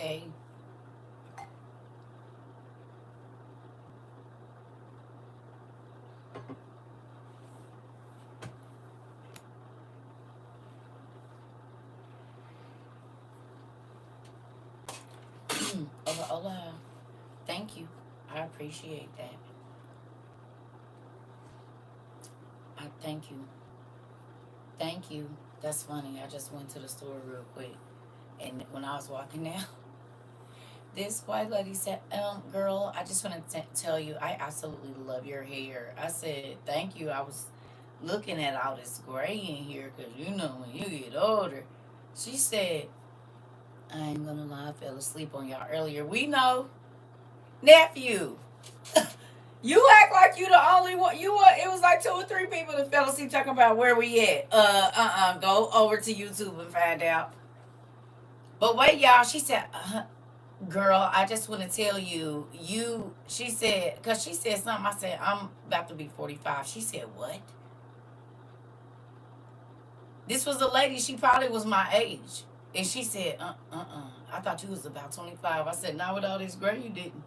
okay. Hola, hola. Thank you. I appreciate that. I thank you. Thank you. That's funny. I just went to the store real quick, and when I was walking down, this white lady said, girl, I just want to tell you, I absolutely love your hair." I said, "Thank you." I was looking at all this gray in here because you know when you get older. She said, "I ain't gonna lie, I fell asleep on y'all earlier." We know, nephew. You act like you the only one. You were. It was like two or three people that fell asleep talking about where we at. Go over to YouTube and find out. But wait, y'all. She said, "Girl, I just want to tell you, you." She said, because she said something. I said, "I'm about to be 45." She said, "What?" This was a lady. She probably was my age, and she said, I thought you was about 25." I said, "Not with all this gray, you didn't."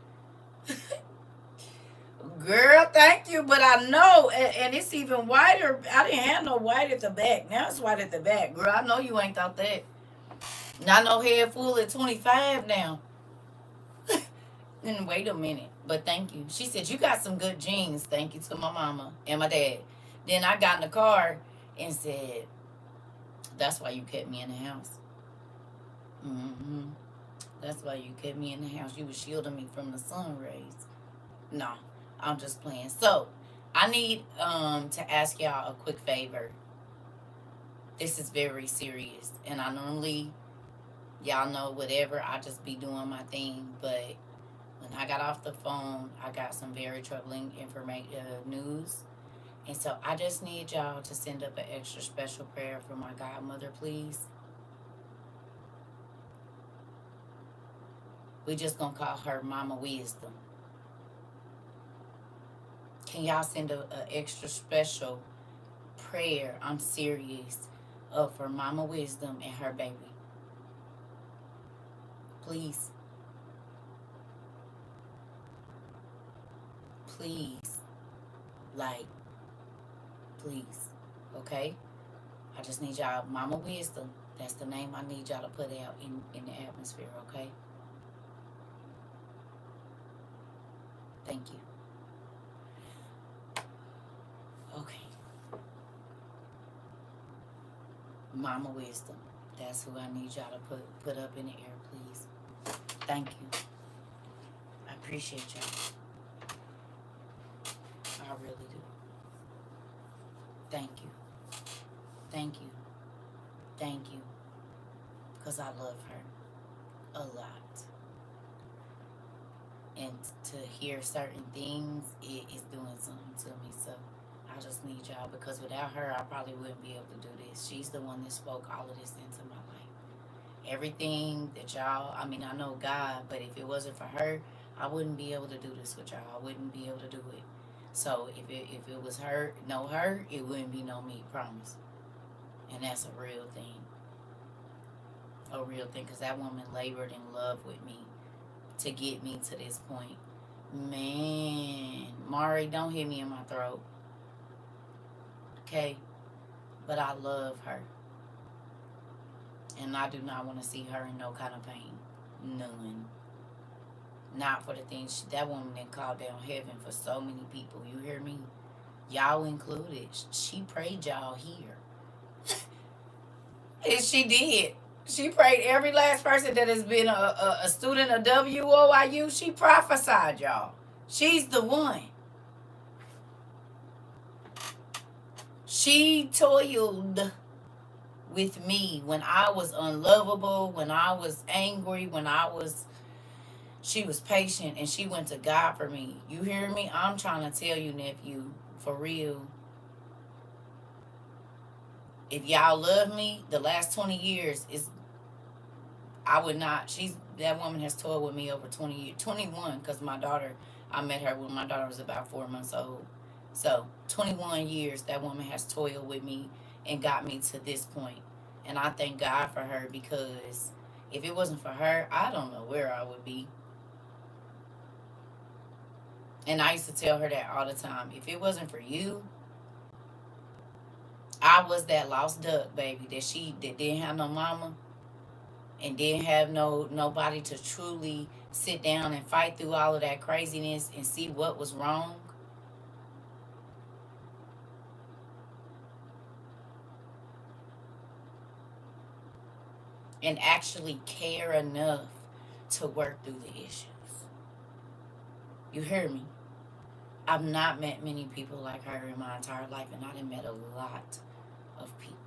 Girl, thank you, but I know, and it's even whiter. I didn't have no white at the back. Now it's white at the back. Girl, I know you ain't thought that. Not no head full at 25 now. Then wait a minute. But thank you. She said, "You got some good genes." Thank you to my mama and my dad. Then I got in the car and said, "That's why you kept me in the house." Mm-hmm. That's why you kept me in the house. You was shielding me from the sun rays. No, I'm just playing. So, I need to ask y'all a quick favor. This is very serious, and I normally, y'all know, whatever, I just be doing my thing. But when I got off the phone, I got some very troubling information, news, and so I just need y'all to send up an extra special prayer for my godmother, please. We just gonna call her Mama Wisdom. Can y'all send a extra special prayer? I'm serious. For Mama Wisdom and her baby, please, please, like, please, okay? I just need y'all, Mama Wisdom. That's the name I need y'all to put out in the atmosphere, okay? Thank you. Okay, Mama Wisdom. That's who I need y'all to put up in the air, please. Thank you. I appreciate y'all. I really do. Thank you. Thank you. Thank you. Because I love her a lot. And to hear certain things, it is doing something to me. So I just need y'all, because without her, I probably wouldn't be able to do this. She's the one that spoke all of this into my life. Everything that y'all, I mean, I know God, but if it wasn't for her, I wouldn't be able to do this with y'all. I wouldn't be able to do it. So if it was her, no her, it wouldn't be no me, promise. And that's a real thing. A real thing, because that woman labored in love with me to get me to this point. Man, Mari, don't hit me in my throat, okay? But I love her, and I do not want to see her in no kind of pain. None. Not for the things that woman that called down heaven for so many people. You hear me? Y'all included. She prayed y'all here. And she did. She prayed every last person that has been a student of WOIU. She prophesied y'all. She's the one. She toiled with me when I was unlovable, when I was angry, when I was. She was patient, and she went to God for me. You hear me? I'm trying to tell you, nephew, for real. If y'all love me, the last 20 years is. I would not. That woman has toiled with me over 20 years, 21, because my daughter. I met her when my daughter was about 4 months old. So 21 years that woman has toiled with me and got me to this point. And I thank God for her, because If it wasn't for her, I don't know where I would be. And I used to tell her that all the time. If it wasn't for you, I was that lost duck, baby, that didn't have no mama and didn't have nobody to truly sit down and fight through all of that craziness and see what was wrong. And actually care enough to work through the issues. You hear me? I've not met many people like her in my entire life, and I done met a lot of people.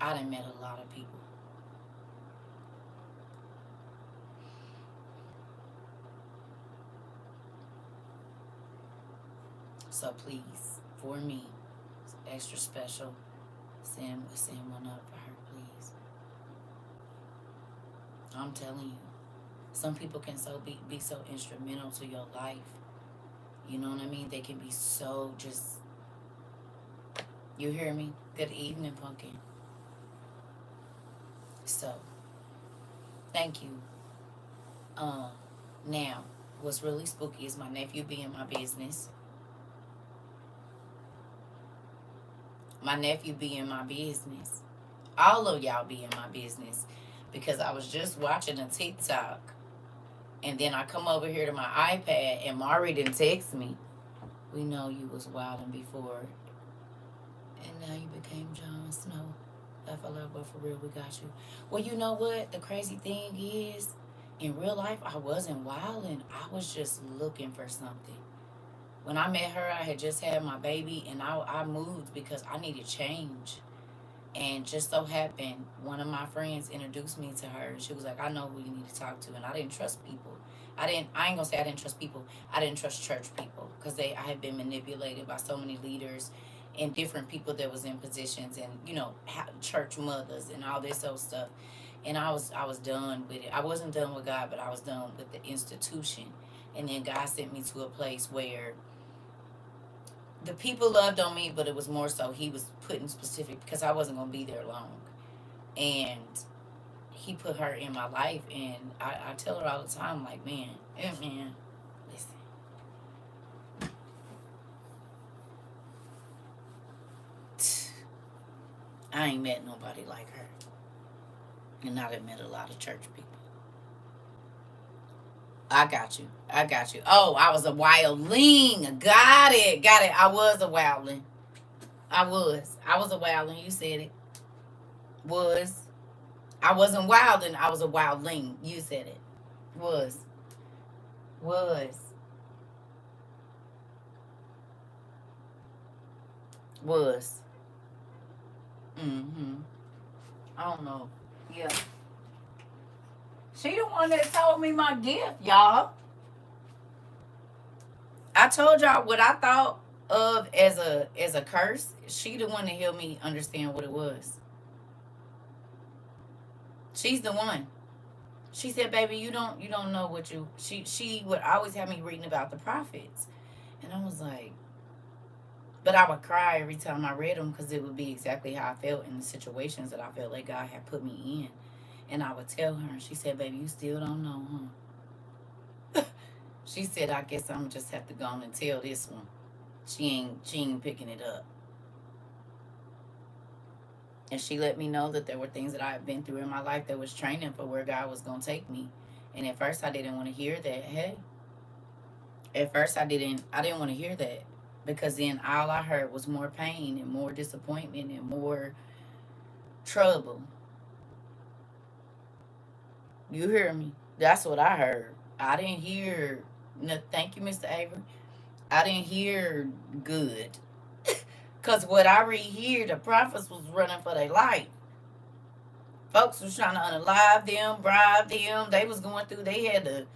I done met a lot of people. So please, for me, extra special, send one up for her, please. I'm telling you, some people can be so instrumental to your life. You know what I mean? They can be so just. You hear me? Good evening, Pumpkin. So, thank you. Um, Now, what's really spooky is my nephew being my business. My nephew being my business. All of y'all be in my business. Because I was just watching a TikTok. And then I come over here to my iPad and Mari didn't text me. We know you was wilding before. And now you became Jon Snow. FLL, but for real, we got you. Well, you know what? The crazy thing is, in real life, I wasn't wilding. I was just looking for something. When I met her, I had just had my baby, and I moved because I needed change. And just so happened, one of my friends introduced me to her. She was like, I know who you need to talk to. And I didn't trust people. I ain't gonna say I didn't trust people. I didn't trust church people because I had been manipulated by so many leaders and different people that was in positions and, church mothers and all this old stuff. And I was done with it. I wasn't done with God, but I was done with the institution. And then God sent me to a place where the people loved on me, but it was more so he was putting specific because I wasn't gonna be there long, and he put her in my life, and I tell her all the time, like, man, listen, I ain't met nobody like her, and I done met a lot of church people. I got you. I got you. Oh, I was a wildling. Got it. Got it. I was a wildling. I was. I was a wildling. You said it. Was. I wasn't wilding. I was a wildling. You said it. Was. Was. Was. Mm-hmm. I don't know. Yeah. She the one that told me my gift, y'all. I told y'all what I thought of as a curse. She the one that helped me understand what it was. She's the one. She said, "Baby, you don't know what you." She would always have me reading about the prophets, and I was like, but I would cry every time I read them because it would be exactly how I felt in the situations that I felt like God had put me in, and I would tell her, and she said, "Baby, you still don't know, huh?" She said, "I guess I'm just have to go on and tell this one. She ain't picking it up." And she let me know that there were things that I had been through in my life that was training for where God was gonna take me. And at first I didn't want to hear that. Hey, at first I didn't want to hear that because then all I heard was more pain and more disappointment and more trouble. You hear me? That's what I heard. I didn't hear. No, thank you, Mr. Avery. I didn't hear good. Cause what I read here, the prophets was running for their life. Folks was trying to unalive them, bribe them. They was going through. They had to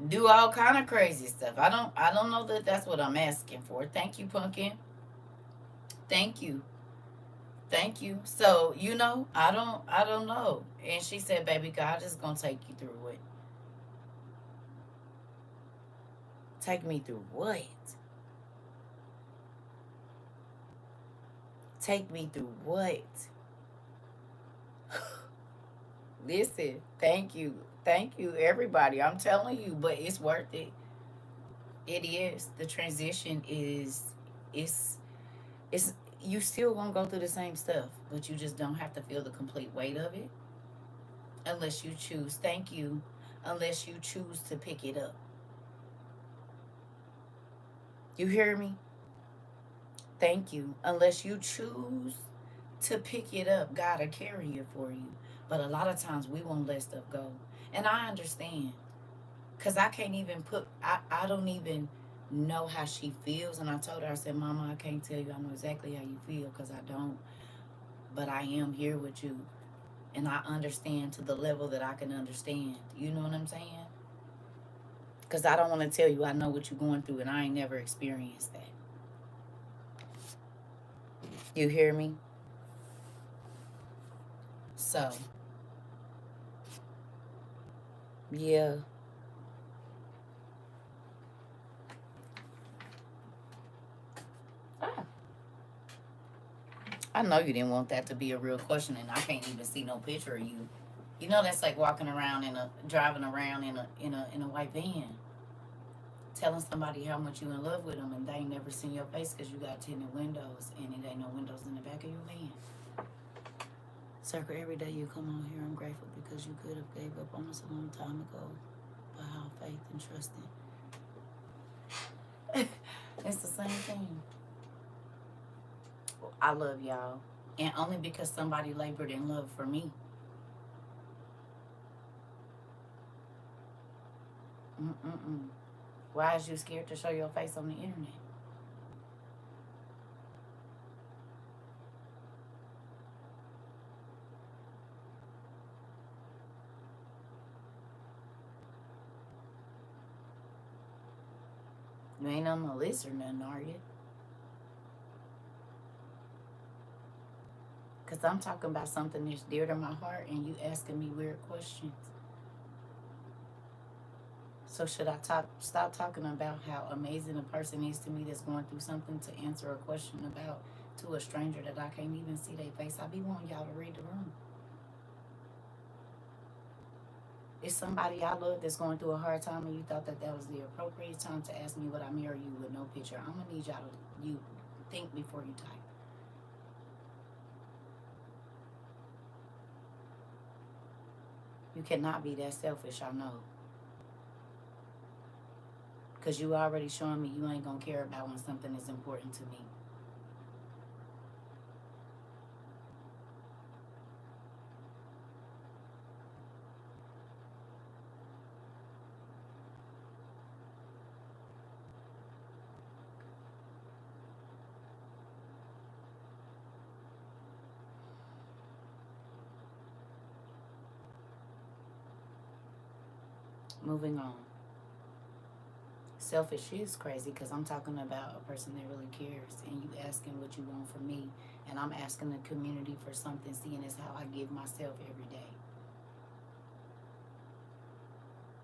do all kind of crazy stuff. I don't know that that's what I'm asking for. Thank you, Pumpkin. Thank you. Thank you. So, I don't know. And she said, "Baby, God is going to take you through it." Take me through what? Take me through what? Listen, thank you. Thank you, everybody. I'm telling you, but it's worth it. It is. The transition is, it's, it's, you still gonna go through the same stuff, but you just don't have to feel the complete weight of it unless you choose. Thank you. Unless you choose to pick it up. You hear me? Thank you. Unless you choose to pick it up, God will carry it for you. But a lot of times we won't let stuff go. And I understand. Because I can't even I don't even know how she feels. And I told her, I said, Mama, I can't tell you I know exactly how you feel because I don't. But I am here with you. And I understand to the level that I can understand. You know what I'm saying? Because I don't want to tell you I know what you're going through and I ain't never experienced that. You hear me? So, yeah. Ah, I know you didn't want that to be a real question, and I can't even see no picture of you. You know that's like walking around driving around in a white van, telling somebody how much you in love with them, and they ain't never seen your face because you got tinted windows, and it ain't no windows in the back of your van. Circle, every day you come on here, I'm grateful because you could have gave up on us a long time ago, but how faith and trusting. It's the same thing. I love y'all, and only because somebody labored in love for me. Mm-mm-mm. Why is you scared to show your face on the internet? You ain't on the list or nothing, are you? Because I'm talking about something that's dear to my heart and you asking me weird questions. So should I stop talking about how amazing a person is to me that's going through something to answer a question about to a stranger that I can't even see their face? I be wanting y'all to read the room. It's somebody I love that's going through a hard time and you thought that that was the appropriate time to ask me would I marry you with no picture. I'm going to need y'all to think before you type. You cannot be that selfish, I know. Because you already showing me you ain't going to care about when something is important to me. Moving on. Selfish is crazy because I'm talking about a person that really cares and you asking what you want from me and I'm asking the community for something, seeing as how I give myself every day.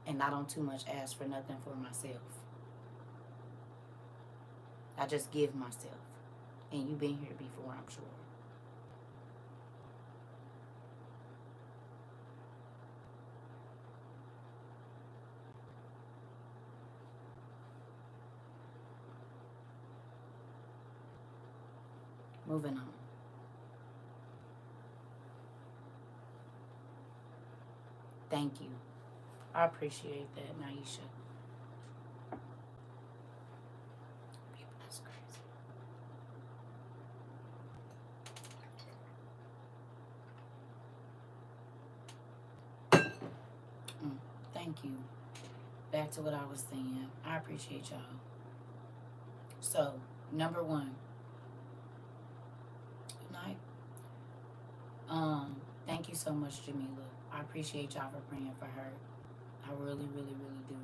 And I don't too much ask for nothing for myself. I just give myself. And you've been here before, I'm sure. Moving on. Thank you. I appreciate that, Naisha. People, that's crazy. Thank you. Back to what I was saying. I appreciate y'all. So, number one, good night. Thank you so much, Jamila. I appreciate y'all for praying for her. I really, really, really do.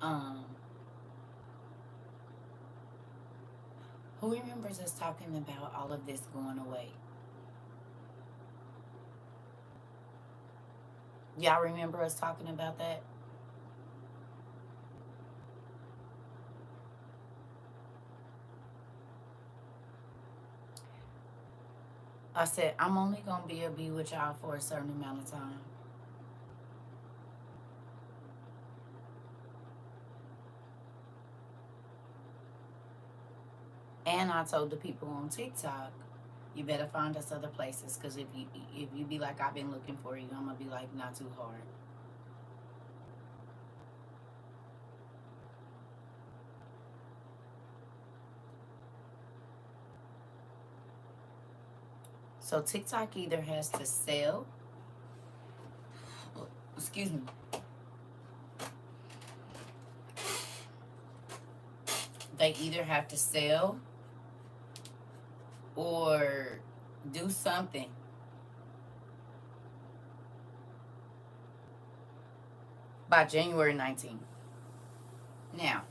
Um, who remembers us talking about all of this going away? Y'all remember us talking about that? I said, I'm only going to be able to be with y'all for a certain amount of time. And I told the people on TikTok, you better find us other places, because if you be like, I've been looking for you, I'm going to be like, not too hard. So TikTok either has to sell, excuse me, they either have to sell or do something by January 19th. Now,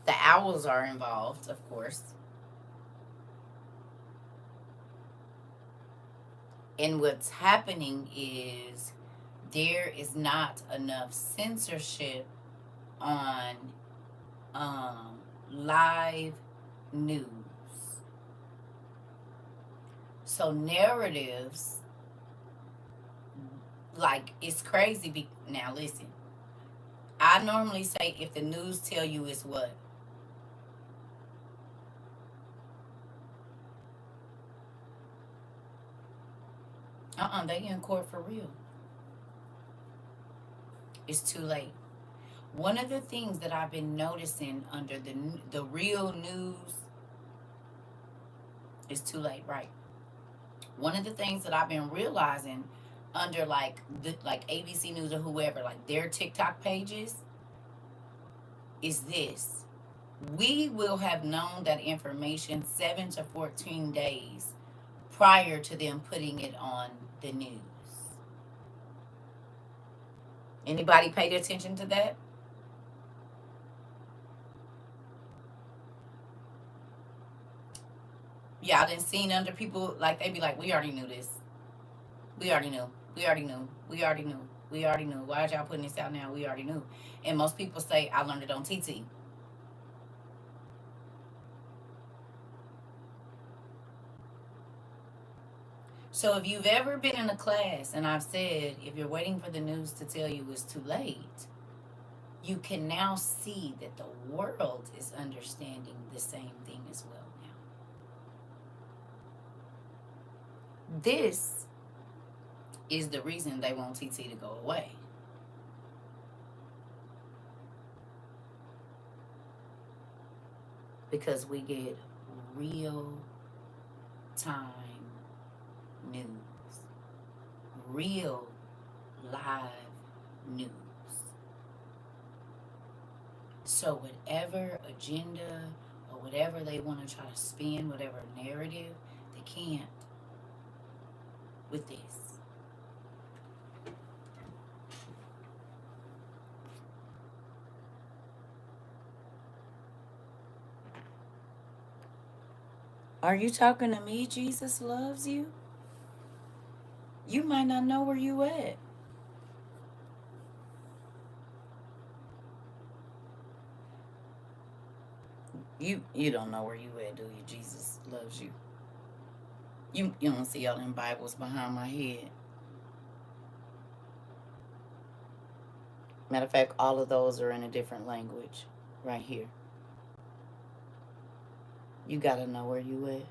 the owls are involved, of course. And what's happening is there is not enough censorship on live news. So narratives, like, it's crazy. Now listen, I normally say if the news tell you it's what? They in court for real. It's too late. One of the things that I've been noticing under the real news is too late, right? One of the things that I've been realizing under like ABC News or whoever, like their TikTok pages, is this: we will have known that information 7 to 14 days prior to them putting it on the news. Anybody paid attention to that? Y'all done seen under people, like, they be like, we already knew this. We already knew. We already knew. We already knew. We already knew. Why is y'all putting this out now? We already knew. And most people say, I learned it on TT. So if you've ever been in a class and I've said, if you're waiting for the news to tell you it's too late, you can now see that the world is understanding the same thing as well now. This is the reason they want TT to go away. Because we get real time news, real live news. So whatever agenda or whatever they want to try to spin, whatever narrative, they can't with this. Are you talking to me? Jesus loves you? You might not know where you at. You don't know where you at, do you? Jesus loves you. You don't see all them Bibles behind my head. Matter of fact, all of those are in a different language right here. You gotta know where you at.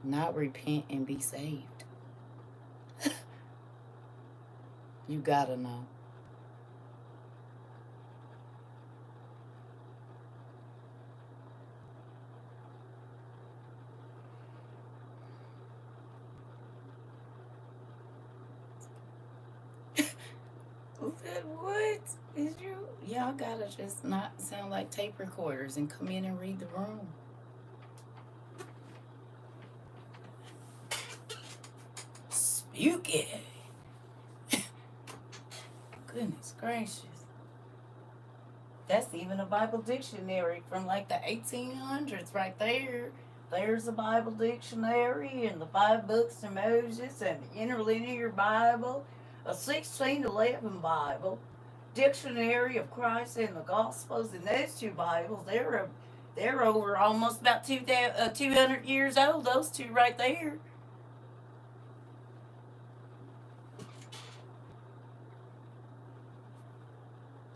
Not repent and be saved. You gotta know. What is you? Y'all gotta just not sound like tape recorders and come in and read the room. Spooky. Goodness gracious. That's even a Bible dictionary from like the 1800s right there. There's a Bible dictionary and the 5 books of Moses and the interlinear Bible, a 1611 Bible. Dictionary of Christ and the Gospels, and those two Bibles, they're over almost about 200 years old. Those two right there.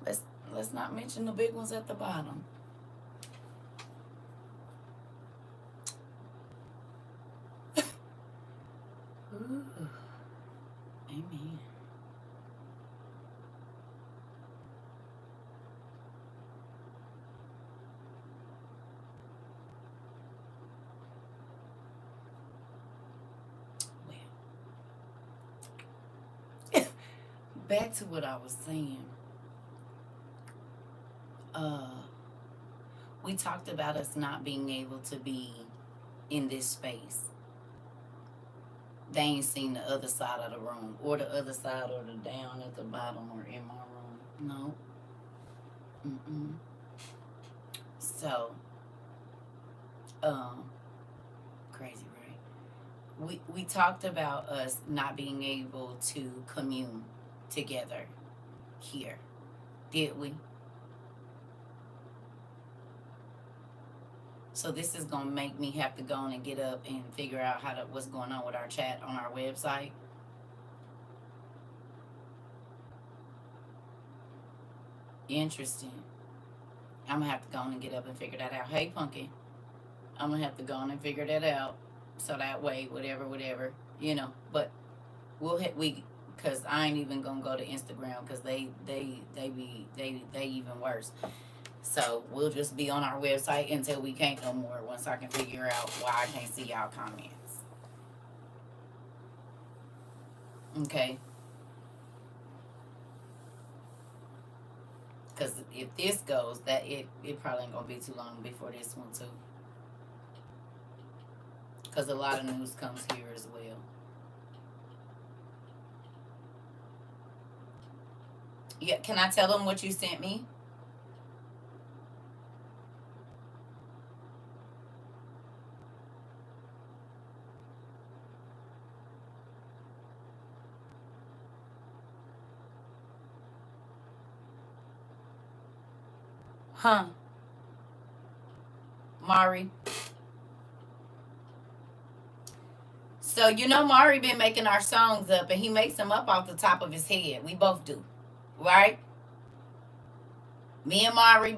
Let's let's not mention the big ones at the bottom. Ooh, amen. Well, back to what I was saying. Uh, we talked about us not being able to be in this space. They ain't seen the other side of the room, or the other side, or the down at the bottom, or in my room. No. Mm-mm. So, um, crazy, right? We talked about us not being able to commune together here, did we? So this is gonna make me have to go on and get up and figure out what's going on with our chat on our website. Interesting. I'm gonna have to go on and get up and figure that out. Hey, Pumpkin, I'm gonna have to go on and figure that out. So that way, whatever, But we'll hit because I ain't even gonna go to Instagram because they even worse. So we'll just be on our website until we can't no more. Once I can figure out why I can't see y'all comments. Okay. Because if this goes, that it probably ain't gonna be too long before this one too. Because a lot of news comes here as well. Yeah, can I tell them what you sent me? Huh, Mari? So Mari been making our songs up, and he makes them up off the top of his head. We both do, right? Me and Mari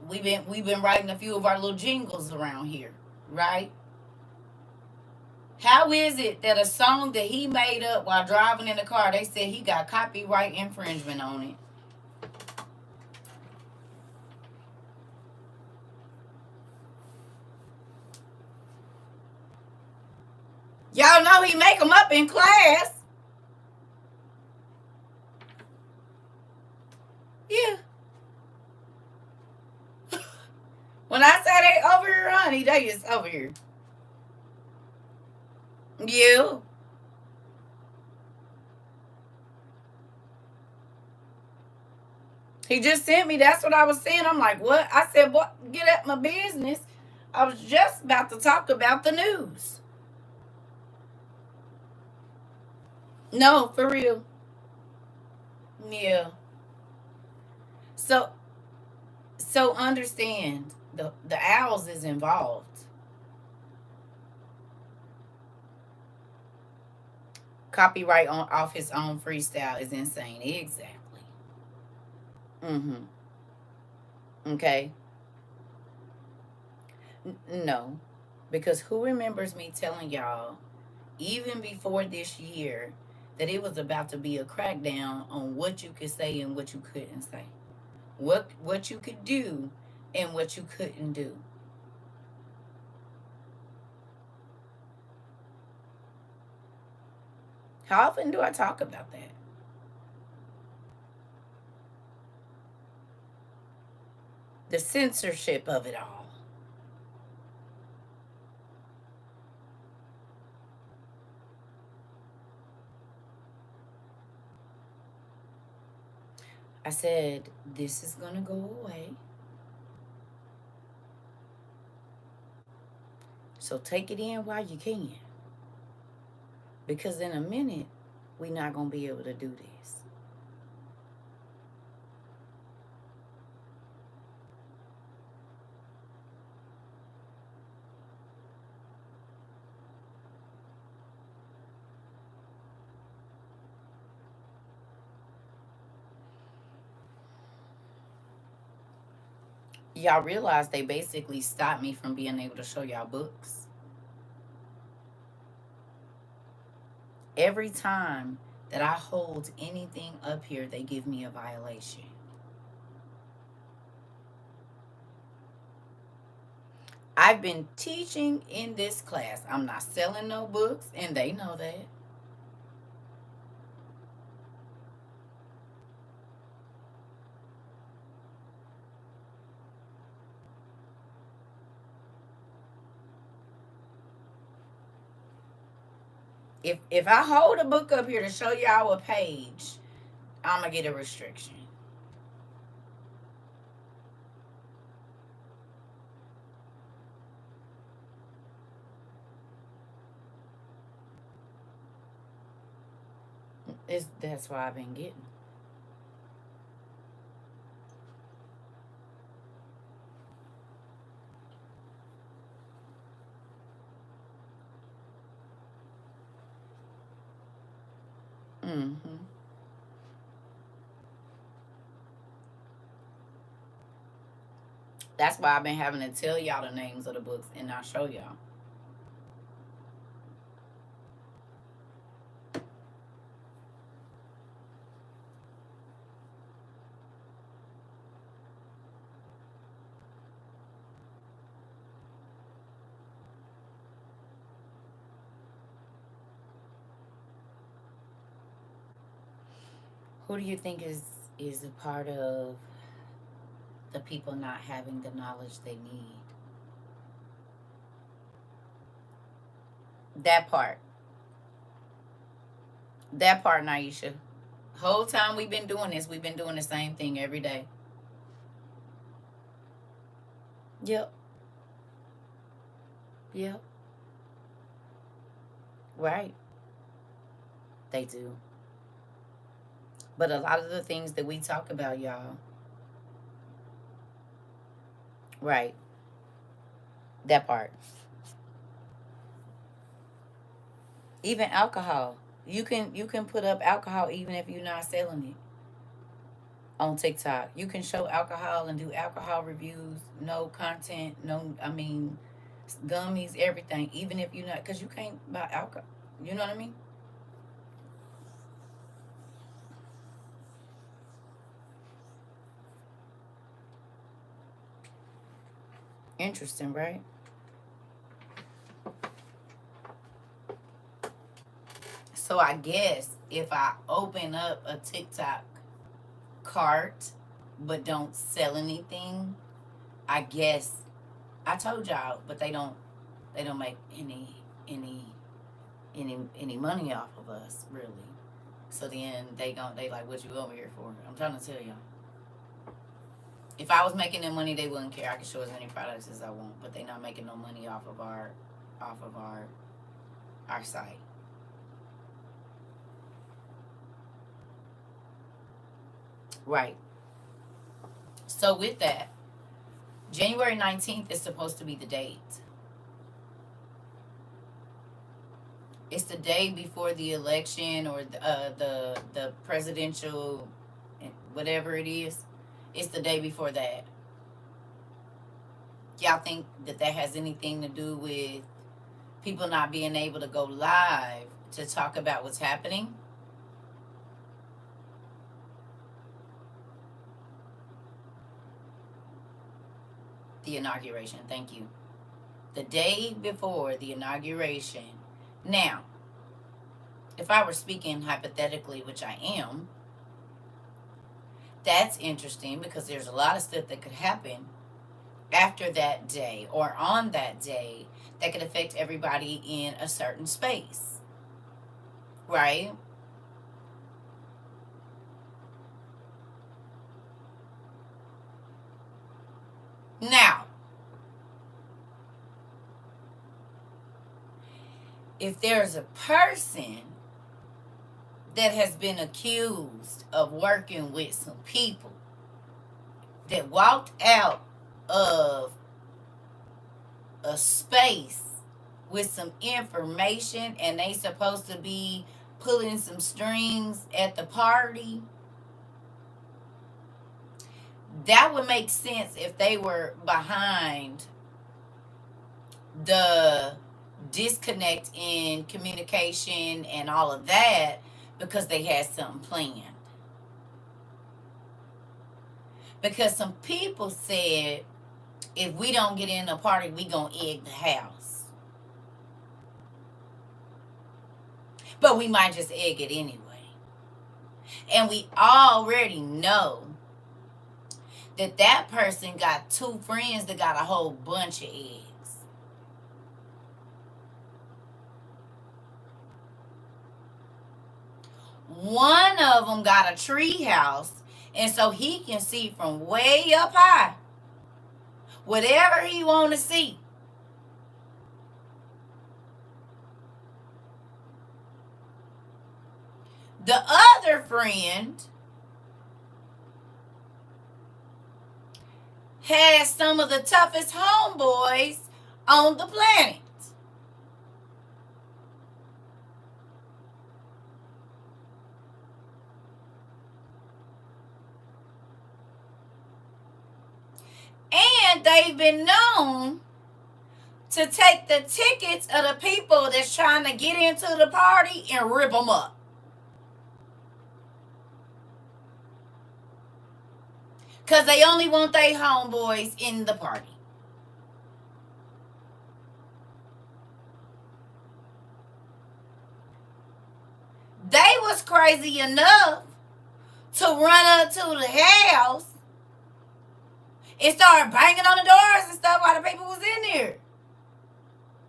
we've been writing a few of our little jingles around here, right? How is it that a song that he made up while driving in the car, they said he got copyright infringement on it? Y'all know he make them up in class. Yeah. When I say they over here, honey, they is over here. Yeah. He just sent me. That's what I was saying. I'm like, what? I said, what? Get at my business. I was just about to talk about the news. No, for real. Yeah. So understand the owls is involved. Copyright on off his own freestyle is insane. Exactly. Mm-hmm. Okay. No. Because who remembers me telling y'all, even before this year, that it was about to be a crackdown on what you could say and what you couldn't say? What you could do and what you couldn't do. How often do I talk about that? The censorship of it all. I said, this is going to go away. So take it in while you can. Because in a minute, we're not going to be able to do this. Y'all realize they basically stopped me from being able to show y'all books. Every time that I hold anything up here, they give me a violation. I've been teaching in this class. I'm not selling no books, and they know that. If I hold a book up here to show y'all a page, I'm gonna get a restriction. That's why I've been getting. Mm-hmm. That's why I've been having to tell y'all the names of the books and not show y'all. Who do you think is a part of the people not having the knowledge they need? That part. That part, Naisha. Whole time we've been doing this, we've been doing the same thing every day. Yep. Yep. Right. They do. But a lot of the things that we talk about, y'all. Right. That part. Even alcohol. You can put up alcohol even if you're not selling it on TikTok. You can show alcohol and do alcohol reviews, no content, no, I mean, gummies, everything, even if you're not, because you can't buy alcohol. You know what I mean? Interesting, right? So I guess if I open up a TikTok cart but don't sell anything, I guess I told y'all, but they don't make any any money off of us really. So then they like, what you over here for? I'm trying to tell y'all. If I was making them money, they wouldn't care. I could show as many products as I want, but they not making no money off of our site. Right. So with that, January 19th is supposed to be the date. It's the day before the election or the presidential, whatever it is. It's the day before that. Y'all think that that has anything to do with people not being able to go live to talk about what's happening? The inauguration. Thank you. The day before the inauguration. Now, if I were speaking hypothetically, which I am, that's interesting because there's a lot of stuff that could happen after that day or on that day that could affect everybody in a certain space, right? Now, if there's a person that has been accused of working with some people that walked out of a space with some information and they supposed to be pulling some strings at the party, That would make sense if they were behind the disconnect in communication and all of that because they had something planned. Because some people said, if we don't get in the party, we gonna egg the house. But we might just egg it anyway. And we already know that that person got two friends that got a whole bunch of eggs. One of them got a tree house, and so he can see from way up high whatever he want to see. The other friend has some of the toughest homeboys on the planet. And they've been known to take the tickets of the people that's trying to get into the party and rip them up. Because they only want their homeboys in the party. They was crazy enough to run up to the house and start banging on the doors and stuff while the people was in there.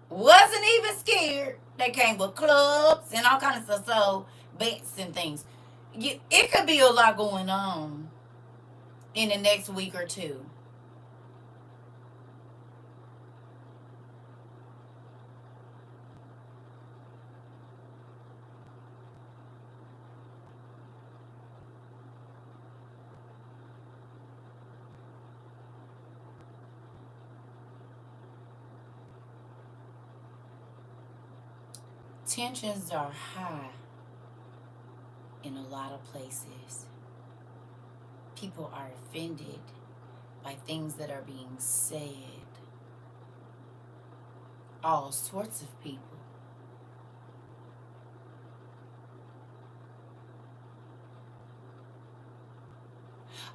Wasn't even scared. They came with clubs and all kinds of stuff, so bets and things. It could be a lot going on in the next week or two. Tensions are high in a lot of places. People are offended by things that are being said. All sorts of people.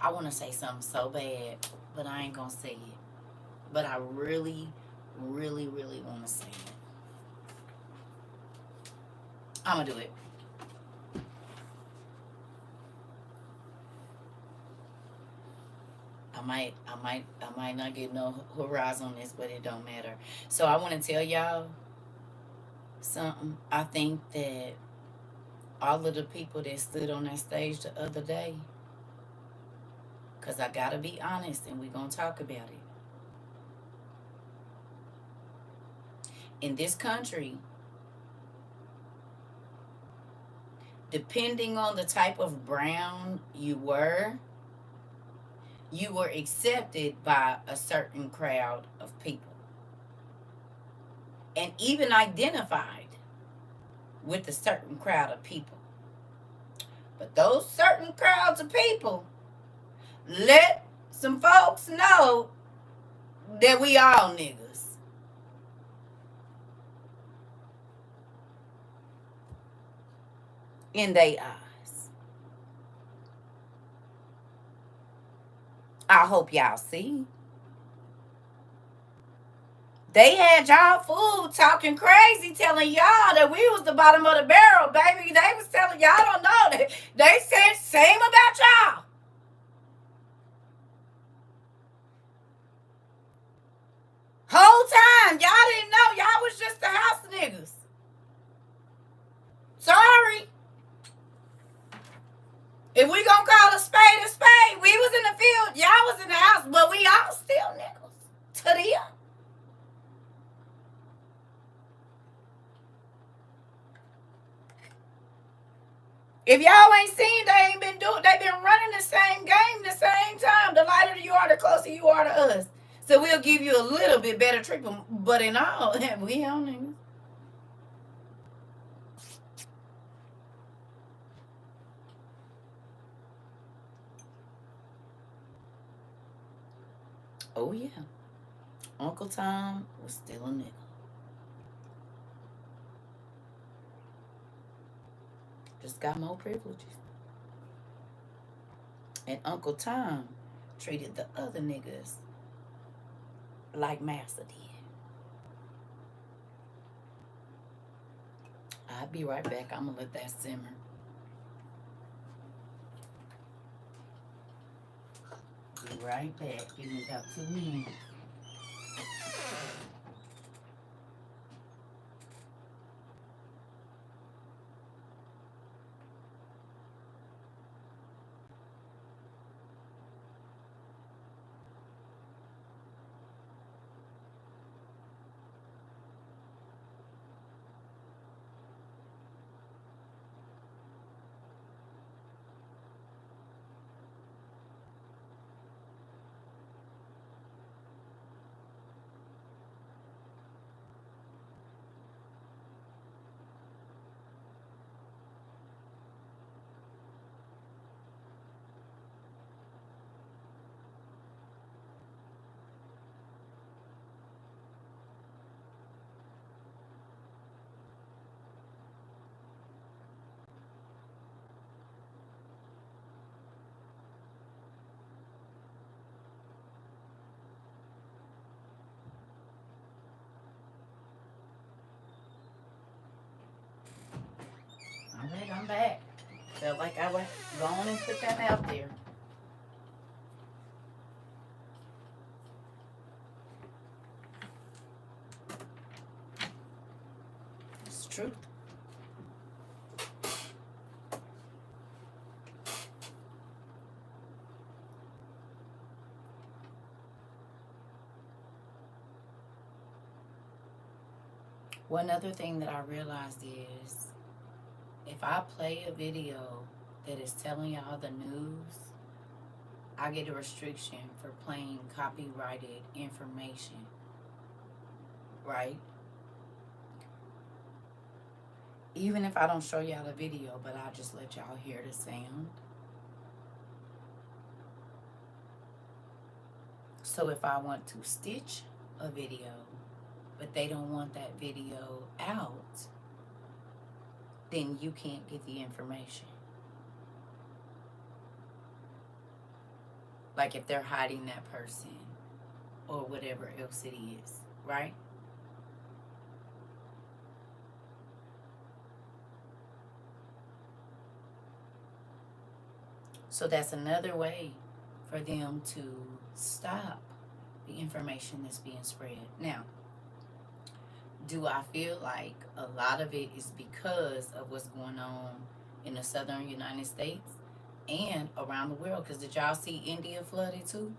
I want to say something so bad, but I ain't going to say it. But I really, really, really want to say it. I'm going to do it. I might not get no hurrahs on this, but it don't matter. So I want to tell y'all something. I think that all of the people that stood on that stage the other day, because I got to be honest and we're going to talk about it. In this country, depending on the type of brown you were accepted by a certain crowd of people and even identified with a certain crowd of people. But those certain crowds of people let some folks know that we all niggas. In their eyes. I hope y'all see. They had y'all food talking crazy, telling y'all that we was the bottom of the barrel, baby. They was telling y'all don't know. They said same about y'all. Whole time, y'all didn't know. Y'all was just the house niggas. Sorry. If we gonna call a spade, we was in the field, y'all was in the house, but we all still niggas. To the end. If y'all ain't seen, they been running the same game the same time. The lighter you are, the closer you are to us. So we'll give you a little bit better treatment, but in all, we on niggas. Oh yeah, Uncle Tom was still a nigga. Just got more privileges. And Uncle Tom treated the other niggas like Master did. I'll be right back. I'm gonna let that simmer. Be right back. Give me about 2 minutes. All right, I'm back. Felt like I was going and put that out there. It's true. One other thing that I realized is if I play a video that is telling y'all the news, I get a restriction for playing copyrighted information, right? Even if I don't show y'all the video, but I just let y'all hear the sound. So if I want to stitch a video, but they don't want that video out, then you can't get the information. Like if they're hiding that person or whatever else it is, right? So that's another way for them to stop the information that's being spread. Now, do I feel like a lot of it is because of what's going on in the southern United States and around the world? Because did y'all see India flooded too?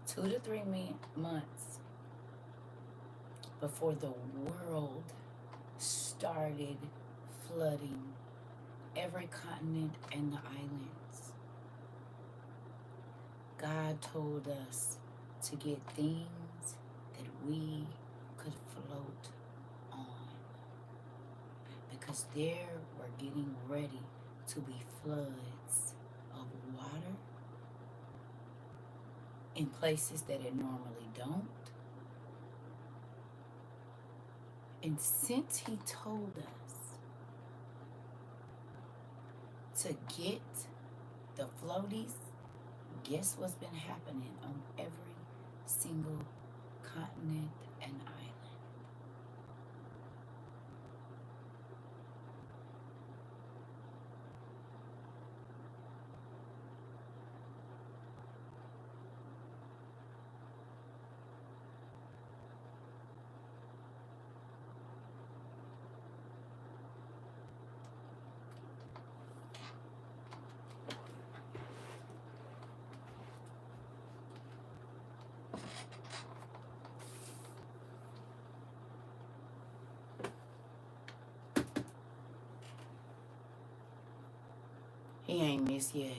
Two to 3 months before the world started flooding every continent and the islands. God told us to get things that we could float on because there were getting ready to be floods of water in places that it normally don't. And since he told us to get the floaties, guess what's been happening on every single continent and island? He ain't missed yet.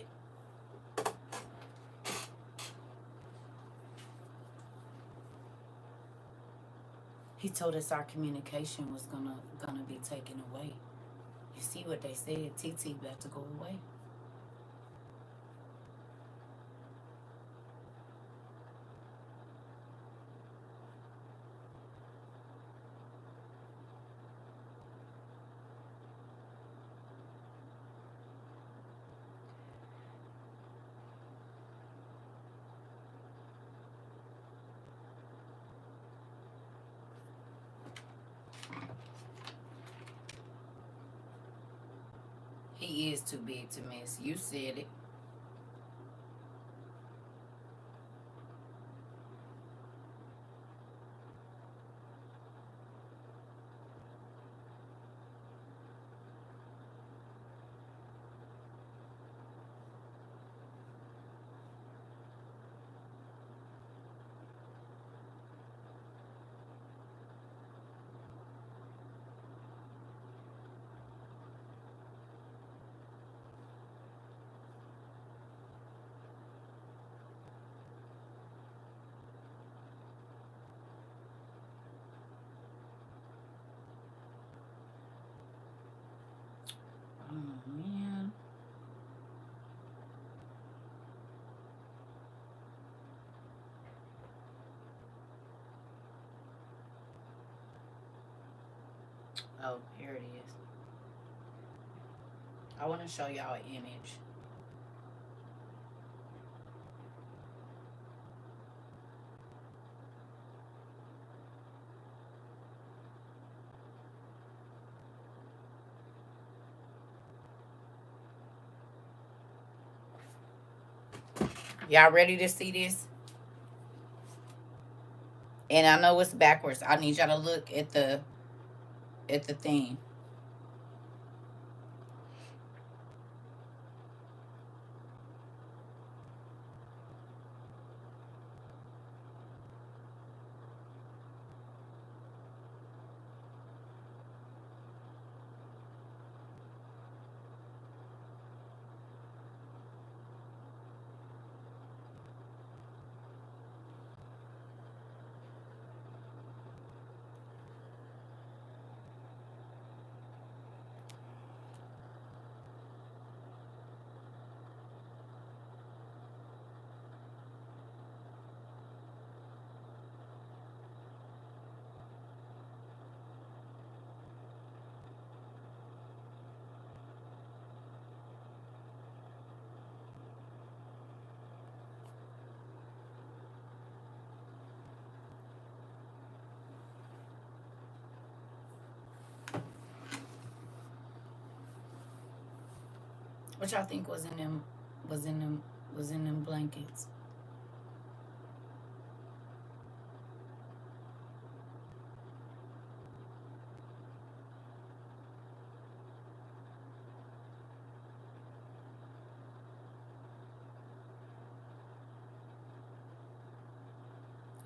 He told us our communication was gonna be taken away. You see what they said? TT about to go away. He is too big to miss. You said it. Oh man. Oh, here it is. I want to show y'all an image. Y'all ready to see this? And I know it's backwards. I need y'all to look at the thing. What y'all think was in them? Was in them? Was in them blankets?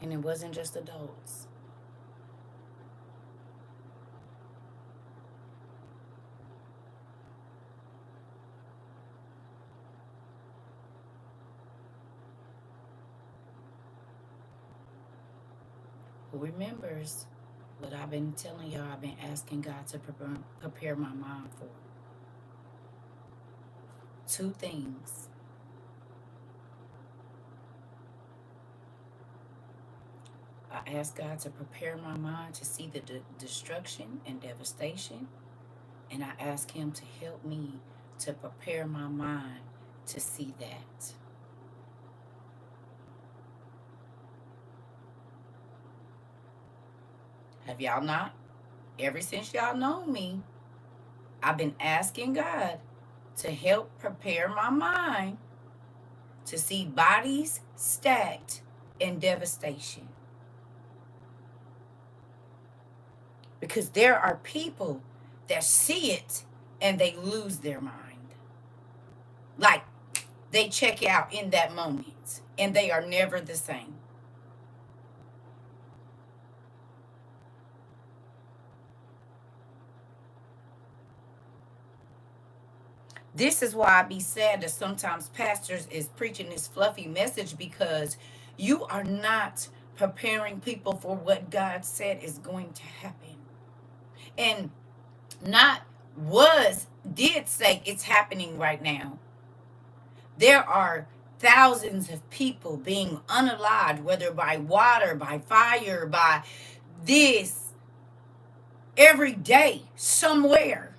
And it wasn't just adults. Who remembers what I've been telling y'all? I've been asking God to prepare my mind for two things. I asked God to prepare my mind to see the destruction and devastation, and I asked Him to help me to prepare my mind to see that. Have y'all not? Ever since y'all known me, I've been asking God to help prepare my mind to see bodies stacked in devastation. Because there are people that see it and they lose their mind. Like they check out in that moment and they are never the same. This is why I be sad that sometimes pastors is preaching this fluffy message, because you are not preparing people for what God said is going to happen. And not did say it's happening right now. There are thousands of people being unalived, whether by water, by fire, by this, every day, somewhere.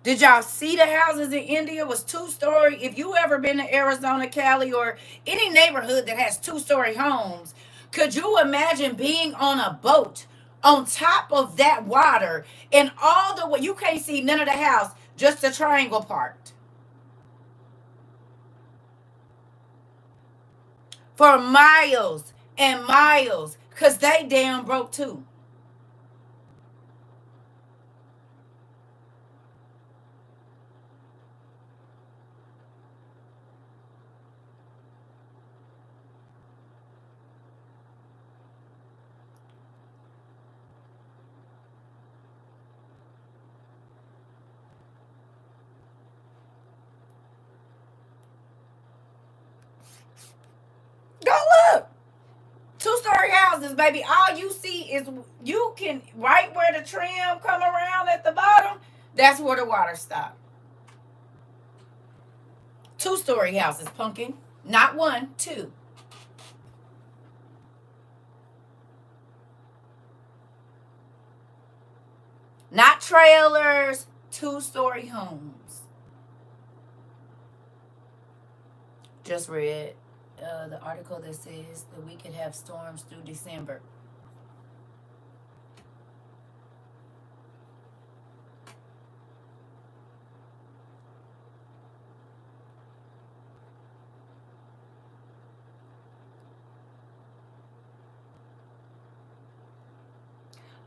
Did y'all see the houses in India was 2-story? If you ever been to Arizona, Cali, or any neighborhood that has 2-story homes, could you imagine being on a boat on top of that water and all the way? You can't see none of the house, just a triangle part. For miles and miles, because they damn broke too. Go look. 2-story houses, baby. All you see is, you can, right where the trim come around at the bottom, that's where the water stops. 2-story houses, pumpkin. Not one, two. Not trailers, 2-story homes. Just read the article that says that we could have storms through December.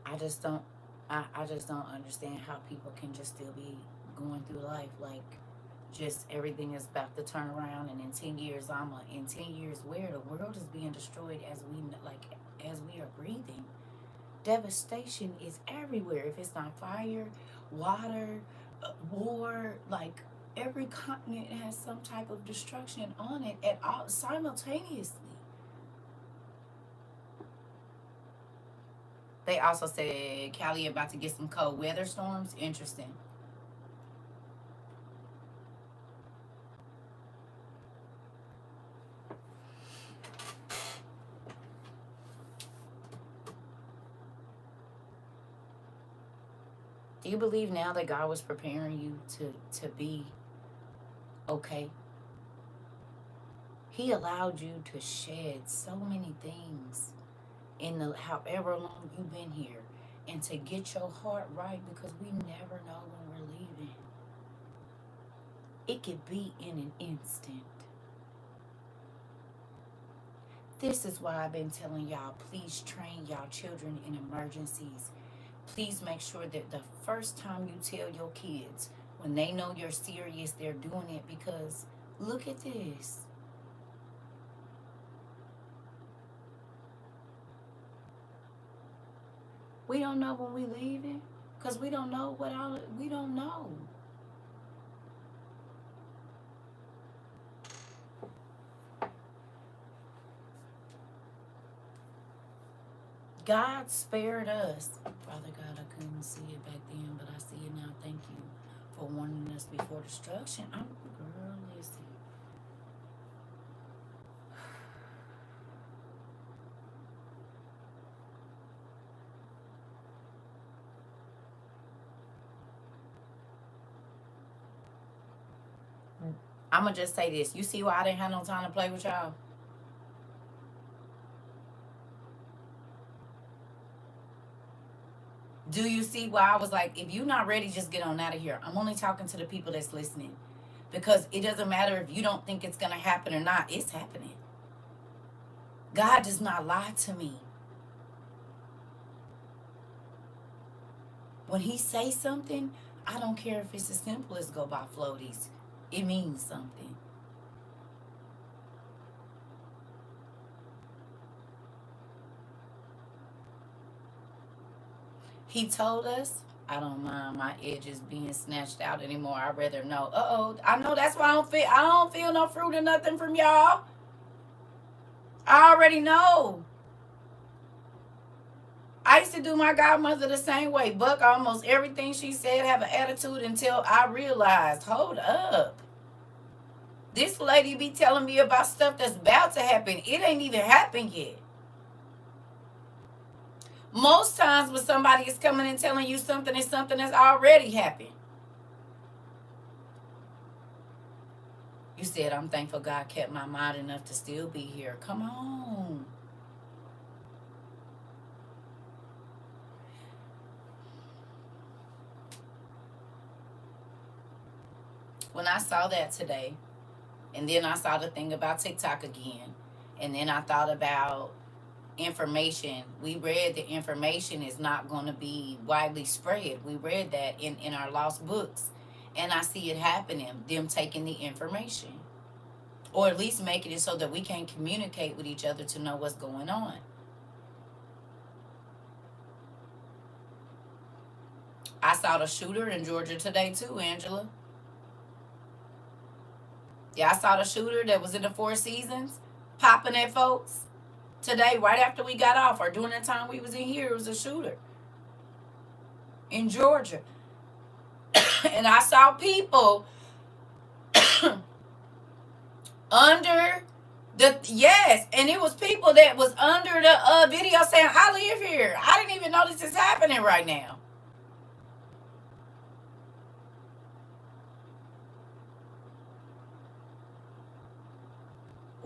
I just don't I just don't understand how people can just still be going through life like just everything is about to turn around, and in 10 years in 10 years where the world is being destroyed as we are breathing. Devastation is everywhere. If it's not fire, water, war, like every continent has some type of destruction on it at all simultaneously. They also said Cali about to get some cold weather storms. Interesting. Do you believe now that God was preparing you to be okay? He allowed you to shed so many things in the however long you've been here, and to get your heart right, because we never know when we're leaving. It could be in an instant. This is why I've been telling y'all, please train y'all children in emergencies. Please make sure that the first time you tell your kids, when they know you're serious, they're doing it, because look at this. We don't know when we leaving, because we don't know we don't know. God spared us. Father God, I couldn't see it back then, but I see it now. Thank you for warning us before destruction. Girl, listen. I'm going to just say this. You see why I didn't have no time to play with y'all? Do you see why I was like, if you're not ready, just get on out of here. I'm only talking to the people that's listening. Because it doesn't matter if you don't think it's going to happen or not. It's happening. God does not lie to me. When he says something, I don't care if it's as simple as go buy floaties. It means something. He told us, I don't mind my edges being snatched out anymore. I'd rather know. I know that's why I don't feel no fruit or nothing from y'all. I already know. I used to do my godmother the same way. Buck almost everything she said, have an attitude until I realized, hold up. This lady be telling me about stuff that's about to happen. It ain't even happened yet. Most times when somebody is coming and telling you something, it's something that's already happened. You said, I'm thankful God kept my mind enough to still be here. Come on. When I saw that today, and then I saw the thing about TikTok again, and then I thought about information. We read the information is not going to be widely spread. We read that in our lost books. And I see it happening, them taking the information. Or at least making it so that we can communicate with each other to know what's going on. I saw the shooter in Georgia today too, Angela. Yeah, I saw the shooter that was in the Four Seasons popping at folks today, right after we got off, or during the time we was in here. It was a shooter in Georgia. And I saw people under yes, and it was people that was under the video saying, I live here. I didn't even know this is happening right now.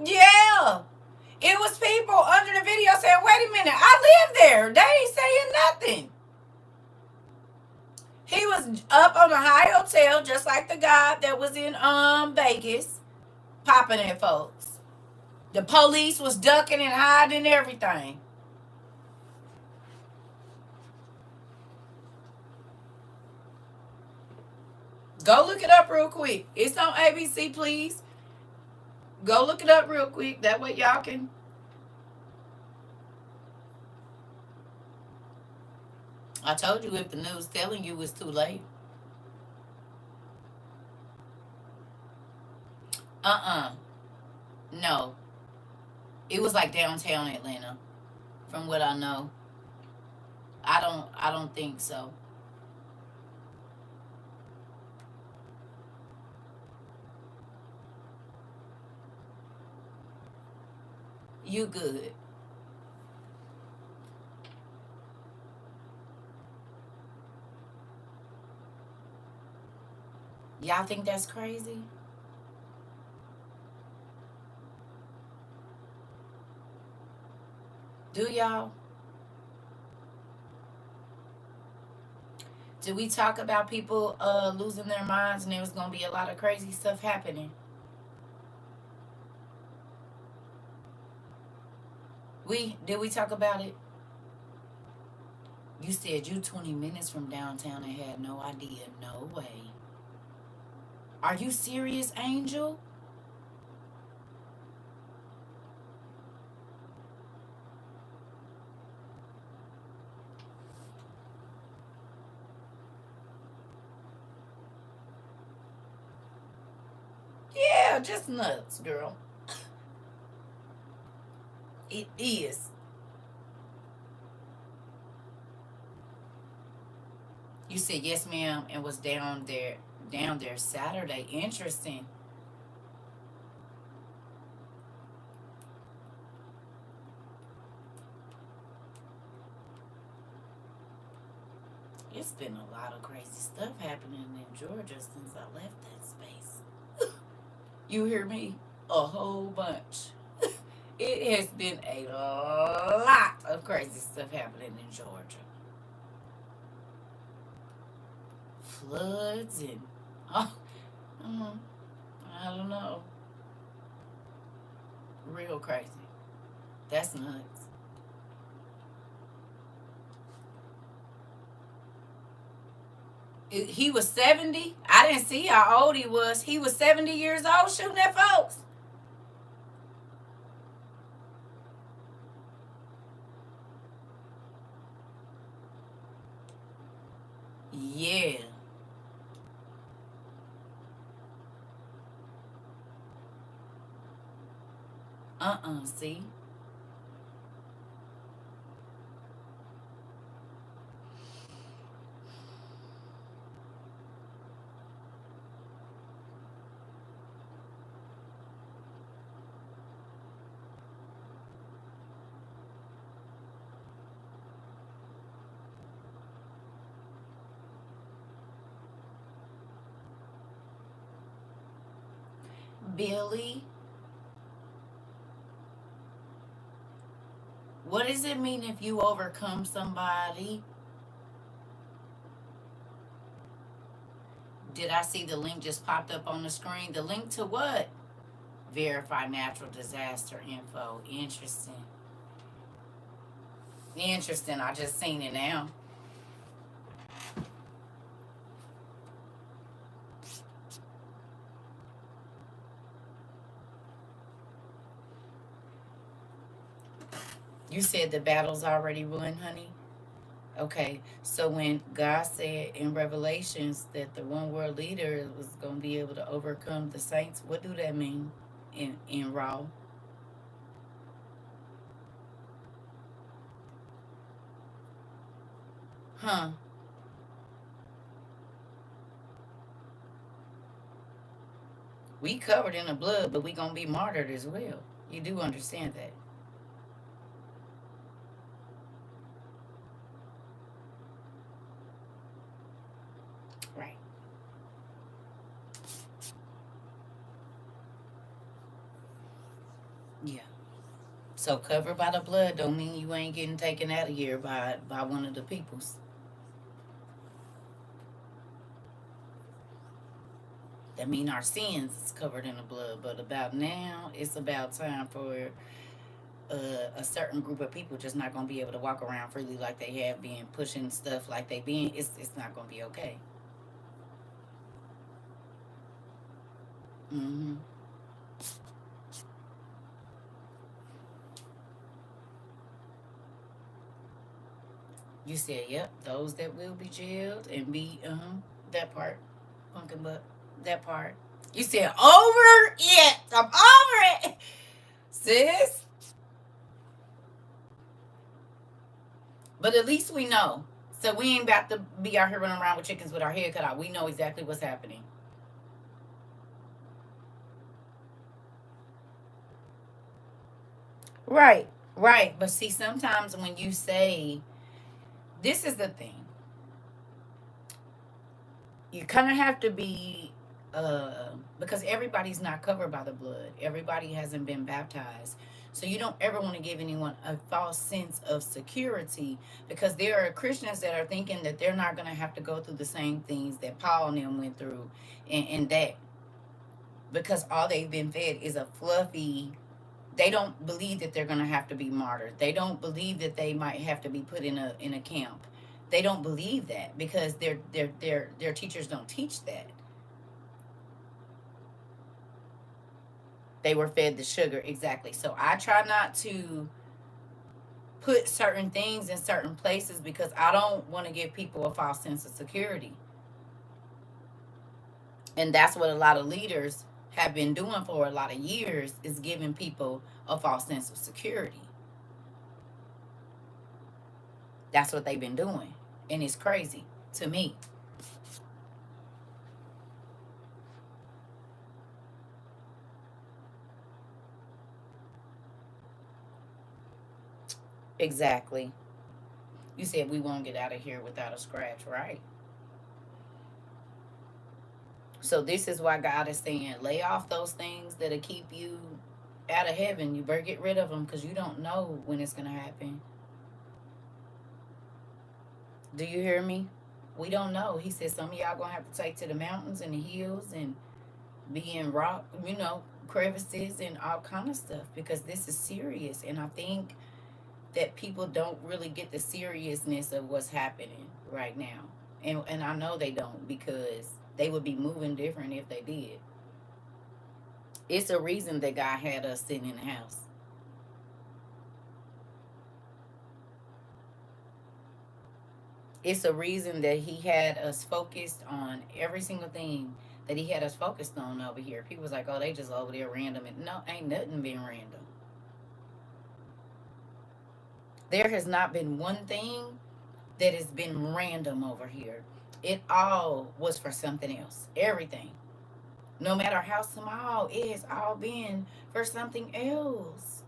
Yeah. It was people under the video saying, wait a minute, I live there. They ain't saying nothing. He was up on a high hotel, just like the guy that was in Vegas, popping at folks. The police was ducking and hiding and everything. Go look it up real quick. It's on ABC, please. Go look it up real quick. That way y'all can. I told you if the news telling you it's too late. No. It was like downtown Atlanta, from what I know. I don't think so. You good. Y'all think that's crazy? Do y'all? Did we talk about people losing their minds and there was gonna be a lot of crazy stuff happening? Did we talk about it? You said you 20 minutes from downtown and had no idea. No way. Are you serious, Angel? Yeah, just nuts, girl. It is. You said yes, ma'am, and was down there Saturday. Interesting. It's been a lot of crazy stuff happening in Georgia since I left that space. You hear me? A whole bunch. It has been a lot of crazy stuff happening in Georgia. Floods and oh, mm, I don't know. Real crazy. That's nuts. He was 70. I didn't see how old he was. He was 70 years old shooting at folks. Yeah. See? Billy, what does it mean if you overcome somebody? Did I see the link just popped up on the screen? The link to what? Verify natural disaster info. Interesting. Interesting. I just seen it now. You said the battle's already won, honey? Okay. So when God said in Revelations that the one world leader was going to be able to overcome the saints, what do that mean in Raw? Huh? We covered in the blood, but we going to be martyred as well. You do understand that. Right. Yeah. So covered by the blood don't mean you ain't getting taken out of here by one of the peoples. That mean our sins is covered in the blood. But about now, it's about time for a certain group of people just not gonna be able to walk around freely like they have been, pushing stuff like they been. It's not gonna be okay. Mm-hmm. You said, yep, those that will be jailed and be that part, pumpkin butt, that part. You said over it. I'm over it, sis. But at least we know. So we ain't about to be out here running around with chickens with our head cut out. We know exactly what's happening. Right, right. But see, sometimes when you say, this is the thing, you kind of have to be, because everybody's not covered by the blood, everybody hasn't been baptized. So you don't ever want to give anyone a false sense of security, because there are Christians that are thinking that they're not going to have to go through the same things that Paul and them went through, and that because all they've been fed is a fluffy, they don't believe that they're going to have to be martyred. They don't believe that they might have to be put in a camp. They don't believe that because their teachers don't teach that. They were fed the sugar, exactly. So I try not to put certain things in certain places because I don't want to give people a false sense of security. And that's what a lot of leaders have been doing for a lot of years, is giving people a false sense of security. That's what they've been doing. And it's crazy. to me. Exactly. You said we won't get out of here without a scratch, right? So this is why God is saying, lay off those things that'll keep you out of heaven. You better get rid of them because you don't know when it's going to happen. Do you hear me? We don't know. He said some of y'all going to have to take to the mountains and the hills and be in rock, crevices and all kind of stuff because this is serious. And I think that people don't really get the seriousness of what's happening right now. And I know they don't because they would be moving different if they did. It's a reason that God had us sitting in the house. It's a reason that he had us focused on every single thing that he had us focused on over here. People was like, oh, they just over there random. And no, ain't nothing been random. There has not been one thing that has been random over here. It all was for something else. Everything. No matter how small, it has all been for something else.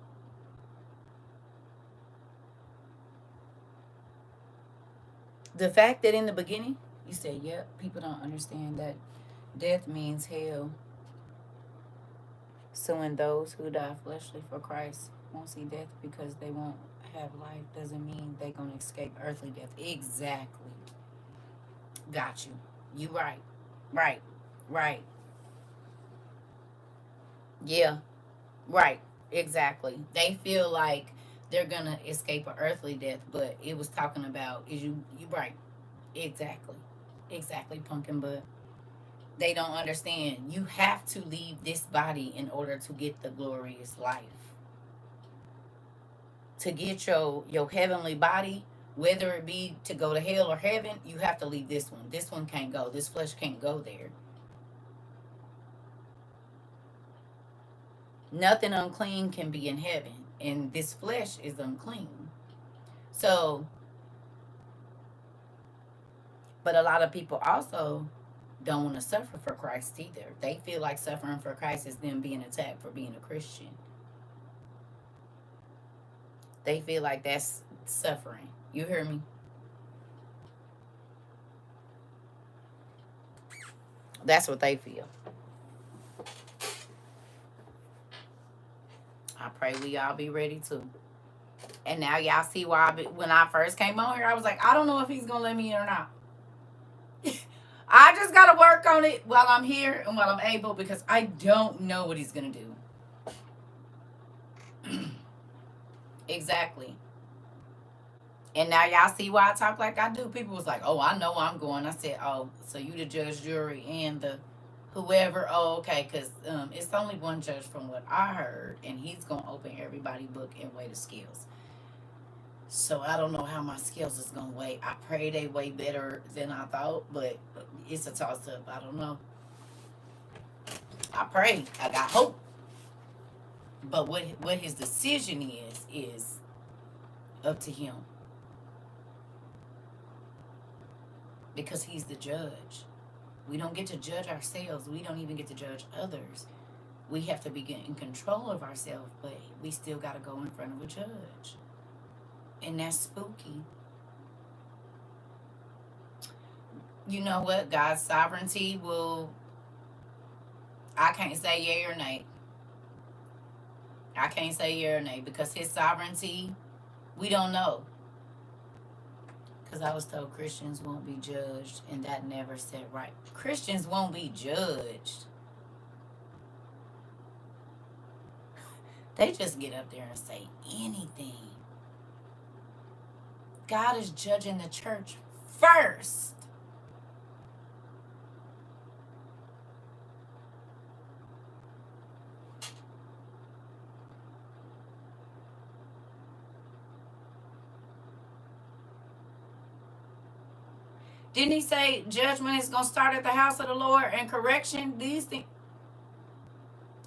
The fact that in the beginning, you said, yep, people don't understand that death means hell. So when those who die fleshly for Christ won't see death because they won't have life, doesn't mean they're going to escape earthly death. Exactly. Got you. You right. Right. Right. Yeah. Right. Exactly. They feel like they're going to escape an earthly death, but it was talking about, is you right. Exactly. Exactly, pumpkin butt. They don't understand. You have to leave this body in order to get the glorious life. To get your heavenly body, whether it be to go to hell or heaven, you have to leave this one. This one can't go. This flesh can't go there. Nothing unclean can be in heaven, and this flesh is unclean. So, but a lot of people also don't want to suffer for Christ either. They feel like suffering for Christ is them being attacked for being a Christian. They feel like that's suffering. You hear me? That's what they feel. I pray we all be ready too. And now y'all see why when I first came on here, I was like, I don't know if he's going to let me in or not. I just got to work on it while I'm here and while I'm able because I don't know what he's going to do. Exactly. And now y'all see why I talk like I do. People was like, oh, I know I'm going. I said, oh, so you the judge, jury, and the whoever. Oh, okay, because it's only one judge from what I heard, and he's going to open everybody's book and weigh the scales. So I don't know how my skills is going to weigh. I pray they weigh better than I thought, but it's a toss-up. I don't know. I pray. I got hope. But what his decision is up to him. Because he's the judge. We don't get to judge ourselves. We don't even get to judge others. We have to be in control of ourselves, but we still got to go in front of a judge. And that's spooky. You know what? God's sovereignty will... I can't say yay or nay. I can't say yay or nay because his sovereignty, we don't know. Because I was told Christians won't be judged, and that never said right. Christians won't be judged. They just get up there and say anything. God is judging the church first. Didn't he say judgment is going to start at the house of the Lord and correction? These things.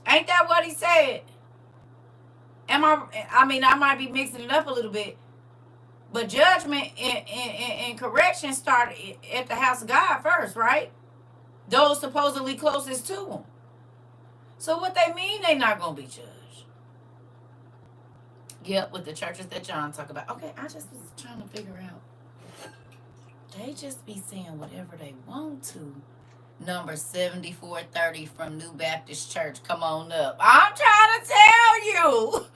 Ain't that what he said? I mean, I might be mixing it up a little bit. But judgment and correction start at the house of God first, right? Those supposedly closest to him. So what they mean they not going to be judged? Yep, with the churches that John talk about. Okay, I just was trying to figure out. They just be saying whatever they want to. Number 7430 from New Baptist Church. Come on up. I'm trying to tell you.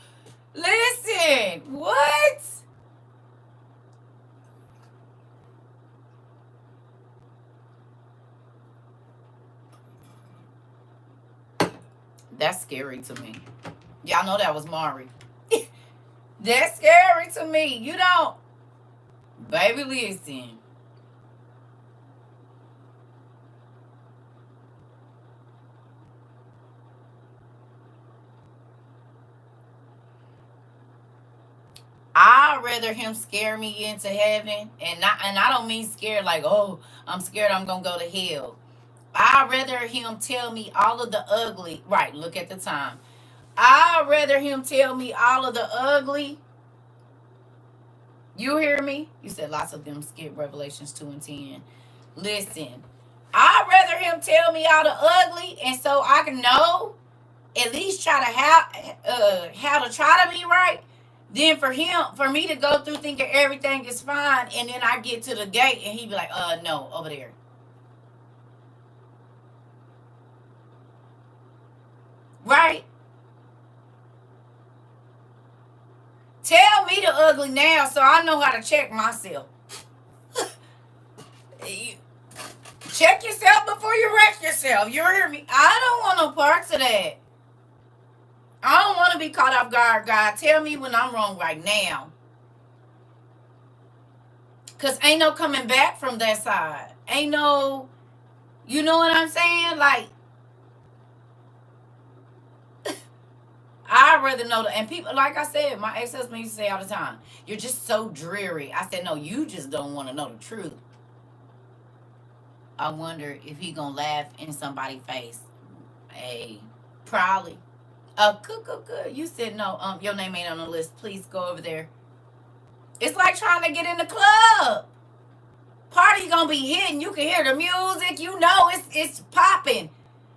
Listen. What? That's scary to me. Y'all know that was Mari. That's scary to me. You don't. Baby, listen. I'd rather him scare me into heaven, and I don't mean scared like, oh, I'm scared I'm gonna go to hell. I'd rather him tell me all of the ugly. Right, look at the time. I'd rather him tell me all of the ugly. You hear me? You said lots of them skip Revelations 2 and 10. Listen, I'd rather him tell me all the ugly, and so I can know, at least try to how to try to be right, then for me to go through thinking everything is fine, and then I get to the gate and he be like, no, over there. Right? Tell me the ugly now so I know how to check myself. Check yourself before you wreck yourself. You hear me? I don't want no parts of that. I don't want to be caught off guard, God. Tell me when I'm wrong right now. Because ain't no coming back from that side. Ain't no, you know what I'm saying? Like, I'd rather know and people, like I said, my ex-husband used to say all the time, you're just so dreary. I said, no, you just don't want to know the truth. I wonder if he gonna laugh in somebody's face. Hey, probably. Good. You said no. Your name ain't on the list. Please go over there. It's like trying to get in the club. Party gonna be hitting. You can hear the music. You know it's popping.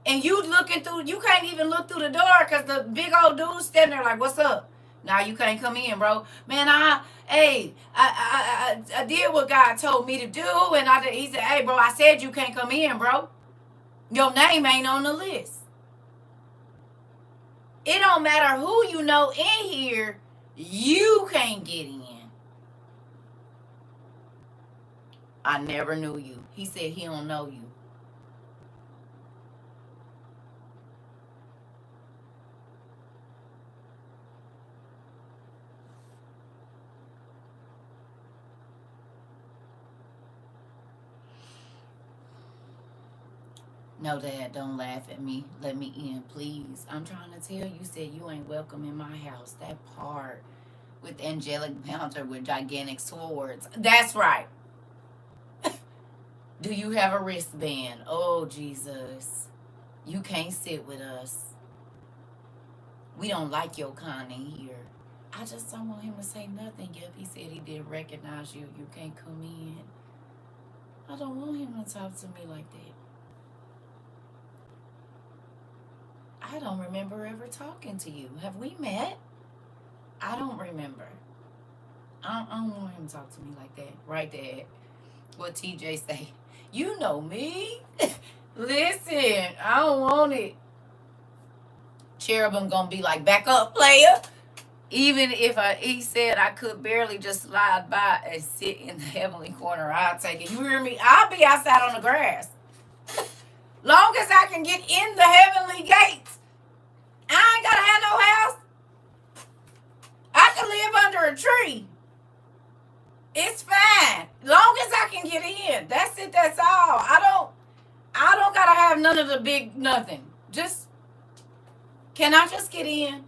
And you looking through. You can't even look through the door because the big old dude standing there like, "What's up?" Now you can't come in, bro. Man, I did what God told me to do, and he said, "Hey, bro, I said you can't come in, bro. Your name ain't on the list." It don't matter who you know in here, you can't get in. I never knew you. He said he don't know you. No, Dad, don't laugh at me. Let me in, please. I'm trying to tell you, said you ain't welcome in my house. That part with angelic bouncer with gigantic swords. That's right. Do you have a wristband? Oh, Jesus. You can't sit with us. We don't like your kind in here. I just don't want him to say nothing. Yep, he said he did recognize you. You can't come in. I don't want him to talk to me like that. I don't remember ever talking to you. Have we met? I don't remember. I don't want him to talk to me like that. Right, Dad? What TJ say? You know me. Listen, I don't want it. Cherubim gonna be like, back up, player. Even if he said I could barely just slide by and sit in the heavenly corner, I'll take it. You hear me? I'll be outside on the grass. Long as I can get in the heavenly gates. I ain't gotta have no house. I can live under a tree. It's fine. Long as I can get in. That's it, that's all. I don't gotta have none of the big nothing. Just, can I just get in?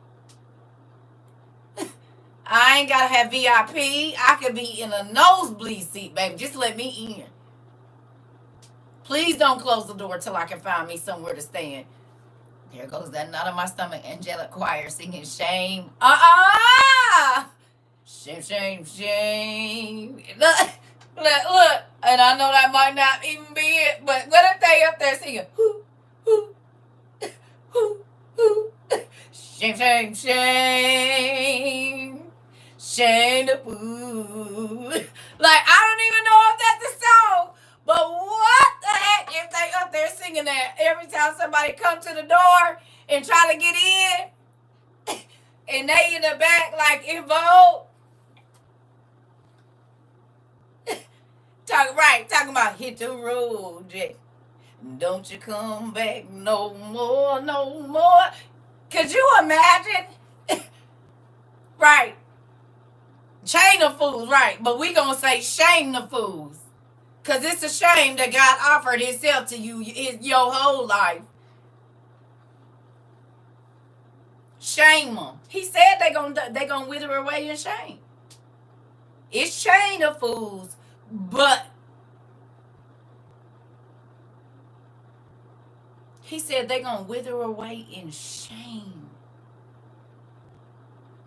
I ain't gotta have VIP. I could be in a nosebleed seat, baby. Just let me in. Please don't close the door till I can find me somewhere to stand. There goes that knot in my stomach. Angelic choir singing shame. Shame, shame, shame. Look, look. And I know that might not even be it, but what if they up there singing, hoo, hoo, hoo, hoo. Shame, shame, shame. Shame the food. Like, I don't even know if that's the song, but what the heck if they up there singing that every time somebody come to the door and try to get in, and they in the back like in vogue. Talking about hit the road, Jack. Don't you come back no more, no more. Could you imagine? Right. Chain the fools, right. But we gonna say shame the fools. Because it's a shame that God offered himself to you your whole life. Shame them. He said they gonna wither away in shame. It's shame the fools, but he said they gonna wither away in shame.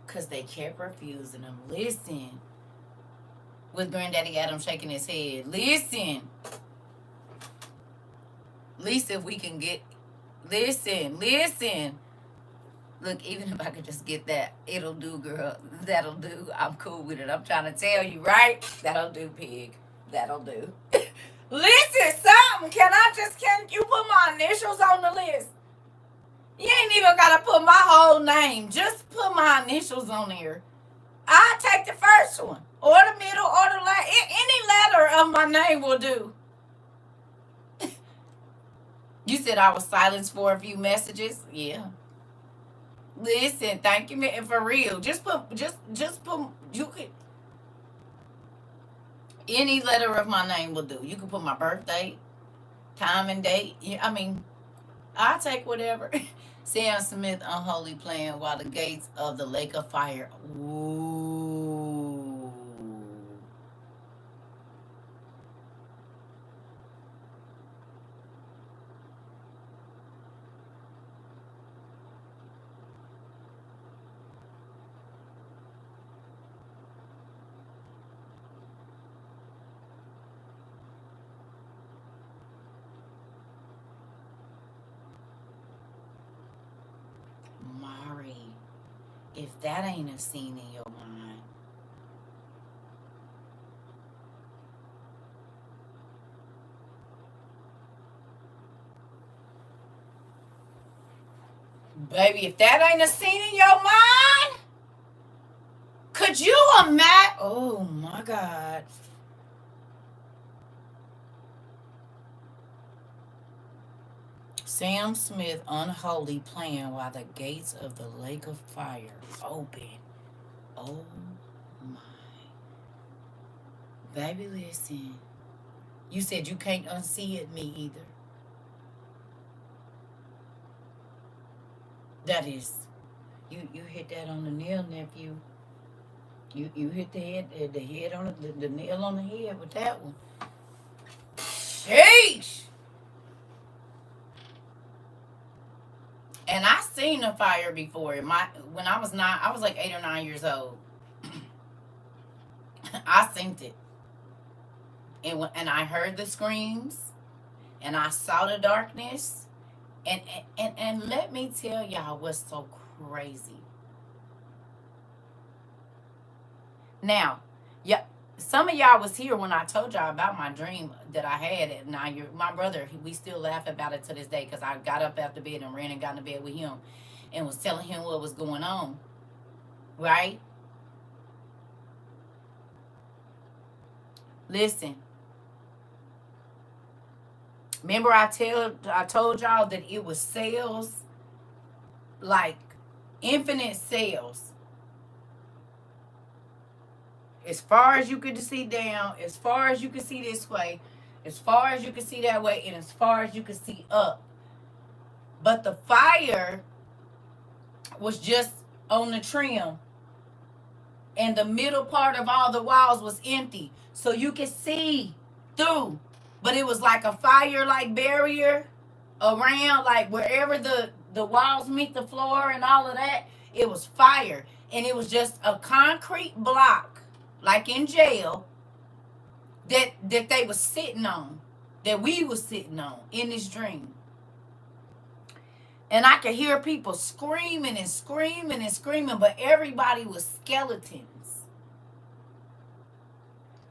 Because they kept refusing him. Listen. With Granddaddy Adam shaking his head. Listen. Listen, if we can get... Listen. Look, even if I could just get that, it'll do, girl. That'll do. I'm cool with it. I'm trying to tell you, right? That'll do, pig. That'll do. Listen, something. Can you put my initials on the list? You ain't even got to put my whole name. Just put my initials on there. I'll take the first one. Or the middle, or the last. Any letter of my name will do. You said I was silenced for a few messages? Yeah. Listen, thank you, man. For real. Just put, you could, any letter of my name will do. You can put my birthday, time and date. Yeah, I mean, I'll take whatever. Sam Smith, unholy playing while the gates of the lake of fire. Ooh. Mari, if that ain't a scene in your mind. Baby, if that ain't a scene in your mind, could you imagine? Oh my God. Sam Smith, unholy playing while the gates of the lake of fire open. Oh my. Baby, listen. You said you can't unsee it, me either. That is, you hit that on the nail, nephew. You hit the head on the nail on the head with that one. Sheesh. And I seen a fire before. When I was like 8 or 9 years old. I seen it. And I heard the screams, and I saw the darkness, and let me tell y'all what's so crazy. Now, yeah, some of y'all was here when I told y'all about my dream that I had at 9 years. My brother, we still laugh about it to this day because I got up after bed and ran and got into bed with him and was telling him what was going on, right? Listen. Remember I told y'all that it was cells, like infinite cells. As far as you could see down, as far as you could see this way, as far as you could see that way, and as far as you could see up. But the fire was just on the trim. And the middle part of all the walls was empty. So you could see through. But it was like a fire like barrier around, like wherever the walls meet the floor and all of that, it was fire. and it was just a concrete block, like in jail, that they was sitting on, that we was sitting on in this dream. And I could hear people screaming and screaming and screaming, but everybody was skeletons.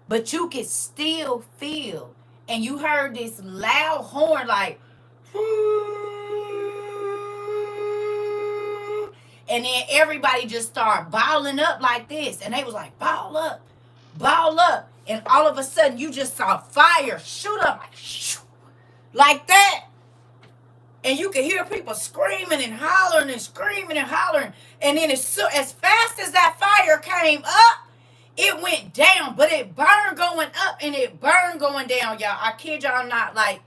But you could still feel, and you heard this loud horn like, and then everybody just started balling up like this, and they was like, ball up, ball up, and all of a sudden you just saw fire shoot up like that, and you could hear people screaming and hollering and screaming and hollering, and then as fast as that fire came up, it went down, but it burned going up and it burned going down, y'all. I kid y'all not. Like,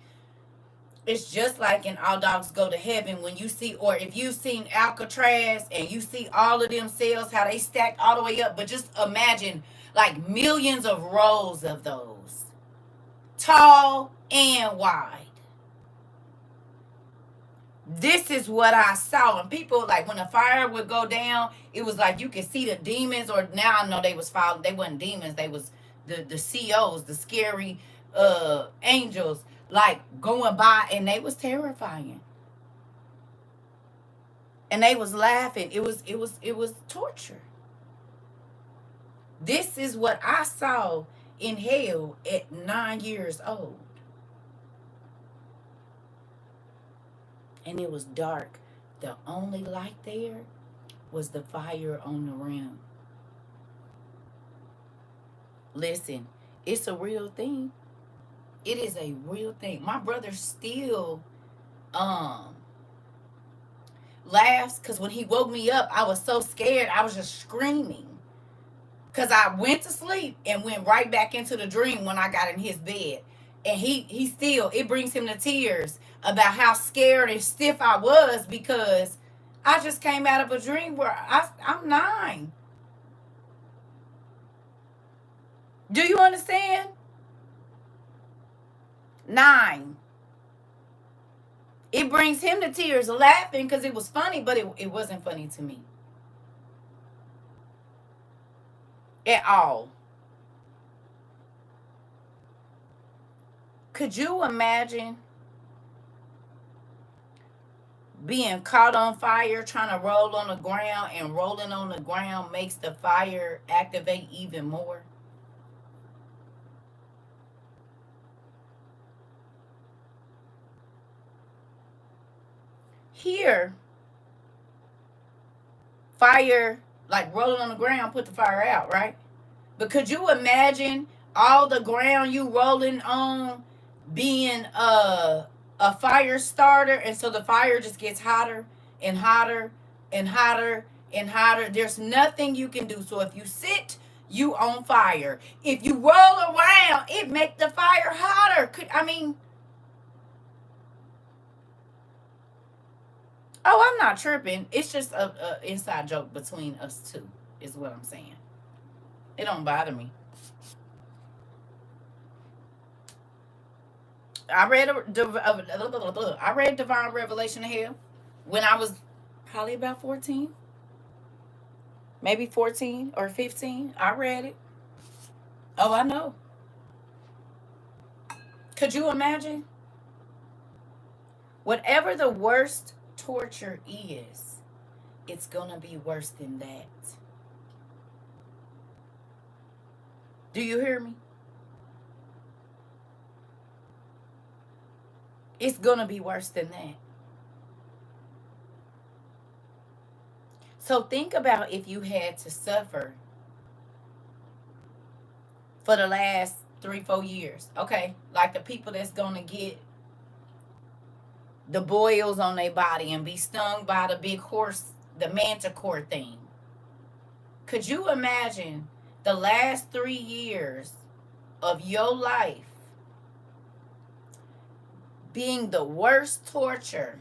it's just like in All Dogs Go to Heaven when you see, or if you've seen Alcatraz and you see all of them cells, how they stacked all the way up. But just imagine like millions of rows of those, tall and wide. This is what I saw. And people, like, when the fire would go down, it was like you could see the demons, or now I know they was following. They wasn't demons. They was the COs, the scary angels, like going by, and they was terrifying. And they was laughing. It was torture. This is what I saw in hell at 9 years old. And it was dark. The only light there was the fire on the rim. Listen, it's a real thing. It is a real thing. My brother still laughs because when he woke me up, I was so scared. I was just screaming because I went to sleep and went right back into the dream when I got in his bed. And he still, it brings him to tears about how scared and stiff I was, because I just came out of a dream where I'm 9. Do you understand? 9. It brings him to tears laughing because it was funny, but it wasn't funny to me at all. Could you imagine being caught on fire, trying to roll on the ground, and rolling on the ground makes the fire activate even more? Here, fire, like rolling on the ground, put the fire out, right? But could you imagine all the ground you rolling on being a fire starter, and so the fire just gets hotter and hotter and hotter and hotter? There's nothing you can do. So if you sit, you on fire. If you roll around, it make the fire hotter. Oh, I'm not tripping. It's just a inside joke between us two, is what I'm saying. It don't bother me. I read Divine Revelation of Hell when I was probably about 14, maybe 14 or 15. I read it. Oh, I know. Could you imagine? Whatever the worst torture is, it's gonna be worse than that. Do you hear me? It's gonna be worse than that. So think about if you had to suffer for the last 3-4 years. Okay, like the people that's gonna get the boils on their body and be stung by the big horse, the manticore thing. Could you imagine the last 3 years of your life being the worst torture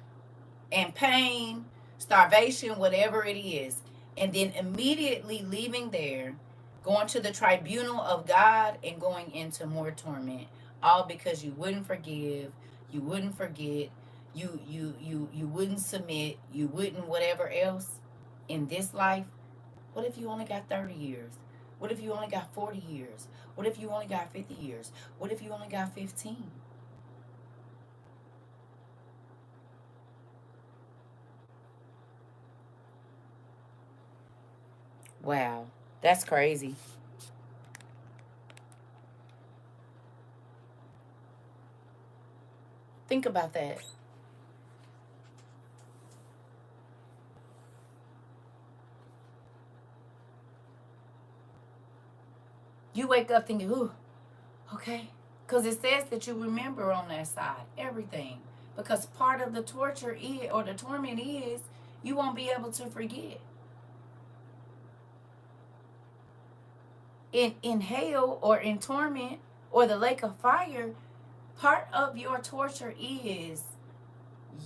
and pain, starvation, whatever it is, and then immediately leaving there, going to the tribunal of God and going into more torment, all because you wouldn't forgive, you wouldn't forget, you wouldn't submit, you wouldn't whatever else in this life? What if you only got 30 years? What if you only got 40 years? What if you only got 50 years? What if you only got 15? Wow, that's crazy. Think about that. You wake up thinking, ooh, okay. Because it says that you remember on that side everything. Because part of the torture is, or the torment is, you won't be able to forget. In hell or in torment or the lake of fire, part of your torture is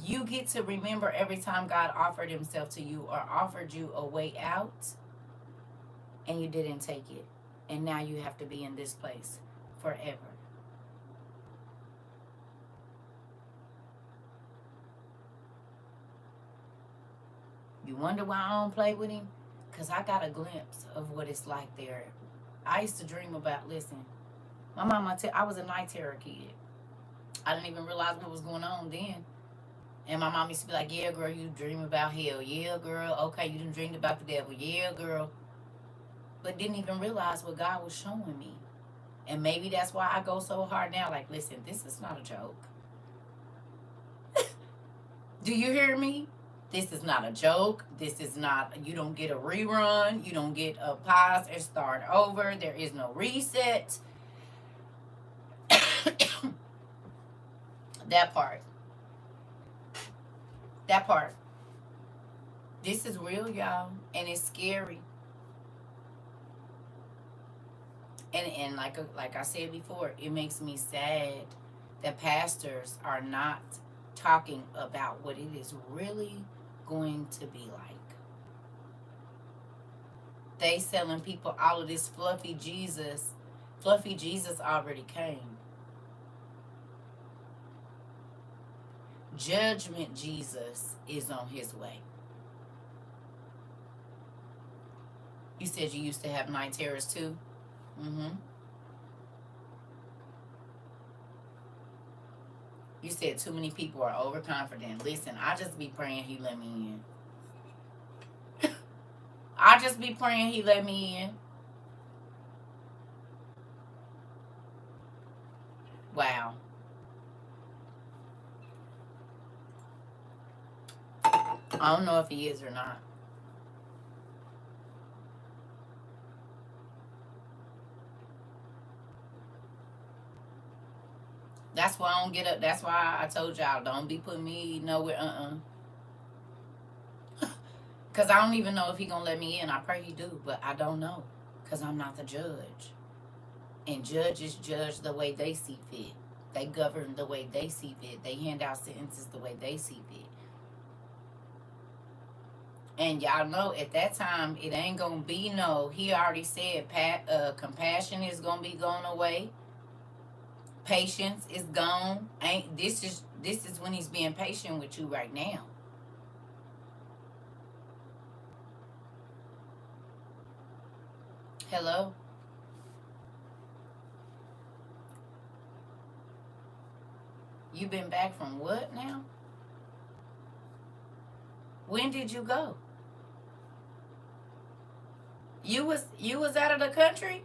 you get to remember every time God offered himself to you or offered you a way out and you didn't take it. And now you have to be in this place forever. You wonder why I don't play with him? Because I got a glimpse of what it's like there. I used to dream about, listen, my mama, I was a night terror kid. I didn't even realize what was going on then. And my mom used to be like, yeah, girl, you dream about hell. Yeah, girl. Okay, you didn't dream about the devil. Yeah, girl. But didn't even realize what God was showing me. And maybe that's why I go so hard now. Like, listen, this is not a joke. Do you hear me? This is not a joke. This is not, you don't get a rerun. You don't get a pause and start over. There is no reset. That part. That part. This is real, y'all. And it's scary. And like I said before, it makes me sad that pastors are not talking about what it is really going to be like. They selling people all of this fluffy Jesus. Fluffy Jesus already came. Judgment Jesus is on his way. You said you used to have night terrors too? Mm-hmm. You said too many people are overconfident. Listen, I just be praying he let me in. I just be praying he let me in. Wow. I don't know if he is or not. That's why I don't get up. That's why I told y'all don't be putting me nowhere. Cause I don't even know if he gonna let me in. I pray he do, but I don't know. Cause I'm not the judge. And judges judge the way they see fit. They govern the way they see fit. They hand out sentences the way they see fit. And y'all know at that time it ain't gonna be no. He already said, compassion is gonna be going away. Patience is gone. Ain't this is when he's being patient with you right now. Hello. You been back from what now? When did you go? You was out of the country?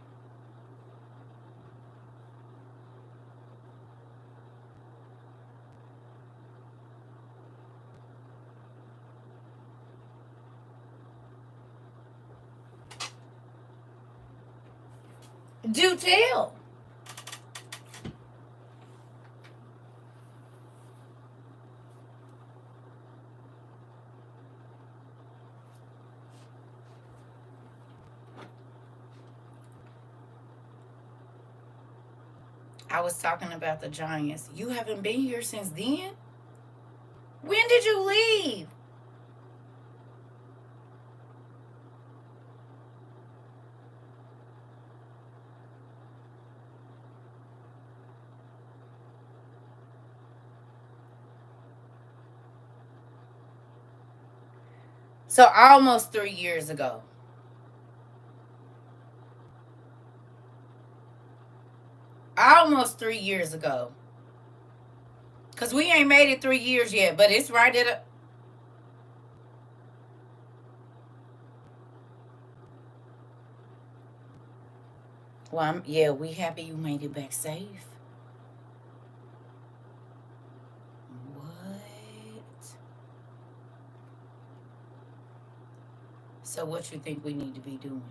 Do tell. I was talking about the Giants. You haven't been here since then? When did you leave? So almost 3 years ago. Almost 3 years ago. Because we ain't made it 3 years yet, but it's right at a. Well, yeah, we happy you made it back safe. What? So what you think we need to be doing?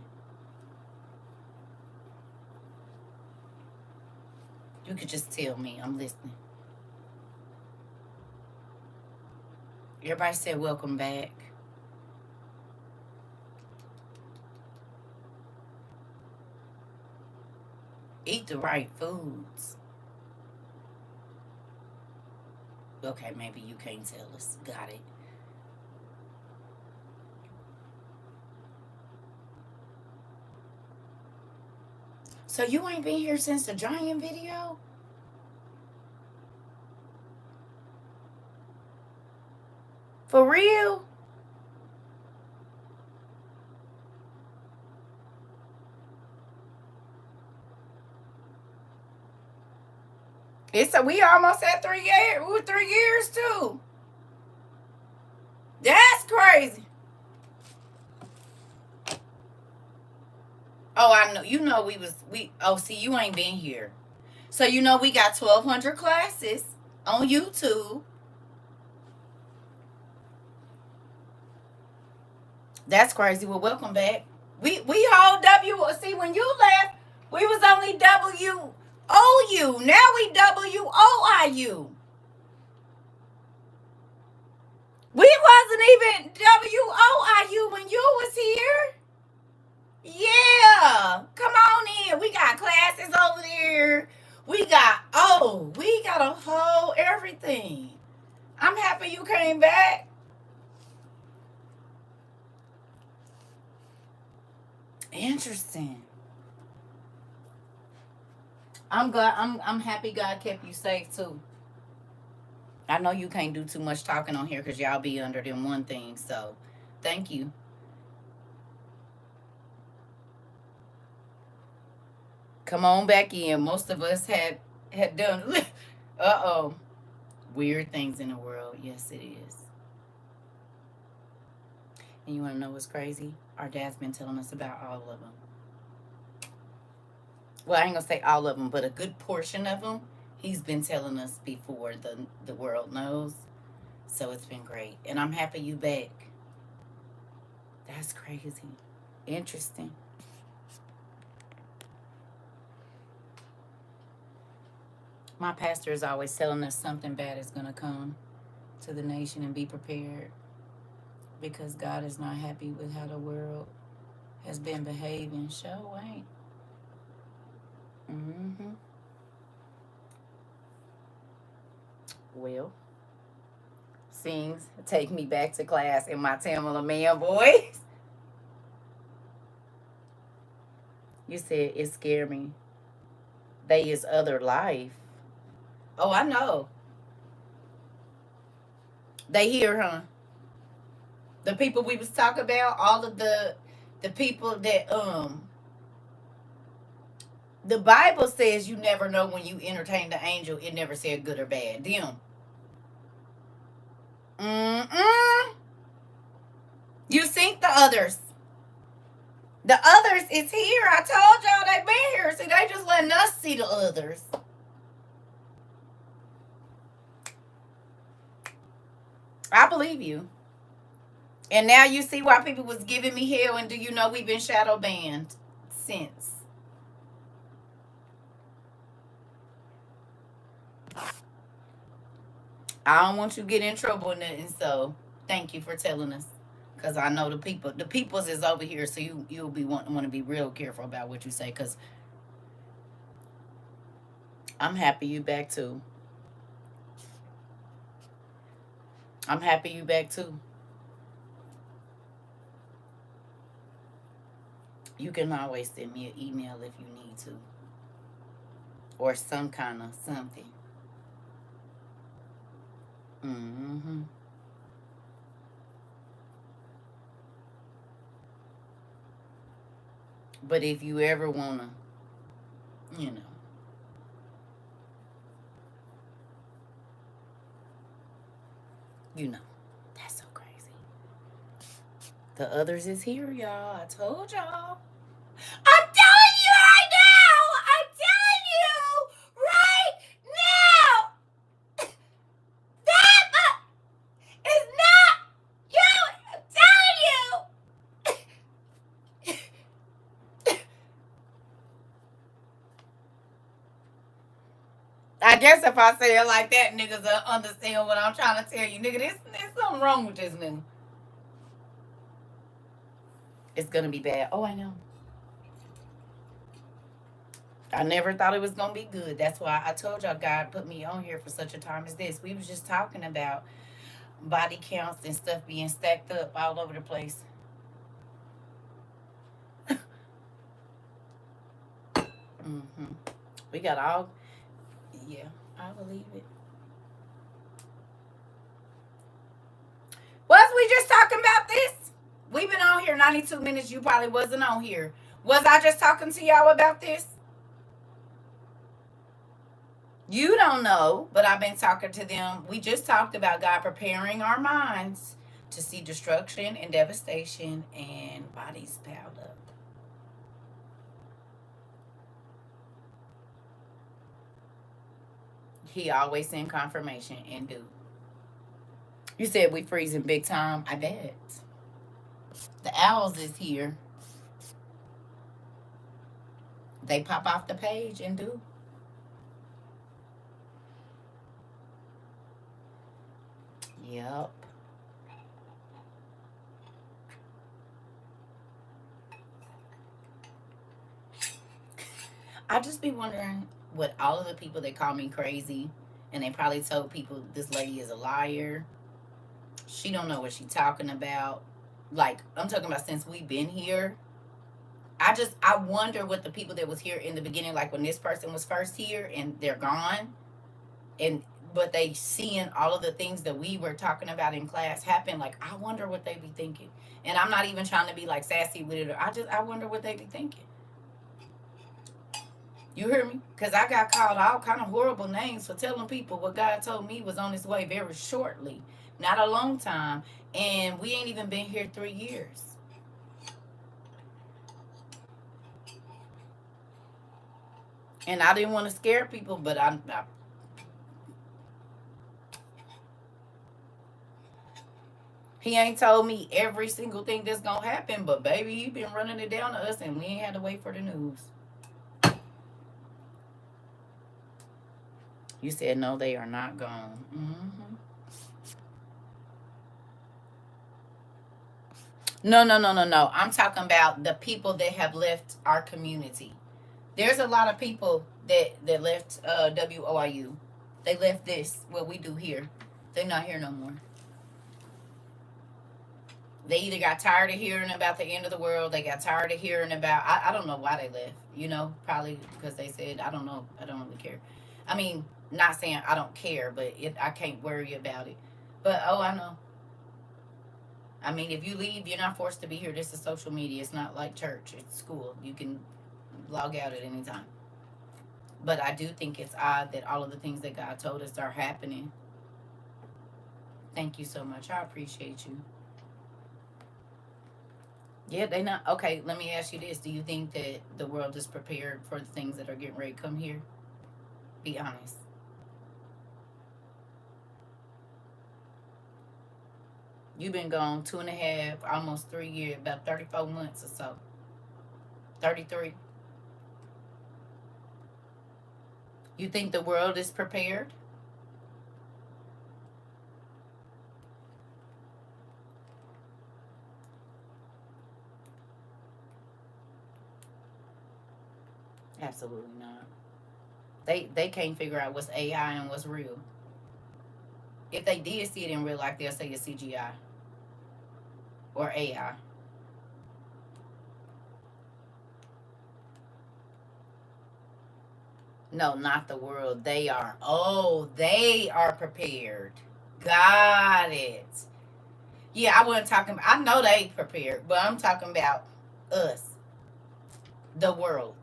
You could just tell me. I'm listening. Everybody said welcome back. Eat the right foods. Okay, maybe you can't tell us. Got it. So you ain't been here since the giant video? For real? We almost at 3 years. 3 years too. That's crazy. Oh, I know. You know we. Oh, see, you ain't been here. So you know we got 1,200 classes on YouTube. That's crazy. Well, welcome back. We hold W. See, when you left, we was only WOU. Now we WOIU. We wasn't even WOIU when you was here. Yeah, come on in. We got classes over there. We got a whole everything. I'm happy you came back. Interesting. I'm glad. I'm happy God kept you safe too. I know you can't do too much talking on here because y'all be under them one thing. So, thank you. Come on back in. Most of us had done. Uh-oh. Weird things in the world. Yes, it is. And you want to know what's crazy? Our dad's been telling us about all of them. Well, I ain't gonna say all of them, but a good portion of them. He's been telling us before the world knows. So it's been great, and I'm happy you back. That's crazy. Interesting. My pastor is always telling us something bad is gonna come to the nation and be prepared because God is not happy with how the world has been behaving. Show ain't. Mm-hmm. Well, sings take me back to class in my Tamala man voice. You said it scared me. They is other life. Oh, I know. They here, huh? The people we was talking about, all of the people that the Bible says you never know when you entertain the angel. It never said good or bad. Them. Mm-mm. You think the others. The others is here. I told y'all they been here. See, they just letting us see the others. I believe you. And now you see why people was giving me hell. And do you know we've been shadow banned since? I don't want you to get in trouble or nothing. So thank you for telling us. Because I know the peoples is over here. So you'll be want to be real careful about what you say. Because I'm happy you back too. I'm happy you back too. You can always send me an email if you need to. Or some kind of something. Mm-hmm. But if you ever wanna, you know, You know, that's so crazy. The others is here, y'all. I told y'all. I'm telling you right now. I'm telling you right now. That is not you. I'm telling you. I guess if I say it like that, niggas will understand what I'm trying to tell you. Nigga, there's something wrong with this nigga. It's gonna be bad. Oh, I know. I never thought it was gonna be good. That's why I told y'all God put me on here for such a time as this. We was just talking about body counts and stuff being stacked up all over the place. Mm-hmm. We got all, yeah, I believe it. Was we just talking about this? We've been on here 92 minutes. You probably wasn't on here. Was I just talking to y'all about this? You don't know, but I've been talking to them. We just talked about God preparing our minds to see destruction and devastation and bodies piled up. He always send confirmation and do. You said we freezing big time. I bet. The owls is here. They pop off the page and do. Yep. I just be wondering what all of the people that call me crazy, and they probably told people this lady is a liar. She don't know what she talking about. Like, I'm talking about since we've been here. I wonder what the people that was here in the beginning, like when this person was first here and they're gone, and but they seeing all of the things that we were talking about in class happen. Like, I wonder what they be thinking. And I'm not even trying to be like sassy with it. I wonder what they be thinking. You hear me? Because I got called all kind of horrible names for telling people what God told me was on its way very shortly, not a long time, and we ain't even been here 3 years. And I didn't want to scare people, but he ain't told me every single thing that's gonna happen, but baby, he been running it down to us, and we ain't had to wait for the news. You said no, they are not gone. Mm-hmm. No, no, no, no, no. I'm talking about the people that have left our community. There's a lot of people that left WOIU. They left this, what we do here. They're not here no more. They either got tired of hearing about the end of the world. They got tired of hearing about. I don't know why they left. You know, probably because they said, I don't know. I don't really care. I mean, not saying I don't care, but I can't worry about it. But oh, I know. I mean, if you leave, you're not forced to be here. This is social media. It's not like church. It's school. You can log out at any time. But I do think it's odd that all of the things that God told us are happening. Thank you so much. I appreciate you. Yeah, they not okay. Let me ask you this: do you think that the world is prepared for the things that are getting ready to come here? Be honest. You've been gone 2.5, almost 3 years, about 34 months or so. 33. You think the world is prepared? Absolutely not. They can't figure out what's AI and what's real. If they did see it in real life, they'll say it's CGI or AI. No, not the world. They are. Oh, they are prepared. Got it. Yeah, I wasn't talking about, I know they prepared, but I'm talking about us, the world.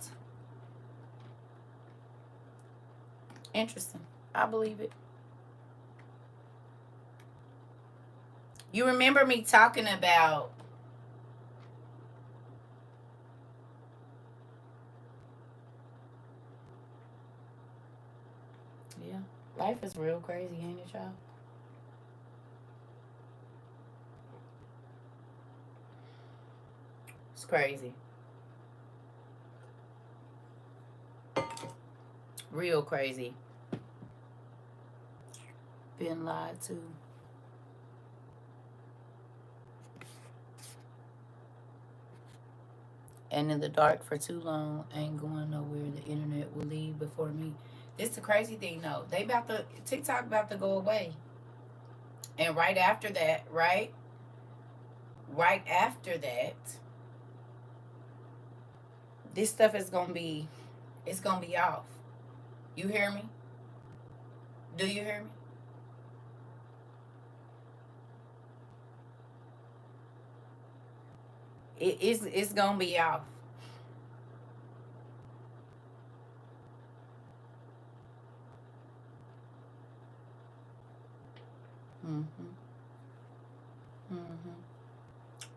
Interesting. I believe it. You remember me talking about, yeah, life is real crazy, ain't it, y'all? It's crazy. Real crazy. Been lied to. And in the dark for too long, ain't going nowhere. The internet will leave before me. This the crazy thing though. They about to TikTok about to go away. And right after that, right after that, this stuff is gonna be, it's gonna be off. You hear me? Do you hear me? It's gonna be off. Mm-hmm. Mm-hmm.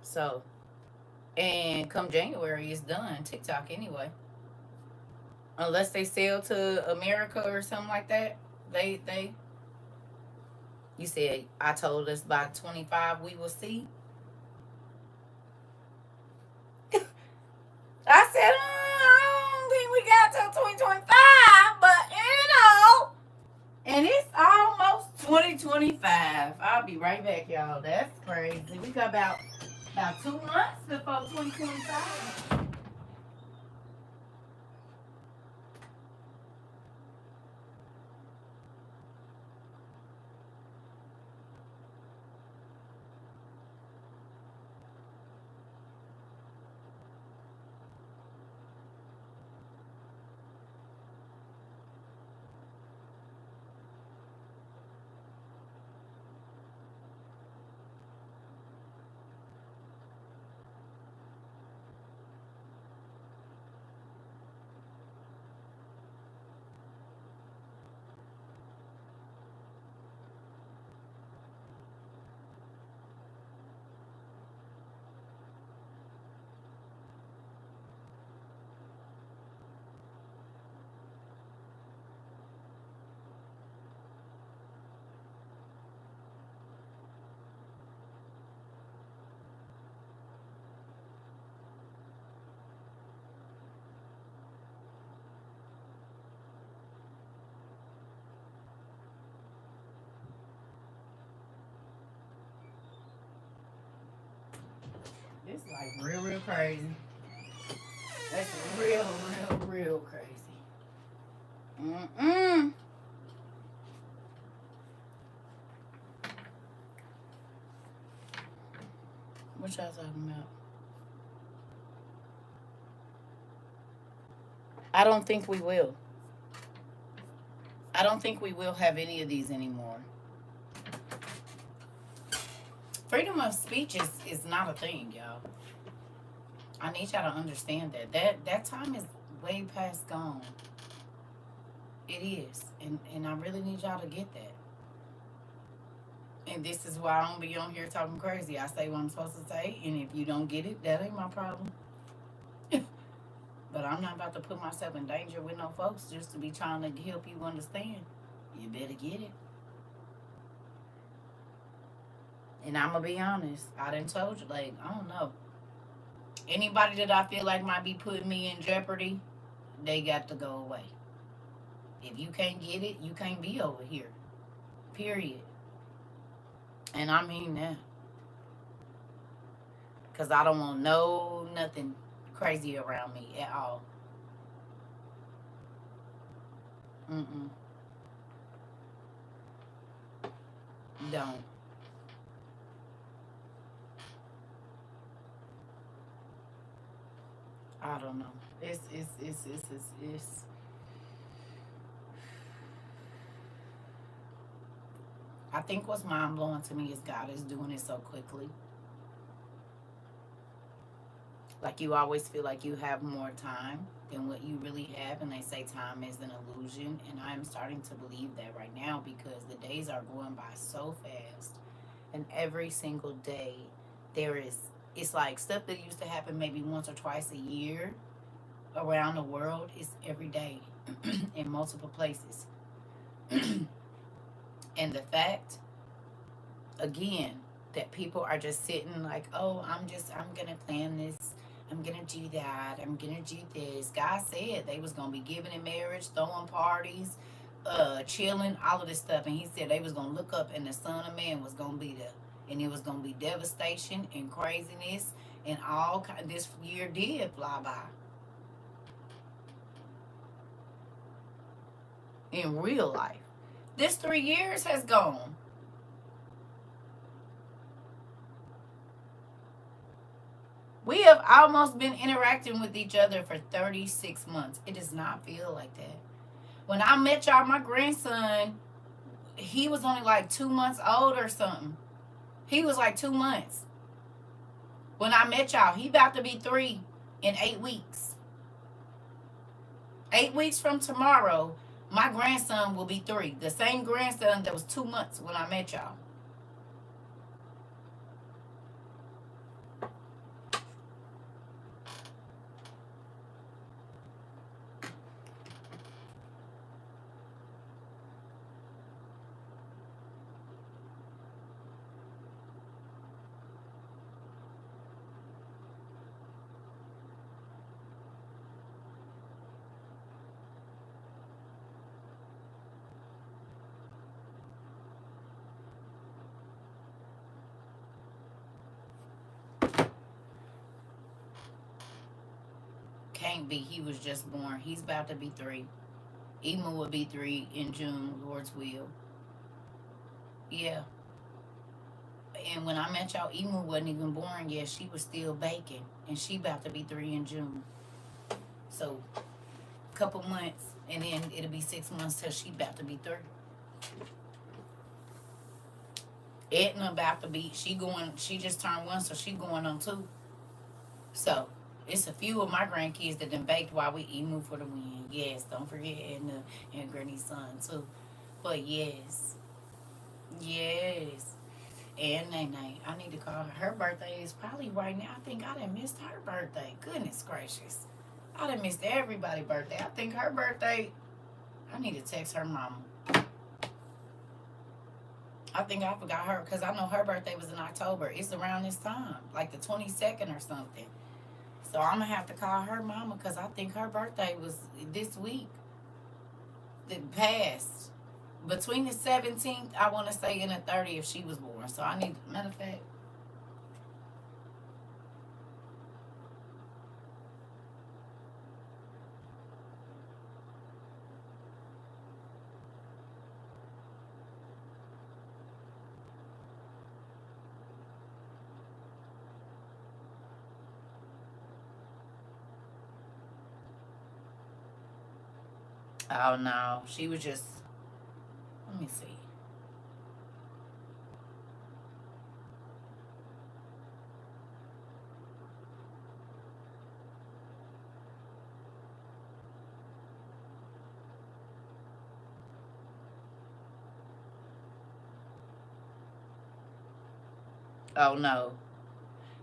So, and come January, it's done. TikTok anyway. Unless they sell to America or something like that. They you said I told us by 25 we will see. I said, I don't think we got till 2025, but and it's almost 2025. I'll be right back, y'all. That's crazy. We got about 2 months before 2025. It's like real crazy. That's real crazy. Mm-mm. What y'all talking about? I don't think we will. I don't think we will have any of these anymore. Freedom of speech is not a thing, y'all. I need y'all to understand that. That time is way past gone. It is. And I really need y'all to get that. And this is why I don't be on here talking crazy. I say what I'm supposed to say, and if you don't get it, that ain't my problem. But I'm not about to put myself in danger with no folks just to be trying to help you understand. You better get it. And I'm gonna be honest. I done told you, like, I don't know. Anybody that I feel like might be putting me in jeopardy, they got to go away. If you can't get it, you can't be over here. Period. And I mean that. Because I don't want nothing crazy around me at all. Mm-mm. Don't. I don't know. It's I think what's mind blowing to me is God is doing it so quickly. Like you always feel like you have more time than what you really have, and they say time is an illusion. And I'm starting to believe that right now because the days are going by so fast. And every single day, it's like stuff that used to happen maybe once or twice a year around the world is every day in multiple places. And the fact, again, that people are just sitting like, oh, I'm gonna plan this, I'm gonna do that, I'm gonna do this. God said they was gonna be giving in marriage, throwing parties, chilling, all of this stuff. And he said they was gonna look up and the Son of Man was gonna be there. And it was gonna be devastation and craziness and all kind. This year did fly by in real life. This 3 years has gone. We have almost been interacting with each other for 36 months. It does not feel like that. When I met y'all, my grandson, he was only like 2 months old or something. He was like 2 months. When I met y'all, he about to be 3 in 8 weeks. 8 weeks from tomorrow, my grandson will be 3. The same grandson that was 2 months when I met y'all. Can't be. He was just born. He's about to be 3. Ema will be 3 in June, Lord's will. Yeah. And when I met y'all, Ema wasn't even born yet. She was still baking. And she about to be 3 in June. So, couple months. And then it'll be 6 months till she about to be 3. Edna about to be, she just turned 1, so she going on 2. So, it's a few of my grandkids that done baked while we Emu for the win. Yes, don't forget Edna and Granny's son too. But yes. Yes. And Nene, I need to call her. Her birthday is probably right now. I think I done missed her birthday. Goodness gracious. I done missed everybody's birthday. I think her birthday, I need to text her mama. I think I forgot her because I know her birthday was in October. It's around this time, like the 22nd or something. So I'm going to have to call her mama because I think her birthday was this week that passed. Between the 17th, I want to say, and the 30th, she was born. So I need, matter of fact, oh no, she was just, let me see. Oh no.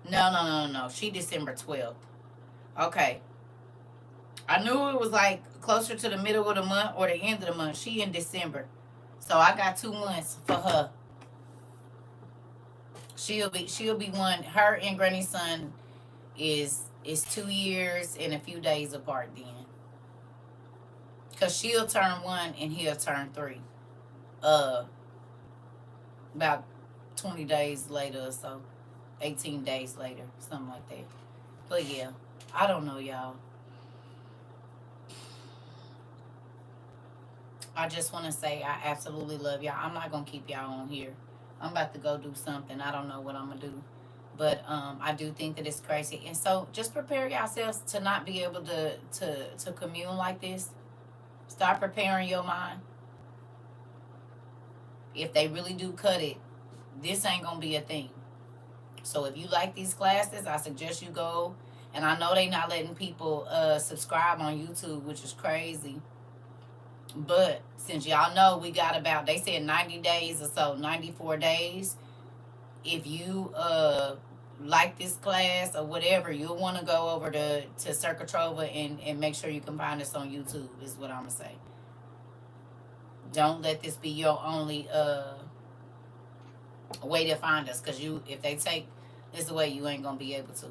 No. She December 12th. Okay. I knew it was like closer to the middle of the month or the end of the month. She in December. So I got 2 months for her. She'll be one. Her and Granny's son is 2 years and a few days apart then. Cause she'll turn 1 and he'll turn 3. Uh about 20 days later or so. 18 days later. Something like that. But yeah. I don't know, y'all. I just want to say I absolutely love y'all. I'm not going to keep y'all on here. I'm about to go do something. I don't know what I'm going to do. But I do think that it's crazy. And so just prepare yourselves to not be able to commune like this. Start preparing your mind. If they really do cut it, this ain't going to be a thing. So if you like these classes, I suggest you go. And I know they not letting people subscribe on YouTube, which is crazy. But since y'all know we got about, they said 90 days or so, 94 days. if you like this class or whatever, you'll want to go over to CERCA TROVA and make sure you can find us on YouTube, is what I'm going to say. Don't let this be your only way to find us, because if they take this away, you ain't going to be able to.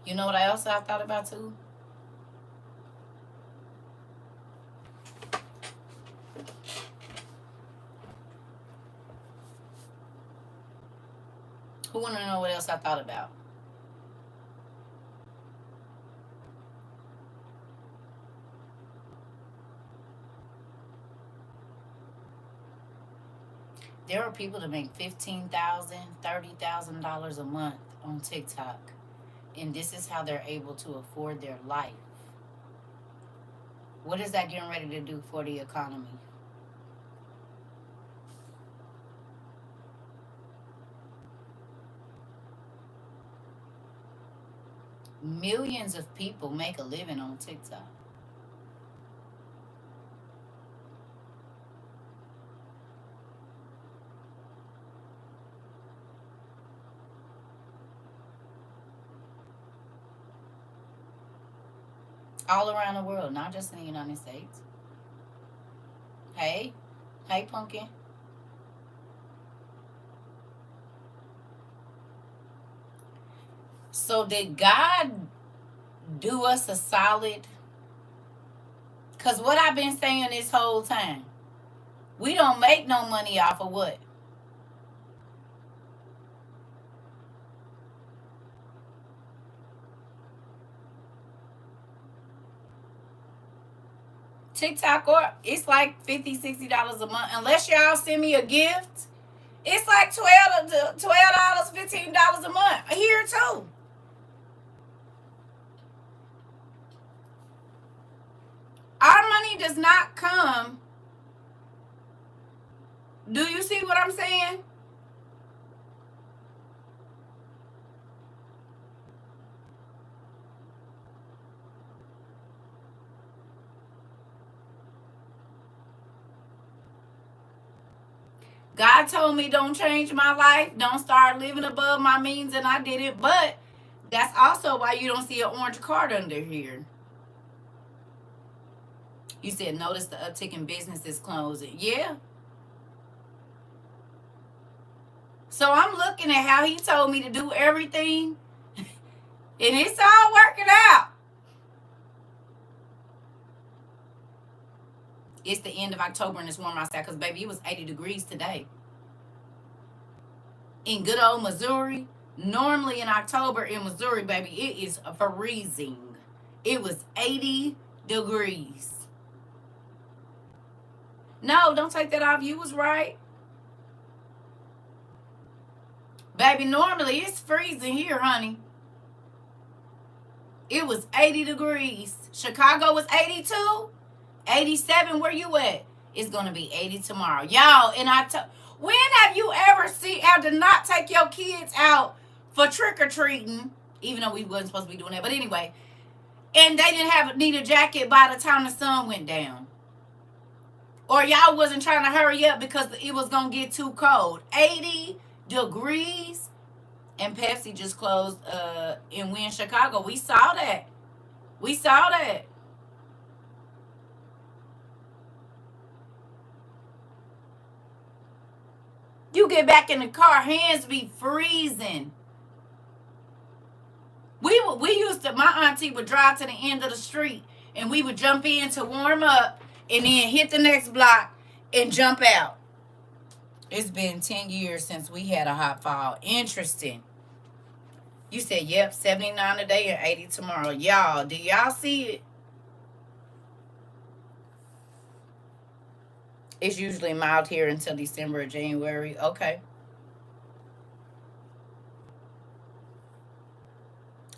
You know what I thought about too? Who want to know what else I thought about? There are people that make $15,000, $30,000 a month on TikTok, and this is how they're able to afford their life. What is that getting ready to do for the economy? Millions of people make a living on TikTok. All around the world, not just in the United States. Hey, Pumpkin. So did God do us a solid? Because what I've been saying this whole time, we don't make no money off of what? TikTok, or it's like $50, $60 a month. Unless y'all send me a gift, it's like $12, $15 a month here too. Our money does not come. Do you see what I'm saying? God told me don't change my life, don't start living above my means, and I did it. But that's also why you don't see an orange card under here. You said notice the uptick in businesses closing. Yeah. So I'm looking at how he told me to do everything, and it's all working out. It's the end of October and it's warm outside, because, baby, it was 80 degrees today. In good old Missouri, normally in October in Missouri, baby, it is freezing. It was 80 degrees. No, don't take that off. You was right. Baby, normally it's freezing here, honey. It was 80 degrees. Chicago was 82. 87, where you at? It's going to be 80 tomorrow. Y'all, and when have you ever had to not take your kids out for trick-or-treating, even though we wasn't supposed to be doing that, but anyway, and they didn't need a jacket by the time the sun went down? Or y'all wasn't trying to hurry up because it was going to get too cold. 80 degrees, and Pepsi just closed in Chicago. We saw that. We saw that. You get back in the car, hands be freezing. We used to, my auntie would drive to the end of the street, and we would jump in to warm up, and then hit the next block and jump out. It's been 10 years since we had a hot fall. Interesting. You said, yep, 79 today and 80 tomorrow. Y'all, do y'all see it? It's usually mild here until December or January. Okay.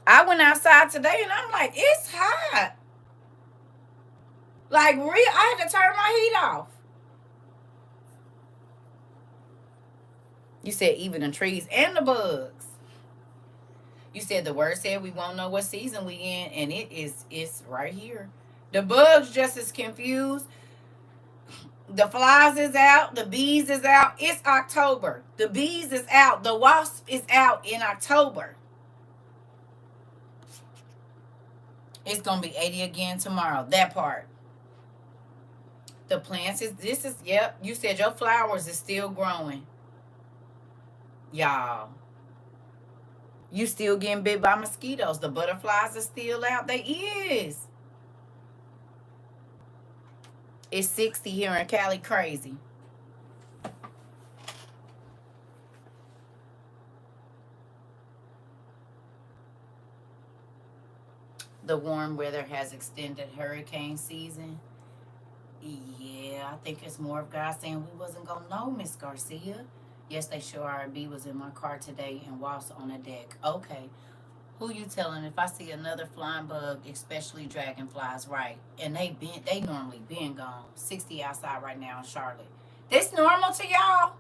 I went outside today and I'm like, it's hot. Like, real, I had to turn my heat off. You said even the trees and the bugs. You said the word said we won't know what season we in, and it's right here. The bugs just as confused. The flies is out. The bees is out. It's October. The bees is out. The wasp is out in October. It's going to be 80 again tomorrow. That part. The plants is, this is, yep. You said your flowers is still growing. Y'all. You still getting bit by mosquitoes. The butterflies are still out. They is. It's 60 here in Cali. Crazy. The warm weather has extended hurricane season. Yeah, I think it's more of God saying we wasn't going to know, Miss Garcia. Yes, they sure are. B was in my car today and was on the deck. Okay. Who you telling? If I see another flying bug, especially dragonflies, right? And they normally been gone. 60 outside right now in Charlotte. This normal to y'all?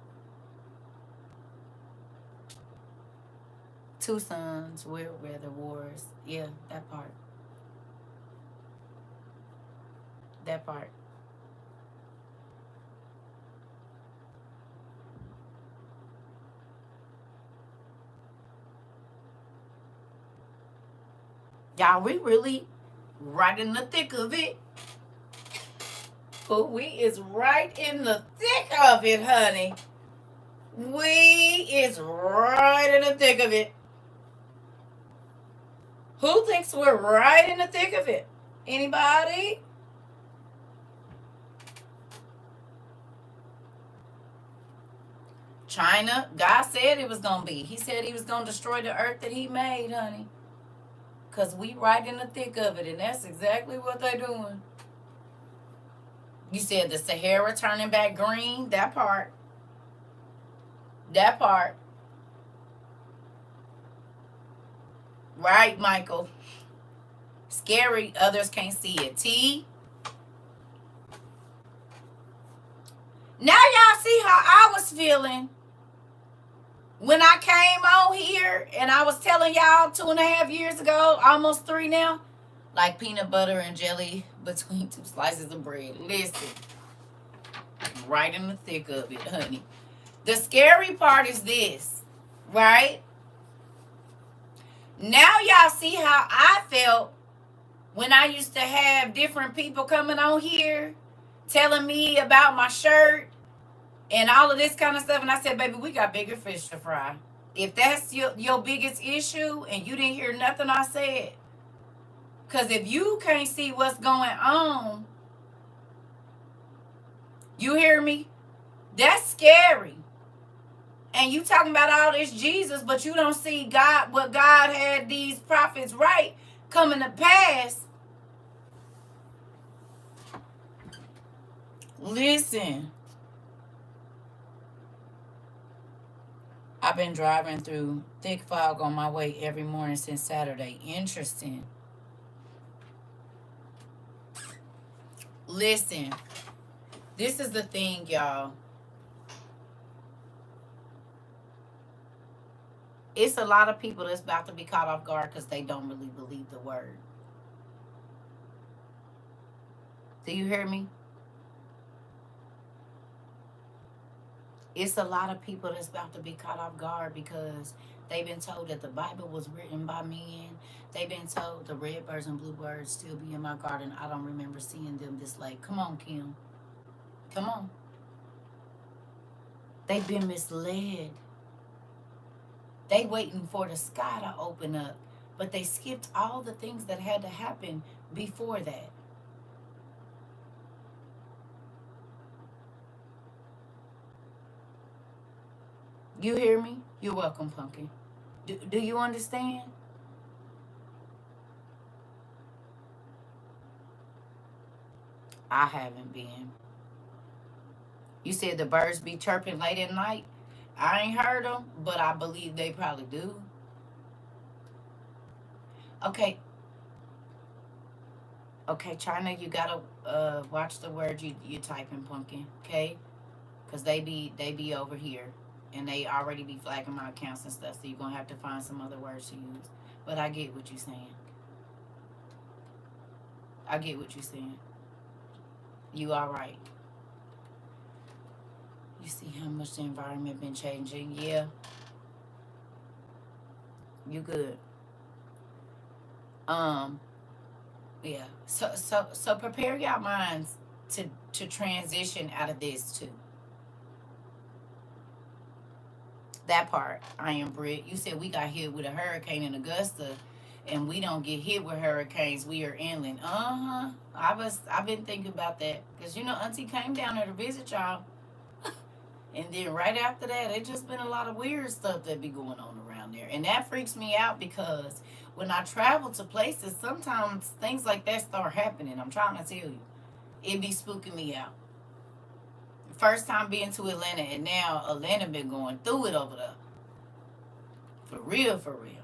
Two sons, weather wars. Yeah, that part. That part. Y'all, we really right in the thick of it. But we is right in the thick of it, honey. We is right in the thick of it. Who thinks we're right in the thick of it? Anybody? China, God said it was going to be. He said he was going to destroy the earth that he made, honey. Because we right in the thick of it, and that's exactly what they're doing. You said the Sahara turning back green? That part. That part. Right, Michael. Scary, others can't see it. T. Now y'all see how I was feeling when I came on here and I was telling y'all 2.5 years ago, almost 3 now, like peanut butter and jelly between 2 slices of bread. Listen, right in the thick of it, honey. The scary part is this, right? Now y'all see how I felt when I used to have different people coming on here telling me about my shirt and all of this kind of stuff. And I said, baby, we got bigger fish to fry. If that's your biggest issue and you didn't hear nothing I said, because if you can't see what's going on, you hear me? That's scary. And you talking about all this Jesus, but you don't see God, what God had these prophets right coming to pass. Listen. I've been driving through thick fog on my way every morning since Saturday. Interesting. Listen. This is the thing, y'all. It's a lot of people that's about to be caught off guard because they don't really believe the word. Do you hear me? It's a lot of people that's about to be caught off guard because they've been told that the Bible was written by men. They've been told the red birds and bluebirds still be in my garden. I don't remember seeing them this late. Come on, Kim. Come on. They've been misled. They waiting for the sky to open up, but they skipped all the things that had to happen before that. You hear me? You're welcome, Pumpkin. Do you understand? I haven't been. You said the birds be chirping late at night. I ain't heard them, but I believe they probably do. Okay. Okay, China, you gotta watch the word you type in, Pumpkin, okay? Cause they be over here, and they already be flagging my accounts and stuff. So you're gonna have to find some other words to use. But I get what you're saying. I get what you're saying. You all right? You see how much the environment been changing? Yeah, you good. Um, yeah. So prepare your minds to transition out of this too. That part, I am Britt. You said we got hit with a hurricane in Augusta, and we don't get hit with hurricanes. We are inland. I've been thinking about that because Auntie came down there to visit y'all, and then right after that, it just been a lot of weird stuff that be going on around there, and that freaks me out because when I travel to places, sometimes things like that start happening. I'm trying to tell you, it be spooking me out. First time being to Atlanta, and now Atlanta been going through it over there. For real, for real.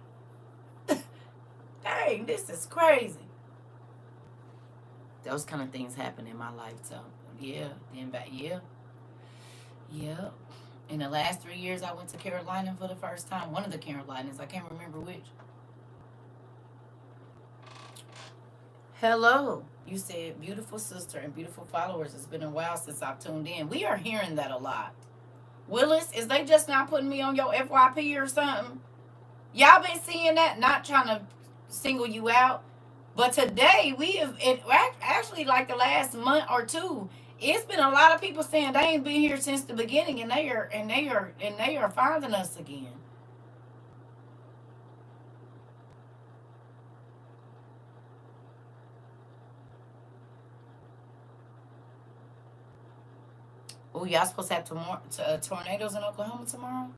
Dang, this is crazy. Those kind of things happen in my life. So, yeah. Then back, yeah. Yeah. In the last 3 years, I went to Carolina for the first time. One of the Carolinas. I can't remember which. Hello. You said beautiful sister and beautiful followers. It's been a while since I've tuned in. We are hearing that a lot. Willis, is they just not putting me on your FYP or something? Y'all been seeing that? Not trying to single you out, but today we have it actually like the last month or two. It's been a lot of people saying they ain't been here since the beginning, and they are finding us again. Oh, y'all supposed to have tornadoes in Oklahoma tomorrow?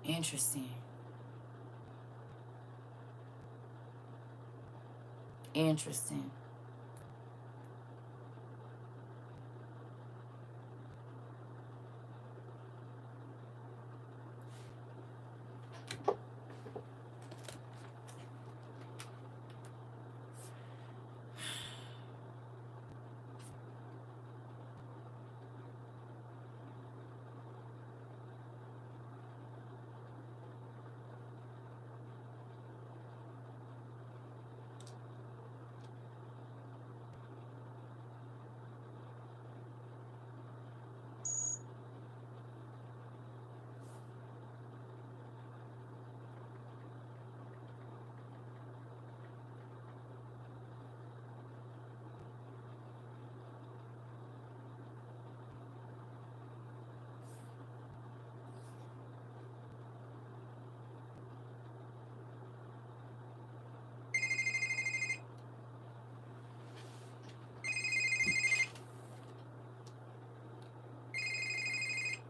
Interesting. Interesting.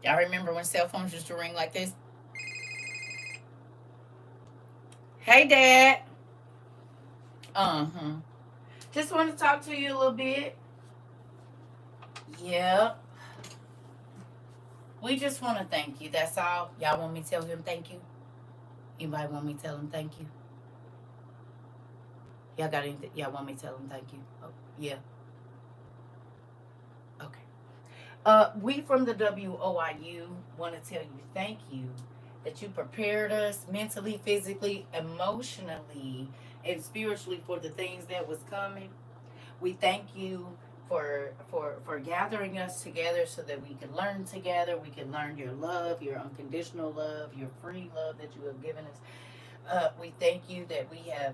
Y'all remember when cell phones used to ring like this? Hey, Dad. Uh-huh. Just want to talk to you a little bit. Yeah. We just want to thank you. That's all. Y'all want me to tell him thank you? Anybody want me to tell him thank you? Y'all got anything? Y'all want me to tell him thank you? Oh, yeah. Okay. We from the WOIU want to tell you thank you that you prepared us mentally, physically, emotionally, and spiritually for the things that was coming. We thank you for gathering us together so that we can learn together. We can learn your love, your unconditional love, your free love that you have given us. We thank you that we have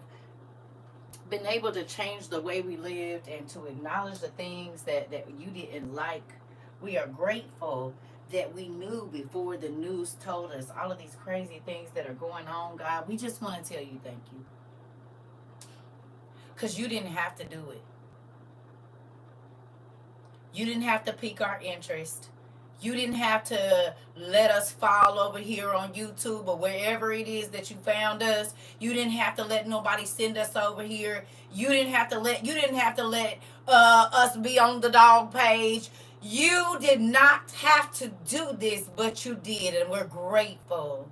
been able to change the way we lived and to acknowledge the things that you didn't like. We are grateful that we knew before the news told us all of these crazy things that are going on, God. We just want to tell you thank you. Because you didn't have to do it. You didn't have to pique our interest. You didn't have to let us fall over here on YouTube or wherever it is that you found us. You didn't have to let nobody send us over here. You didn't have to let us be on the dog page. You did not have to do this, but you did, and we're grateful.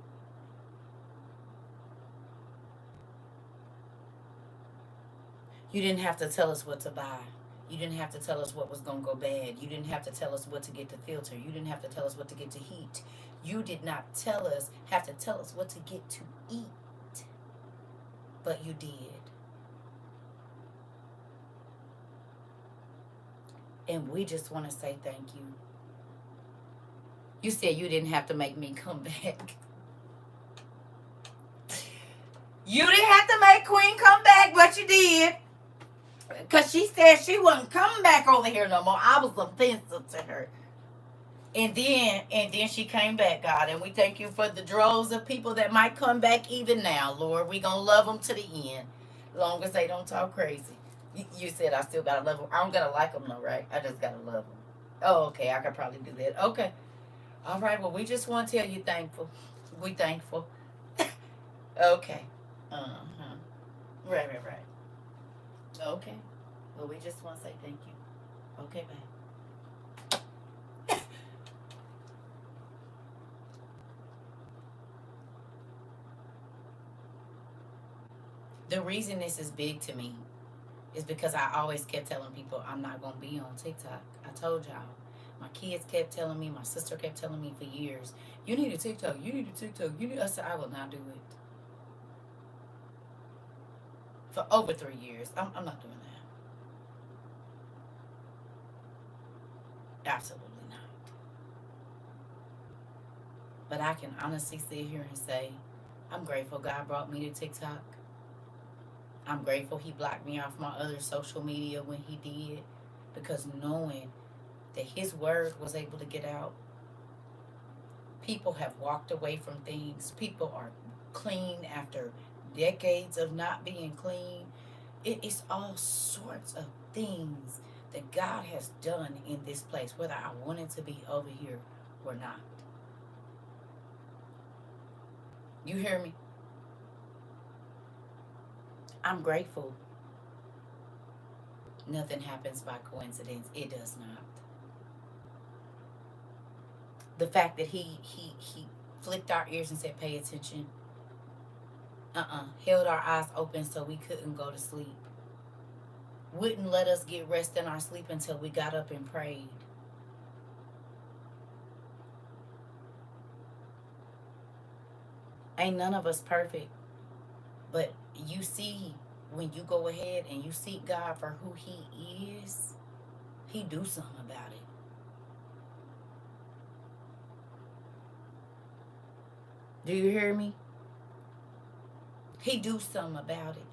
You didn't have to tell us what to buy. You didn't have to tell us what was going to go bad. You didn't have to tell us what to get to filter. You didn't have to tell us what to get to heat. You did not have to tell us what to get to eat. But you did. And we just want to say thank you. You said you didn't have to make me come back. You didn't have to make Queen come back, but you did. Because she said she wasn't coming back over here no more. I was offensive to her. And then she came back, God. And we thank you for the droves of people that might come back even now, Lord. We going to love them to the end. As long as they don't talk crazy. You said I still got to love them. I don't got to like them, though, right? I just got to love them. Oh, okay. I could probably do that. Okay. All right. Well, we just want to tell you thankful. We thankful. Okay. Uh-huh. Right. Okay. Well, we just want to say thank you. Okay, babe. The reason this is big to me is because I always kept telling people I'm not going to be on TikTok. I told y'all. My kids kept telling me, my sister kept telling me for years, you need a TikTok, you need a TikTok, you need. I said, I will not do it. For over 3 years. I'm not doing that. Absolutely not. But I can honestly sit here and say, I'm grateful God brought me to TikTok. I'm grateful he blocked me off my other social media when he did. Because knowing that his word was able to get out, people have walked away from things. People are clean after decades of not being clean. It is all sorts of things that God has done in this place, whether I wanted to be over here or not. You hear me? I'm grateful. Nothing happens by coincidence. It does not. The fact that he flicked our ears and said, pay attention. Held our eyes open so we couldn't go to sleep. Wouldn't let us get rest in our sleep until we got up and prayed. Ain't none of us perfect. But you see, when you go ahead and you seek God for who he is, he do something about it. Do you hear me? He do something about it.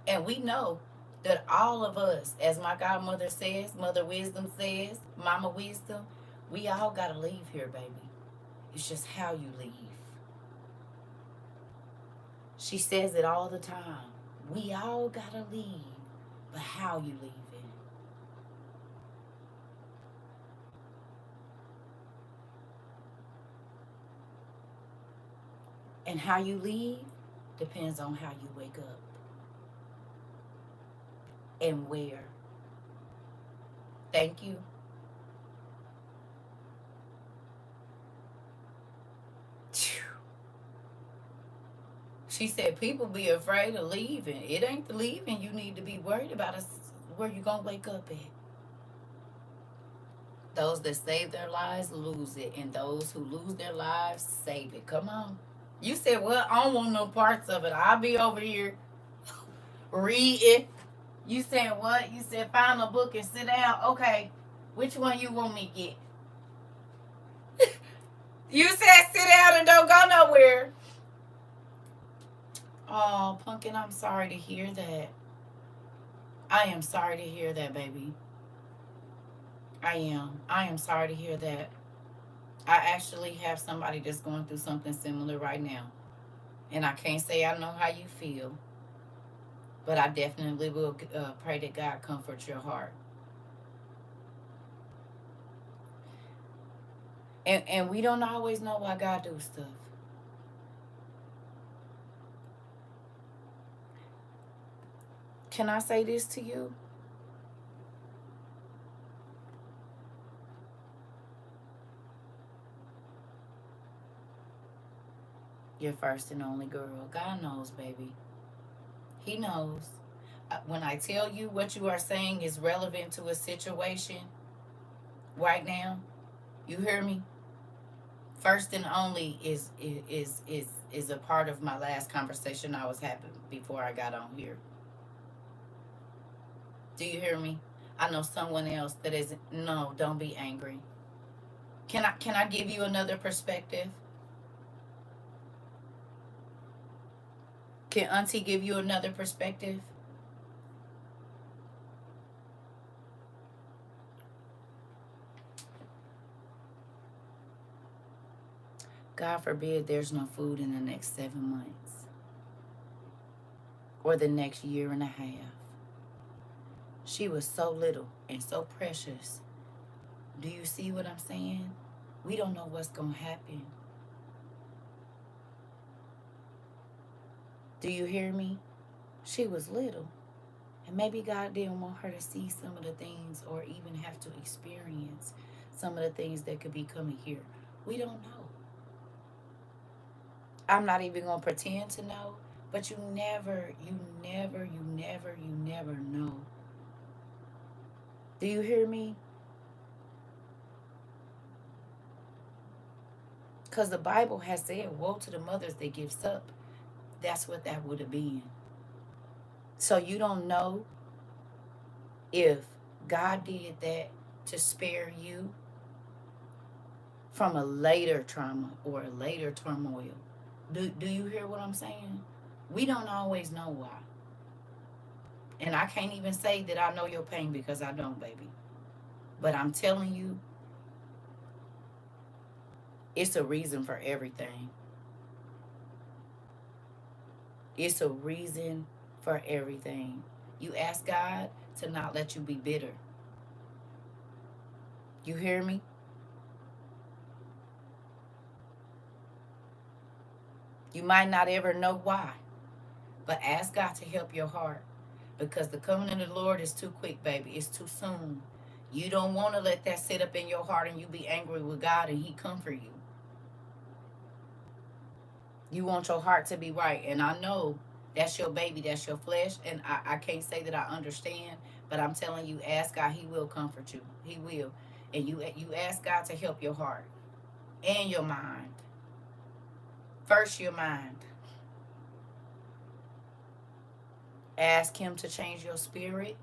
And we know that all of us, as my godmother says, Mother Wisdom says, Mama Wisdom, we all got to leave here, baby. It's just how you leave. She says it all the time. We all got to leave, but how you leave it. And how you leave depends on how you wake up. And where. Thank you. She said people be afraid of leaving. It ain't the leaving you need to be worried about. It's where you gonna wake up at. Those that save their lives lose it, and those who lose their lives save it. Come on. You said, well, I don't want no parts of it. I'll be over here reading. You said what? You said find a book and sit down. Okay. Which one you want me to get? You said sit down and don't go nowhere. Oh, Pumpkin, I'm sorry to hear that. I am sorry to hear that, baby. I am. I am sorry to hear that. I actually have somebody that's going through something similar right now. And I can't say I know how you feel, but I definitely will pray that God comforts your heart. And we don't always know why God do stuff. Can I say this to you? Your first and only girl. God knows, baby. He knows. When I tell you what you are saying is relevant to a situation right now, you hear me? First and only is a part of my last conversation I was having before I got on here. Do you hear me? I know someone else that is no, don't be angry. Can I give you another perspective? Can Auntie give you another perspective? God forbid there's no food in the next 7 months or the next year and a half. She was so little and so precious. Do you see what I'm saying? We don't know what's going to happen. Do you hear me? She was little. And maybe God didn't want her to see some of the things or even have to experience some of the things that could be coming here. We don't know. I'm not even going to pretend to know, but you never know. Do you hear me? Because the Bible has said, woe to the mothers that give suck. That's what that would have been. So you don't know if God did that to spare you from a later trauma or a later turmoil. Do you hear what I'm saying? We don't always know why. And I can't even say that I know your pain because I don't, baby. But I'm telling you, it's a reason for everything. It's a reason for everything. You ask God to not let you be bitter. You hear me? You might not ever know why, but ask God to help your heart because the coming of the Lord is too quick, baby. It's too soon. You don't want to let that sit up in your heart and you be angry with God and He comfort you. You want your heart to be right. And I know that's your baby, that's your flesh. And I can't say that I understand, but I'm telling you, ask God, He will comfort you. He will. And you ask God to help your heart and your mind. First, your mind. Ask Him to change your spirit.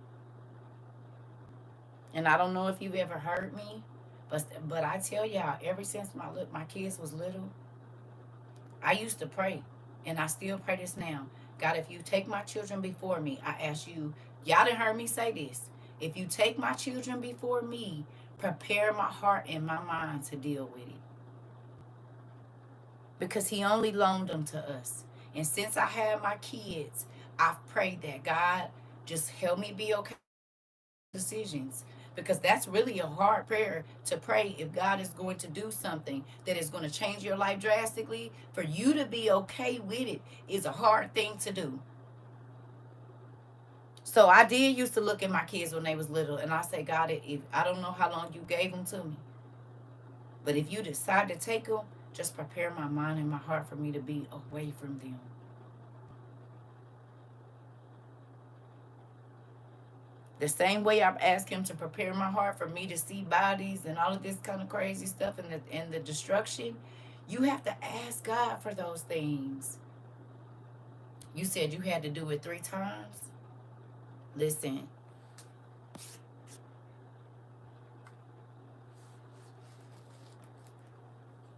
And I don't know if you've ever heard me, but I tell y'all, ever since my kids was little, I used to pray, and I still pray this now. God, if you take my children before me, I ask you, y'all done heard me say this. If you take my children before me, prepare my heart and my mind to deal with it. Because He only loaned them to us. And since I had my kids, I've prayed that God just help me be okay with decisions. Because that's really a hard prayer to pray if God is going to do something that is going to change your life drastically. For you to be okay with it is a hard thing to do. So I did used to look at my kids when they was little, and I say, God, if I don't know how long you gave them to me, but if you decide to take them, just prepare my mind and my heart for me to be away from them. The same way I've asked Him to prepare my heart for me to see bodies and all of this kind of crazy stuff and the destruction, you have to ask God for those things. You said you had to do it 3 times. Listen,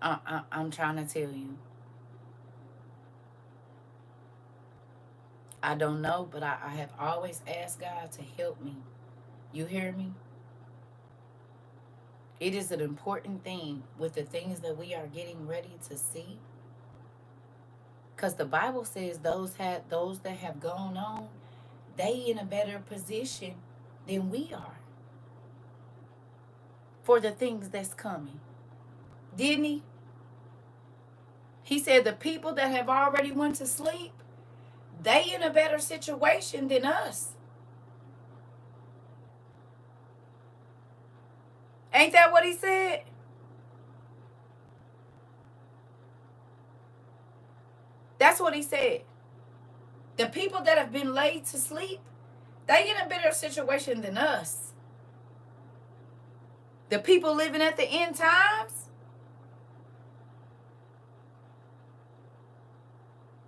I'm trying to tell you. I don't know, but I have always asked God to help me. You hear me? It is an important thing with the things that we are getting ready to see. Because the Bible says those that have gone on, they in a better position than we are for the things that's coming. Didn't He? He said the people that have already went to sleep, they in a better situation than us. Ain't that what He said? That's what He said. The people that have been laid to sleep, they in a better situation than us. The people living at the end times,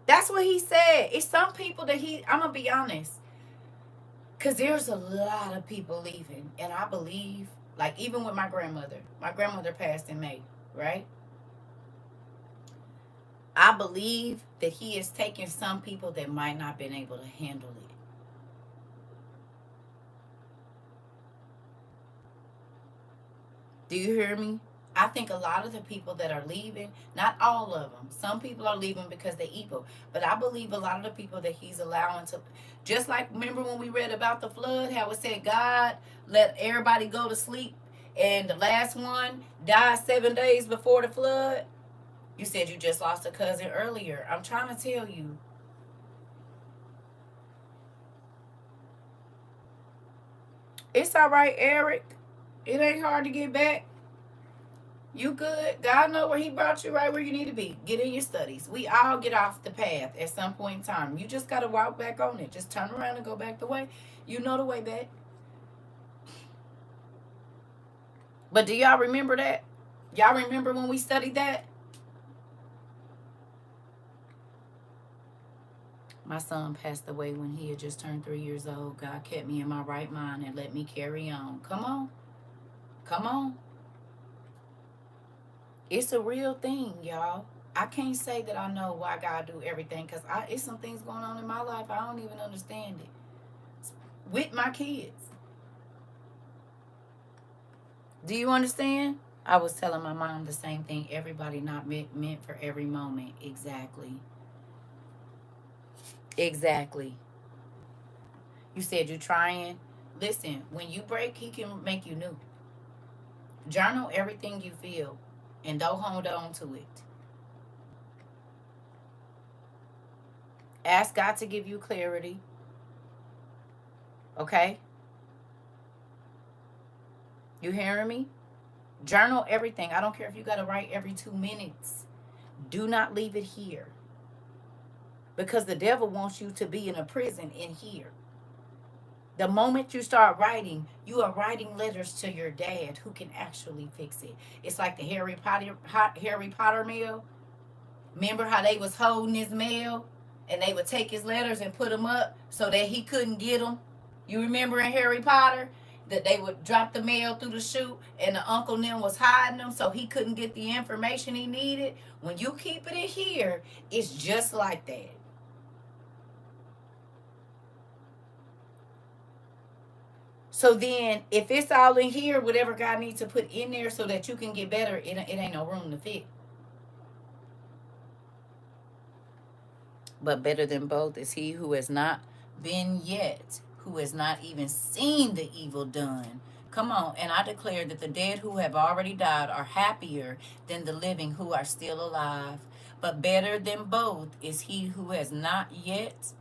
that's what He said. It's some people that I'm going to be honest, because there's a lot of people leaving. And I believe Like even with my grandmother passed in May, right? I believe that he is taking some people that might not been able to handle it. Do you hear me? I think a lot of the people that are leaving, not all of them, some people are leaving because they're evil. But I believe a lot of the people that he's allowing to, just like remember when we read about the flood, how it said God let everybody go to sleep and the last one died 7 days before the flood? You said you just lost a cousin earlier. I'm trying to tell you, it's all right, Eric. It ain't hard to get back. You good. God know where he brought you, right where you need to be. Get in your studies. We all get off the path at some point in time. You just got to walk back on it. Just turn around and go back the way. You know the way back. But do y'all remember that? Y'all remember when we studied that? My son passed away when he had just turned 3 years old. God kept me in my right mind and let me carry on. Come on. Come on. It's a real thing, y'all. I can't say that I know why God do everything because it's some things going on in my life I don't even understand it. With my kids. Do you understand? I was telling my mom the same thing. Everybody not meant for every moment. Exactly. Exactly. You said you're trying. Listen, when you break, he can make you new. Journal everything you feel and don't hold on to it. Ask God to give you clarity. Okay? You hearing me? Journal everything. I don't care if you got to write every 2 minutes. Do not leave it here. Because the devil wants you to be in a prison in here. The moment you start writing, you are writing letters to your dad who can actually fix it. It's like the Harry Potter mail. Remember how they was holding his mail and they would take his letters and put them up so that he couldn't get them? You remember in Harry Potter that they would drop the mail through the chute and the uncle then was hiding them so he couldn't get the information he needed? When you keep it in here, it's just like that. So then, if it's all in here, whatever God needs to put in there so that you can get better, it ain't no room to fit. But better than both is he who has not been yet, who has not even seen the evil done. Come on, and I declare that the dead who have already died are happier than the living who are still alive. But better than both is he who has not yet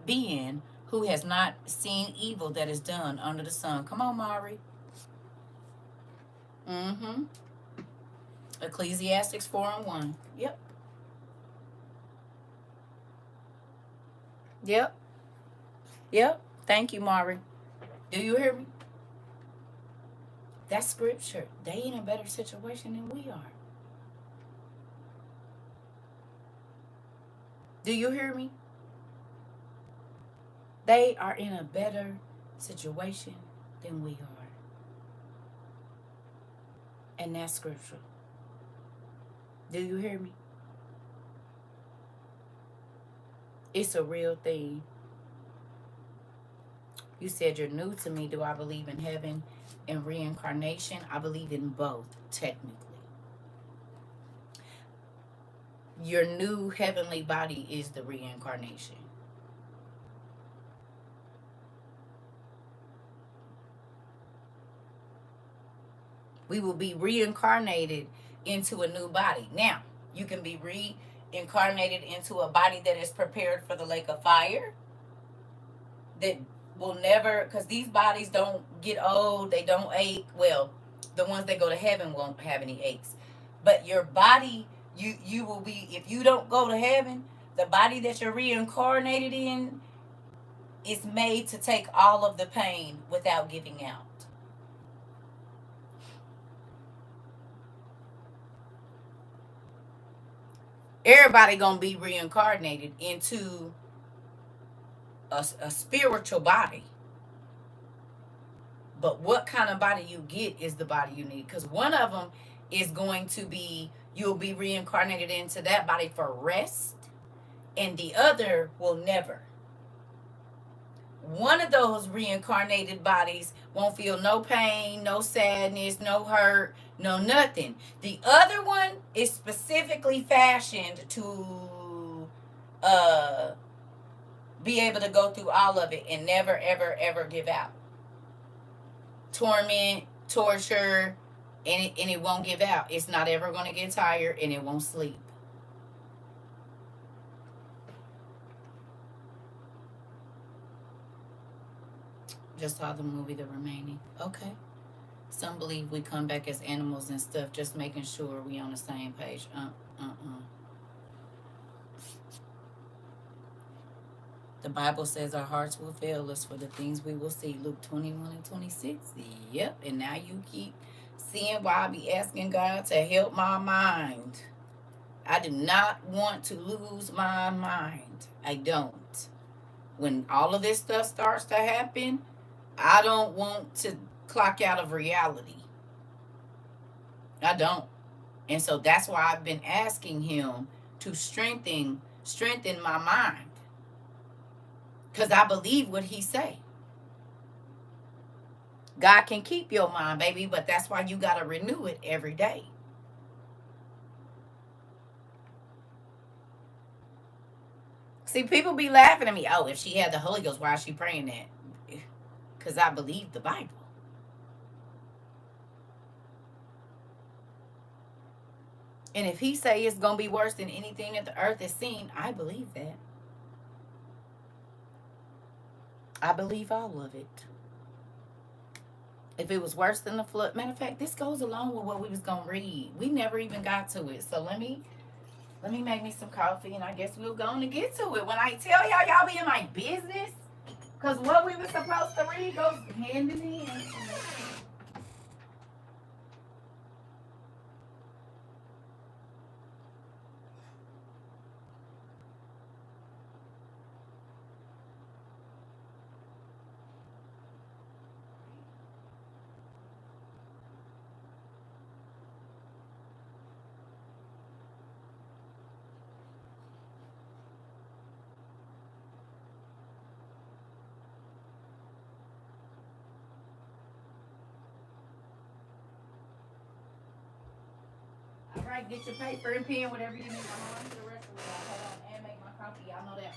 been, who has not seen evil that is done under the sun. Come on, Mari. Mm-hmm. Ecclesiastes 4:1. Yep. Yep. Yep. Thank you, Mari. Do you hear me? That's scripture. They in a better situation than we are. Do you hear me? They are in a better situation than we are. And that's scripture. Do you hear me? It's a real thing. You said you're new to me. Do I believe in heaven and reincarnation? I believe in both, technically. Your new heavenly body is the reincarnation. We will be reincarnated into a new body. Now, you can be reincarnated into a body that is prepared for the lake of fire, that will never, because these bodies don't get old, they don't ache. Well, the ones that go to heaven won't have any aches. But your body, you will be, if you don't go to heaven, the body that you're reincarnated in is made to take all of the pain without giving out. Everybody gonna be reincarnated into a spiritual body. But what kind of body you get is the body you need. Because one of them is going to be, you'll be reincarnated into that body for rest, and the other will never. One of those reincarnated bodies won't feel no pain, no sadness, no hurt, no nothing. The other one is specifically fashioned to uh, be able to go through all of it and never, ever, ever give out. Torment, torture, and it won't give out. It's not ever going to get tired, and it won't sleep. Just saw the movie The Remaining. Okay. Some believe we come back as animals and stuff, just making sure we on the same page. The Bible says our hearts will fail us for the things we will see. Luke 21 and 26. Yep. And now you keep seeing why I be asking God to help my mind. I do not want to lose my mind. I don't. When all of this stuff starts to happen, I don't want to clock out of reality. I don't. And so that's why I've been asking him to strengthen my mind. Because I believe what he say. God can keep your mind, baby, but that's why you got to renew it every day. See, people be laughing at me. Oh, if she had the Holy Ghost, why is she praying that? Because I believe the Bible. And if he say it's going to be worse than anything that the earth has seen, I believe that. I believe all of it. If it was worse than the flood, matter of fact, this goes along with what we was going to read. We never even got to it. So let me make me some coffee, and I guess we'll go on and get to it. When I tell y'all be in my business, because what we were supposed to read goes hand in hand. All right, get your paper and pen, whatever you need. I'm going to the rest of it. Hold on, and make my coffee. Y'all know that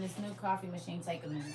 this new coffee machine take a minute.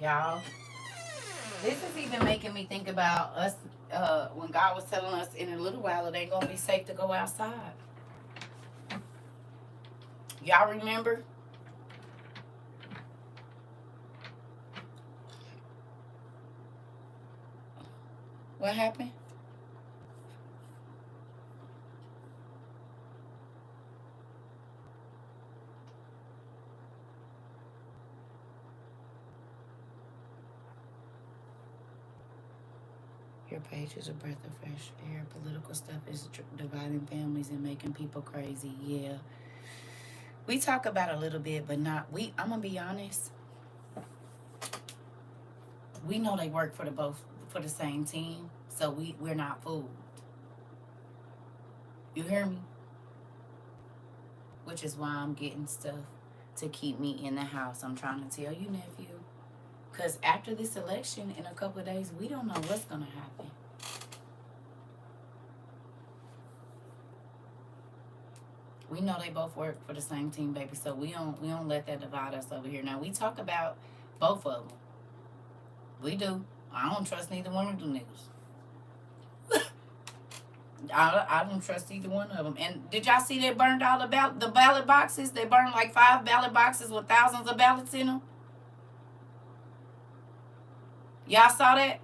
Y'all, this is even making me think about us when God was telling us in a little while it ain't gonna be safe to go outside. Y'all remember? What happened? Your page is a breath of fresh air. Political stuff is dividing families and making people crazy. Yeah, we talk about it a little bit, but not we. I'm gonna be honest. We know they work for the both for the same team, so we're not fooled. You hear me? Which is why I'm getting stuff to keep me in the house. I'm trying to tell you, nephew, because after this election in a couple of days, we don't know what's gonna happen. We know they both work for the same team, baby. So we don't let that divide us over here. Now we talk about both of them. We do. I don't trust neither one of them niggas. I don't trust either one of them. And did y'all see they burned all the ballot boxes? They burned like 5 ballot boxes with thousands of ballots in them. Y'all saw that?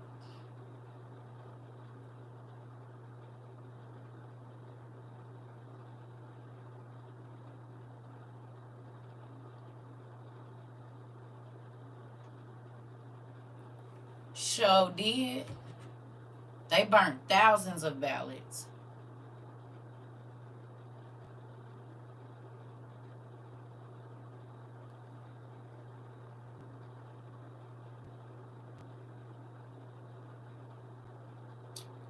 Sure did. They burnt thousands of ballots.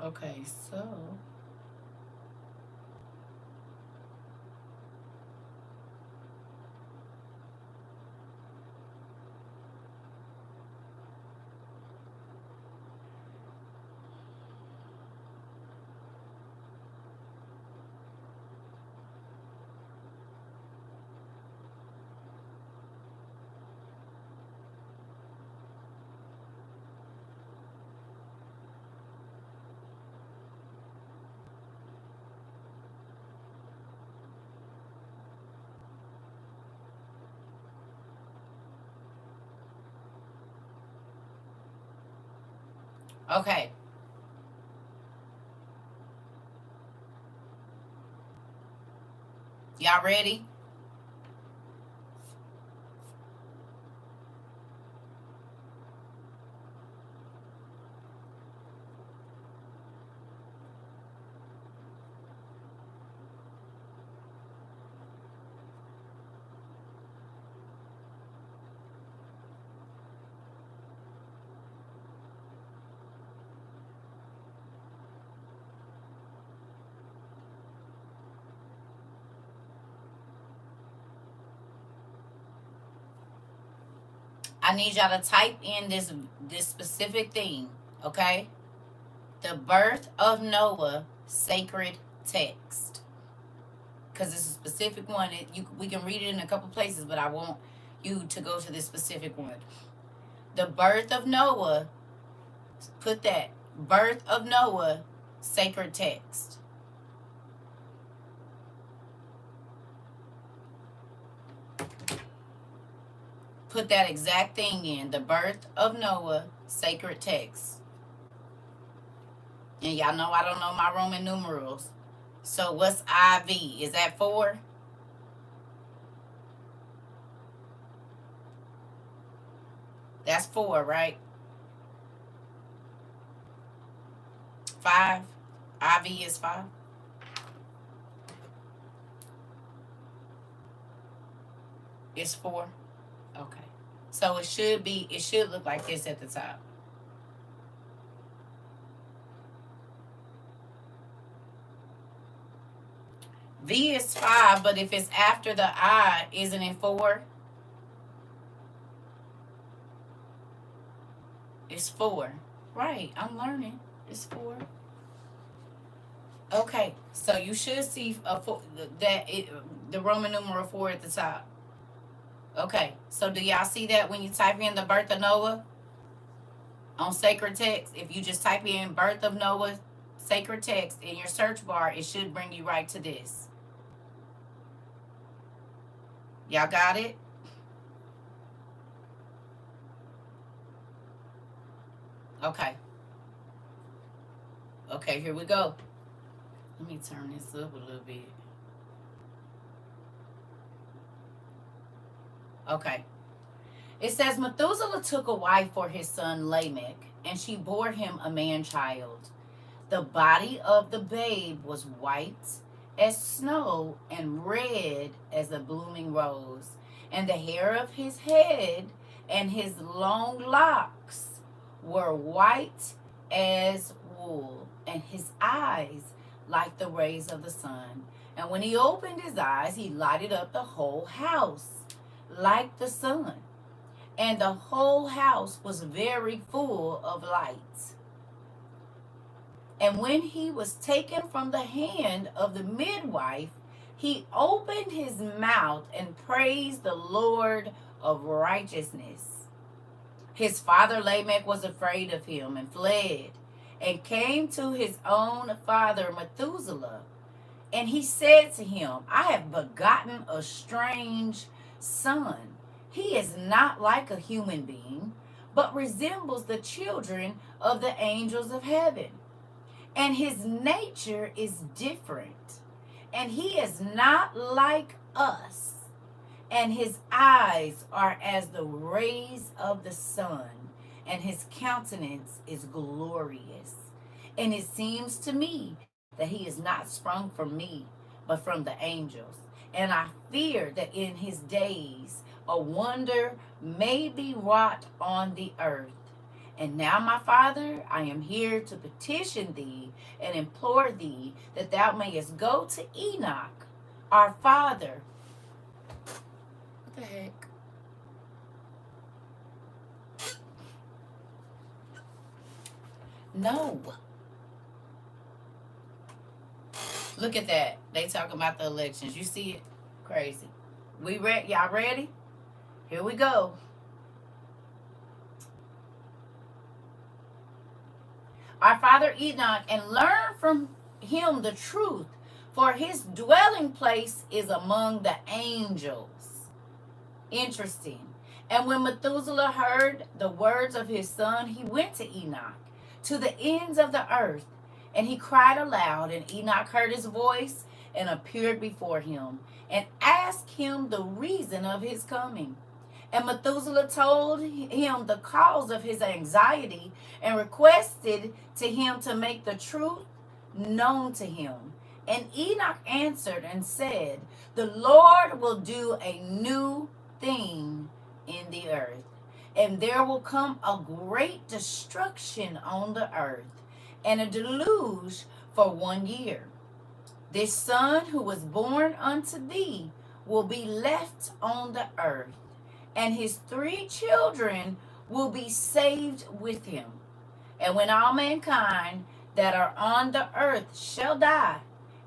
Okay, so okay. Y'all ready? I need y'all to type in this specific thing, okay? The birth of Noah sacred text. Because it's a specific one. We can read it in a couple places, but I want you to go to this specific one. The birth of Noah, put that. Birth of Noah sacred text. Put that exact thing in. The birth of Noah sacred text. And y'all know I don't know my Roman numerals. So what's IV? Is that 4? That's 4, right? 5. IV is 5. It's 4. Okay. So it should look like this at the top. V is 5, but if it's after the I, isn't it 4? It's 4. Right, I'm learning. It's 4. Okay, so you should see the Roman numeral 4 at the top. Okay, so do y'all see that when you type in the birth of Noah? On sacred text, if you just type in birth of Noah sacred text in your search bar, it should bring you right to this. Y'all got it? Okay. Okay, here we go. Let me turn this up a little bit. Okay. It says Methuselah took a wife for his son Lamech, and she bore him a man child. The body of the babe was white as snow and red as a blooming rose, and the hair of his head and his long locks were white as wool, and his eyes like the rays of the sun. And when he opened his eyes, he lighted up the whole house like the sun, and the whole house was very full of light. And when he was taken from the hand of the midwife, he opened his mouth and praised the Lord of righteousness. His father Lamech was afraid of him and fled, and came to his own father Methuselah. And he said to him, I have begotten a strange son. He is not like a human being, but resembles the children of the angels of heaven. And his nature is different, and he is not like us. And his eyes are as the rays of the sun, and his countenance is glorious. And it seems to me that he is not sprung from me, but from the angels. And I fear that in his days a wonder may be wrought on the earth. And now, my Father, I am here to petition thee and implore thee that thou mayest go to Enoch, our father. What the heck? No. Look at that. They talking about the elections. You see it? Crazy. Y'all ready? Here we go. Our father Enoch, and learn from him the truth, for his dwelling place is among the angels. Interesting. And when Methuselah heard the words of his son, he went to Enoch to the ends of the earth, and he cried aloud, and Enoch heard his voice and appeared before him and asked him the reason of his coming. And Methuselah told him the cause of his anxiety and requested to him to make the truth known to him. And Enoch answered and said, the Lord will do a new thing in the earth, and there will come a great destruction on the earth, and a deluge for 1 year. This son who was born unto thee will be left on the earth, and his 3 children will be saved with him. And when all mankind that are on the earth shall die,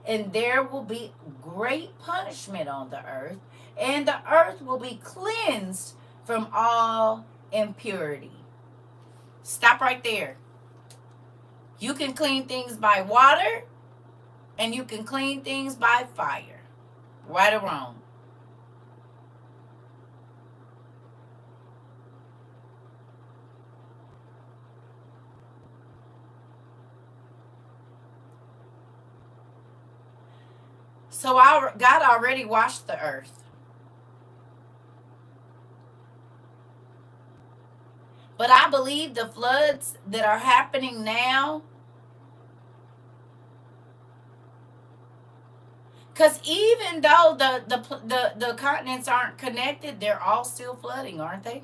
and there will be great punishment on the earth, and the earth will be cleansed from all impurity. Stop right there. You can clean things by water, and you can clean things by fire. Right or wrong? So God already washed the earth. But I believe the floods that are happening now, because even though the continents aren't connected, they're all still flooding, aren't they?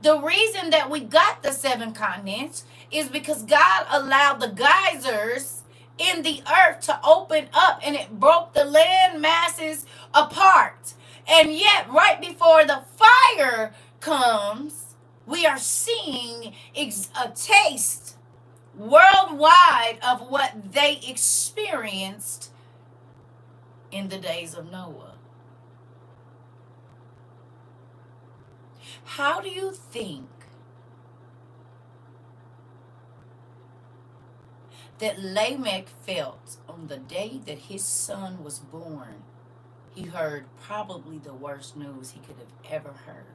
The reason that we got the 7 continents is because God allowed the geysers in the earth to open up, and it broke the land masses apart. And yet, right before the fire comes, we are seeing a taste worldwide of what they experienced in the days of Noah. How do you think that Lamech felt on the day that his son was born? He heard probably the worst news he could have ever heard.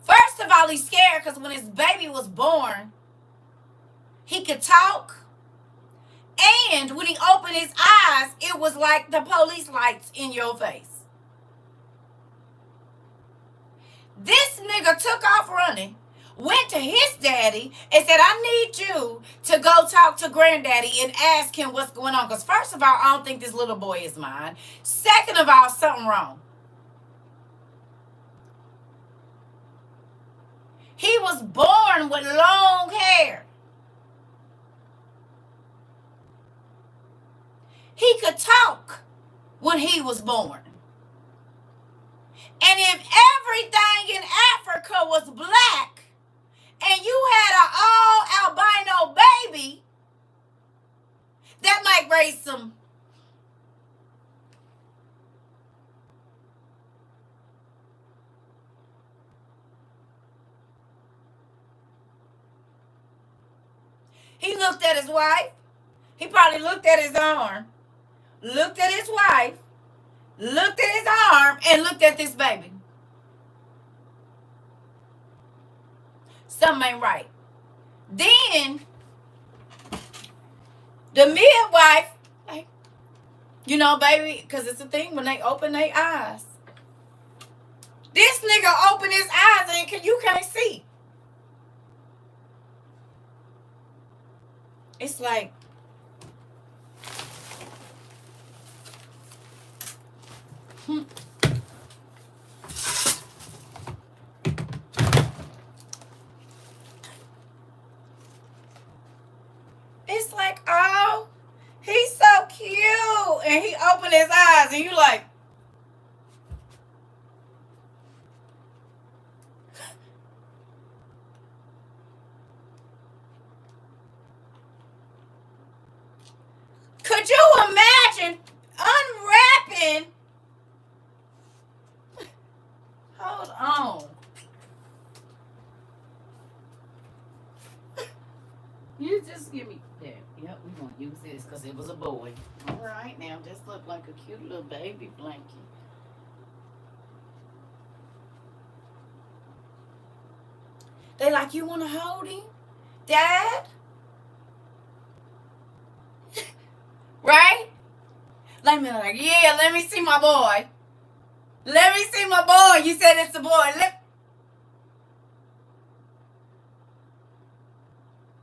First of all, he's scared because when his baby was born, he could talk. And when he opened his eyes, it was like the police lights in your face. This nigga took off running, went to his daddy, and said, I need you to go talk to granddaddy and ask him what's going on. Because first of all, I don't think this little boy is mine. Second of all, something wrong. He was born with long hair. He could talk when he was born. And if everything in Africa was black and you had an all albino baby, that might raise some. He looked at his wife. He probably looked at his arm, looked at his wife, looked at his arm, and looked at this baby. Something ain't right. Then the midwife, like, you know, baby, because it's a thing when they open their eyes. This nigga opened his eyes and you can't see. It's like, it's like, oh, he's so cute. And he opened his eyes and you like, could you imagine unwrapping? Hold on. You just give me that. Yep, we're going to use this because it was a boy. All right, now this look like a cute little baby blanket. They like, you want to hold him? Dad? Right? Let me like, yeah, let me see my boy. Let me see my boy. You said it's a boy.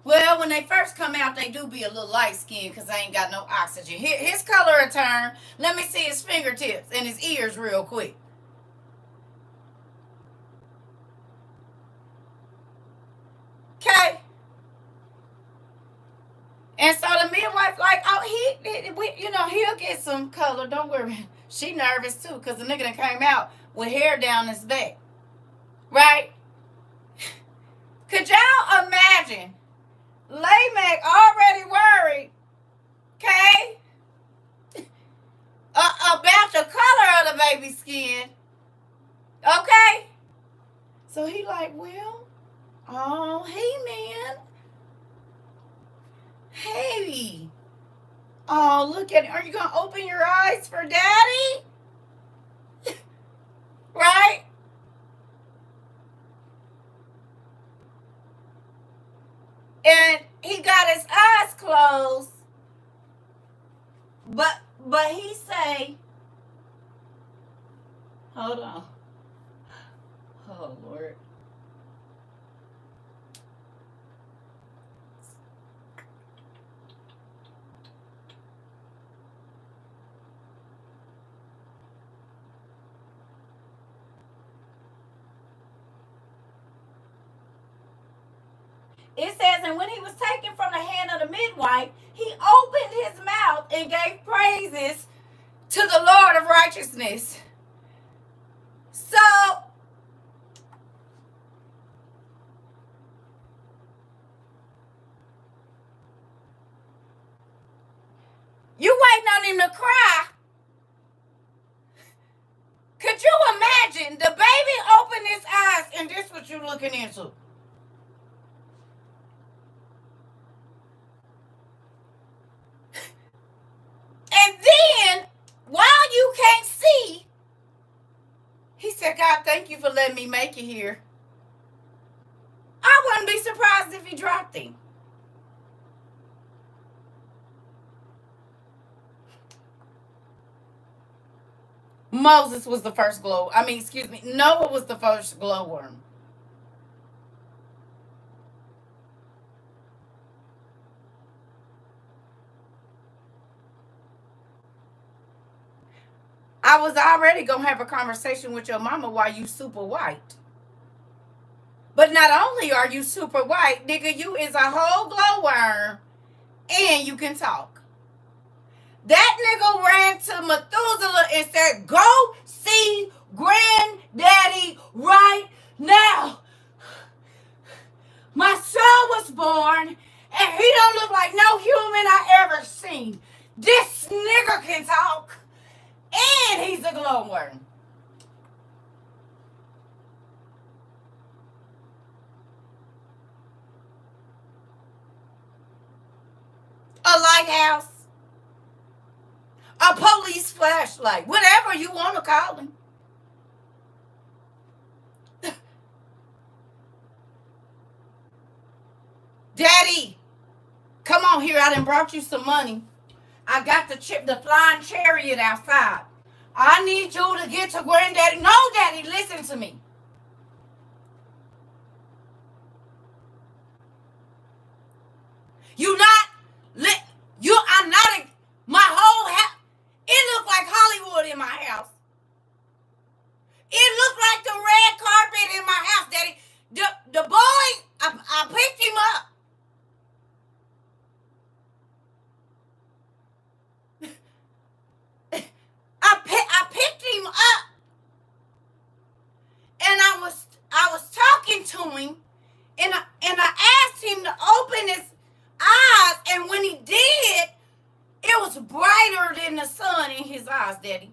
Well, when they first come out, they do be a little light skinned because they ain't got no oxygen. His color will turn. Let me see his fingertips and his ears real quick. Okay. And so the midwife like, oh, he'll get some color. Don't worry. She nervous too because the nigga that came out with hair down his back. Right? Could y'all imagine Lamech already worried, okay, about the color of the baby's skin, okay? So he like, well, oh, hey, man. Hey. Oh, look at it. Are you going to open your eyes for daddy? Right? And he got his eyes closed. But he say, hold on. Oh, Lord. It says, and when he was taken from the hand of the midwife, he opened his mouth and gave praises to the Lord of righteousness. So, you waiting on him to cry and this what you looking into. And then, while you can't see, he said, God, thank you for letting me make it here. I wouldn't be surprised if he dropped him. Moses was the first Noah was the first glowworm. I was already going to have a conversation with your mama why you super white. But not only are you super white, nigga, you is a whole glowworm and you can talk. That nigga ran to Methuselah and said, go see granddaddy right now. My son was born and he don't look like no human I ever seen. This nigga can talk and he's a glowworm. A lighthouse. A police flashlight. Whatever you want to call him. Daddy, come on here. I done brought you some money. I got the flying chariot outside. I need you to get to granddaddy. No, daddy, listen to me. I'm not my whole house. It looked like Hollywood in my house. It looked like the red carpet in my house, daddy. The boy, I picked him up. I picked him up, and I was talking to him, and I asked him to open his eyes, and when he did, it was brighter than the sun in his eyes, daddy.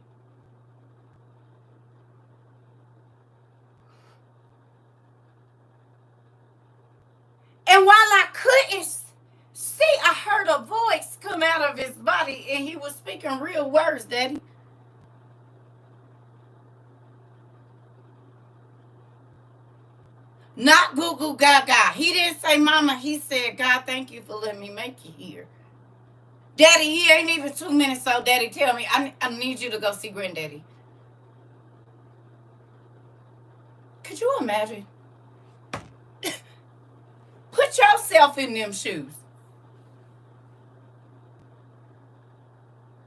And while I couldn't see, I heard a voice come out of his body, and he was speaking real words, daddy. Not goo goo gaga. He didn't say mama. He said, God, thank you for letting me make it here. Daddy, he ain't even 2 minutes old. Daddy, tell me, I need you to go see granddaddy. Could you imagine? Put yourself in them shoes.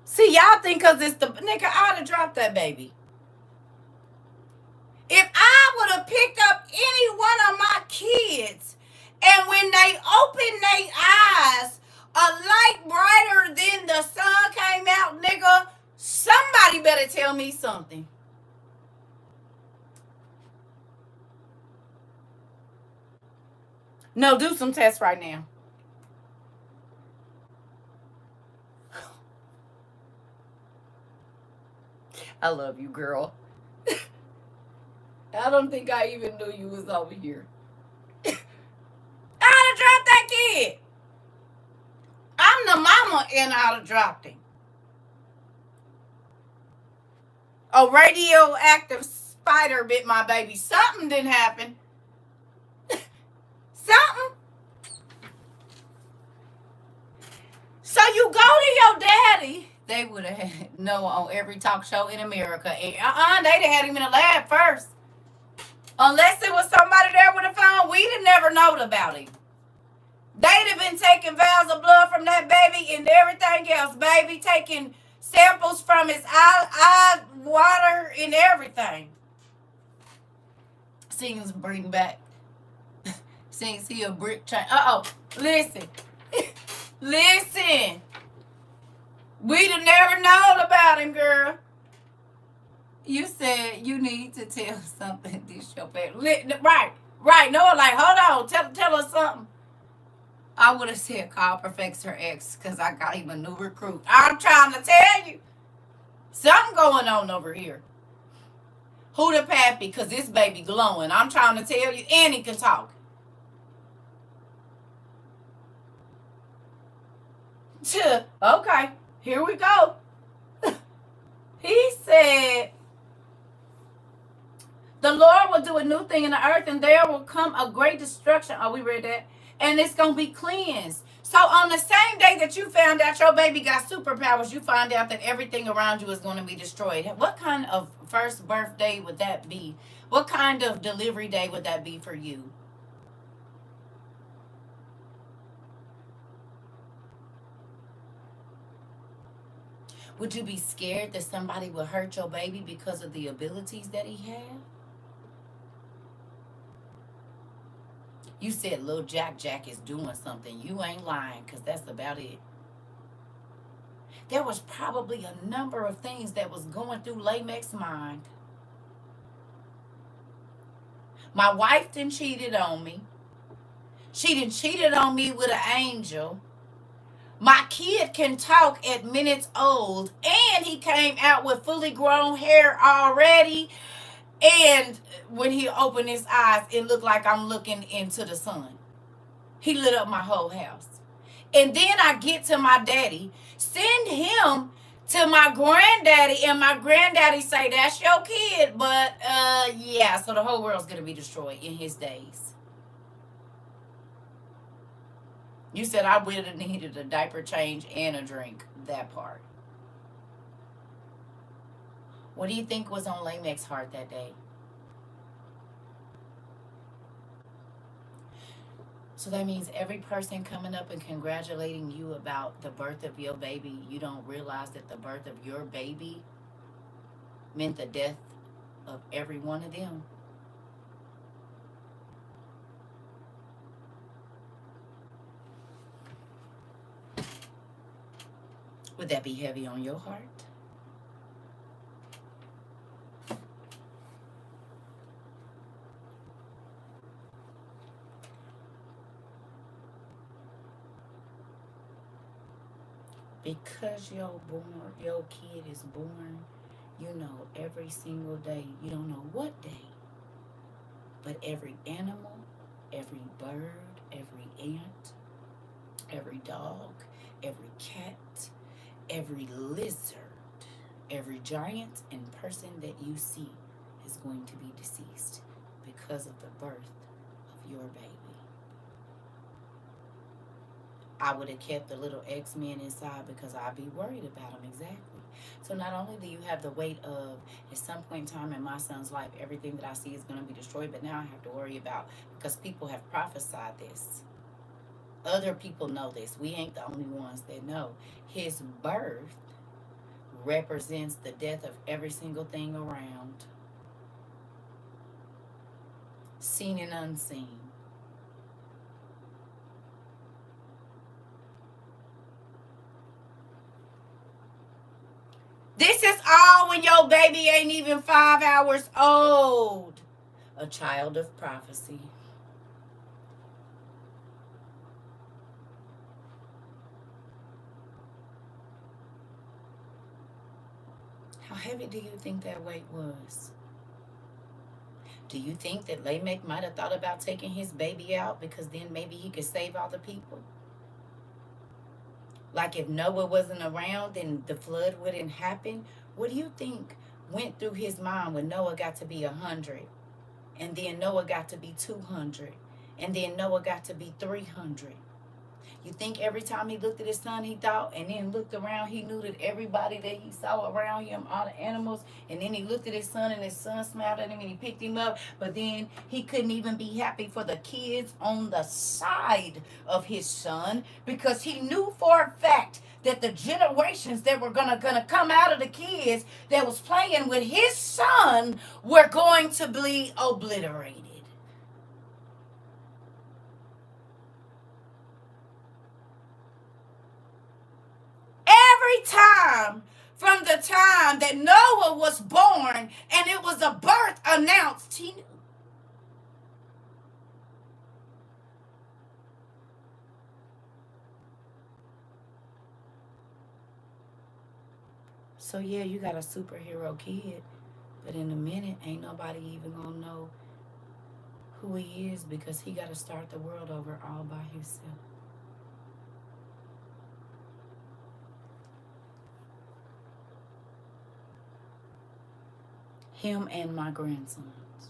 See, y'all think because it's the nigga, I'd have dropped that baby. If I would have picked up any one of my kids, and when they opened their eyes, a light brighter than the sun came out, nigga, somebody better tell me something. No, do some tests right now. I love you, girl. I don't think I even knew you was over here. I'd have dropped that kid. I'm the mama and I'd have dropped him. A radioactive spider bit my baby. Something didn't happen. Something. So you go to your daddy. They would have had Noah on every talk show in America. And they'd have had him in the lab first. Unless it was somebody there with a phone, we'd have never known about him. They'd have been taking vials of blood from that baby and everything else. Baby taking samples from his eye water and everything. Seems bring back. Seems he a brick chain. Listen. Listen. We'd have never known about him, girl. You said you need to tell something this your baby. Right. Noah, like, hold on. Tell us something. I would have said call Professor X because I got him a new recruit. I'm trying to tell you. Something going on over here. Who the pappy? Because this baby glowing. I'm trying to tell you, and he can talk. Okay, here we go. He said, the Lord will do a new thing in the earth, and there will come a great destruction. Oh, we read that. And it's going to be cleansed. So on the same day that you found out your baby got superpowers, you find out that everything around you is going to be destroyed. What kind of first birthday would that be? What kind of delivery day would that be for you? Would you be scared that somebody would hurt your baby because of the abilities that he had? You said Lil Jack is doing something. You ain't lying, because that's about it. There was probably a number of things that was going through Lamech's mind. My wife done cheated on me. She done cheated on me with an angel. My kid can talk at minutes old, and he came out with fully grown hair already. And when he opened his eyes, it looked like I'm looking into the sun. He lit up my whole house. And then I get to my daddy, send him to my granddaddy, and my granddaddy say, that's your kid. But yeah, so the whole world's going to be destroyed in his days. You said I would have needed a diaper change and a drink. That part. What do you think was on Lamech's heart that day? So that means every person coming up and congratulating you about the birth of your baby, you don't realize that the birth of your baby meant the death of every one of them. Would that be heavy on your heart? Because your kid is born, you know every single day. You don't know what day, but every animal, every bird, every ant, every dog, every cat, every lizard, every giant and person that you see is going to be deceased because of the birth of your baby. I would have kept the little X-Men inside because I'd be worried about them. Exactly. So not only do you have the weight of, at some point in time in my son's life, everything that I see is going to be destroyed, but now I have to worry about, because people have prophesied this. Other people know this. We ain't the only ones that know. His birth represents the death of every single thing around, seen and unseen. This is all when your baby ain't even 5 hours old. A child of prophecy. How heavy do you think that weight was? Do you think that Lamech might have thought about taking his baby out because then maybe he could save all the people? Like if Noah wasn't around, then the flood wouldn't happen. What do you think went through his mind when Noah got to be 100, and then Noah got to be 200, and then Noah got to be 300? You think every time he looked at his son, he thought, and then looked around, he knew that everybody that he saw around him, all the animals, and then he looked at his son, and his son smiled at him, and he picked him up, but then he couldn't even be happy for the kids on the side of his son, because he knew for a fact that the generations that were gonna come out of the kids that was playing with his son were going to be obliterated. Every time from the time that Noah was born and it was a birth announced, he knew. So yeah, you got a superhero kid, But in a minute, ain't nobody even gonna know who he is because he got to start the world over all by himself. Him and my grandsons,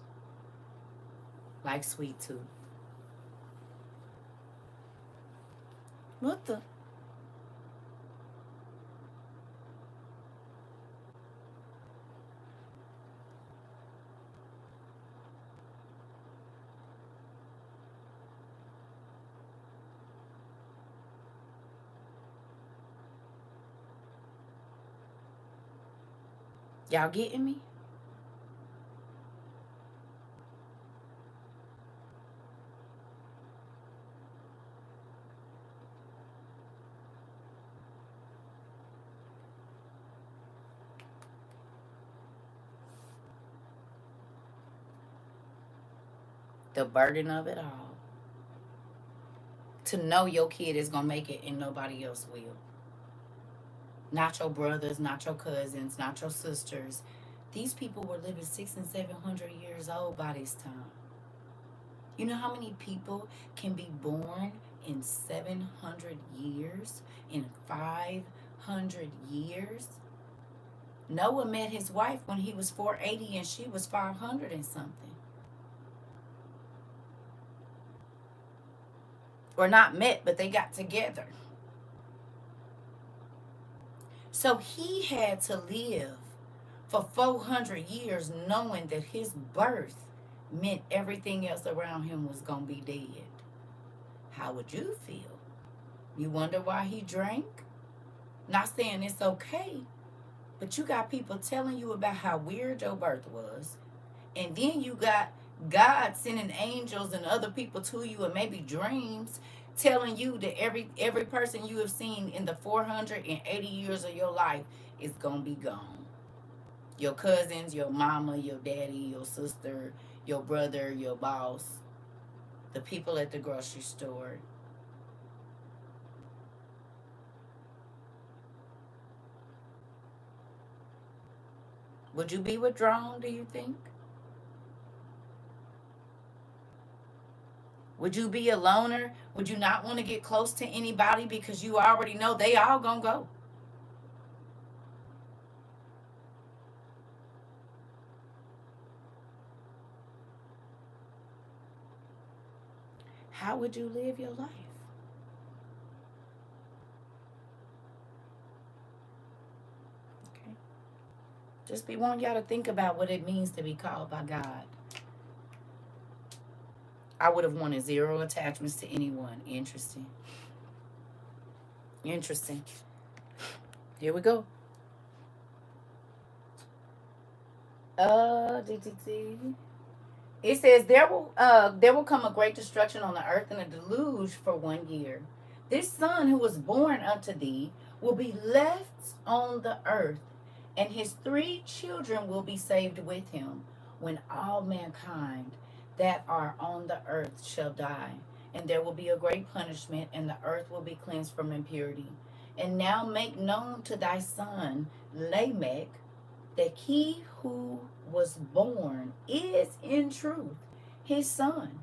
like Sweet Tooth. What the? Y'all getting me? The burden of it all. To know your kid is going to make it and nobody else will. Not your brothers, not your cousins, not your sisters. These people were living 600 and 700 years old by this time. You know how many people can be born in 700 years? In 500 years? Noah met his wife when he was 480 and she was 500 and something. Or not met, but they got together. So he had to live for 400 years knowing that his birth meant everything else around him was going to be dead. How would you feel? You wonder why he drank? Not saying it's okay, but you got people telling you about how weird your birth was. And then you got God sending angels and other people to you, and maybe dreams telling you that every person you have seen in the 480 years of your life is going to be gone. Your cousins, your mama, your daddy, your sister, your brother, your boss, the people at the grocery store. Would you be withdrawn, do you think? Would you be a loner? Would you not want to get close to anybody because you already know they all gonna go? How would you live your life? Okay. Just be wanting y'all to think about what it means to be called by God. I would have wanted zero attachments to anyone. Interesting. Interesting. Here we go. It says there will come a great destruction on the earth and a deluge for 1 year. This son who was born unto thee will be left on the earth, and his 3 children will be saved with him, when all mankind that are on the earth shall die. And there will be a great punishment, and the earth will be cleansed from impurity. And now make known to thy son Lamech that he who was born is in truth his son,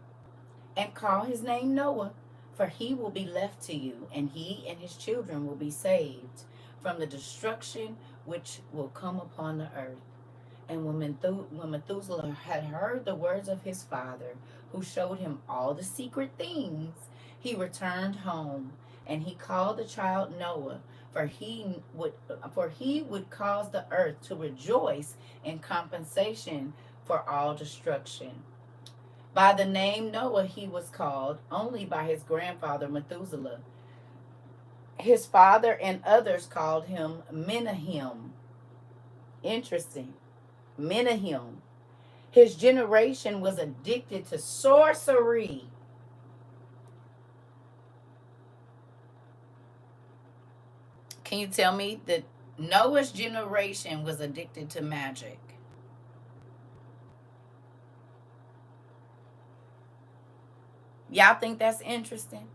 and call his name Noah, for he will be left to you, and he and his children will be saved from the destruction which will come upon the earth. And when Methuselah had heard the words of his father, who showed him all the secret things, he returned home, and he called the child Noah, for he would cause the earth to rejoice in compensation for all destruction. By the name Noah he was called, only by his grandfather Methuselah. His father and others called him Menahem. Interesting. Menahem. His generation was addicted to sorcery. Can you tell me that Noah's generation was addicted to magic? Y'all think that's interesting?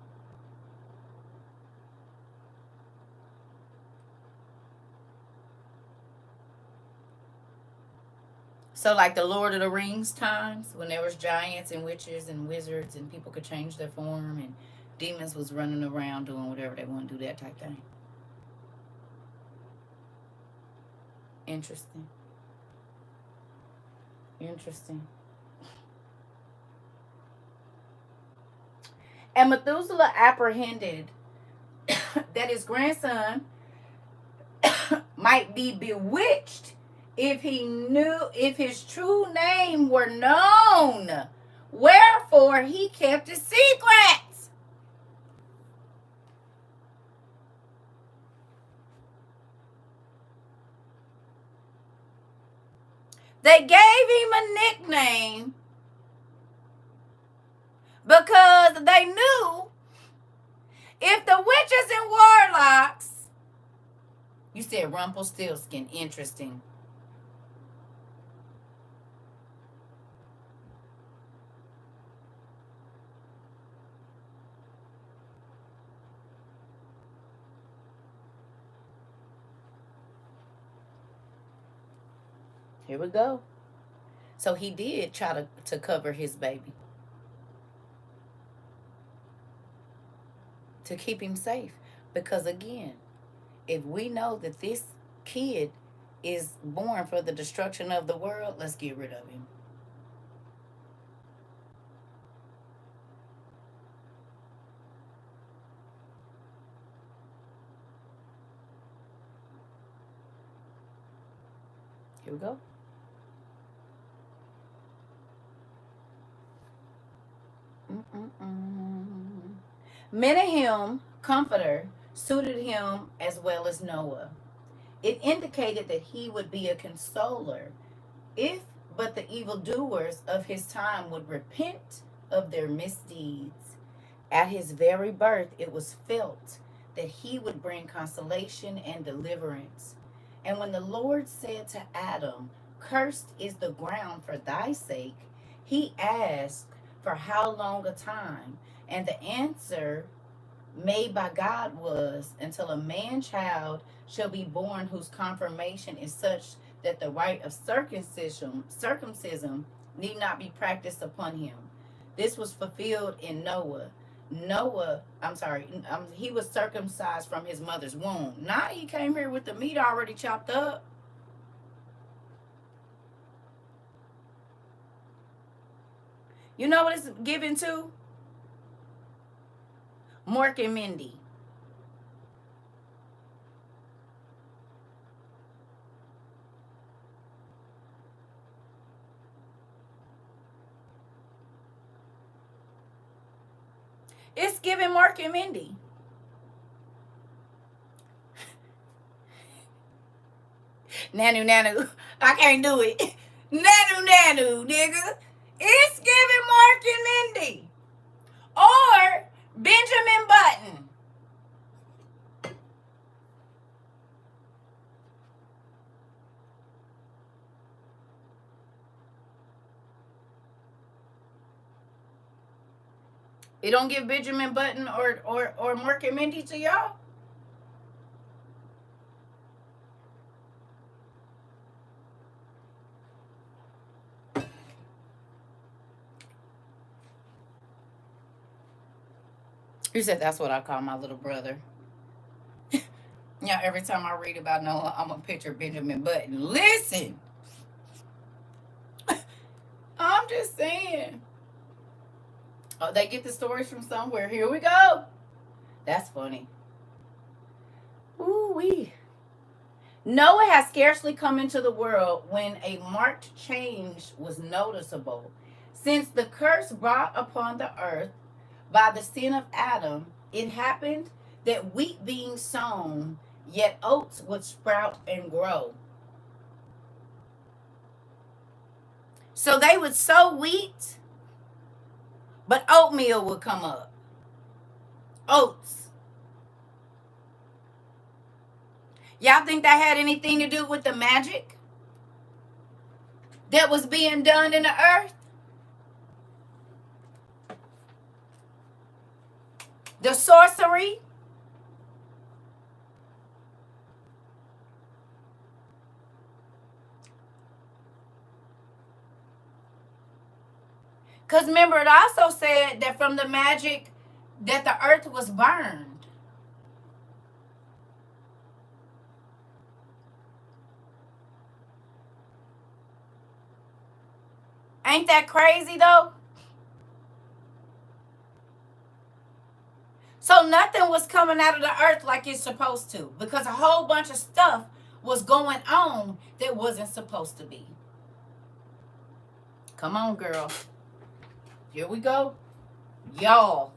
So like the Lord of the Rings times when there was giants and witches and wizards and people could change their form and demons was running around doing whatever they want to do, that type thing. Interesting. Interesting. And Methuselah apprehended that his grandson might be bewitched if his true name were known. Wherefore he kept it secret. They gave him a nickname because they knew if the witches and warlocks, you said Rumpelstiltskin, interesting. Here we go. So he did try to cover his baby, to keep him safe. Because again, if we know that this kid is born for the destruction of the world, let's get rid of him. Here we go. Menahem, comforter, suited him as well as Noah. It indicated that he would be a consoler if but the evildoers of his time would repent of their misdeeds. At his very birth, it was felt that he would bring consolation and deliverance. And when the Lord said to Adam, "Cursed is the ground for thy sake," he asked, "For how long a time?" And the answer made by God was, "Until a man child shall be born whose confirmation is such that the rite of circumcision need not be practiced upon him." This was fulfilled in Noah. He was circumcised from his mother's womb. Now he came here with the meat already chopped up. You know what it's given to? Mork and Mindy. It's giving Mork and Mindy. Nanu. I can't do it. Nanu, nigga. It's giving Mork and Mindy. Or Benjamin Button. It don't give Benjamin Button or Mork and Mindy to y'all? You said that's what I call my little brother. Yeah, every time I read about Noah, I'm gonna picture Benjamin Button. Listen, I'm just saying. Oh, they get the stories from somewhere. Here we go. That's funny. Ooh-wee. Noah had scarcely come into the world when a marked change was noticeable. Since the curse brought upon the earth by the sin of Adam, it happened that wheat being sown, yet oats would sprout and grow. So they would sow wheat, but oatmeal would come up. Oats. Y'all think that had anything to do with the magic that was being done in the earth? The sorcery? Because remember, it also said that from the magic that the earth was burned. Ain't that crazy though? So nothing was coming out of the earth like it's supposed to, because a whole bunch of stuff was going on that wasn't supposed to be. Come on, girl. Here we go. Y'all.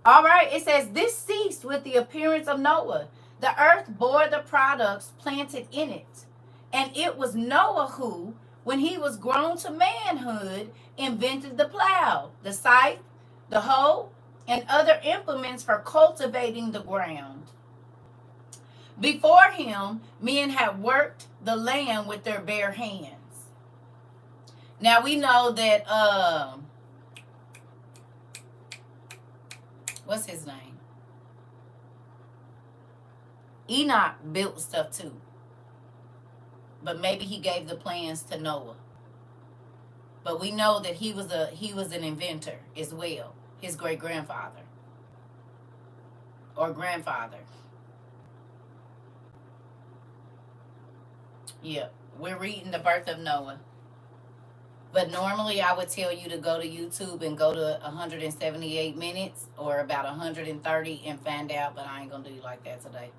All right, it says, this ceased with the appearance of Noah. The earth bore the products planted in it. And it was Noah who, when he was grown to manhood, invented the plow, the scythe, the hoe, and other implements for cultivating the ground. Before him, men had worked the land with their bare hands. Now we know that, what's his name? Enoch built stuff too. But maybe he gave the plans to Noah. But we know that he was an inventor as well. His great grandfather or grandfather. Yeah, we're reading the birth of Noah. But normally I would tell you to go to YouTube and go to 178 minutes or about 130 and find out, but I ain't going to do you like that today.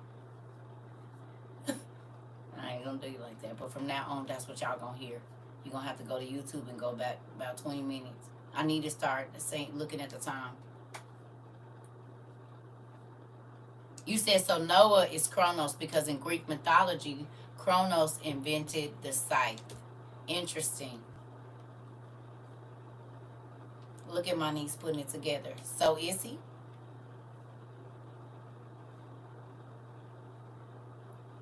I ain't going to do you like that. But from now on, that's what y'all going to hear. You're going to have to go to YouTube and go back about 20 minutes. I need to start looking at the time. You said, so Noah is Chronos because in Greek mythology, Chronos invented the scythe. Interesting. Look at my niece putting it together. So is he?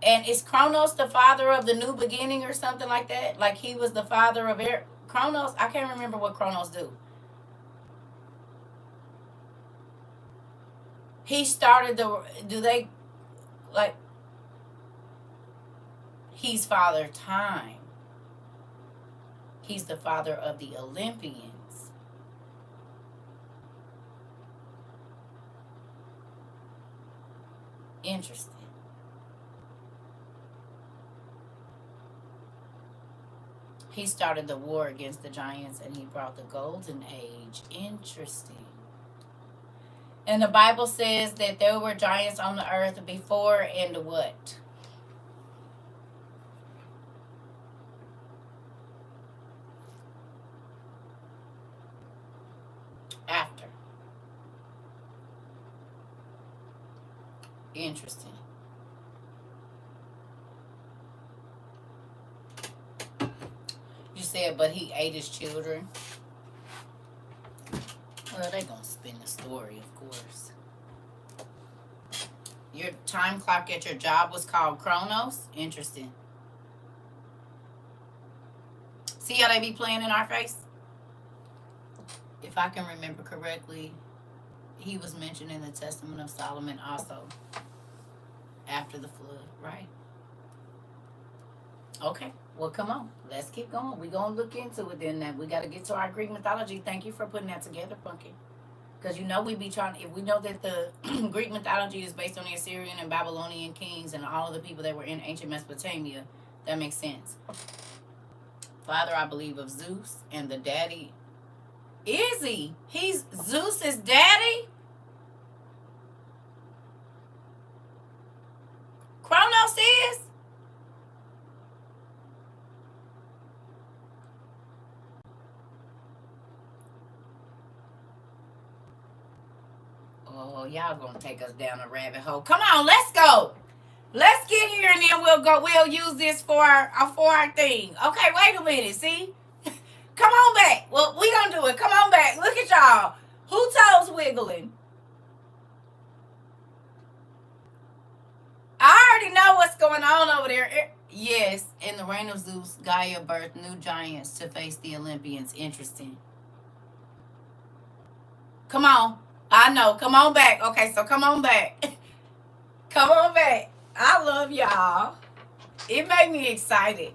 And is Chronos the father of the new beginning or something like that? Like he was the father of Chronos? I can't remember what Chronos do. He started he's father time. He's the father of the Olympians. Interesting. He started the war against the giants and he brought the golden age. Interesting. And the Bible says that there were giants on the earth before and what? After. Interesting. You said, but he ate his children. Well, they're going to spin the story, of course. Your time clock at your job was called Chronos? Interesting. See how they be playing in our face? If I can remember correctly, he was mentioned in the Testament of Solomon also. After the flood, right? Okay. Well, come on. Let's keep going. We're going to look into it then. That we got to get to our Greek mythology. Thank you for putting that together, Punky. Because you know we be trying, if we know that the Greek mythology is based on the Assyrian and Babylonian kings and all of the people that were in ancient Mesopotamia, that makes sense. Father, I believe, of Zeus, and the daddy. Is he? He's Zeus's daddy? Chronos is? Oh, y'all gonna take us down a rabbit hole. Come on, let's go. Let's get here and then we'll use this for our thing. Okay, wait a minute, see? Come on back. Well, we gonna do it. Come on back. Look at y'all. Who toes wiggling? I already know what's going on over there. Yes, in the reign of Zeus, Gaia birthed new giants to face the Olympians. Interesting. Come on. I know. Come on back. Okay, so come on back. Come on back. I love y'all. It made me excited.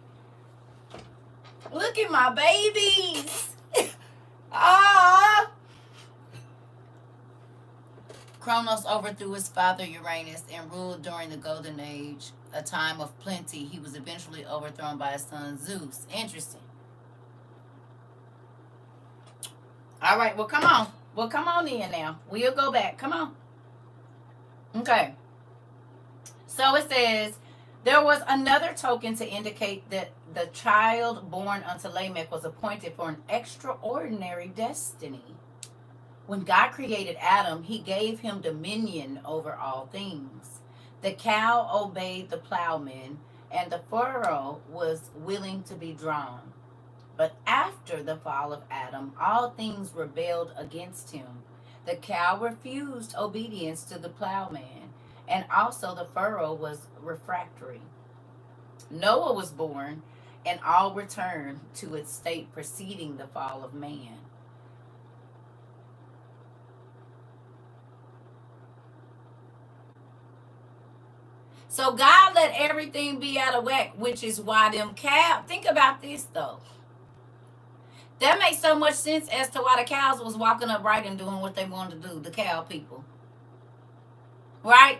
Look at my babies. Ah! Kronos overthrew his father Uranus and ruled during the Golden Age, a time of plenty. He was eventually overthrown by his son Zeus. Interesting. All right, well, come on. Well, come on in now. We'll go back. Come on. Okay. So it says, there was another token to indicate that the child born unto Lamech was appointed for an extraordinary destiny. When God created Adam, he gave him dominion over all things. The cow obeyed the plowman, and the furrow was willing to be drawn. But after the fall of Adam, all things rebelled against him. The cow refused obedience to the plowman, and also the furrow was refractory. Noah was born, and all returned to its state preceding the fall of man. So God let everything be out of whack, which is why them cows. Think about this though. That makes so much sense as to why the cows was walking upright and doing what they wanted to do. The cow people, right?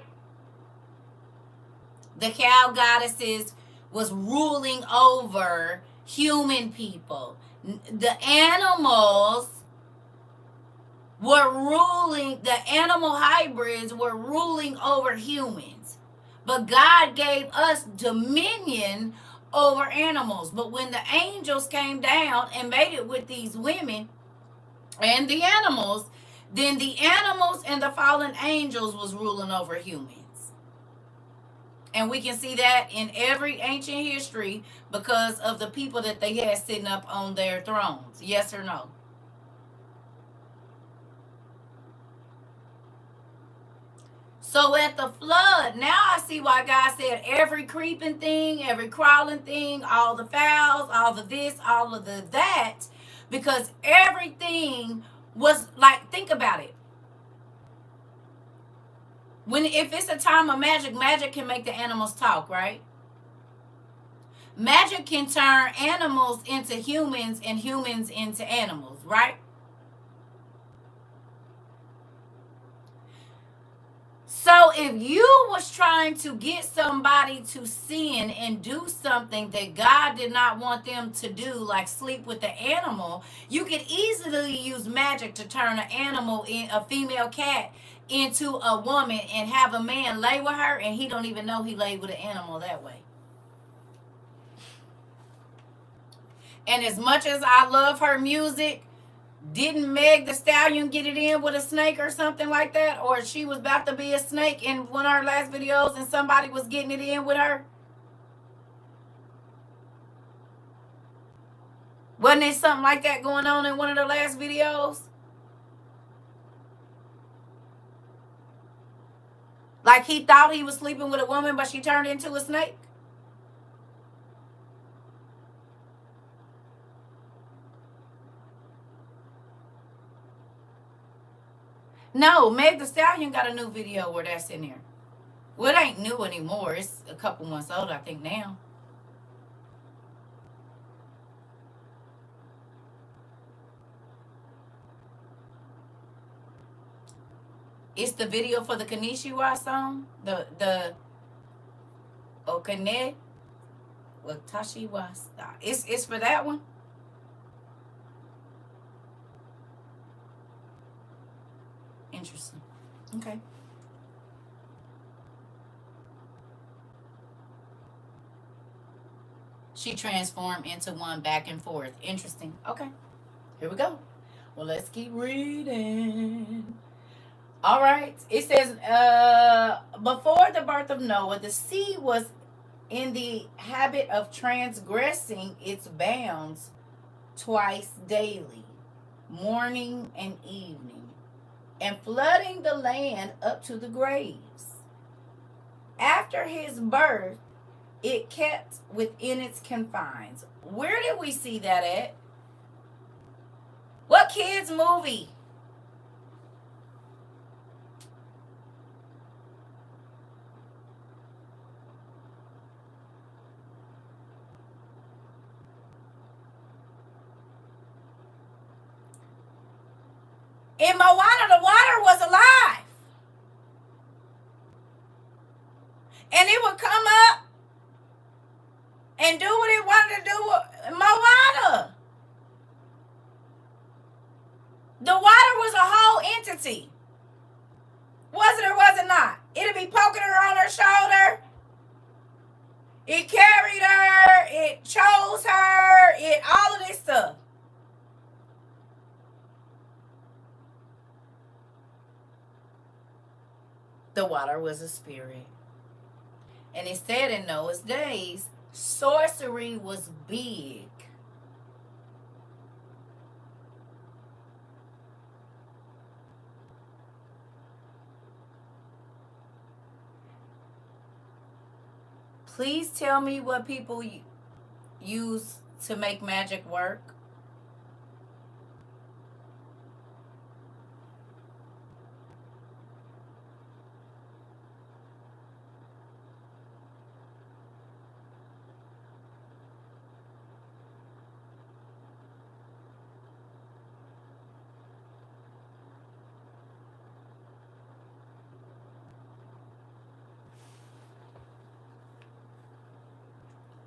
The cow goddesses was ruling over human people. The animals were ruling. The animal hybrids were ruling over humans. But God gave us dominion over animals. But when the angels came down and mated with these women and the animals, then the animals and the fallen angels was ruling over humans. And we can see that in every ancient history because of the people that they had sitting up on their thrones. Yes or no? So at the flood, now I see why God said every creeping thing, every crawling thing, all the fowls, all the this, all of the that, because everything was like, think about it. If it's a time of magic, magic can make the animals talk, right? Magic can turn animals into humans and humans into animals, right? So if you was trying to get somebody to sin and do something that God did not want them to do, like sleep with the animal, you could easily use magic to turn an animal, in a female cat, into a woman and have a man lay with her and he don't even know he laid with an animal that way. And as much as I love her music, didn't Meg the Stallion get it in with a snake or something like that? Or she was about to be a snake in one of her last videos and somebody was getting it in with her? Wasn't there something like that going on in one of the last videos? Like he thought he was sleeping with a woman, but she turned into a snake? No, Meg the Stallion got a new video where that's in there. Well, it ain't new anymore. It's a couple months old, I think, now. It's the video for the Kanishiwa song. The Okane Watashiwa. It's for that one. Interesting. Okay. She transformed into one back and forth. Interesting. Okay. Here we go. Well, let's keep reading. All right. It says, before the birth of Noah, the sea was in the habit of transgressing its bounds twice daily, morning and evening, and flooding the land up to the graves. After his birth, it kept within its confines. Where did we see that at? What kids movie? In Moana, the water was alive. And it would come up and do what it wanted to do with Moana. The water was a whole entity. Was it or was it not? It'd be poking her on her shoulder. It carried her. It chose her. It all of this stuff. The water was a spirit. And it said in Noah's days, sorcery was big. Please tell me what people use to make magic work.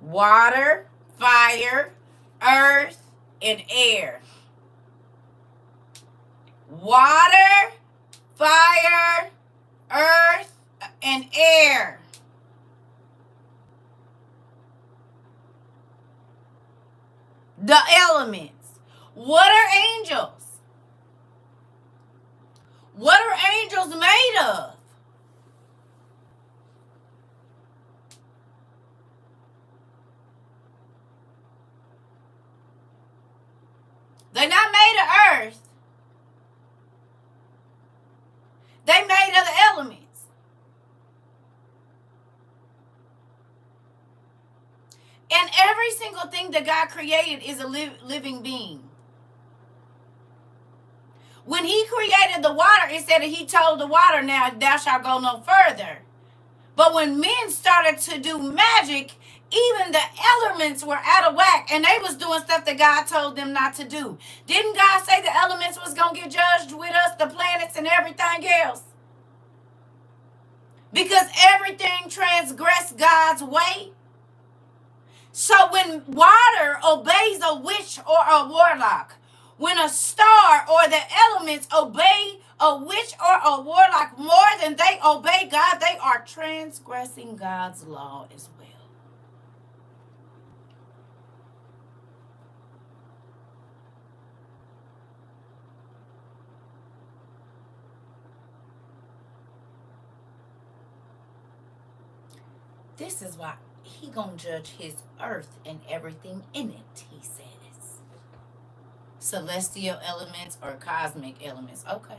Water, fire, earth, and air. Water, fire, earth, and air. The elements. What are angels? What are angels made of? They're not made of earth. They made of the elements. And every single thing that God created is a living being. When he created the water, it said that he told the water, now thou shalt go no further. But when men started to do magic, even the elements were out of whack, and they was doing stuff that God told them not to do. Didn't God say the elements was going to get judged with us, the planets and everything else? Because everything transgressed God's way. So when water obeys a witch or a warlock, when a star or the elements obey a witch or a warlock more than they obey God, they are transgressing God's law as well. This is why he gonna judge his earth and everything in it, he says. Celestial elements or cosmic elements. Okay.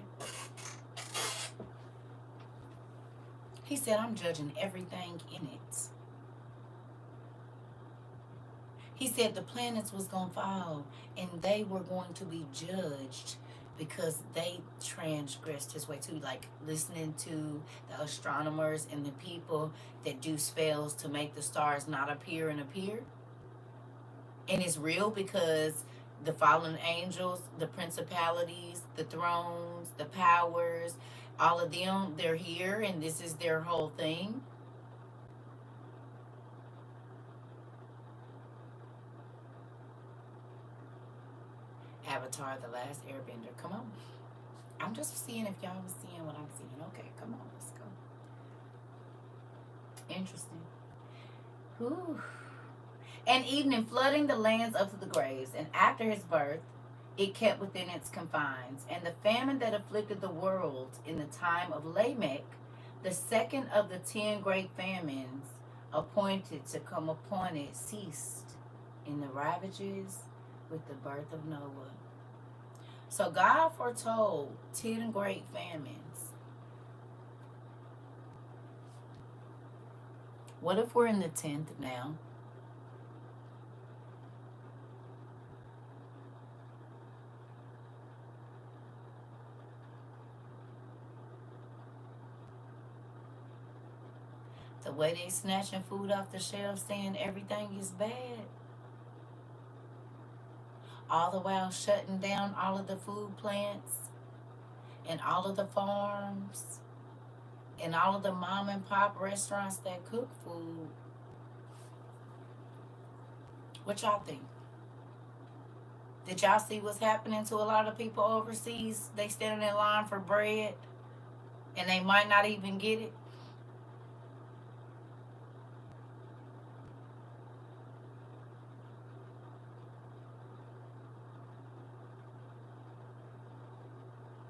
He said, I'm judging everything in it. He said the planets was going to fall and they were going to be judged because they transgressed his way too. Like listening to the astronomers and the people that do spells to make the stars not appear and appear. And it's real because the fallen angels, the principalities, the thrones, the powers, all of them, they're here and this is their whole thing. Avatar, The Last Airbender. Come on. I'm just seeing if y'all was seeing what I'm seeing. Okay, come on, let's go. Interesting. Whew. An evening flooding the lands up to the graves, and after his birth, it kept within its confines. And the famine that afflicted the world in the time of Lamech, the second of the 10 great famines appointed to come upon it, ceased in the ravages with the birth of Noah. So God foretold 10 great famines. What if we're in the 10th now? The way they snatching food off the shelves saying everything is bad. All the while shutting down all of the food plants. and all of the farms and all of the mom and pop restaurants that cook food. What y'all think? Did y'all see what's happening to a lot of people overseas? They standing in line for bread and they might not even get it.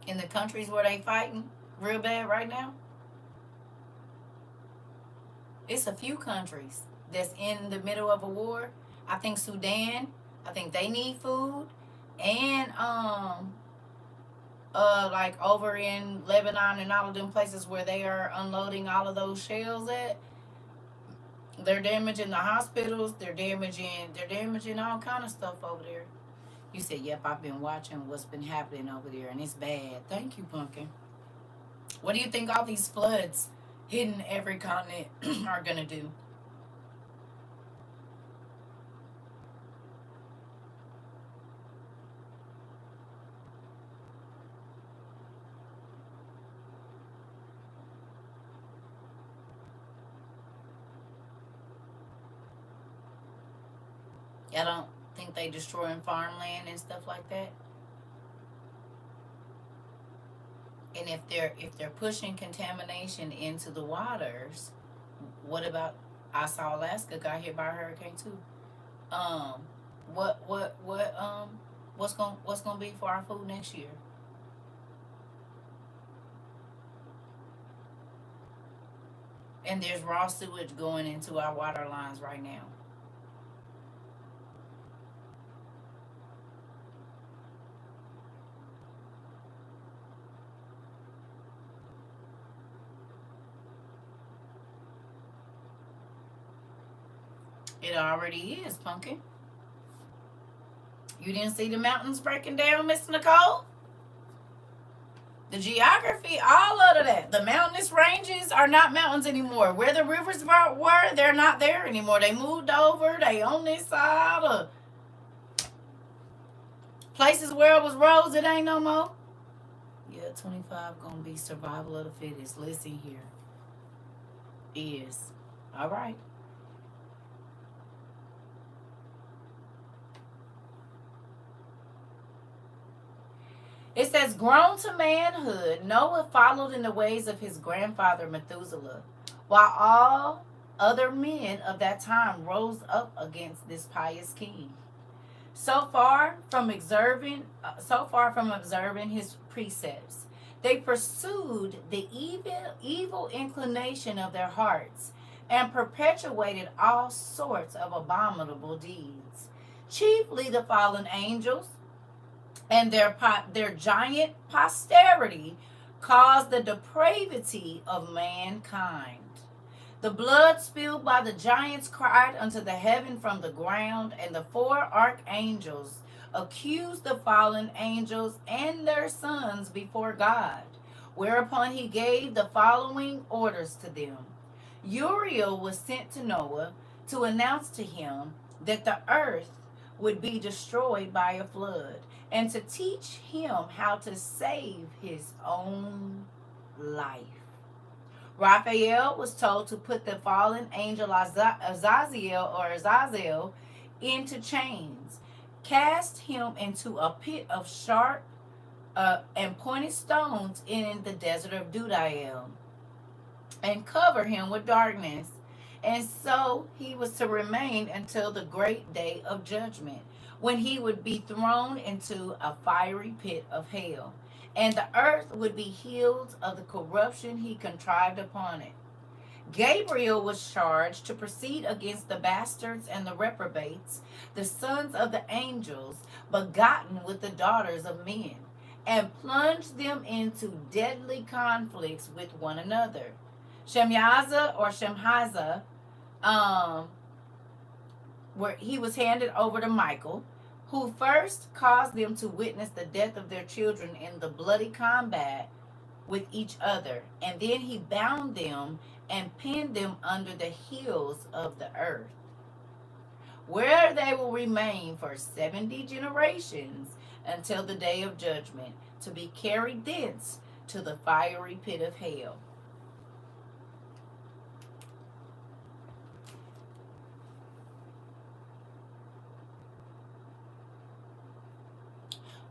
In the countries where they fighting real bad right now, it's a few countries that's in the middle of a war. I think Sudan, I think they need food. And like over in Lebanon and all of them places where they are unloading all of those shells at, they're damaging the hospitals, they're damaging all kind of stuff over there. You said, yep, I've been watching what's been happening over there and it's bad. Thank you, Pumpkin. What do you think all these floods hitting every continent are gonna do? I don't think they destroying farmland and stuff like that. And if they're pushing contamination into the waters, what about, I saw Alaska got hit by a hurricane too. Um, what's gonna be for our food next year? And there's raw sewage going into our water lines right now. It already is, Pumpkin. You didn't see the mountains breaking down, Miss Nicole? The geography, all of that. The mountainous ranges are not mountains anymore. Where the rivers were, they're not there anymore. They moved over. They on this side. Places where it was roads, it ain't no more. Yeah, 25 gonna be survival of the fittest. Listen here. Is. All right. It says, grown to manhood, Noah followed in the ways of his grandfather Methuselah, while all other men of that time rose up against this pious king. So far from observing his precepts, they pursued the evil inclination of their hearts and perpetuated all sorts of abominable deeds. Chiefly the fallen angels and their giant posterity caused the depravity of mankind. The blood spilled by the giants cried unto the heaven from the ground, and the four archangels accused the fallen angels and their sons before God, whereupon he gave the following orders to them. Uriel was sent to Noah to announce to him that the earth would be destroyed by a flood, and to teach him how to save his own life. Raphael was told to put the fallen angel Azazel into chains, cast him into a pit of sharp and pointed stones in the desert of Dudael, and cover him with darkness. And so he was to remain until the great day of judgment, when he would be thrown into a fiery pit of hell, and the earth would be healed of the corruption he contrived upon it. Gabriel was charged to proceed against the bastards and the reprobates, the sons of the angels, begotten with the daughters of men, and plunge them into deadly conflicts with one another. Shemhaza, where he was handed over to Michael, who first caused them to witness the death of their children in the bloody combat with each other, and then he bound them and pinned them under the hills of the earth, where they will remain for 70 generations until the day of judgment, to be carried thence to the fiery pit of hell.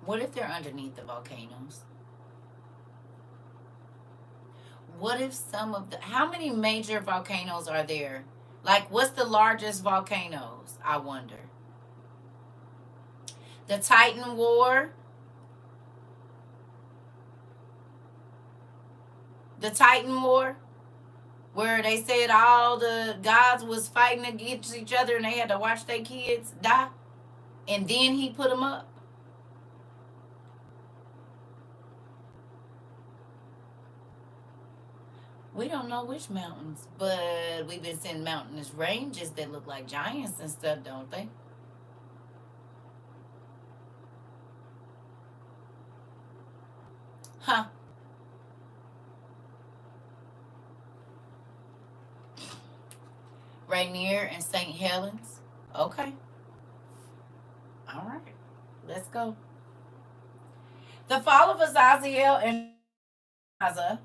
What if they're underneath the volcanoes? What if some of the, how many major volcanoes are there? Like, what's the largest volcanoes? I wonder. The Titan War. The Titan War, where they said all the gods was fighting against each other and they had to watch their kids die, and then he put them up. We don't know which mountains, but we've been seeing mountainous ranges that look like giants and stuff, don't they? Huh. Rainier and St. Helens. Okay. All right. Let's go. The fall of Azazel and Gaza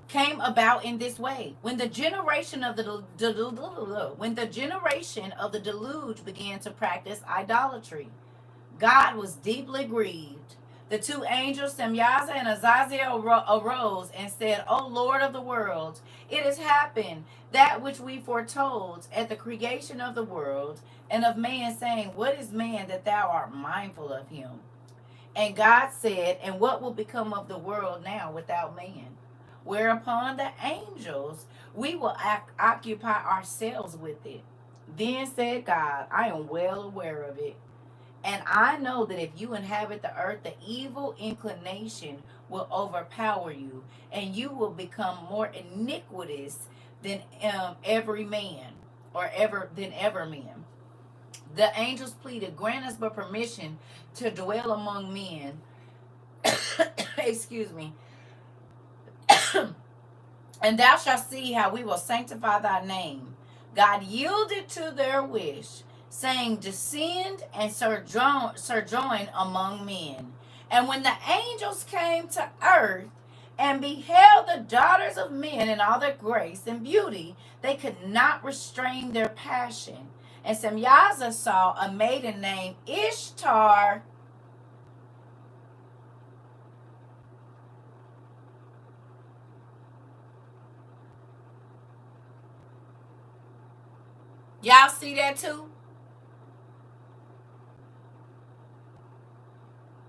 came about in this way. When the generation of the deluge began to practice idolatry, God was deeply grieved. The two angels, Semyaza and Azazel, arose and said, O Lord of the world, it has happened, that which we foretold at the creation of the world and of man, saying, what is man that thou art mindful of him? And God said, and what will become of the world now without man? Whereupon the angels, we will occupy ourselves with it. Then said God, I am well aware of it. And I know that if you inhabit the earth, the evil inclination will overpower you, and you will become more iniquitous than every man, or ever man. The angels pleaded, grant us but permission to dwell among men. Excuse me. And thou shalt see how we will sanctify thy name. God yielded to their wish, saying, descend and sojourn among men. And when the angels came to earth and beheld the daughters of men in all their grace and beauty, they could not restrain their passion. And Semyaza saw a maiden named Ishtar. Y'all see that too?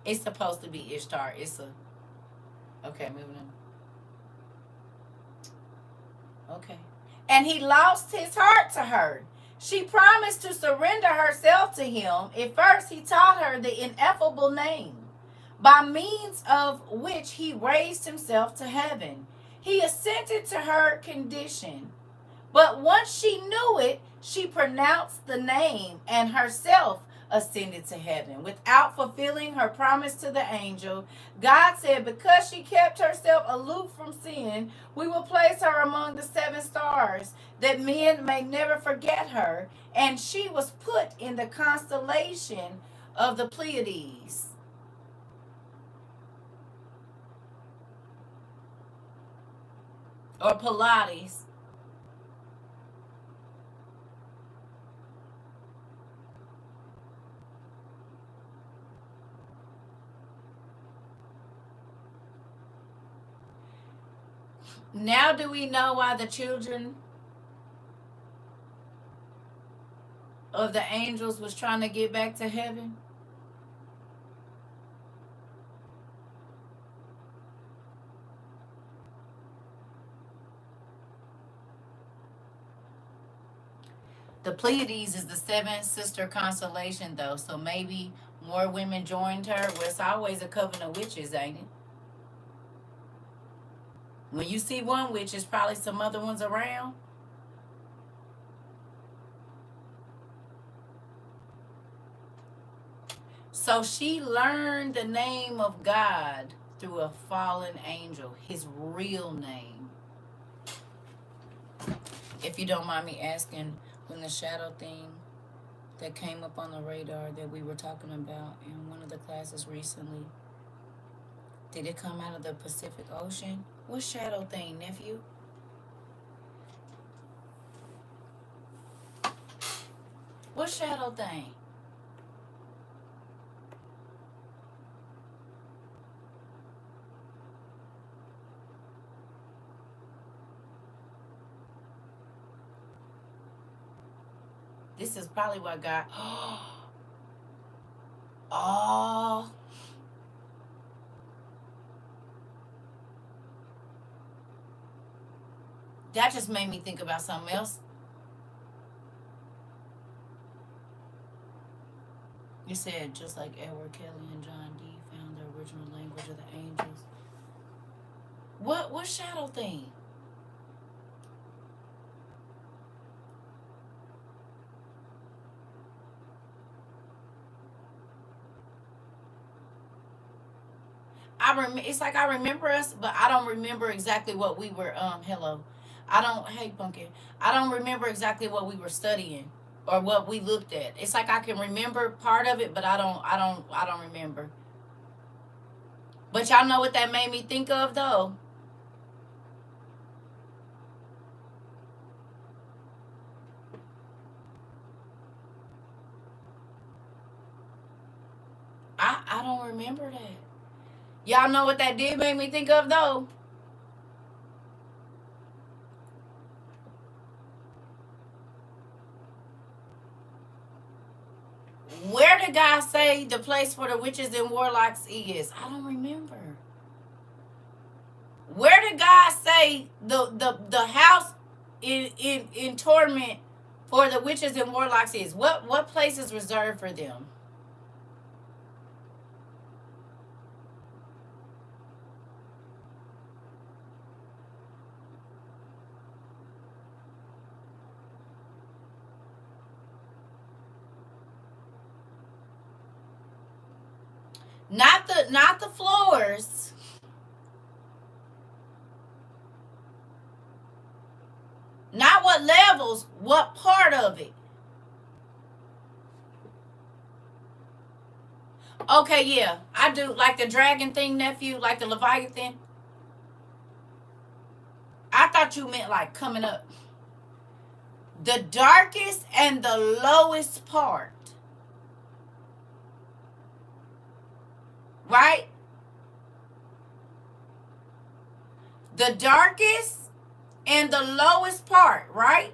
It's supposed to be Ishtar. It's a, okay, moving on. Okay. And he lost his heart to her. She promised to surrender herself to him. At first, he taught her the ineffable name, by means of which he raised himself to heaven. He assented to her condition. But once she knew it, she pronounced the name and herself ascended to heaven. Without fulfilling her promise to the angel, God said, because she kept herself aloof from sin, we will place her among the 7 stars, that men may never forget her. And she was put in the constellation of the Pleiades. Or Pleiades. Now do we know why the children of the angels was trying to get back to heaven? The Pleiades is the 7th sister constellation, though, so maybe more women joined her. Well, it's always a coven of witches, ain't it? When you see one witch, there's probably some other ones around. So she learned the name of God through a fallen angel, his real name. If you don't mind me asking, when the shadow thing that came up on the radar that we were talking about in one of the classes recently, Did it come out of the Pacific Ocean? What shadow thing, nephew? What shadow thing? This is probably what got. Oh, that just made me think about something else. You said just like Edward Kelly and John Dee found the original language of the angels. What shadow thing? It's like I remember us, but I don't remember exactly what we were hello. I don't Hey pumpkin. I don't remember exactly what we were studying or what we looked at. It's like I can remember part of it, but I don't remember. But y'all know what that made me think of though? I don't remember that. Y'all know what that did make me think of though? Where did God say the place for the witches and warlocks is? I don't remember. Where did God say the house in torment for the witches and warlocks is? What place is reserved for them? Not the floors. Not what levels, what part of it? Okay, yeah. I do like the dragon thing, nephew, like the Leviathan. I thought you meant like coming up. The darkest and the lowest part. Right? The darkest and the lowest part, right?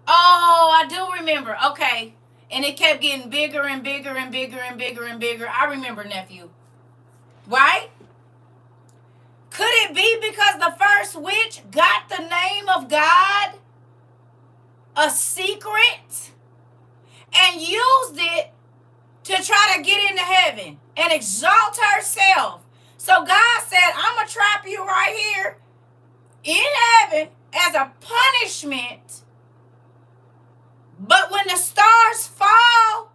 Oh, I do remember. Okay. And it kept getting bigger and bigger and bigger and bigger and bigger. I remember, nephew. Right? Could it be because the first witch got the name of God a secret and used it to try to get into heaven and exalt herself? So God said, I'm going to trap you right here in heaven as a punishment. But when the stars fall,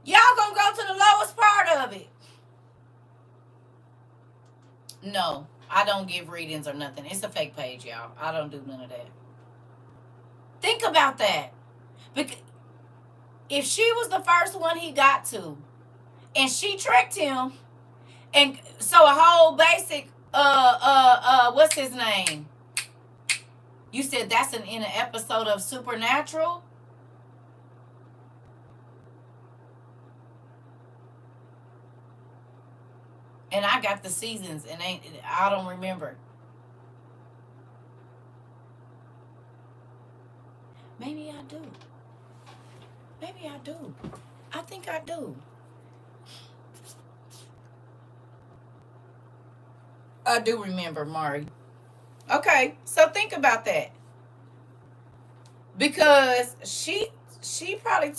y'all gonna go to the lowest part of it. No, I don't give readings or nothing. It's a fake page, y'all. I don't do none of that. Think about that. Because if she was the first one he got to, and she tricked him, and so a whole basic what's his name? You said that's in an episode of Supernatural? And I got the seasons and I don't remember. Maybe I do. Maybe I do. I think I do. I do remember, Mari. Okay, so think about that. Because she probably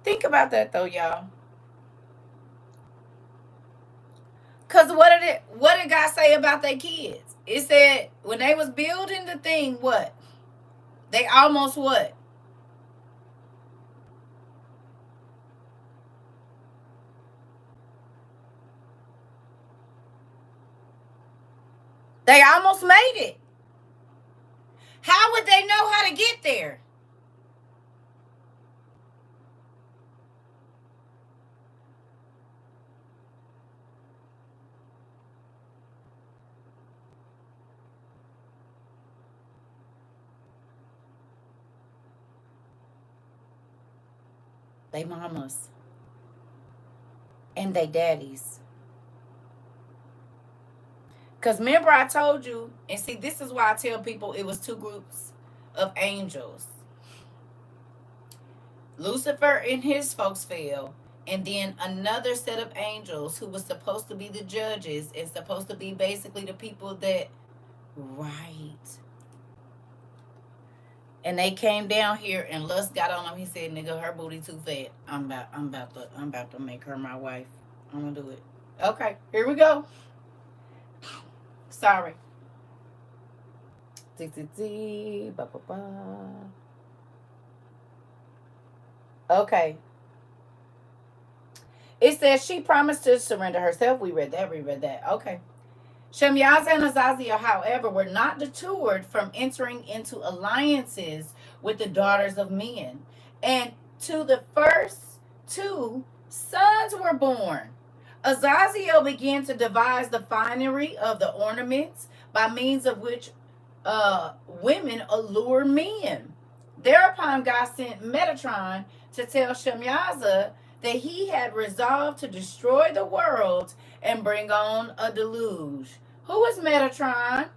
think about that though, y'all. Cause what did God say about their kids? It said when they was building the thing, what? They almost what? They almost made it. How would they know how to get there? They mamas and they daddies. Because remember, I told you, and see, this is why I tell people it was two groups of angels. Lucifer and his folks fell, and then another set of angels who was supposed to be the judges and supposed to be basically the people that, right. And they came down here, and Lust got on him. He said, "Nigga, her booty too fat. I'm about to make her my wife. I'm gonna do it." Okay, here we go. Sorry. Ba, ba, ba. Okay. It says she promised to surrender herself. We read that. Okay. Shemyaza and Azaziel, however, were not deterred from entering into alliances with the daughters of men. And to the first two, sons were born. Azaziel began to devise the finery of the ornaments by means of which women allure men. Thereupon, God sent Metatron to tell Shemyaza that he had resolved to destroy the world and bring on a deluge. Who is Metatron?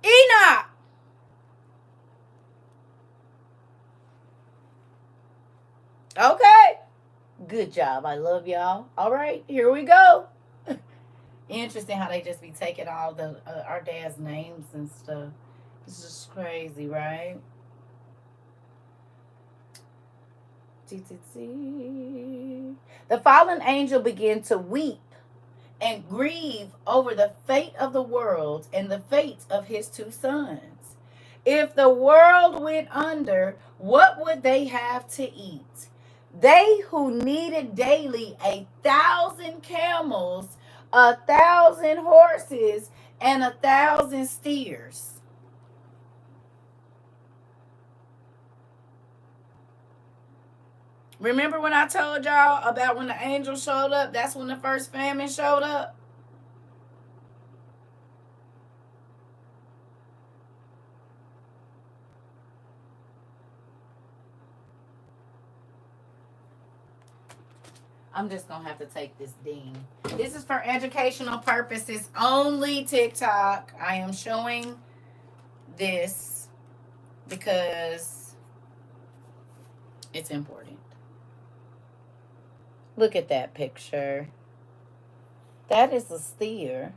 Enoch. Okay. Good job. I love y'all. All right, here we go. Interesting how they just be taking all the our dad's names and stuff. It's just crazy, right? The fallen angel began to weep and grieve over the fate of the world and the fate of his two sons. If the world went under, what would they have to eat? They who needed daily 1,000 camels, 1,000 horses, and 1,000 steers. Remember when I told y'all about when the angel showed up? That's when the first famine showed up. I'm just going to have to take this ding. This is for educational purposes only, TikTok. I am showing this because it's important. Look at that picture. That is a steer.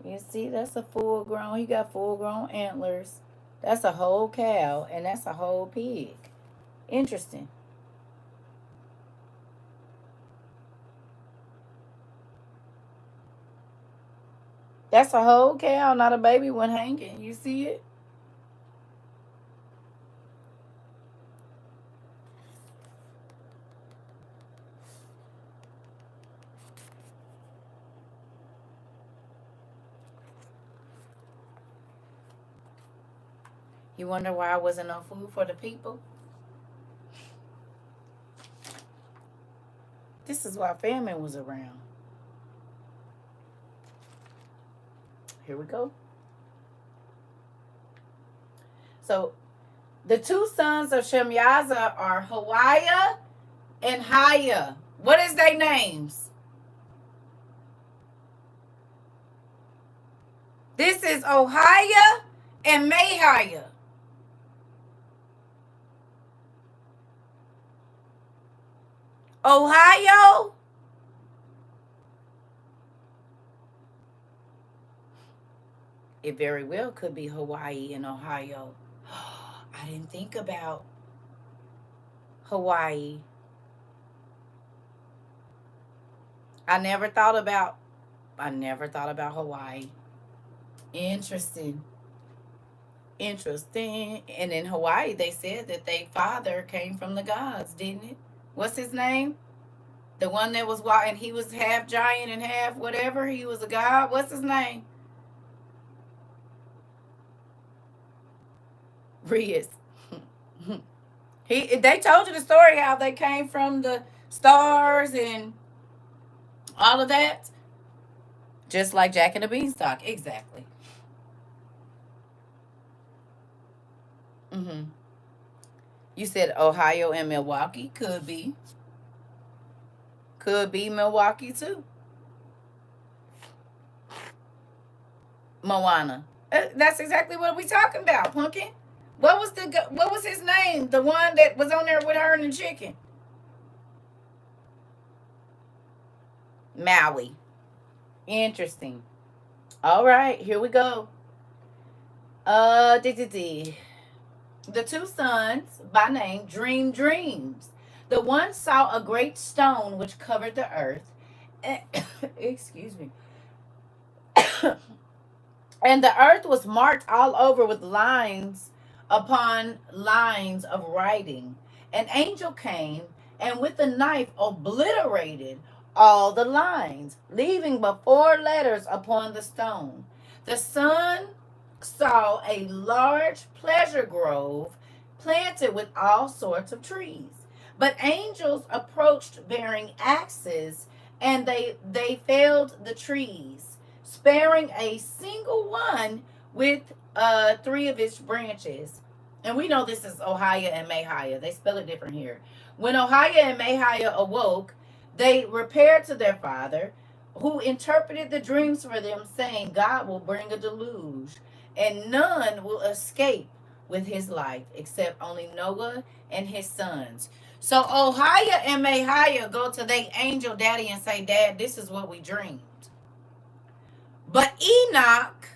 You see, that's a full grown. He got full grown antlers. That's a whole cow, and that's a whole pig. Interesting. That's a whole cow, not a baby one hanging. You see it? You wonder why I wasn't no food for the people? This is why famine was around. Here we go. So, the two sons of Shemyaza are Hawiah and Haya. What is their names? This is Ohia and Mahiah. Ohio. It very well could be Hawaii and Ohio. I didn't think about Hawaii. I never thought about Hawaii. Interesting. Interesting. And in Hawaii, they said that their father came from the gods, didn't it? What's his name? The one that was wild, and he was half giant and half whatever. He was a god. What's his name? Riz. They told you the story how they came from the stars and all of that. Just like Jack and the Beanstalk. Exactly. Mm-hmm. You said Ohio and Milwaukee. Could be. Could be Milwaukee too. Moana. That's exactly what we talking about, Pumpkin. What was his name? The one that was on there with her and the chicken. Maui. Interesting. All right, here we go. The two sons by name dreamed dreams. The one saw a great stone which covered the earth. Excuse me. And the earth was marked all over with lines upon lines of writing. An angel came and with a knife obliterated all the lines, leaving but four letters upon the stone. The sun saw a large pleasure grove planted with all sorts of trees. But angels approached bearing axes, and they felled the trees, sparing a single one with three of its branches. And we know this is Ohio and Mahiah. They spell it different here. When Ohio and Mahiah awoke, they repaired to their father, who interpreted the dreams for them, saying, God will bring a deluge, and none will escape with his life, except only Noah and his sons. So Ohio and Mahiah go to their angel daddy and say, Dad, this is what we dreamed. But Enoch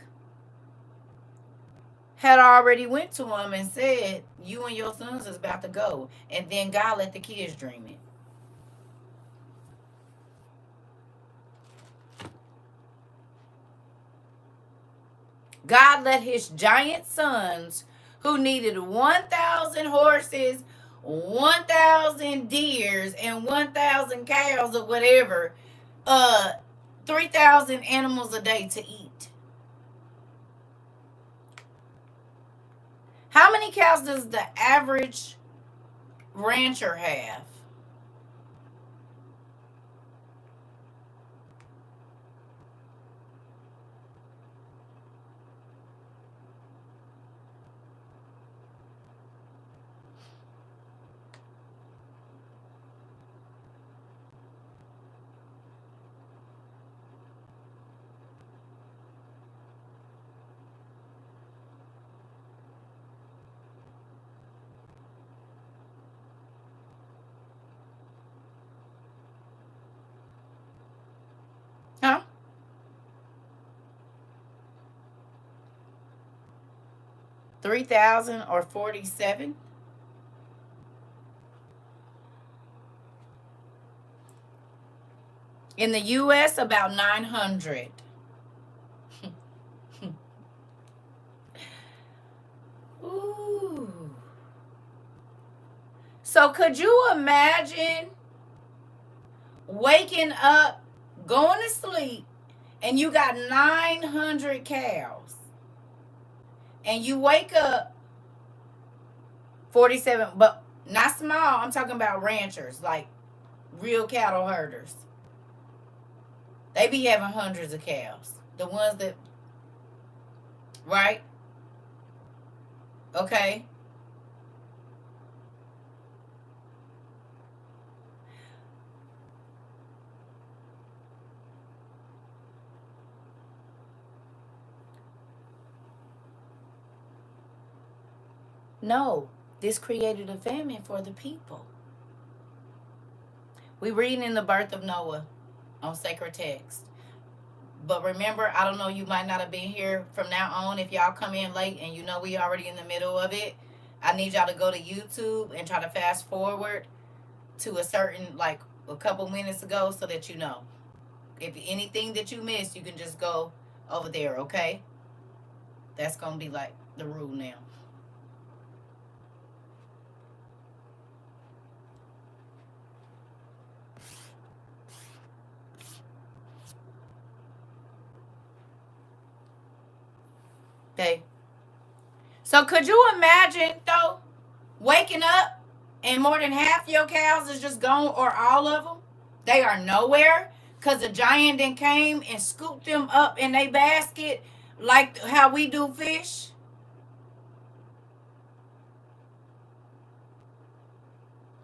had already went to him and said, you and your sons is about to go. And then God let the kids dream it. God let his giant sons, who needed 1,000 horses, 1,000 deers, and 1,000 cows or whatever, 3,000 animals a day to eat. How many cows does the average rancher have? Huh? 3,000 or 47? In the U.S., about 900. Ooh. So could you imagine waking up, going to sleep, and you got 900 cows? And you wake up 47, but not small. I'm talking about ranchers, like real cattle herders. They be having hundreds of cows. The ones that, right? Okay. No, this created a famine for the people. We reading in the birth of Noah on sacred text. But remember, I don't know, you might not have been here from now on. If y'all come in late and you know we already in the middle of it, I need y'all to go to YouTube and try to fast forward to a certain, like a couple minutes ago, so that you know. If anything that you missed, you can just go over there, okay? That's going to be like the rule now. Okay. So could you imagine though, waking up and more than half your cows is just gone, or all of them? They are nowhere because the giant then came and scooped them up in a basket like how we do fish.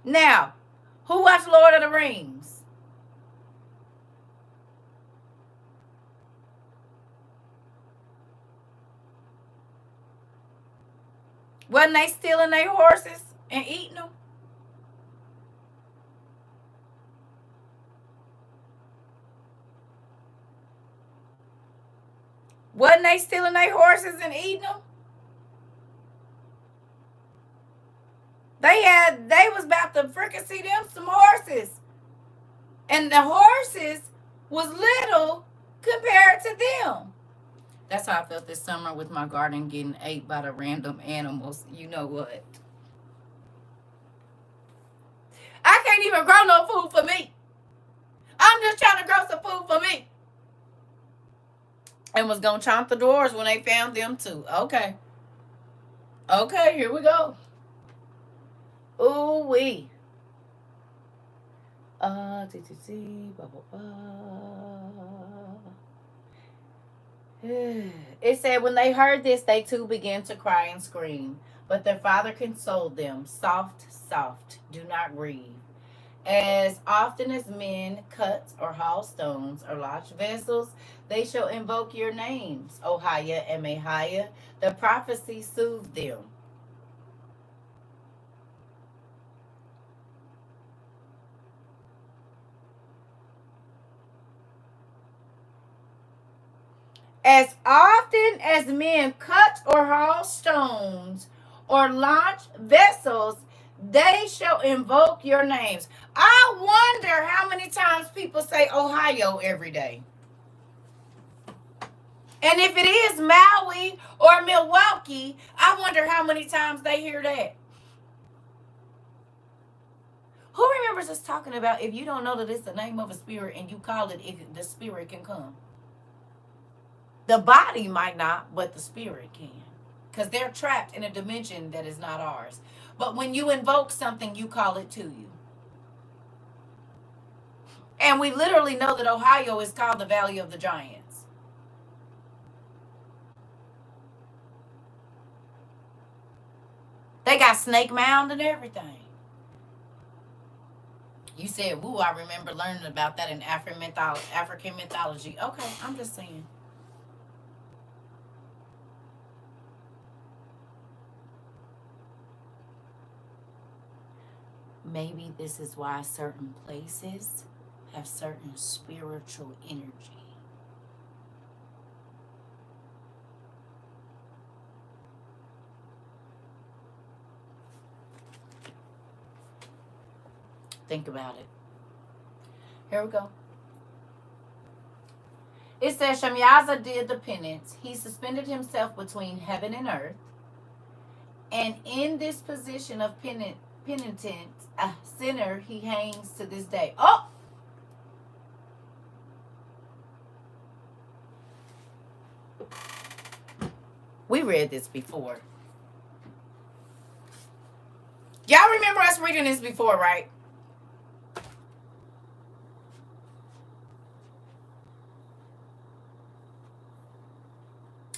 Now, who watched Lord of the Rings? Wasn't they stealing their horses and eating them? Wasn't they stealing their horses and eating them? They was about to freaking see them some horses. And the horses was little compared to them. That's how I felt this summer with my garden getting ate by the random animals. You know what? I can't even grow no food for me. I'm just trying to grow some food for me. And was gonna chomp the doors when they found them too. Okay. Okay, here we go. Ooh wee. Blah, blah, blah. It said, when they heard this, they too began to cry and scream. But their father consoled them. Soft, soft, do not grieve. As often as men cut or haul stones or launch vessels, they shall invoke your names, Ohiah and Mahiah. The prophecy soothed them. As often as men cut or haul stones or launch vessels, they shall invoke your names. I wonder how many times people say Ohio every day. And if it is Maui or Milwaukee, I wonder how many times they hear that. Who remembers us talking about if you don't know that it's the name of a spirit and you call it, if the spirit can come? The body might not, but the spirit can. Because they're trapped in a dimension that is not ours. But when you invoke something, you call it to you. And we literally know that Ohio is called the Valley of the Giants. They got Snake Mound and everything. You said, woo, I remember learning about that in African mythology. Okay, I'm just saying. Maybe this is why certain places have certain spiritual energy. Think about it. Here we go. It says Shamyaza did the penance. He suspended himself between heaven and earth. And in this position of penitent, a sinner, he hangs to this day. Oh! We read this before. Y'all remember us reading this before, right?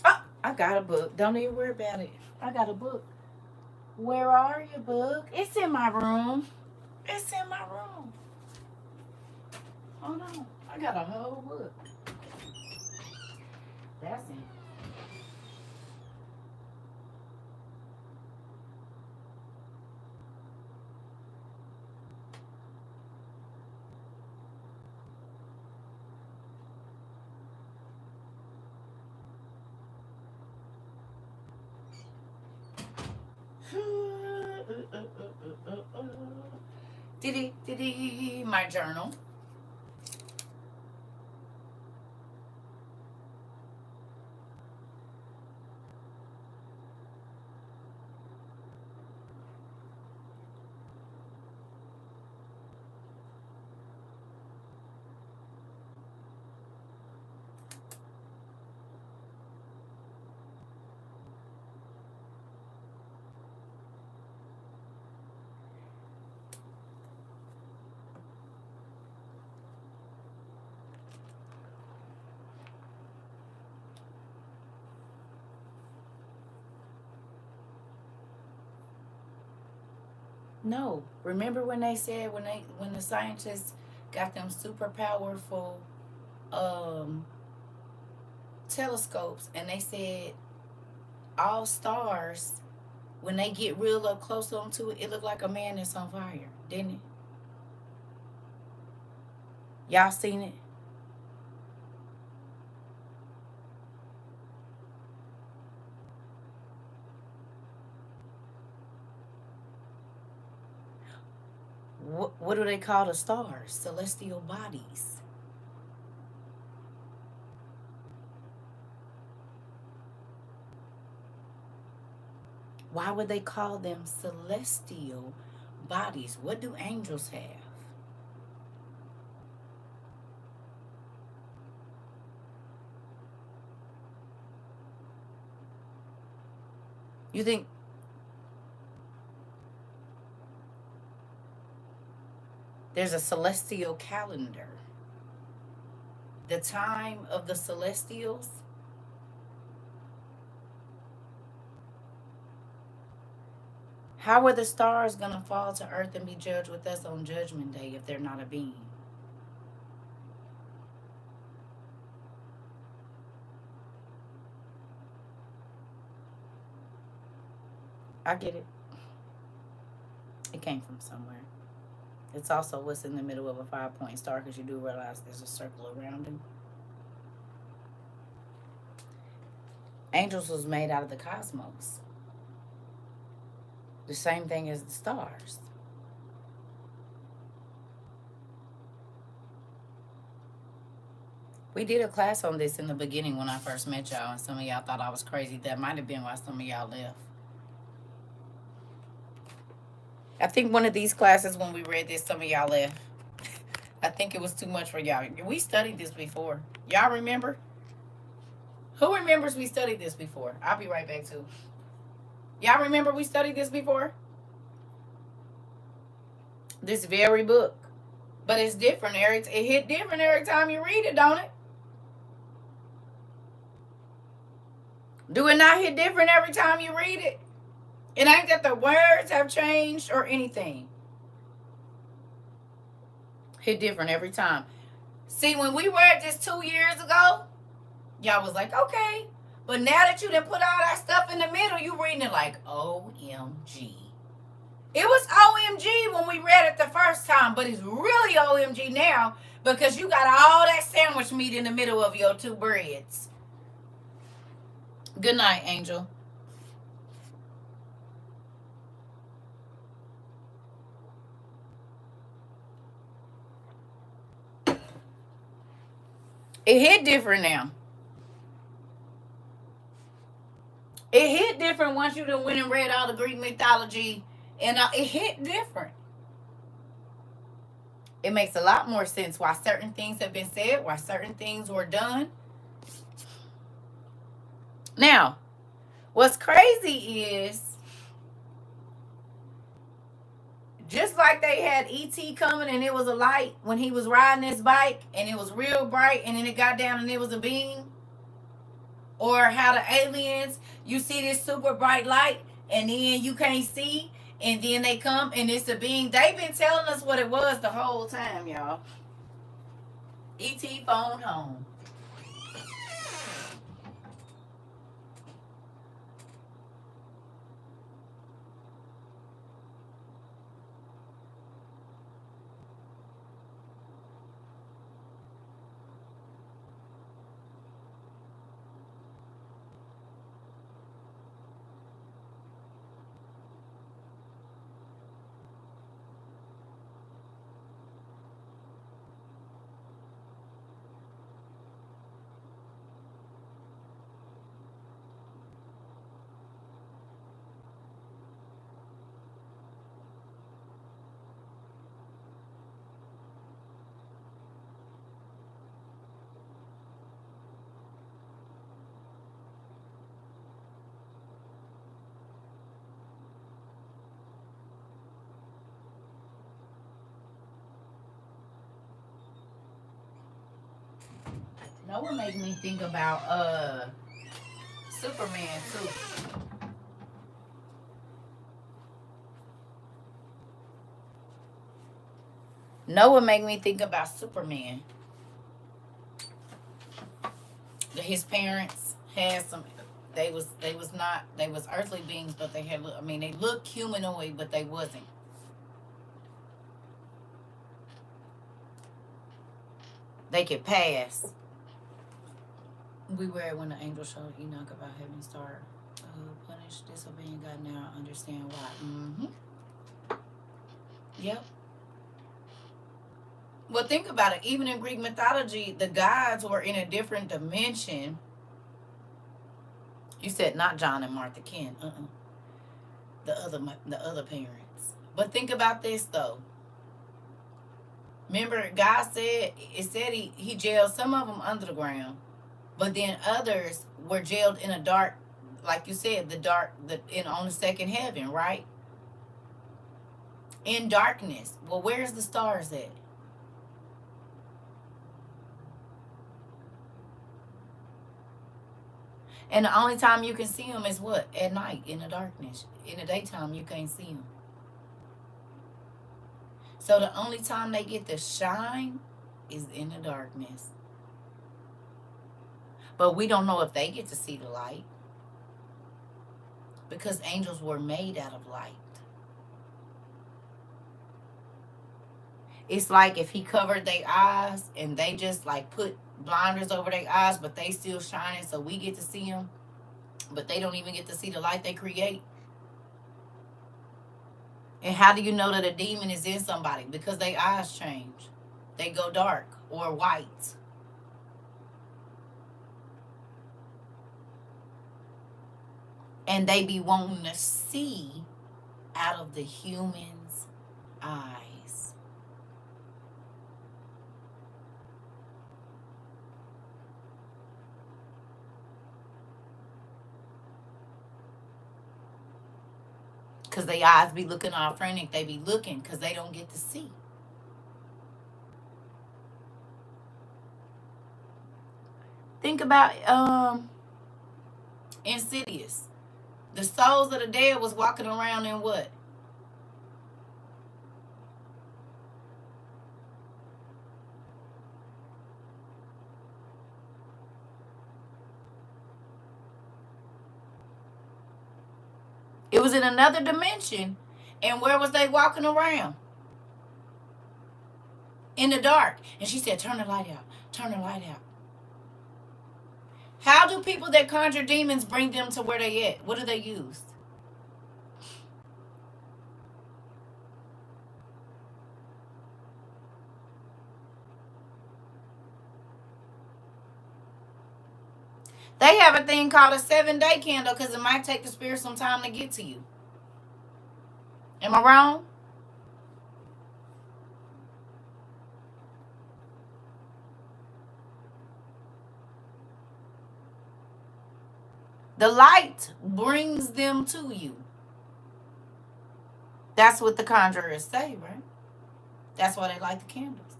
Oh, I got a book. Don't even worry about it. I got a book. Where are you, book? It's in my room. It's in my room. Hold on. I got a whole book. That's it. Diddy, my journal. No. Remember when they said when the scientists got them super powerful um telescopes, and they said all stars, when they get real up close to them to it, it looked like a man that's on fire, didn't it? Y'all seen it? What do they call the stars? Celestial bodies. Why would they call them celestial bodies? What do angels have? You think there's a celestial calendar? The time of the celestials? How are the stars going to fall to earth and be judged with us on Judgment Day if they're not a being? I get it. It came from somewhere. It's also what's in the middle of a 5-point star, because you do realize there's a circle around him. Angels was made out of the cosmos. The same thing as the stars. We did a class on this in the beginning when I first met y'all, and some of y'all thought I was crazy. That might have been why some of y'all left. I think one of these classes, when we read this, some of y'all left. I think it was too much for y'all. We studied this before. Y'all remember? Who remembers we studied this before? I'll be right back too. Y'all remember we studied this before? This very book. But it's different. It hit different every time you read it, don't it? Do it not hit different every time you read it? It ain't that the words have changed or anything. Hit different every time. See, when we read this 2 years ago, y'all was like, okay. But now that you done put all that stuff in the middle, you reading it like, OMG. It was OMG when we read it the first time, but it's really OMG now because you got all that sandwich meat in the middle of your two breads. Good night, Angel. It hit different now. It hit different once you done went and read all the Greek mythology, and it hit different. It makes a lot more sense why certain things have been said, why certain things were done. Now, what's crazy is, just like they had E.T. coming and it was a light when he was riding his bike and it was real bright and then it got down and it was a beam. Or how the aliens, you see this super bright light and then you can't see and then they come and it's a beam. They've been telling us what it was the whole time, y'all. E.T. phone home. No one make me think about Superman too. Noah make me think about Superman. His parents had some. They was earthly beings, but they had. I mean, they looked humanoid, but they wasn't. They could pass. We read when the angel showed Enoch about heaven star punish disobeying God. Now I understand why. Mm-hmm. Yep. Well, think about it. Even in Greek mythology, the gods were in a different dimension. You said not John and Martha Ken. The other parents. But think about this though. Remember, God said he jailed some of them under the ground, but then others were jailed in a dark, like you said, on the second heaven, right? In darkness. Well, where's the stars at? And the only time you can see them is what? At night, in the darkness. In the daytime, you can't see them. So the only time they get to shine is in the darkness. But we don't know if they get to see the light, because angels were made out of light. It's like if he covered their eyes and they just like put blinders over their eyes, but they still shining, so we get to see them, but they don't even get to see the light they create. And how do you know that a demon is in somebody? Because their eyes change. They go dark or white. And they be wanting to see out of the human's eyes. Because their eyes be looking all frantic. They be looking because they don't get to see. Think about Insidious. The souls of the dead was walking around in what? It was in another dimension. And where was they walking around? In the dark. And she said, turn the light out. Turn the light out. How do people that conjure demons bring them to where they at? What do they use? They have a thing called a 7-day candle because it might take the spirit some time to get to you. Am I wrong? The light brings them to you. That's what the conjurers say, right? That's why they light the candles.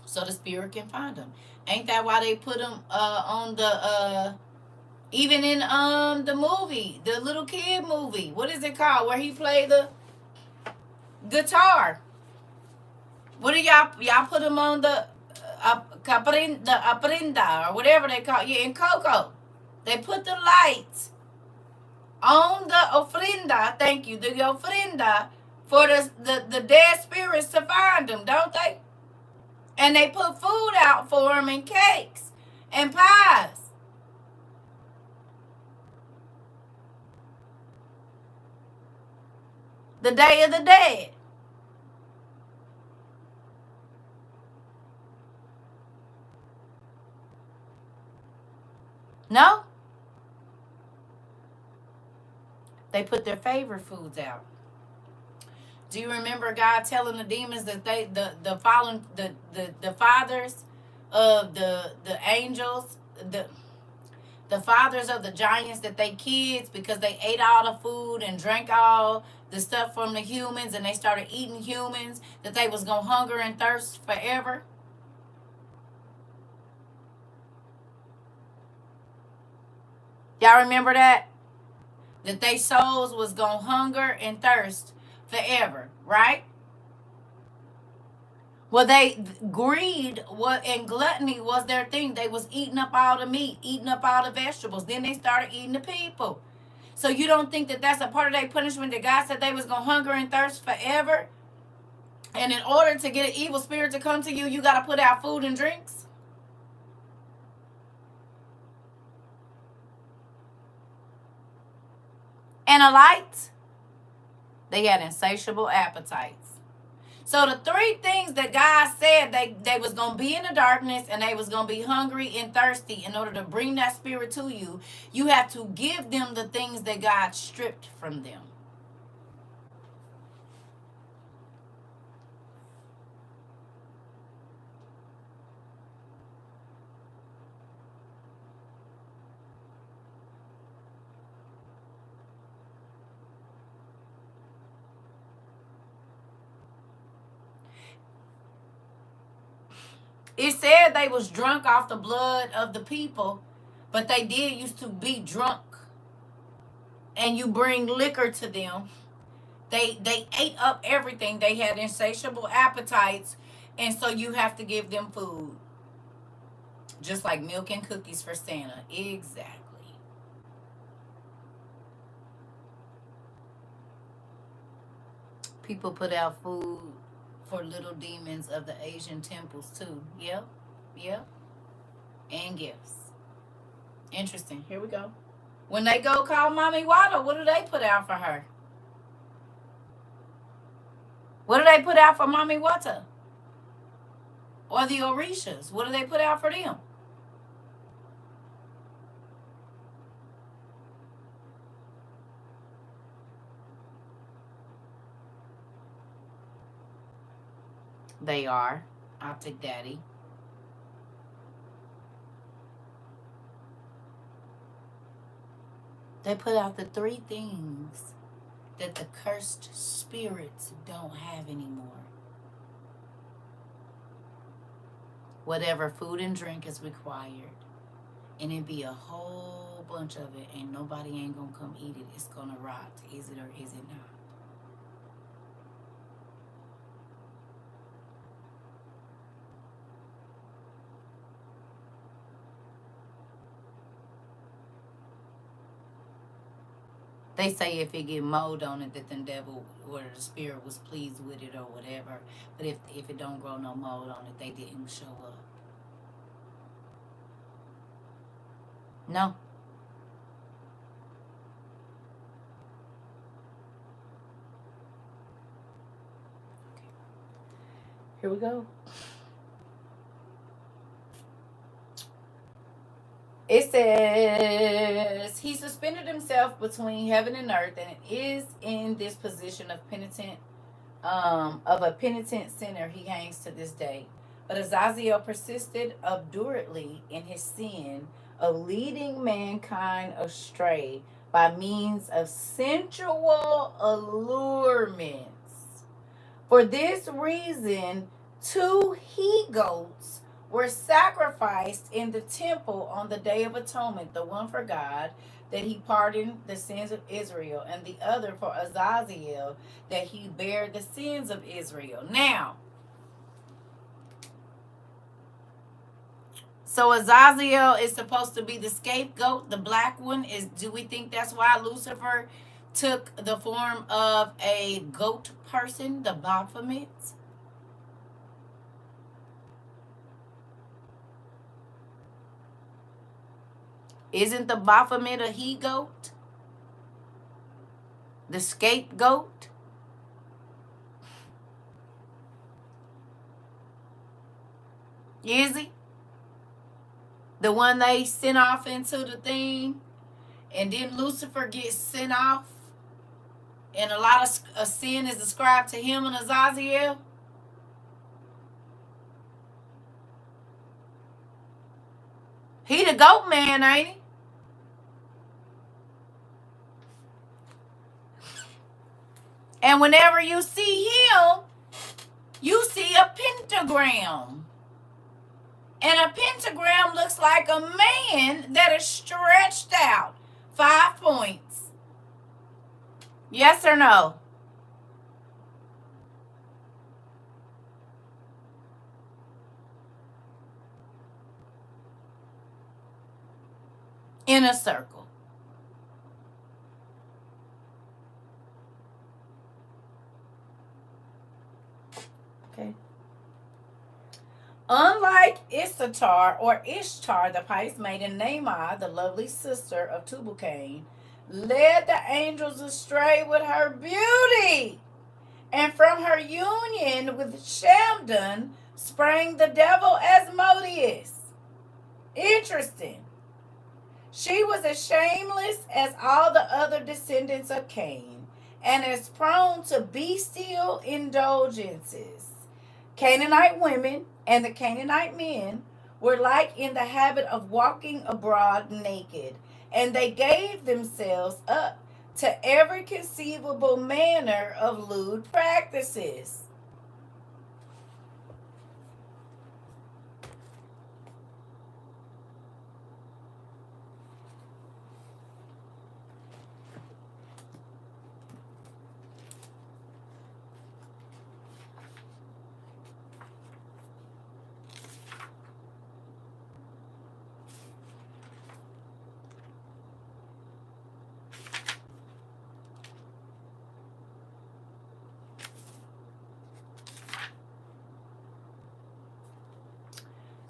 So the spirit can find them. Ain't that why they put them on the even in the movie, the little kid movie? What is it called? Where he played the guitar. What do y'all put them on the aprinda or whatever they call it? Yeah, in Coco. They put the lights on the ofrenda, thank you, the ofrenda, for the dead spirits to find them, don't they? And they put food out for them and cakes and pies. The Day of the Dead. No? They put their favorite foods out. Do you remember God telling the demons that the fathers of the angels, the fathers of the giants, that they kids, because they ate all the food and drank all the stuff from the humans and they started eating humans, that they was gonna hunger and thirst forever? Y'all remember that? That they souls was gonna hunger and thirst forever, right? Well, greed and gluttony was their thing. They was eating up all the meat, eating up all the vegetables. Then they started eating the people. So you don't think that that's a part of their punishment, that God said they was going to hunger and thirst forever? And in order to get an evil spirit to come to you, you got to put out food and drinks? And a light? They had insatiable appetites. So the three things that God said they was going to be in the darkness and they was going to be hungry and thirsty, in order to bring that spirit to you, you have to give them the things that God stripped from them. It said they was drunk off the blood of the people, but they did used to be drunk. And you bring liquor to them. They ate up everything. They had insatiable appetites, and so you have to give them food. Just like milk and cookies for Santa. Exactly. People put out food for little demons of the Asian temples too. Yep. Yep. And gifts. Interesting. Here we go. When they go call Mommy Wada, what do they put out for her? What do they put out for Mommy Wata? Or the Orishas? What do they put out for them? They are Optic Daddy. They put out the three things that the cursed spirits don't have anymore. Whatever food and drink is required. And it be a whole bunch of it, and nobody ain't gonna come eat it. It's gonna rot. Is it or is it not? They say if it get mold on it, that the devil or the spirit was pleased with it or whatever. But if it don't grow no mold on it, they didn't show up. No. Here we go. It says he suspended himself between heaven and earth, and is in this position of a penitent sinner. He hangs to this day. But Azazel persisted obdurately in his sin of leading mankind astray by means of sensual allurements. For this reason, 2 he-goats were sacrificed in the temple on the Day of Atonement, the one for God, that he pardoned the sins of Israel, and the other for Azazel, that he bare the sins of Israel. Now, so Azazel is supposed to be the scapegoat, the black one. Do we think that's why Lucifer took the form of a goat person, the Baphomet? Isn't the Baphomet a he-goat? The scapegoat? Is he? The one they sent off into the thing, and then Lucifer gets sent off, and a lot of sin is ascribed to him and Azazel? He the goat man, ain't he? And whenever you see him, you see a pentagram. And a pentagram looks like a man that is stretched out 5 points. Yes or no? inner circle. Okay. Unlike Issachar or Ishtar, the Pipes maiden, Naamah, the lovely sister of Tubal-Cain, led the angels astray with her beauty, and from her union with Shamdon sprang the devil Asmodeus. Interesting. She was as shameless as all the other descendants of Cain, and as prone to bestial indulgences. Canaanite women and the Canaanite men were like in the habit of walking abroad naked, and they gave themselves up to every conceivable manner of lewd practices.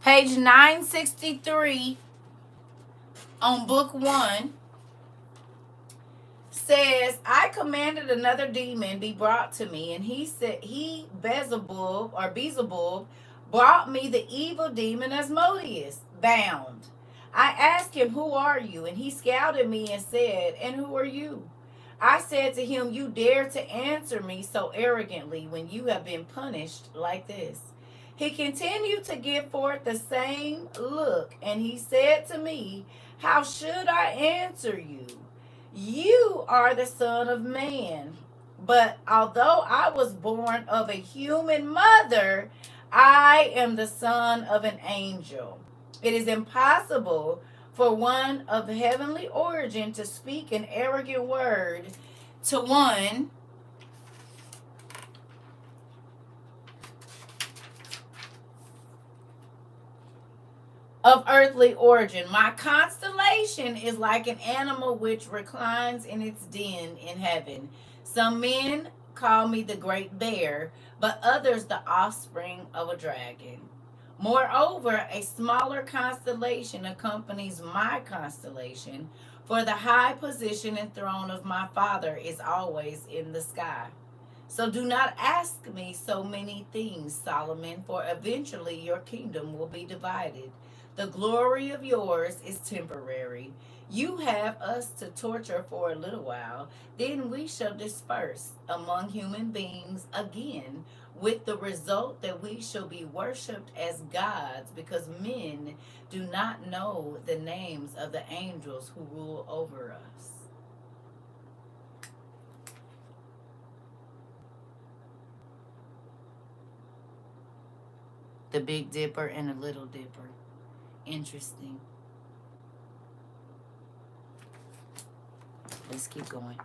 Page 963 on book 1 says, I commanded another demon be brought to me, and he said, Beelzebub brought me the evil demon Asmodeus, bound. I asked him, who are you? And he scowled at me and said, and who are you? I said to him, you dare to answer me so arrogantly when you have been punished like this. He continued to give forth the same look, and he said to me, how should I answer you? You are the Son of Man. But although I was born of a human mother, I am the son of an angel. It is impossible for one of heavenly origin to speak an arrogant word to one of earthly origin. My constellation is like an animal which reclines in its den in heaven. Some men call me the great bear, but others the offspring of a dragon. Moreover, a smaller constellation accompanies my constellation, for the high position and throne of my Father is always in the sky. So do not ask me so many things, Solomon, for eventually your kingdom will be divided. The glory of yours is temporary. You have us to torture for a little while, then we shall disperse among human beings again, with the result that we shall be worshipped as gods, because men do not know the names of the angels who rule over us. The Big Dipper and the Little Dipper. Interesting. Let's keep going.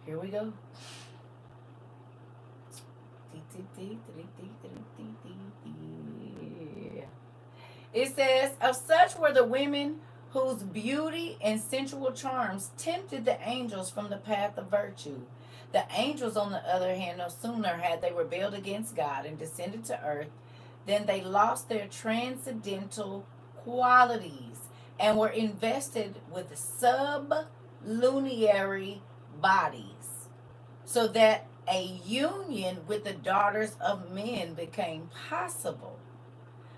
Here we go. It says, of such were the women whose beauty and sensual charms tempted the angels from the path of virtue. The angels, on the other hand, no sooner had they rebelled against God and descended to earth than they lost their transcendental qualities and were invested with sublunary bodies, so that a union with the daughters of men became possible.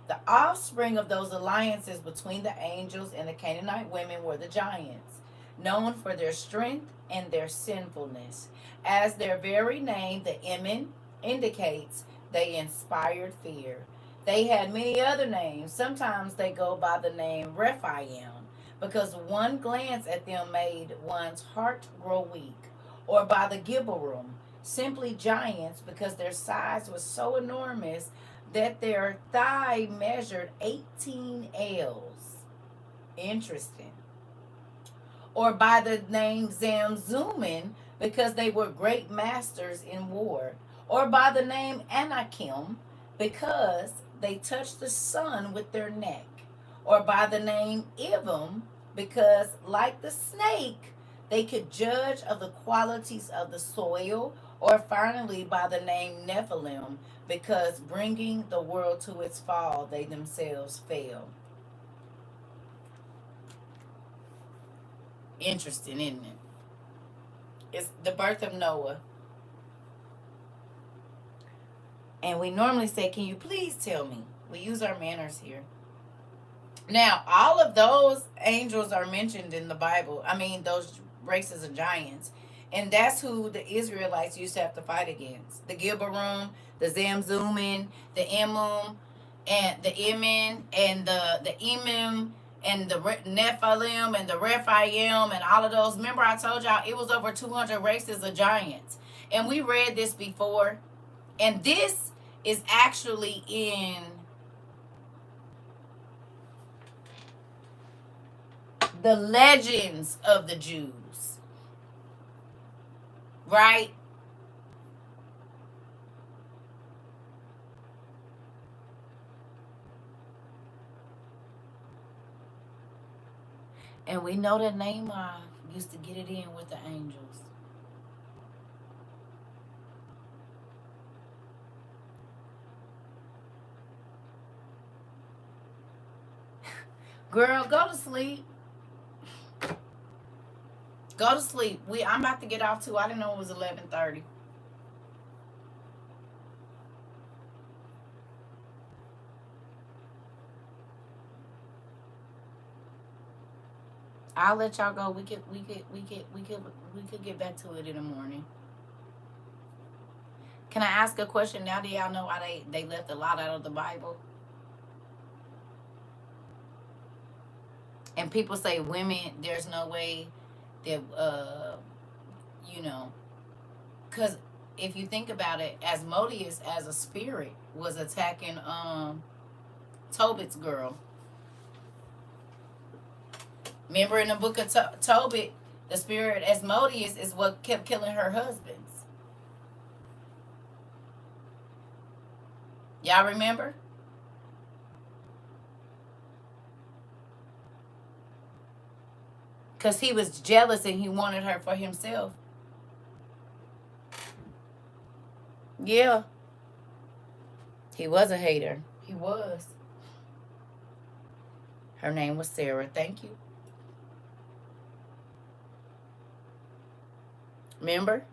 The offspring of those alliances between the angels and the Canaanite women were the giants, known for their strength and their sinfulness. As their very name, the Emin, indicates, they inspired fear. They had many other names. Sometimes they go by the name Rephaim, because one glance at them made one's heart grow weak, or by the Gibberum, simply giants, because their size was so enormous that their thigh measured 18 ells. Interesting. Or by the name Zamzummim, because they were great masters in war. Or by the name Anakim, because they touched the sun with their neck. or by the name Ibm, because, like the snake, they could judge of the qualities of the soil, or finally by the name Nephilim, because bringing the world to its fall, they themselves fell. Interesting, isn't it? It's the birth of Noah. And we normally say, can you please tell me? We use our manners here. Now, all of those angels are mentioned in the Bible. I mean, those races of giants. And that's who the Israelites used to have to fight against. The Gilbarum, the Zamzumin, the Emum, and the Emin, and the Emim, and the Nephilim, and the Rephaim, and all of those. Remember I told y'all it was over 200 races of giants. And we read this before. And this is actually in the legends of the Jews, right? And we know that Naaman used to get it in with the angels. Girl, go to sleep. Go to sleep. I'm about to get off too. I didn't know it was 11:30. I'll let y'all go. We could get back to it in the morning. Can I ask a question now that y'all know why they left a lot out of the Bible? And people say women, there's no way that you know, because if you think about it, Asmodeus as a spirit was attacking Tobit's girl. Remember in the book of Tobit, the spirit Asmodeus is what kept killing her husbands. Y'all remember? Because he was jealous and he wanted her for himself. Yeah. He was a hater. He was. Her name was Sarah. Thank you. Remember?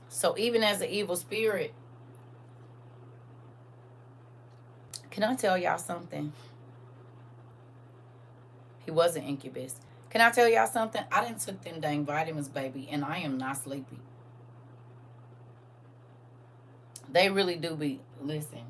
So even as an evil spirit, can I tell y'all something? He was an incubus. Can I tell y'all something? I didn't took them dang vitamins, baby, and I am not sleepy. They really do be, listen.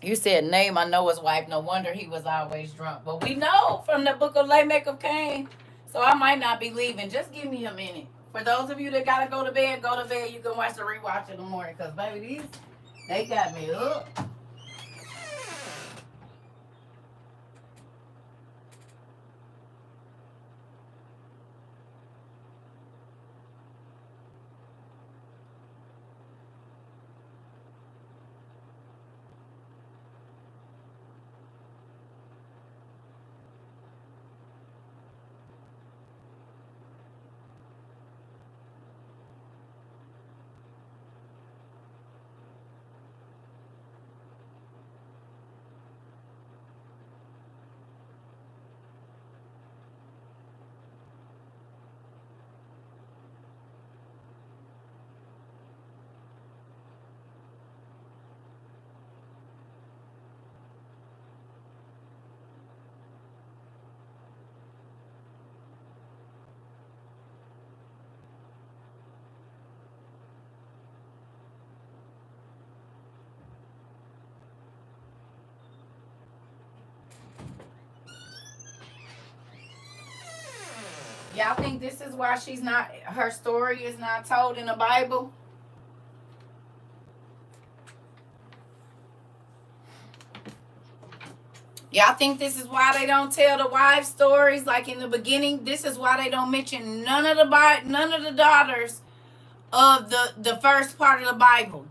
You said name I know his wife. No wonder he was always drunk. But we know from the book of Lamech of Cain. So I might not be leaving. Just give me a minute. For those of you that gotta go to bed, go to bed. You can watch the rewatch in the morning. Cause baby, these they got me up. Y'all think this is why her story is not told in the Bible? Y'all think this is why they don't tell the wives' stories like in the beginning? This is why they don't mention none of the daughters of the first part of the Bible.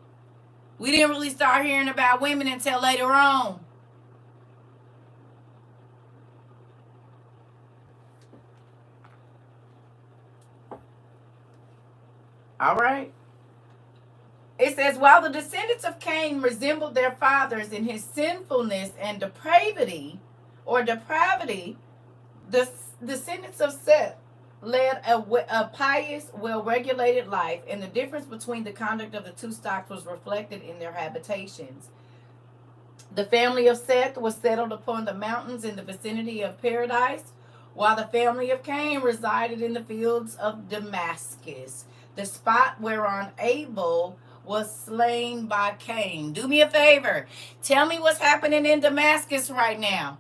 We didn't really start hearing about women until later on. All right. It says, while the descendants of Cain resembled their fathers in his sinfulness and depravity, the descendants of Seth led a pious, well-regulated life, and the difference between the conduct of the two stocks was reflected in their habitations. The family of Seth was settled upon the mountains in the vicinity of Paradise, while the family of Cain resided in the fields of Damascus, the spot whereon Abel was slain by Cain. Do me a favor. Tell me what's happening in Damascus right now.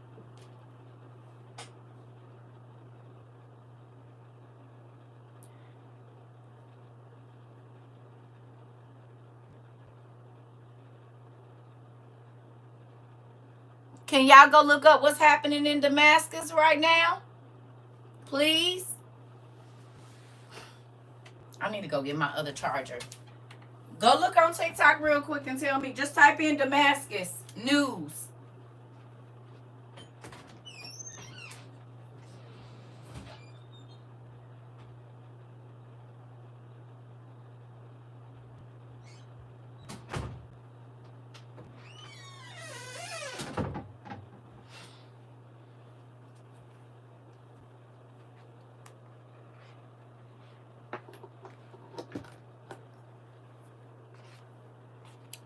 Can y'all go look up what's happening in Damascus right now? Please. I need to go get my other charger. Go look on TikTok real quick and tell me. Just type in Damascus news.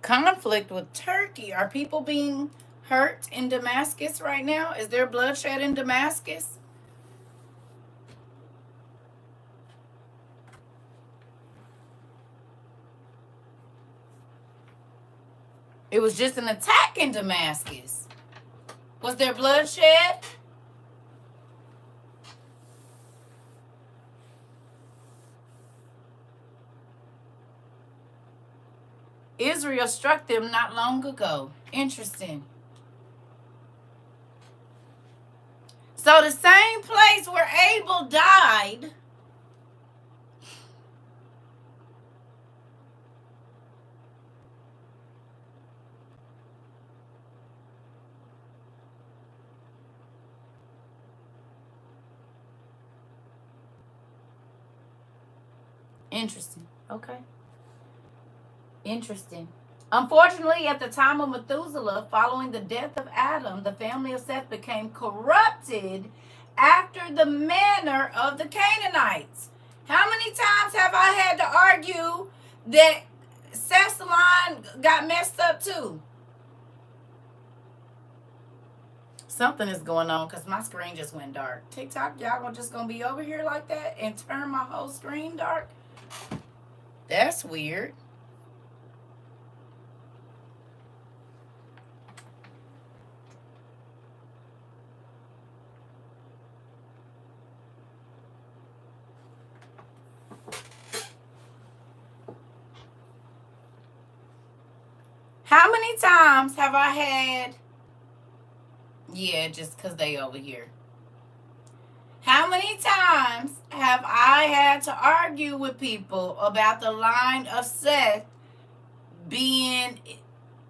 Conflict with Turkey. Are people being hurt in Damascus right now? Is there bloodshed in Damascus? It was just an attack in Damascus. Was there bloodshed? Israel struck them not long ago. Interesting. So the same place where Abel died, interesting. Okay. Interesting. Unfortunately, at the time of Methuselah, following the death of Adam, the family of Seth became corrupted after the manner of the Canaanites. How many times have I had to argue that Seth's line got messed up too? Something is going on because my screen just went dark. TikTok, y'all just gonna be over here like that and turn my whole screen dark? That's weird. How many times have I had... Yeah, just because they over here. How many times have I had to argue with people about the line of Seth being...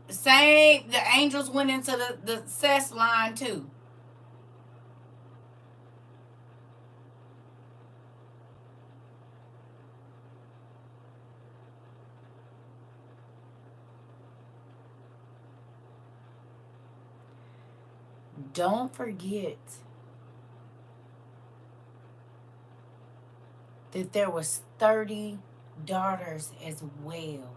Saying the angels went into the Seth line too? Don't forget that there was 30 daughters as well.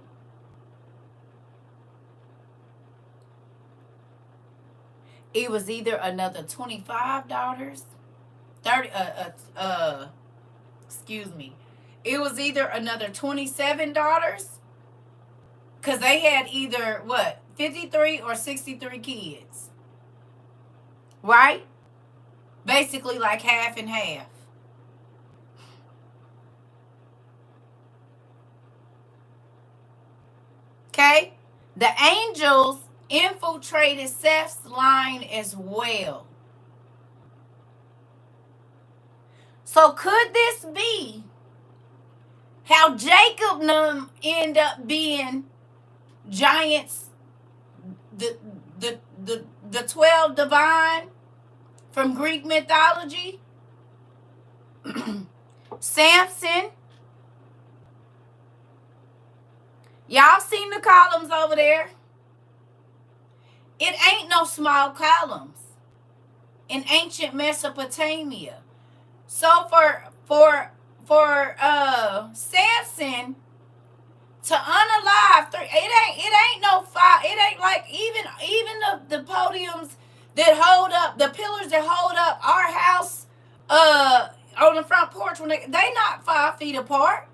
It was either another 25 daughters, 30 excuse me. It was either another 27 daughters, cuz they had either 53 or 63 kids. Right? Basically like half and half. Okay? The angels infiltrated Seth's line as well. So could this be how Jacob end up being giants, the the 12 divine from Greek mythology. Samson. Y'all seen the columns over there? It ain't no small columns in ancient Mesopotamia. So for Samson to unalive three, it ain't no five. It ain't like even the podiums that hold up, the pillars that hold up our house on the front porch, when they not 5 feet apart.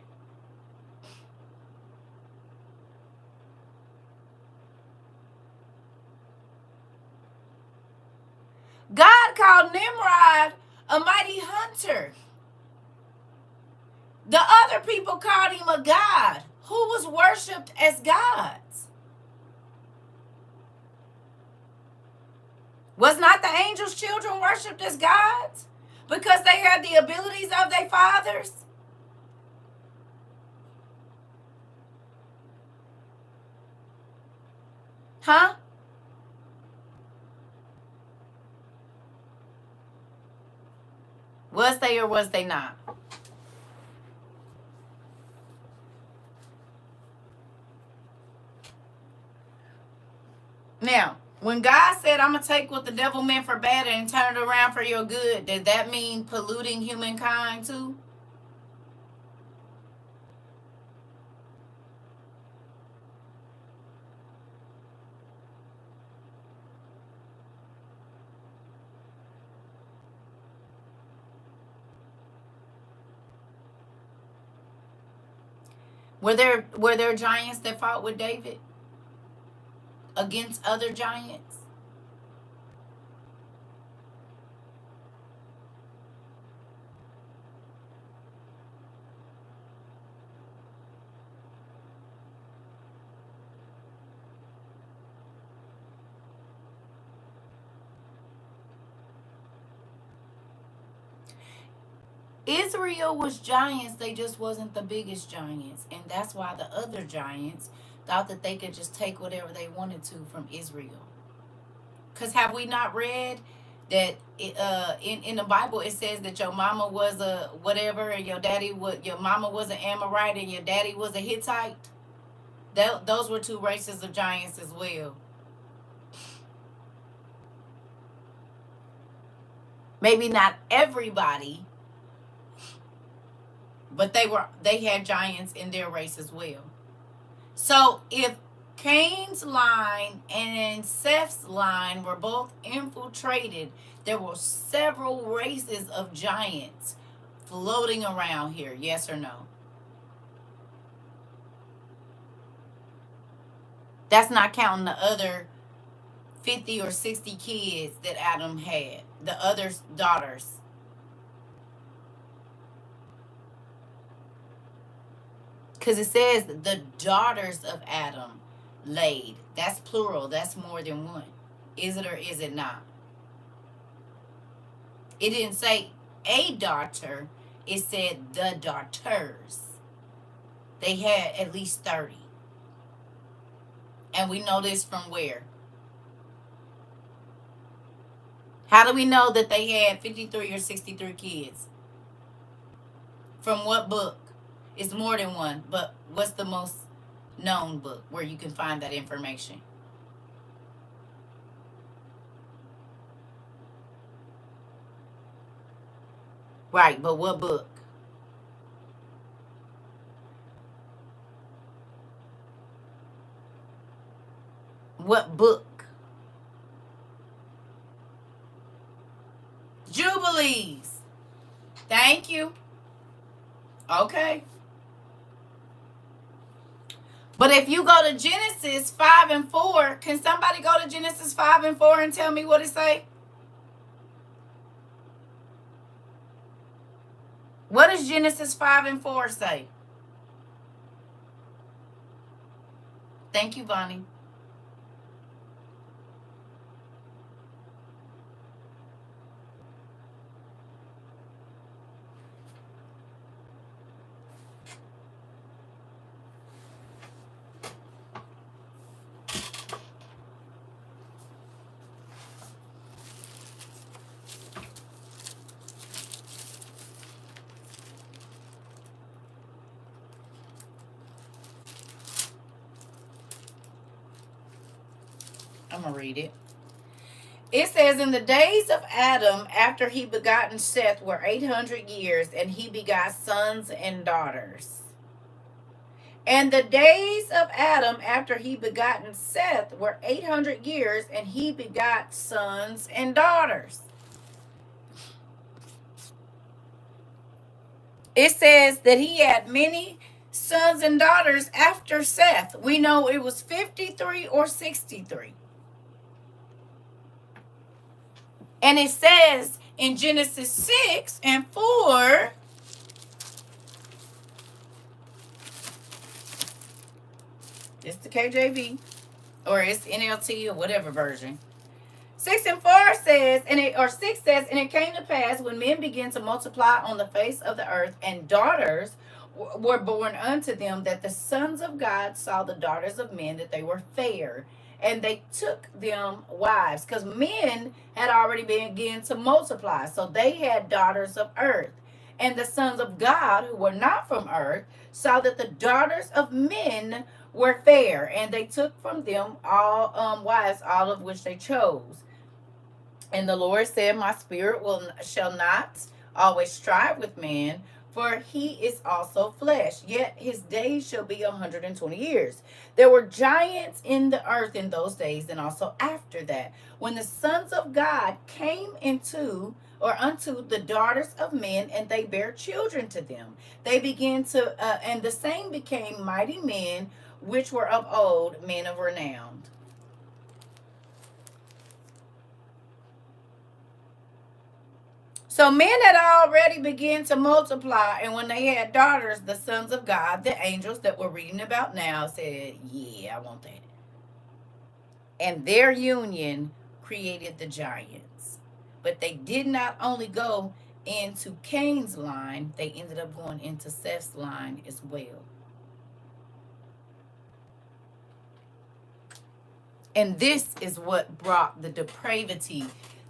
God called Nimrod a mighty hunter. The other people called him a god who was worshipped as gods. Was not the angels' children worshipped as gods because they had the abilities of their fathers? Huh? Was they or was they not? Now, when God said, I'm going to take what the devil meant for bad and turn it around for your good, did that mean polluting humankind too? Were there giants that fought with David against other giants? Israel was giants, they just wasn't the biggest giants. And that's why the other giants thought that they could just take whatever they wanted to from Israel. Because have we not read that in the Bible it says that your mama was a whatever and your mama was an Amorite and your daddy was a Hittite? Those were two races of giants as well. Maybe not everybody, but they had giants in their race as well. So if Cain's line and Seth's line were both infiltrated, there were several races of giants floating around here. Yes or no? That's not counting the other 50 or 60 kids that Adam had, the other daughters. Because it says the daughters of Adam laid. That's plural. That's more than one. Is it or is it not? It didn't say a daughter. It said the daughters. They had at least 30. And we know this from where? How do we know that they had 53 or 63 kids? From what book? It's more than one, but what's the most known book where you can find that information? Right, but what book? What book? Jubilees. Thank you. Okay. But if you go to Genesis 5 and 4, can somebody go to Genesis 5 and 4 and tell me what it say? What does Genesis 5 and 4 say? Thank you, Bonnie. I'm going to read it. It says, in the days of Adam, after he begotten Seth, were 800 years, and he begot sons and daughters. And the days of Adam, after he begotten Seth, were 800 years, and he begot sons and daughters. It says that he had many sons and daughters after Seth. We know it was 53 or 63. And it says in Genesis 6 and 4, it's the KJV, or it's NLT, or whatever version. 6 and 4 says, or 6 says, and it came to pass when men began to multiply on the face of the earth, and daughters were born unto them, that the sons of God saw the daughters of men, that they were fair, and they took them wives, because men had already begun to multiply, so they had daughters of earth. And the sons of God, who were not from earth, saw that the daughters of men were fair, and they took from them all wives, all of which they chose. And the Lord said, my spirit shall not always strive with man, for he is also flesh, yet his days shall be 120 years. There were giants in the earth in those days, and also after that, when the sons of God came unto the daughters of men, and they bare children to them. They began to, and the same became mighty men, which were of old, men of renown. So men had already begun to multiply, and when they had daughters, the sons of God, the angels that we're reading about now, said, yeah, I want that. And their union created the giants. But they did not only go into Cain's line, they ended up going into Seth's line as well. And this is what brought the depravity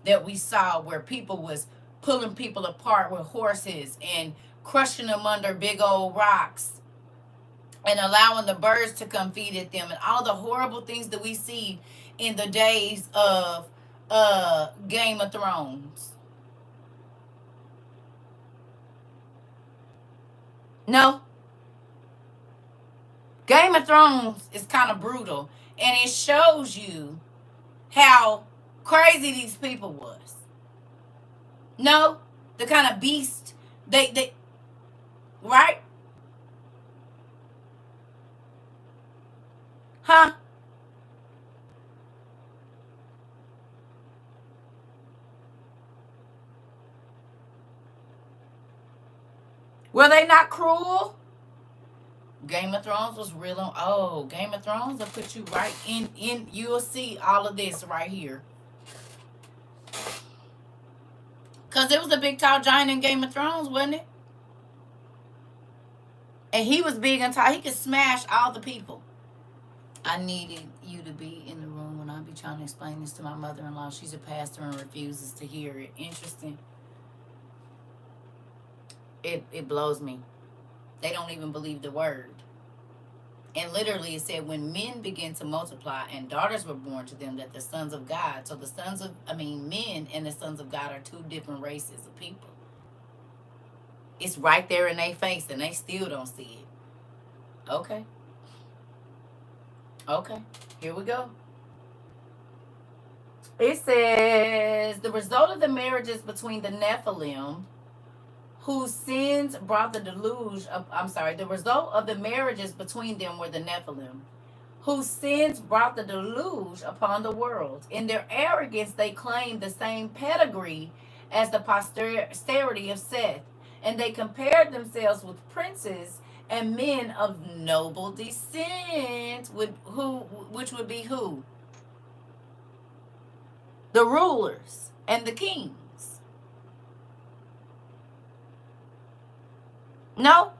that we saw, where people was pulling people apart with horses and crushing them under big old rocks and allowing the birds to come feed at them, and all the horrible things that we see in the days of Game of Thrones. No. Game of Thrones is kind of brutal, and it shows you how crazy these people was. No, the kind of beast they right? Huh? Were they not cruel? Game of Thrones was real on. Oh, Game of Thrones will put you right in. You'll see all of this right here. Because it was a big tall giant in Game of Thrones, wasn't it? And he was big and tall. He could smash all the people. I needed you to be in the room when I be trying to explain this to my mother-in-law. She's a pastor and refuses to hear it. Interesting. It blows me. They don't even believe the word. And literally it said, when men begin to multiply and daughters were born to them, that the sons of God. So men and the sons of God are two different races of people. It's right there in their face, and they still don't see it. Okay. Okay. Here we go. It says, the result of the marriages between the Nephilim, whose sins brought the deluge of, the result of the marriages between them were the Nephilim, whose sins brought the deluge upon the world. In their arrogance, they claimed the same pedigree as the posterity of Seth, and they compared themselves with princes and men of noble descent, which would be who? The rulers and the kings. No?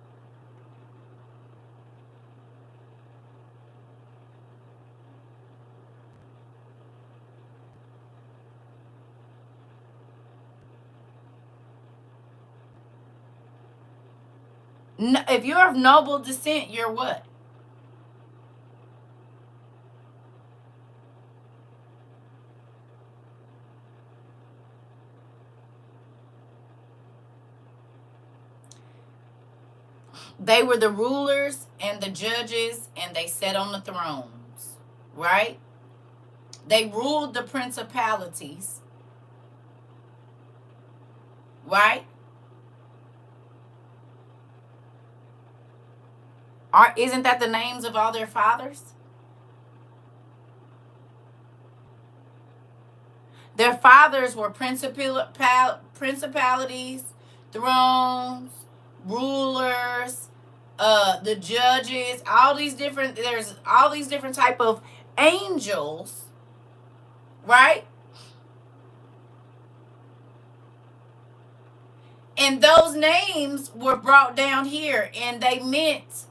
No, if you're of noble descent, you're what? They were the rulers and the judges, and they sat on the thrones, right? They ruled the principalities, right? Isn't that the names of all their fathers? Their fathers were principalities, thrones, rulers, the judges, all these different, there's all these different type of angels, right? And those names were brought down here, and they meant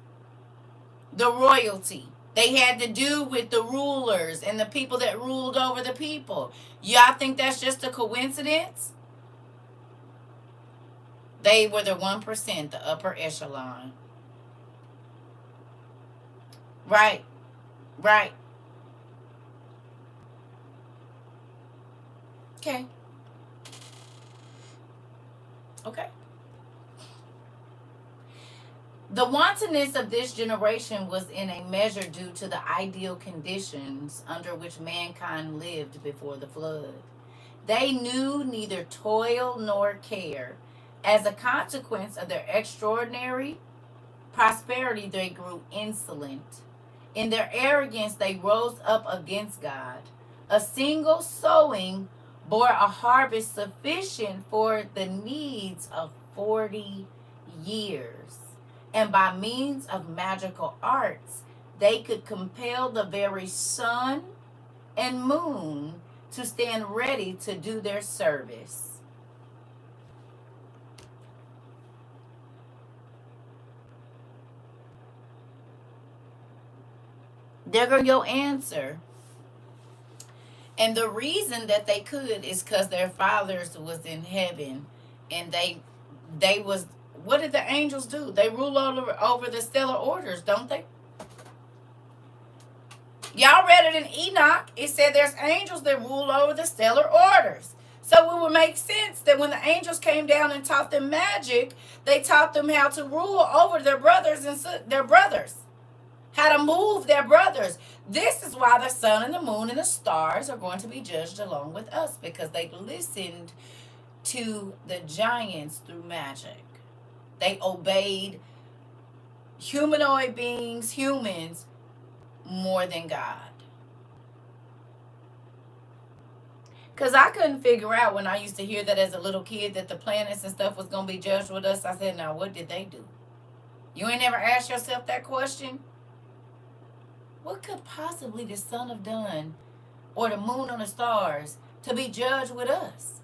the royalty. They had to do with the rulers and the people that ruled over the people. Y'all think that's just a coincidence? They were the 1%, the upper echelon. Right, right. Okay, okay. The wantonness of this generation was in a measure due to the ideal conditions under which mankind lived before the flood. They knew neither toil nor care. As a consequence of their extraordinary prosperity, they grew insolent. In their arrogance, they rose up against God. A single sowing bore a harvest sufficient for the needs of 40 years. And by means of magical arts, they could compel the very sun and moon to stand ready to do their service. There go your answer. And the reason that they could is because their fathers was in heaven, and they was, what did the angels do? They rule over the stellar orders, don't they? Y'all read it in Enoch. It said there's angels that rule over the stellar orders. So it would make sense that when the angels came down and taught them magic, they taught them how to rule over their brothers and their brothers, how to move their brothers. This is why the sun and the moon and the stars are going to be judged along with us, because they listened to the giants through magic. They obeyed humanoid beings, humans, more than God. Because I couldn't figure out when I used to hear that as a little kid that the planets and stuff was going to be judged with us. I said, now what did they do? You ain't never asked yourself that question? What could possibly the sun have done, or the moon or the stars, to be judged with us?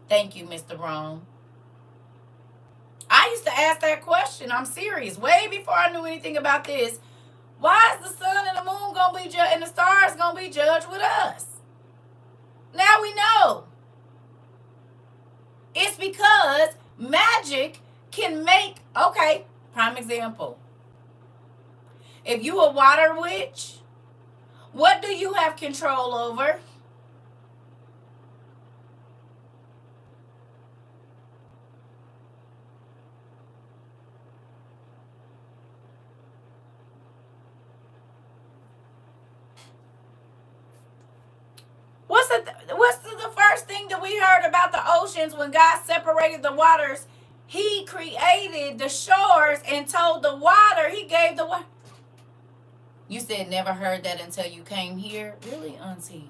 Thank you, Mr. Rome. I used to ask that question. I'm serious. Way before I knew anything about this. Why is the sun and the moon going to be judged and the stars going to be judged with us? Now we know. It's because magic can make, okay, prime example. If you a water witch, what do you have control over? What's the first thing that we heard about the oceans when God separated the waters? He created the shores and told the water, he gave the water. You said never heard that until you came here? Really, Auntie?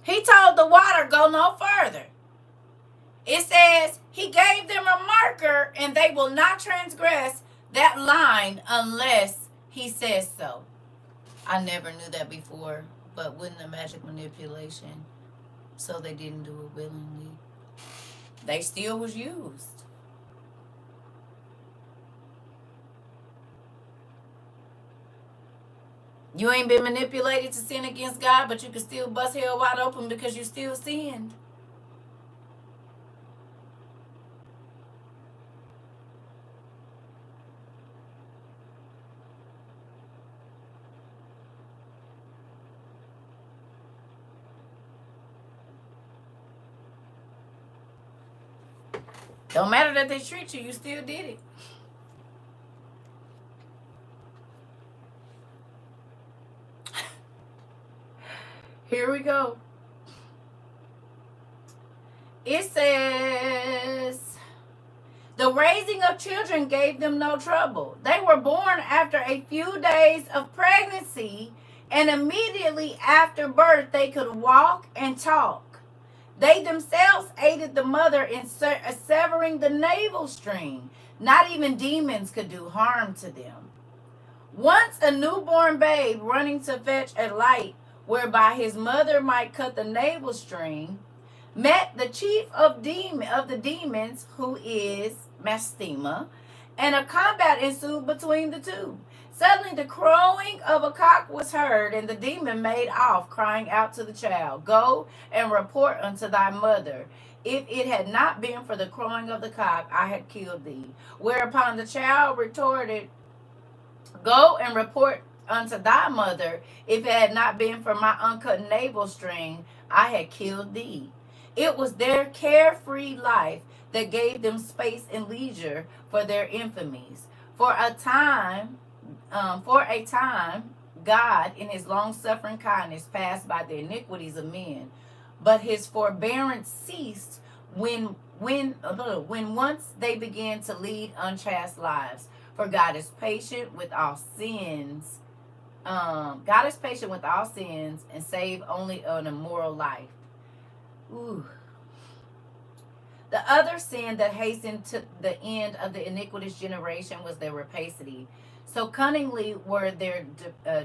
He told the water, go no further. It says he gave them a marker and they will not transgress that line unless he says so. I never knew that before, but wasn't the magic manipulation, so they didn't do it willingly. They still was used. You ain't been manipulated to sin against God, but you can still bust hell wide open because you still sinned. Don't matter that they tricked you, you still did it. Here we go. It says, the raising of children gave them no trouble. They were born after a few days of pregnancy, and immediately after birth, they could walk and talk. They themselves aided the mother in severing the navel string. Not even demons could do harm to them. Once a newborn babe running to fetch a light whereby his mother might cut the navel string, met the chief of the demons, who is Mastema, and a combat ensued between the two. Suddenly the crowing of a cock was heard, and the demon made off, crying out to the child, "Go and report unto thy mother. If it had not been for the crowing of the cock, I had killed thee." Whereupon the child retorted, "Go and report unto thy mother. If it had not been for my uncut navel string, I had killed thee." It was their carefree life that gave them space and leisure for their infamies. For a time, God, in his long-suffering kindness, passed by the iniquities of men, but his forbearance ceased when once they began to lead unchaste lives. For God is patient with all sins. God is patient with all sins and save only an immoral life. Ooh. The other sin that hastened to the end of the iniquitous generation was their rapacity. So cunningly were their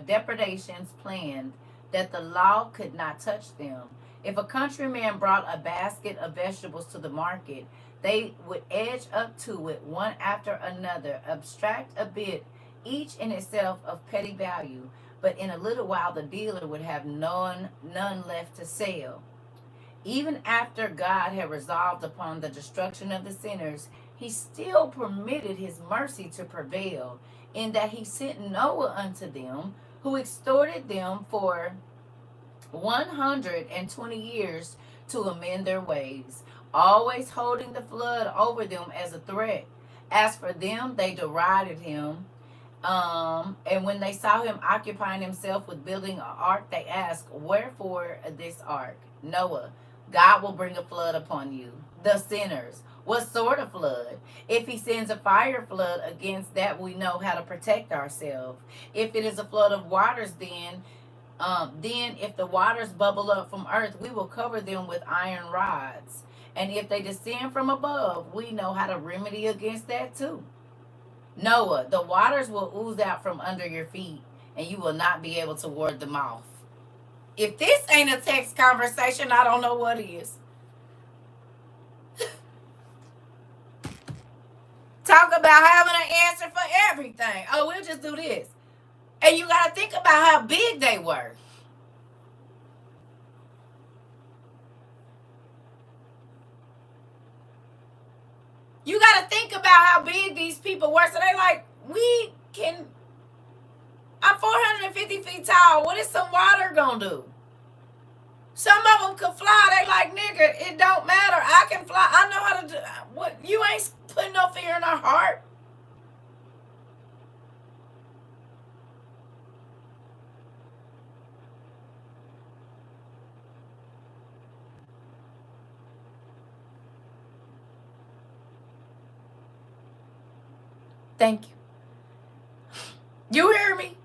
depredations planned that the law could not touch them. If a countryman brought a basket of vegetables to the market, they would edge up to it one after another, abstract a bit, each in itself of petty value. But in a little while the dealer would have none left to sell. Even after God had resolved upon the destruction of the sinners, he still permitted his mercy to prevail, in that he sent Noah unto them, who exhorted them for 120 years to amend their ways, always holding the flood over them as a threat. As for them, they derided him. And when they saw him occupying himself with building an ark, they asked, "Wherefore this ark?" Noah: "God will bring a flood upon you, the sinners." What sort of flood? If he sends a fire flood, against that we know how to protect ourselves. If it is a flood of waters, then if the waters bubble up from earth, we will cover them with iron rods. And if they descend from above, we know how to remedy against that too. Noah: "The waters will ooze out from under your feet, and you will not be able to ward them off." If this ain't a text conversation, I don't know what is. Talk about having an answer for everything. Oh, we'll just do this. And you got to think about how big they were. You got to think about how big these people were. So they like, I'm 450 feet tall. What is some water going to do? Some of them could fly. They like, "Nigga, it don't matter. I can fly. I know how to do what. You ain't putting no fear in our heart." Thank you. You hear me?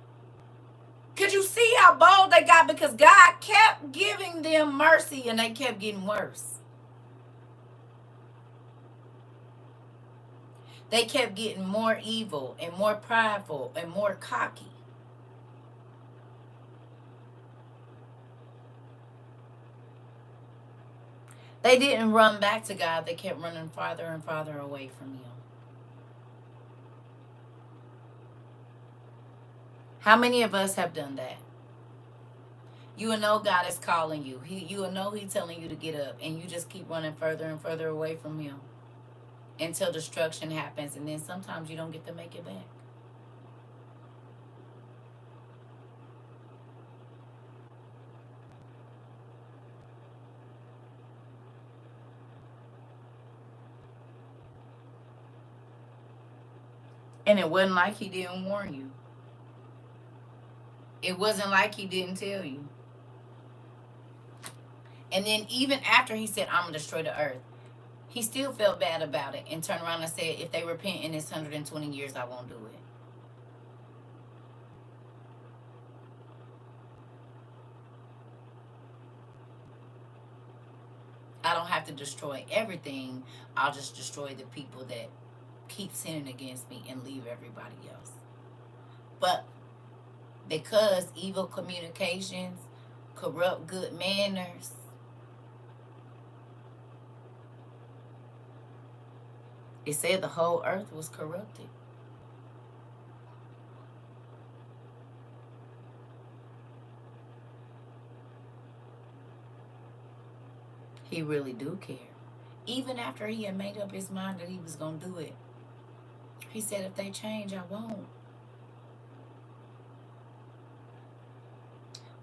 Could you see how bold they got? Because God kept giving them mercy and they kept getting worse. They kept getting more evil and more prideful and more cocky. They didn't run back to God. They kept running farther and farther away from Him. How many of us have done that? You will know God is calling you. You will know He's telling you to get up, and you just keep running further and further away from Him until destruction happens, and then sometimes you don't get to make it back. And it wasn't like he didn't warn you. It wasn't like he didn't tell you. And then even after he said, I'm going to destroy the earth, he still felt bad about it and turned around and said, if they repent in this 120 years, I won't do it. I don't have to destroy everything. I'll just destroy the people that keep sinning against me and leave everybody else. But because evil communications corrupt good manners, it said the whole earth was corrupted. He really do care. Even after he had made up his mind that he was going to do it, he said, if they change, I won't.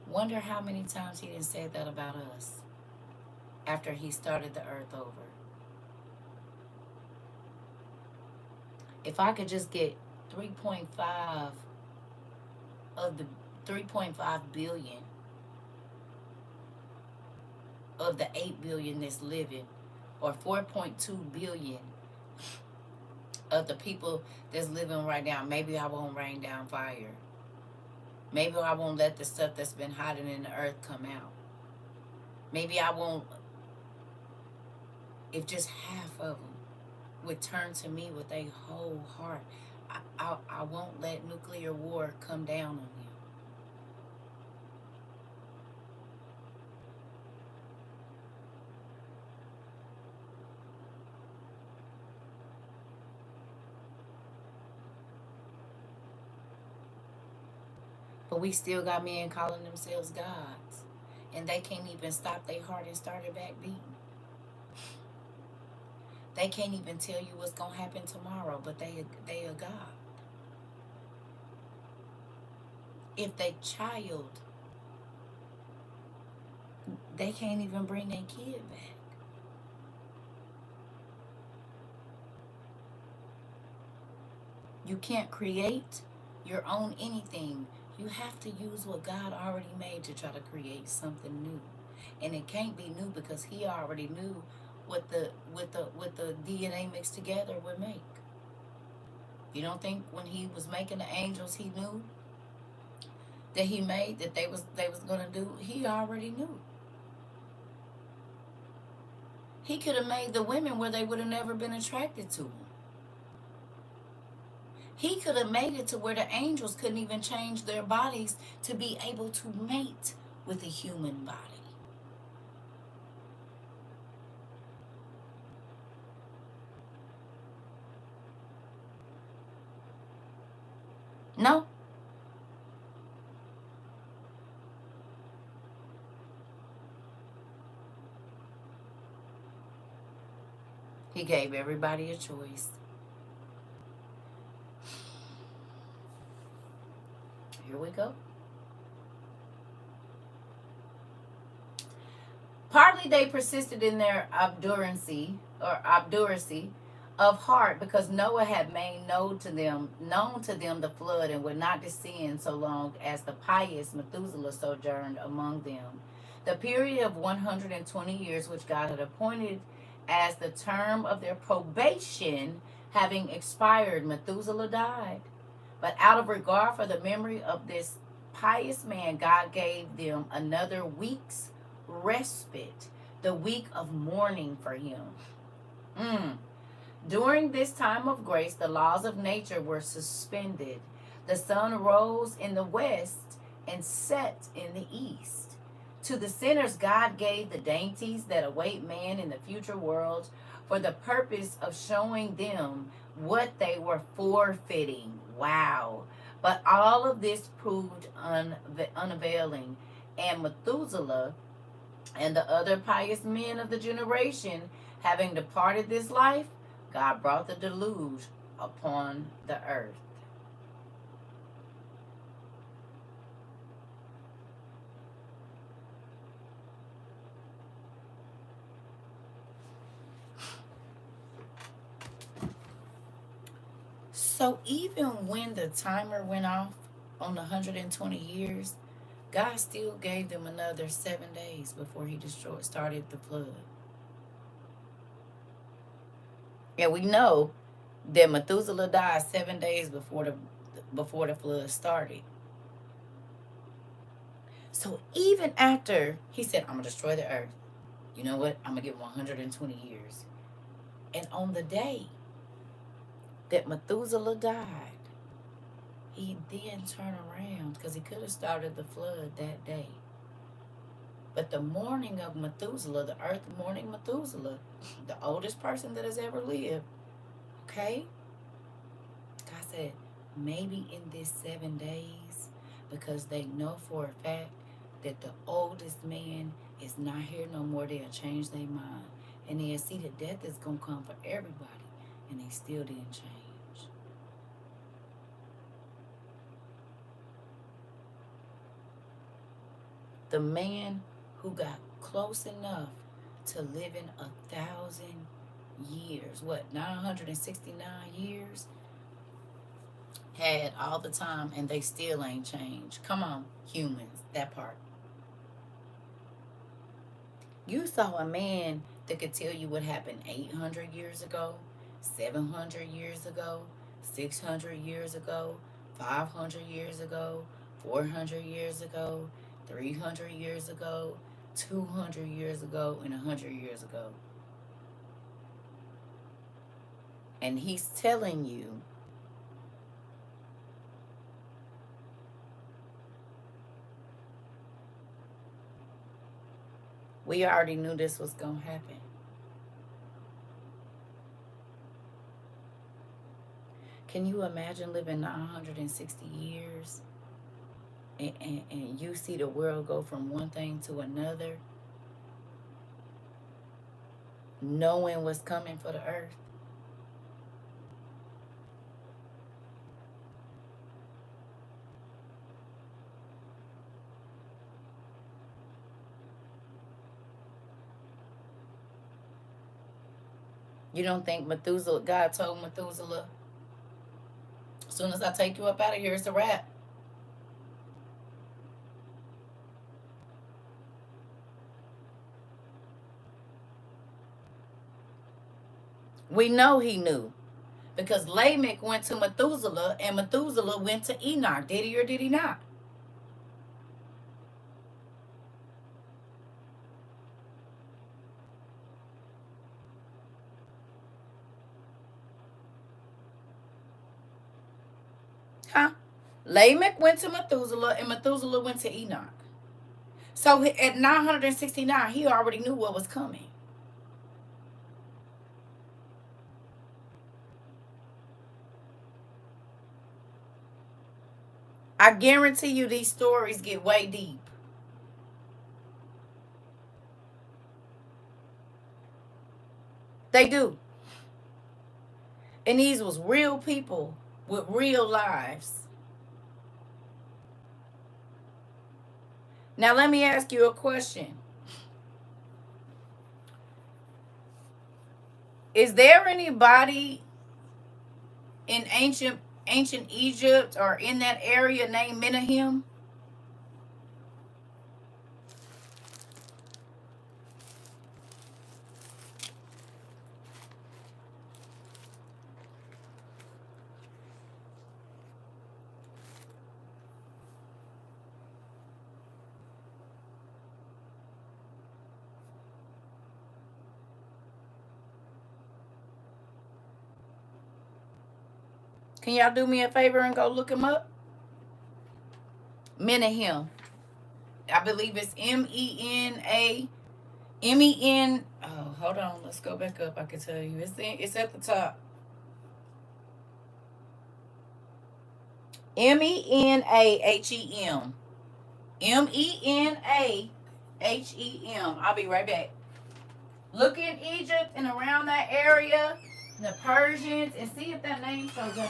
Wonder how many times he didn't say that about us after he started the earth over. If I could just get 3.5 of the 3.5 billion of the 8 billion that's living, or 4.2 billion of the people that's living right now, maybe I won't rain down fire. Maybe I won't let the stuff that's been hiding in the earth come out. Maybe I won't, if just half of them would turn to me with a whole heart, I won't let nuclear war come down on you. But we still got men calling themselves gods, and they can't even stop their heart and start it back beating. They can't even tell you what's going to happen tomorrow, but they a God. If they child, they can't even bring their kid back. You can't create your own anything. You have to use what God already made to try to create something new. And it can't be new because he already knew what the DNA mixed together would make. You don't think when he was making the angels he knew that he made that they was gonna do? He already knew. He could have made the women where they would have never been attracted to him. He could have made it to where the angels couldn't even change their bodies to be able to mate with a human body. No. He gave everybody a choice. Here we go. Partly they persisted in their obduracy of heart because Noah had made known to them the flood and would not descend so long as the pious Methuselah sojourned among them. The period of 120 years which God had appointed as the term of their probation having expired, Methuselah died. But out of regard for the memory of this pious man, God gave them another week's respite, the week of mourning for him. During this time of grace, the laws of nature were suspended. The sun rose in the west and set in the east. To the sinners, God gave the dainties that await man in the future world for the purpose of showing them what they were forfeiting. Wow. But all of this proved unavailing, and Methuselah and the other pious men of the generation, having departed this life, God brought the deluge upon the earth. So even when the timer went off on the 120 years, God still gave them another 7 days before he started the flood. And we know that Methuselah died 7 days before the flood started. So even after he said, I'm gonna destroy the earth, you know what? I'm gonna give 120 years. And on the day that Methuselah died, he then turned around because he could have started the flood that day. But the morning of Methuselah, the earth mourning Methuselah, the oldest person that has ever lived, okay? God said, maybe in this 7 days, because they know for a fact that the oldest man is not here no more, they'll change their mind. And they'll see that death is going to come for everybody. And they still didn't change. The man who got close enough to living 1,000 years, what, 969 years, had all the time and they still ain't changed. Come on, humans, that part. You saw a man that could tell you what happened 800 years ago, 700 years ago, 600 years ago, 500 years ago, 400 years ago, 300 years ago, 200 years ago, and 100 years ago. And he's telling you we already knew this was going to happen. Can you imagine living 960 years and you see the world go from one thing to another, knowing what's coming for the earth? You don't think Methuselah, God told Methuselah, as soon as I take you up out of here, it's a wrap? We know he knew. Because Lamech went to Methuselah and Methuselah went to Enoch. Did he or did he not? Huh? Lamech went to Methuselah and Methuselah went to Enoch. So at 969, he already knew what was coming. I guarantee you these stories get way deep. They do. And these was real people with real lives. Now let me ask you a question. Is there anybody in ancient Egypt or in that area named Menahem? Can y'all do me a favor and go look him up? Menahem. I believe it's MENA. MEN. Oh, hold on. Let's go back up. I can tell you. It's at the top. MENAHEM. MENAHEM. I'll be right back. Look in Egypt and around that area, the Persians, and see if that name shows up.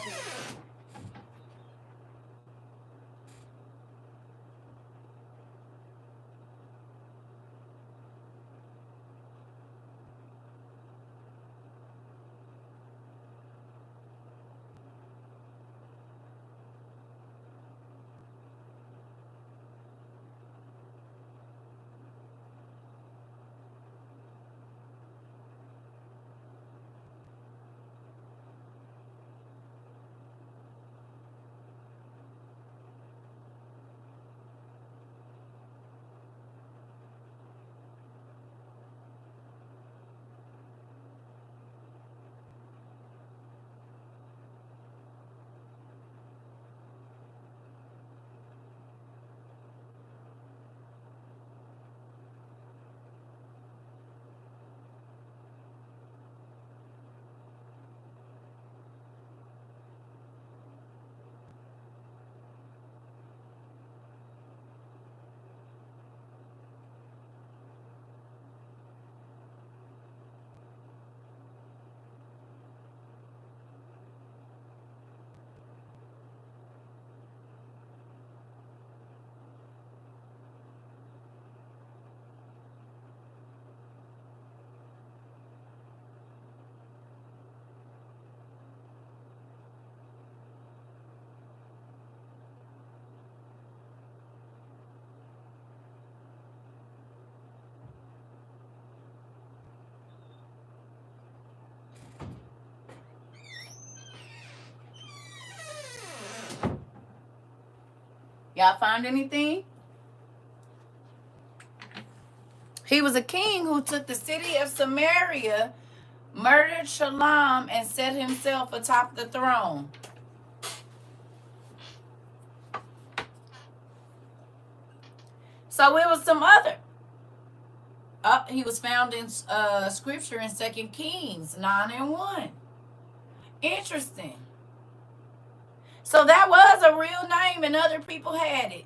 Y'all find anything? He was a king who took the city of Samaria, murdered Shalom, and set himself atop the throne. So it was some other. He was found in scripture in 2 Kings 9:1. Interesting. So that was a real name and other people had it.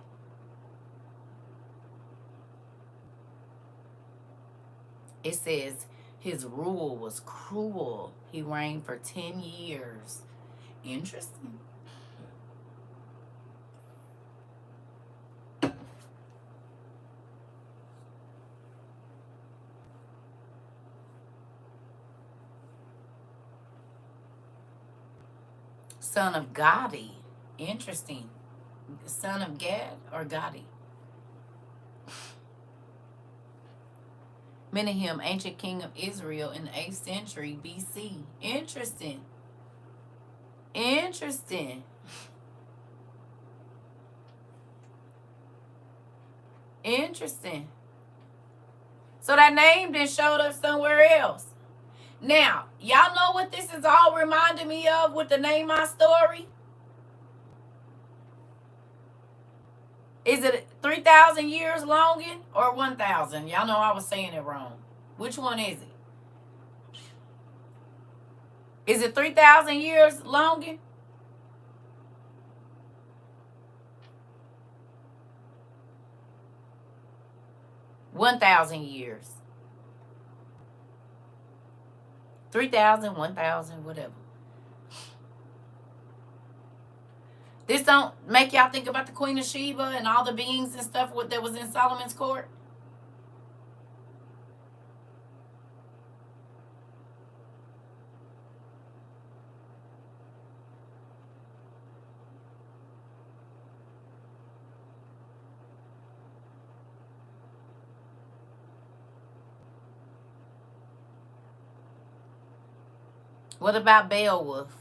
It says his rule was cruel. He reigned for 10 years. Interesting. Son of Gadi. Interesting. Son of Gad or Gadi? Menahem, ancient king of Israel in the 8th century BC. Interesting. Interesting. Interesting. So that name then showed up somewhere else. Now, y'all know what this is all reminding me of with the Name My Story? Is it 3,000 years longing or 1,000? Y'all know I was saying it wrong. Which one is it? Is it 3,000 years longing? $1,000. 3,000, 1,000, whatever. This don't make y'all think about the Queen of Sheba and all the beings and stuff that was in Solomon's court? What about Beowulf?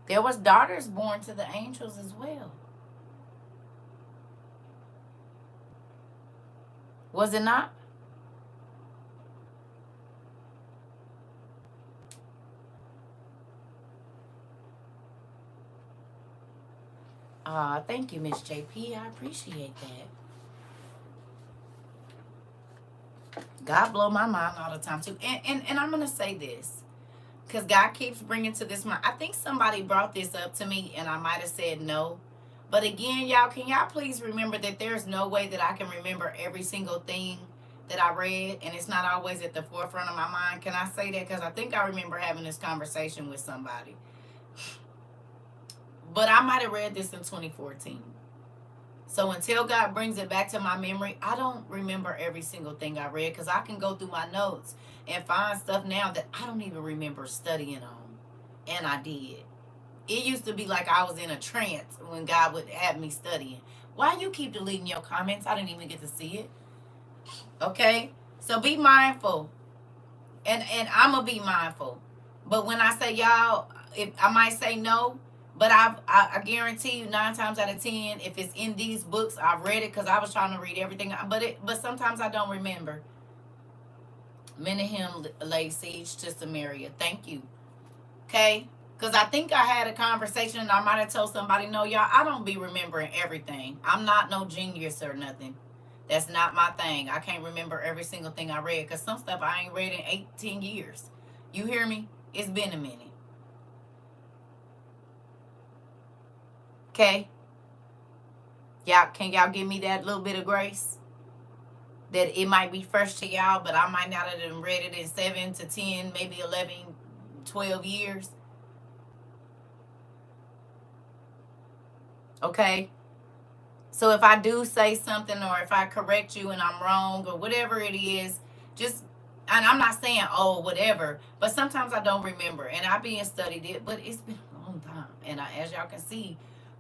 There was daughters born to the angels as well. Was it not? Thank you, Miss JP. I appreciate that. God blow my mind all the time too. And I'm gonna say this, because God keeps bringing to this mind. I think somebody brought this up to me, and I might have said no. But again, y'all, can y'all please remember that there's no way that I can remember every single thing that I read, and it's not always at the forefront of my mind. Can I say that? Because I think I remember having this conversation with somebody. But I might have read this in 2014. So until God brings it back to my memory, I don't remember every single thing I read, because I can go through my notes and find stuff now that I don't even remember studying on. And I did. It used to be like I was in a trance when God would have me studying. Why you keep deleting your comments? I didn't even get to see it. Okay? So be mindful. And I'm going to be mindful. But when I say y'all, if I might say no, but I guarantee you 9 times out of 10, if it's in these books, I've read it because I was trying to read everything. But sometimes I don't remember. Menahem laid siege to Samaria. Thank you. Okay? Because I think I had a conversation and I might have told somebody, no, y'all, I don't be remembering everything. I'm not no genius or nothing. That's not my thing. I can't remember every single thing I read, because some stuff I ain't read in 18 years. You hear me? It's been a minute. Okay? Can y'all give me that little bit of grace? That it might be fresh to y'all, but I might not have read it in 7 to 10, maybe 11, 12 years. Okay? So if I do say something or if I correct you and I'm wrong or whatever it is, just, and I'm not saying, oh, whatever, but sometimes I don't remember. And I been studied it, but it's been a long time. And as y'all can see,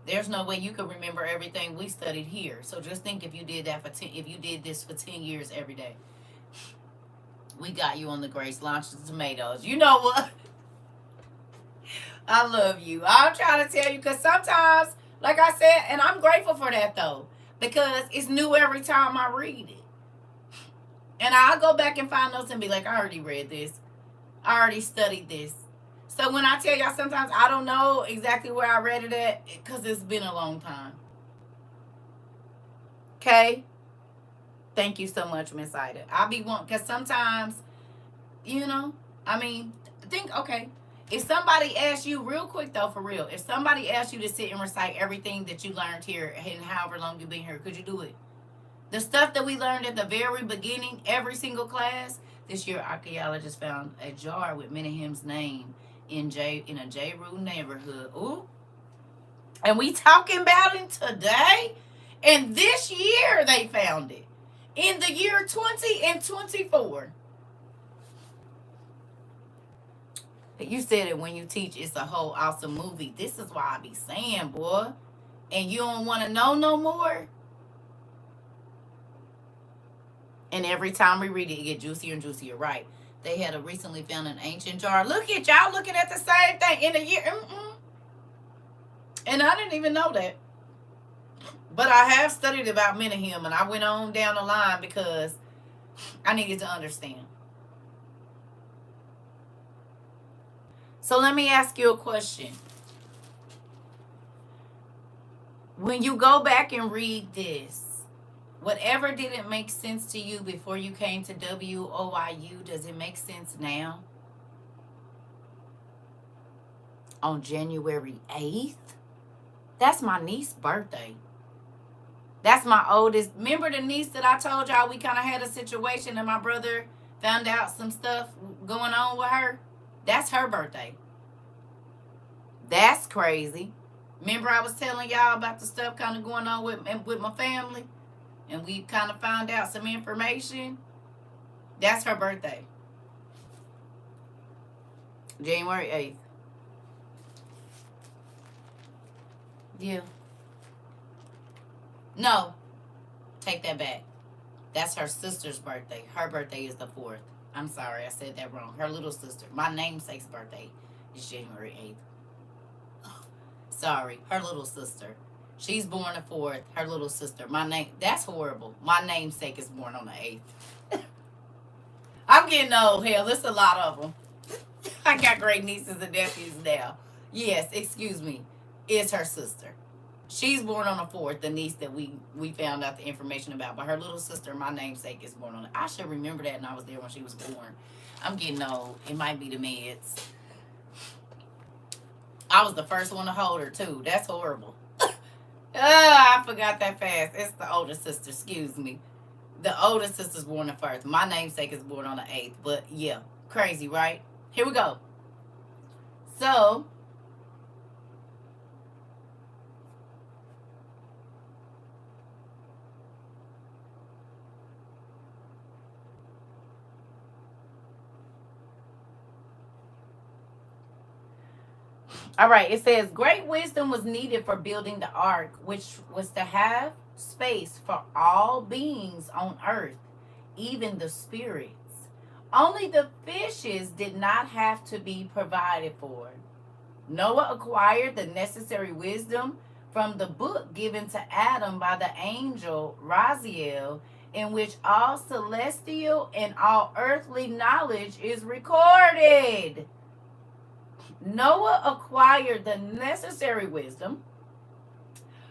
there's no way you could remember everything we studied here. So just think if you did that for 10, if you did this for 10 years every day. We got you on the Grace Launch the Tomatoes. You know what? I love you. I'm trying to tell you because sometimes, like I said, and I'm grateful for that though, because it's new every time I read it. And I'll go back and find notes and be like, I already read this. I already studied this. So when I tell y'all sometimes I don't know exactly where I read it at because it's been a long time. Okay? Thank you so much, Miss Ida. I'll be one because sometimes, you know, I mean, think, okay, if somebody asks you real quick though, for real, if somebody asks you to sit and recite everything that you learned here and however long you've been here, could you do it? The stuff that we learned at the very beginning, every single class. This year, archaeologists found a jar with Menahem's name in a J. Rue neighborhood. Ooh, and we talking about it today. And this year they found it in the year 20 and 24. You said it when you teach. It's a whole awesome movie. This is why I be saying, boy. And you don't want to know no more. And every time we read it, it get juicier and juicier. Right? They had recently found an ancient jar. Look at y'all looking at the same thing in a year. And I didn't even know that. But I have studied about Menahem, and I went on down the line because I needed to understand. So let me ask you a question. When you go back and read this, whatever didn't make sense to you before you came to WOIU, does it make sense now? On January 8th? That's my niece's birthday. That's my oldest. Remember the niece that I told y'all we kind of had a situation and my brother found out some stuff going on with her? That's her birthday. That's crazy. Remember I was telling y'all about the stuff kind of going on with my family? And we kind of found out some information? That's her birthday. January 8th. Yeah. No. Take that back. That's her sister's birthday. Her birthday is the 4th. I'm sorry, I said that wrong. Her little sister. My namesake's birthday is January 8th. Sorry, her little sister. She's born the 4th. Her little sister. That's horrible. My namesake is born on the 8th. I'm getting old. Hell, there's a lot of them. I got great nieces and nephews now. Yes, excuse me. It's her sister. She's born on the 4th, the niece that we found out the information about. But her little sister, my namesake, is born on it. I should remember that, and I was there when she was born. I'm getting old. It might be the meds. I was the first one to hold her, too. That's horrible. I forgot that fast. It's the older sister, excuse me. The older sister's born the 1st. My namesake is born on the 8th. But, yeah, crazy, right? Here we go. So, all right, it says, great wisdom was needed for building the ark, which was to have space for all beings on earth, even the spirits. Only the fishes did not have to be provided for. Noah acquired the necessary wisdom from the book given to Adam by the angel Raziel, in which all celestial and all earthly knowledge is recorded. Noah acquired the necessary wisdom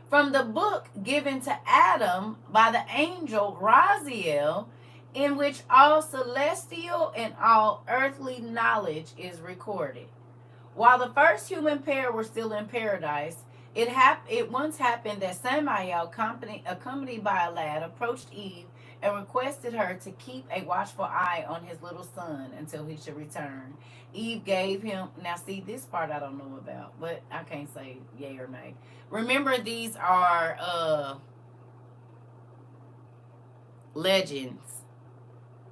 from the book given to Adam by the angel Raziel, in which all celestial and all earthly knowledge is recorded. While the first human pair were still in paradise, it once happened that Samael, accompanied by a lad, approached Eve and requested her to keep a watchful eye on his little son until he should return. Eve gave him, now see, this part I don't know about, but I can't say yay or nay. Remember, these are legends.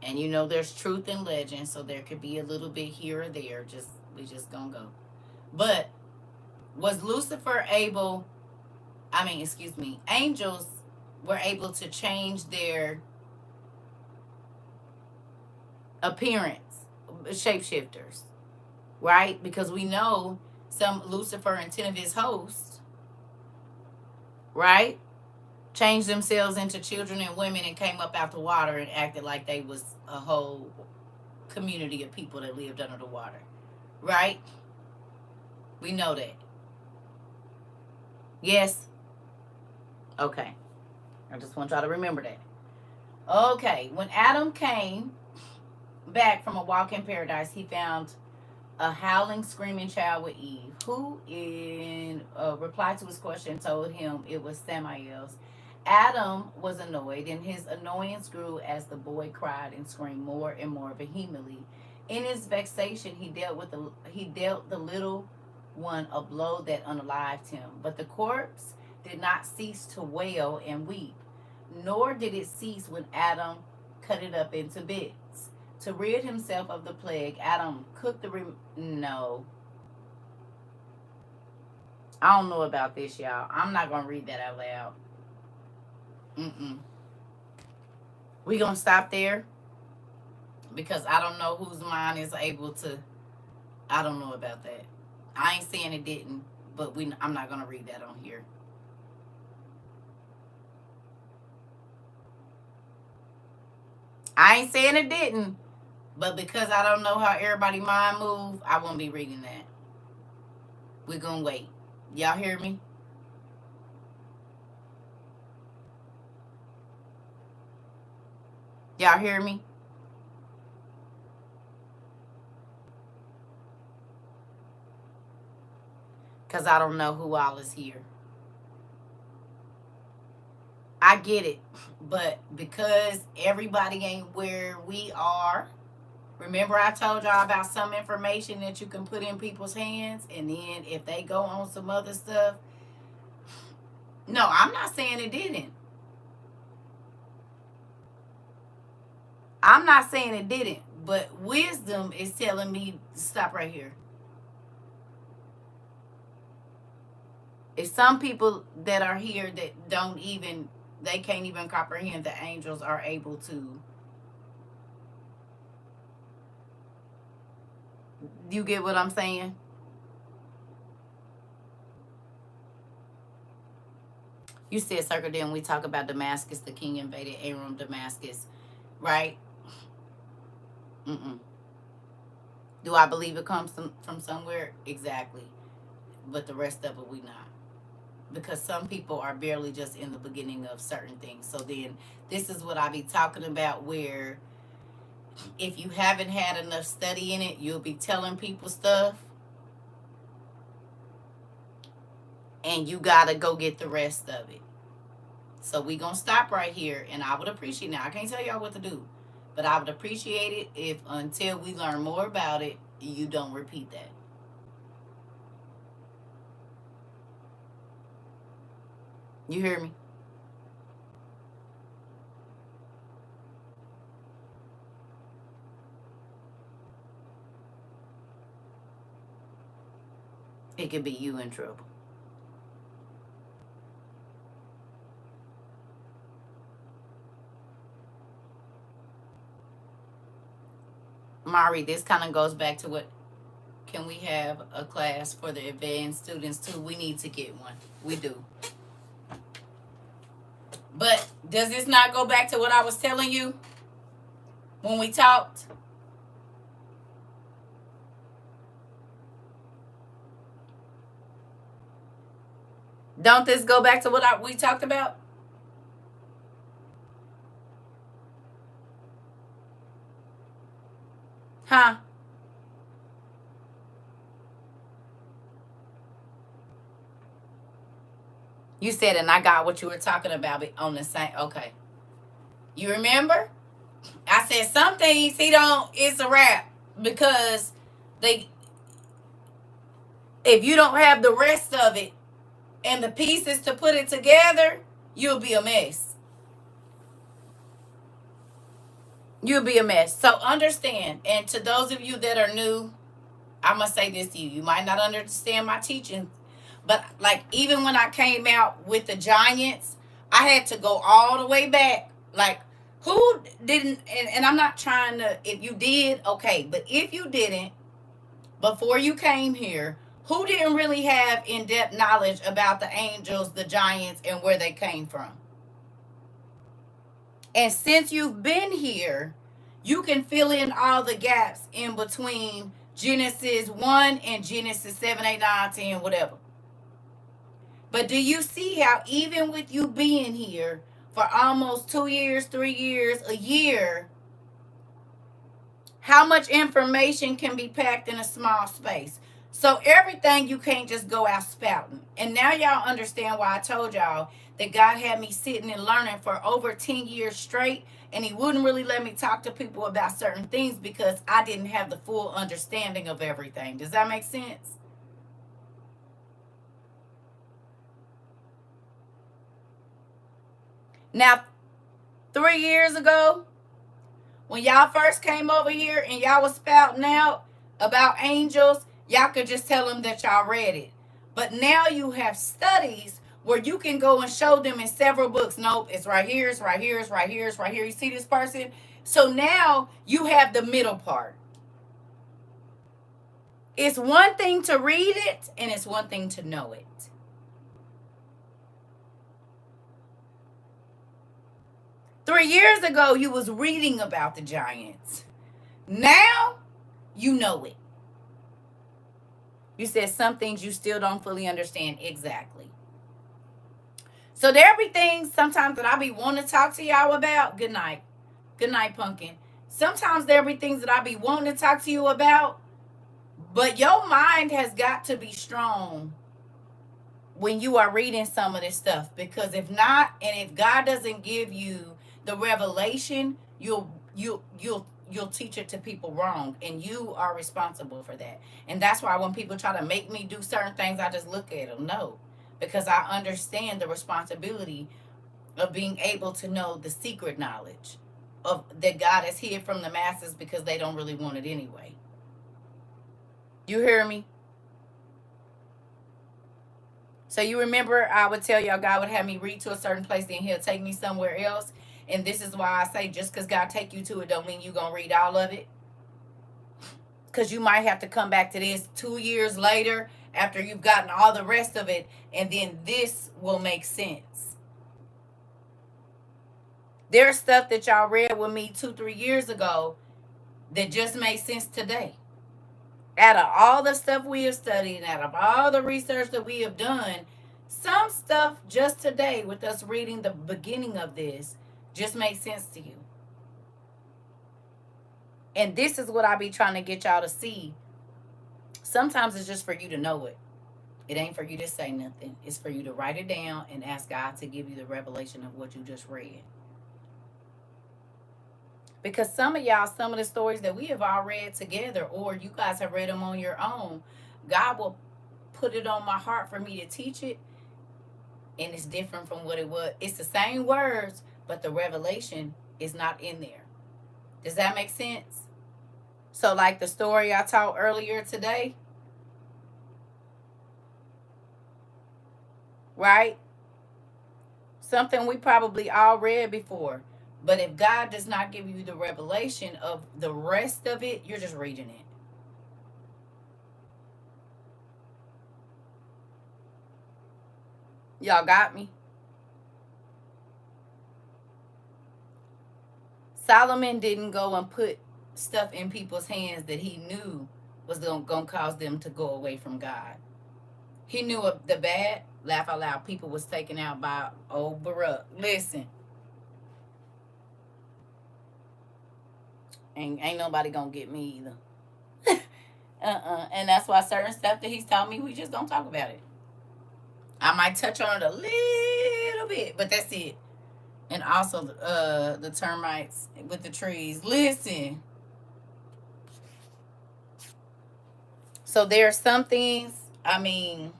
And you know there's truth in legends, so there could be a little bit here or there. We just gonna go. But was Lucifer able, I mean, excuse me, angels were able to change their appearance, shapeshifters, right? Because we know some Lucifer and 10 of his hosts, right, changed themselves into children and women and came up out the water and acted like they was a whole community of people that lived under the water, right? We know that. Yes? Okay. I just want y'all to remember that. Okay. When Adam came back from a walk in paradise, he found a howling, screaming child with Eve, who, in reply to his question, told him it was Samael's. Adam was annoyed, and his annoyance grew as the boy cried and screamed more and more vehemently. In his vexation, he dealt the little one a blow that unalived him. But the corpse did not cease to wail and weep, nor did it cease when Adam cut it up into bits. To rid himself of the plague, Adam cooked no. I don't know about this, y'all. I'm not going to read that out loud. We're going to stop there because I don't know whose mind is able to. I don't know about that. I ain't saying it didn't, but I'm not going to read that on here. I ain't saying it didn't, but because I don't know how everybody mind move, I won't be reading that. We're going to wait. Y'all hear me? Y'all hear me? Because I don't know who all is here. I get it. But because everybody ain't where we are, remember I told y'all about some information that you can put in people's hands, and then if they go on some other stuff. No, I'm not saying it didn't. I'm not saying it didn't, but wisdom is telling me to stop right here. If some people that are here that they can't even comprehend the angels are able to. You get what I'm saying? You said, CERCA, then we talk about Damascus, the king invaded Aram, Damascus, right? Do I believe it comes from somewhere? Exactly. But the rest of it, we not. Because some people are barely just in the beginning of certain things. So then this is what I be talking about, where if you haven't had enough study in it, you'll be telling people stuff. And you got to go get the rest of it. So we going to stop right here. And I would appreciate, now I can't tell y'all what to do, but I would appreciate it if until we learn more about it, you don't repeat that. You hear me? It could be you in trouble. Mari, this kind of goes back to what, can we have a class for the advanced students too? We need to get one. We do. But does this not go back to what I was telling you when we talked? Don't this go back to what we talked about? Huh? You said, and I got what you were talking about on the same. Okay. You remember? I said some things it's a wrap, because if you don't have the rest of it and the pieces to put it together, you'll be a mess. You'll be a mess. So understand, and to those of you that are new, I'm going to say this to you. You might not understand my teaching, but like even when I came out with the giants, I had to go all the way back. Like, who didn't, and I'm not trying to, if you did, okay, but if you didn't, before you came here, who didn't really have in-depth knowledge about the angels, the giants, and where they came from? And since you've been here, you can fill in all the gaps in between Genesis 1 and Genesis 7, 8, 9, 10, whatever. But do you see how even with you being here for almost 2 years, 3 years, a year, how much information can be packed in a small space? So everything you can't just go out spouting. And now y'all understand why I told y'all that God had me sitting and learning for over 10 years straight, and he wouldn't really let me talk to people about certain things because I didn't have the full understanding of everything. Does that make sense? Now, 3 years ago, when y'all first came over here and y'all was spouting out about angels, y'all could just tell them that y'all read it. But now you have studies where you can go and show them in several books. Nope, it's right here, it's right here, it's right here, it's right here. You see this person? So now you have the middle part. It's one thing to read it, and it's one thing to know it. Three years ago, you was reading about the giants. Now, you know it. You said some things you still don't fully understand exactly. So there be things sometimes that I be wanting to talk to y'all about. Good night. Good night, Pumpkin. Sometimes there be things that I be wanting to talk to you about, but your mind has got to be strong when you are reading some of this stuff, because if not, and if God doesn't give you the revelation, you'll teach it to people wrong, and you are responsible for that. And that's why when people try to make me do certain things, I just look at them. No, because I understand the responsibility of being able to know the secret knowledge of that God has hid from the masses because they don't really want it anyway. You hear me? So you remember I would tell y'all God would have me read to a certain place, then he'll take me somewhere else. And this is why I say just because God take you to it don't mean you're going to read all of it. Because you might have to come back to this 2 years later after you've gotten all the rest of it, and then this will make sense. There's stuff that y'all read with me 2-3 years ago that just made sense today. Out of all the stuff we have studied, out of all the research that we have done, some stuff just today with us reading the beginning of this just makes sense to you. And this is what I be trying to get y'all to see. Sometimes it's just for you to know it. It ain't for you to say nothing. It's for you to write it down and ask God to give you the revelation of what you just read. Because some of y'all, some of the stories that we have all read together, or you guys have read them on your own, God will put it on my heart for me to teach it, and it's different from what it was. It's the same words, but the revelation is not in there. Does that make sense? So like the story I taught earlier today, right? Something we probably all read before. But if God does not give you the revelation of the rest of it, you're just reading it. Y'all got me? Solomon didn't go and put stuff in people's hands that he knew was going to cause them to go away from God. He knew the bad, laugh out loud, people was taken out by old Baruch. Listen. Ain't nobody going to get me either. And that's why certain stuff that he's taught me, we just don't talk about it. I might touch on it a little bit, but that's it. And also the termites with the trees. Listen. So there are some things, I mean,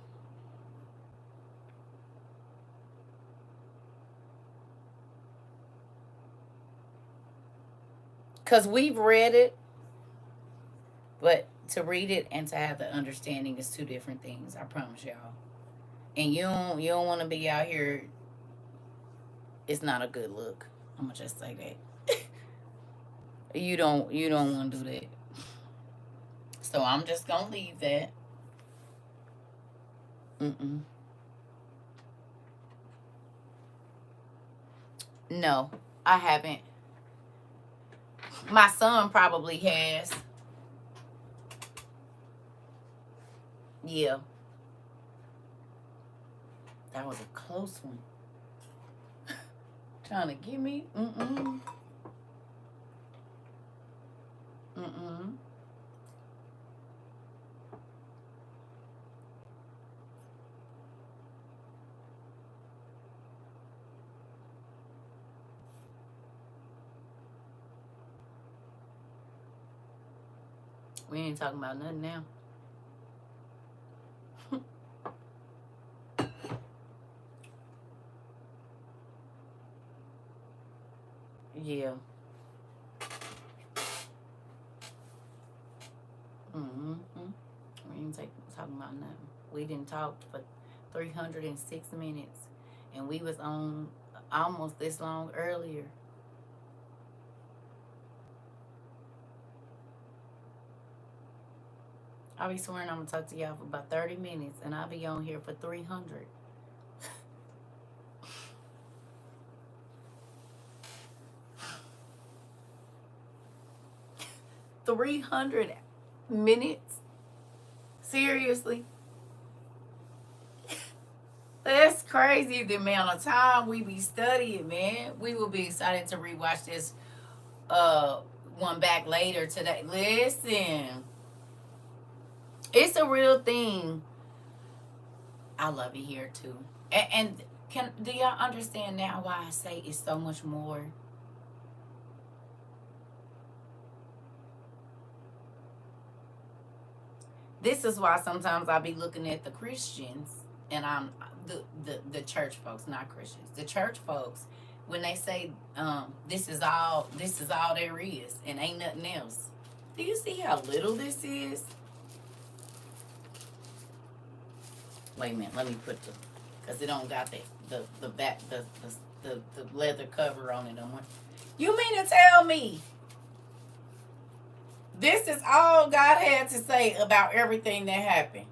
Because we've read it, but to read it and to have the understanding is two different things. I promise y'all. And you don't want to be out here. It's not a good look. I'm gonna just say that. You don't want to do that. So I'm just gonna leave that. Mm-mm. No, I haven't. My son probably has. Yeah, that was a close one. Trying to get me. Mm-mm. Mm-mm. We ain't talking about nothing now. Yeah. Mm-hmm. We ain't talking about nothing. We didn't talk for 306 minutes, and we was on almost this long earlier. I'll be swearing I'm gonna talk to y'all for about 30 minutes, and I'll be on here for 300. 300 minutes? Seriously? That's crazy, the amount of time we be studying, man. We will be excited to rewatch this uh one back later today. Listen, it's a real thing. I love it here too. And do y'all understand now why I say it's so much more? This is why sometimes I be looking at the Christians, and I'm the church folks, not Christians. The church folks, when they say this is all there is, and ain't nothing else. Do you see how little this is? Wait a minute, let me put because it don't got the back the leather cover on it no more. You mean to tell me this is all God had to say about everything that happened?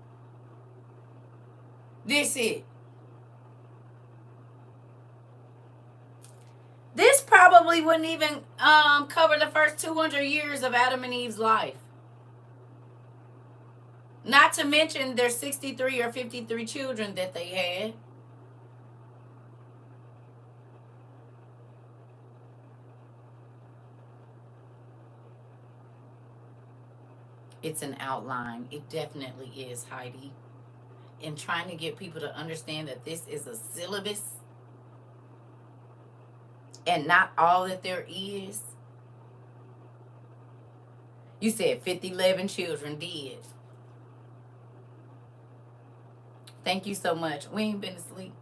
This it. This probably wouldn't even cover the first 200 years of Adam and Eve's life. Not to mention their 63 or 53 children that they had. It's an outline. It definitely is, Heidi. And trying to get people to understand that this is a syllabus and not all that there is. You said 11 children did. Thank you so much. We ain't been asleep.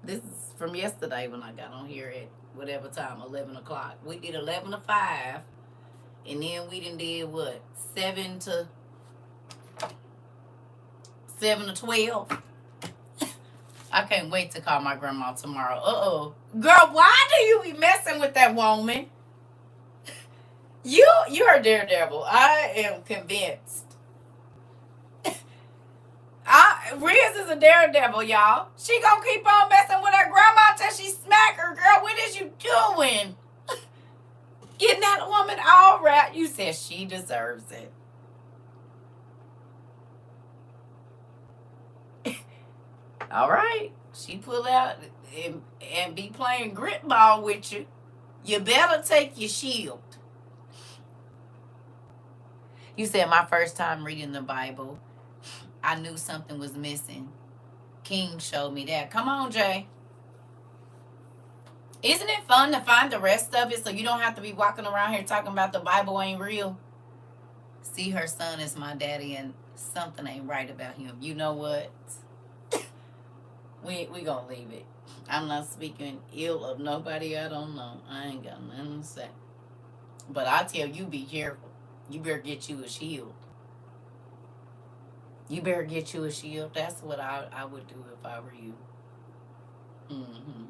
This is from yesterday when I got on here at whatever time, 11 o'clock. We did 11 to 5. And then we did what? 7 to 12. I can't wait to call my grandma tomorrow. Girl, why do you be messing with that woman? You're a daredevil. I am convinced. Riz is a daredevil, y'all. She gonna keep on messing with her grandma until she smack her. Girl, what is you doing? Getting that woman all right. You said she deserves it. All right. She pull out and be playing grit ball with you. You better take your shield. You said my first time reading the Bible, I knew something was missing. King showed me that. Come on, Jay. Isn't it fun to find the rest of it so you don't have to be walking around here talking about the Bible ain't real? See, her son is my daddy and something ain't right about him. You know what? We gonna leave it. I'm not speaking ill of nobody I don't know. I ain't got nothing to say. But I tell you, be careful. You better get you a shield. You better get you a shield. That's what I would do if I were you. Mm-hmm.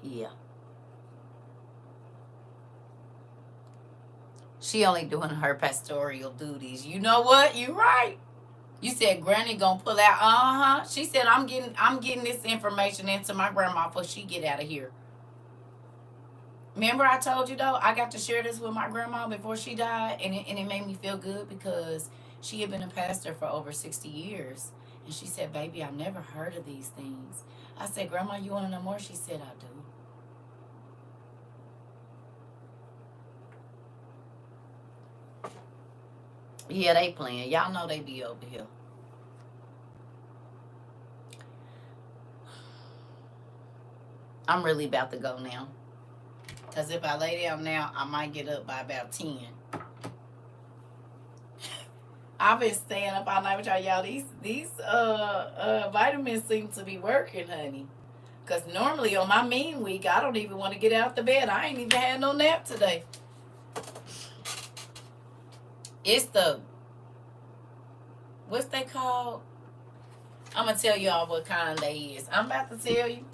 Yeah. She only doing her pastoral duties. You know what? You right. You said Granny gonna pull out. Uh-huh. She said I'm getting this information into my grandma before she get out of here. Remember I told you though, I got to share this with my grandma before she died, and it made me feel good because she had been a pastor for over 60 years. And she said, baby, I've never heard of these things. I said, Grandma, you want to know more? She said, I do. Yeah, they playing. Y'all know they be over here. I'm really about to go now. Because if I lay down now, I might get up by about 10. I've been staying up all night with y'all. These vitamins seem to be working, honey. Because normally on my mean week, I don't even want to get out the bed. I ain't even had no nap today. It's the, what's they called? I'm going to tell y'all what kind they is. I'm about to tell you.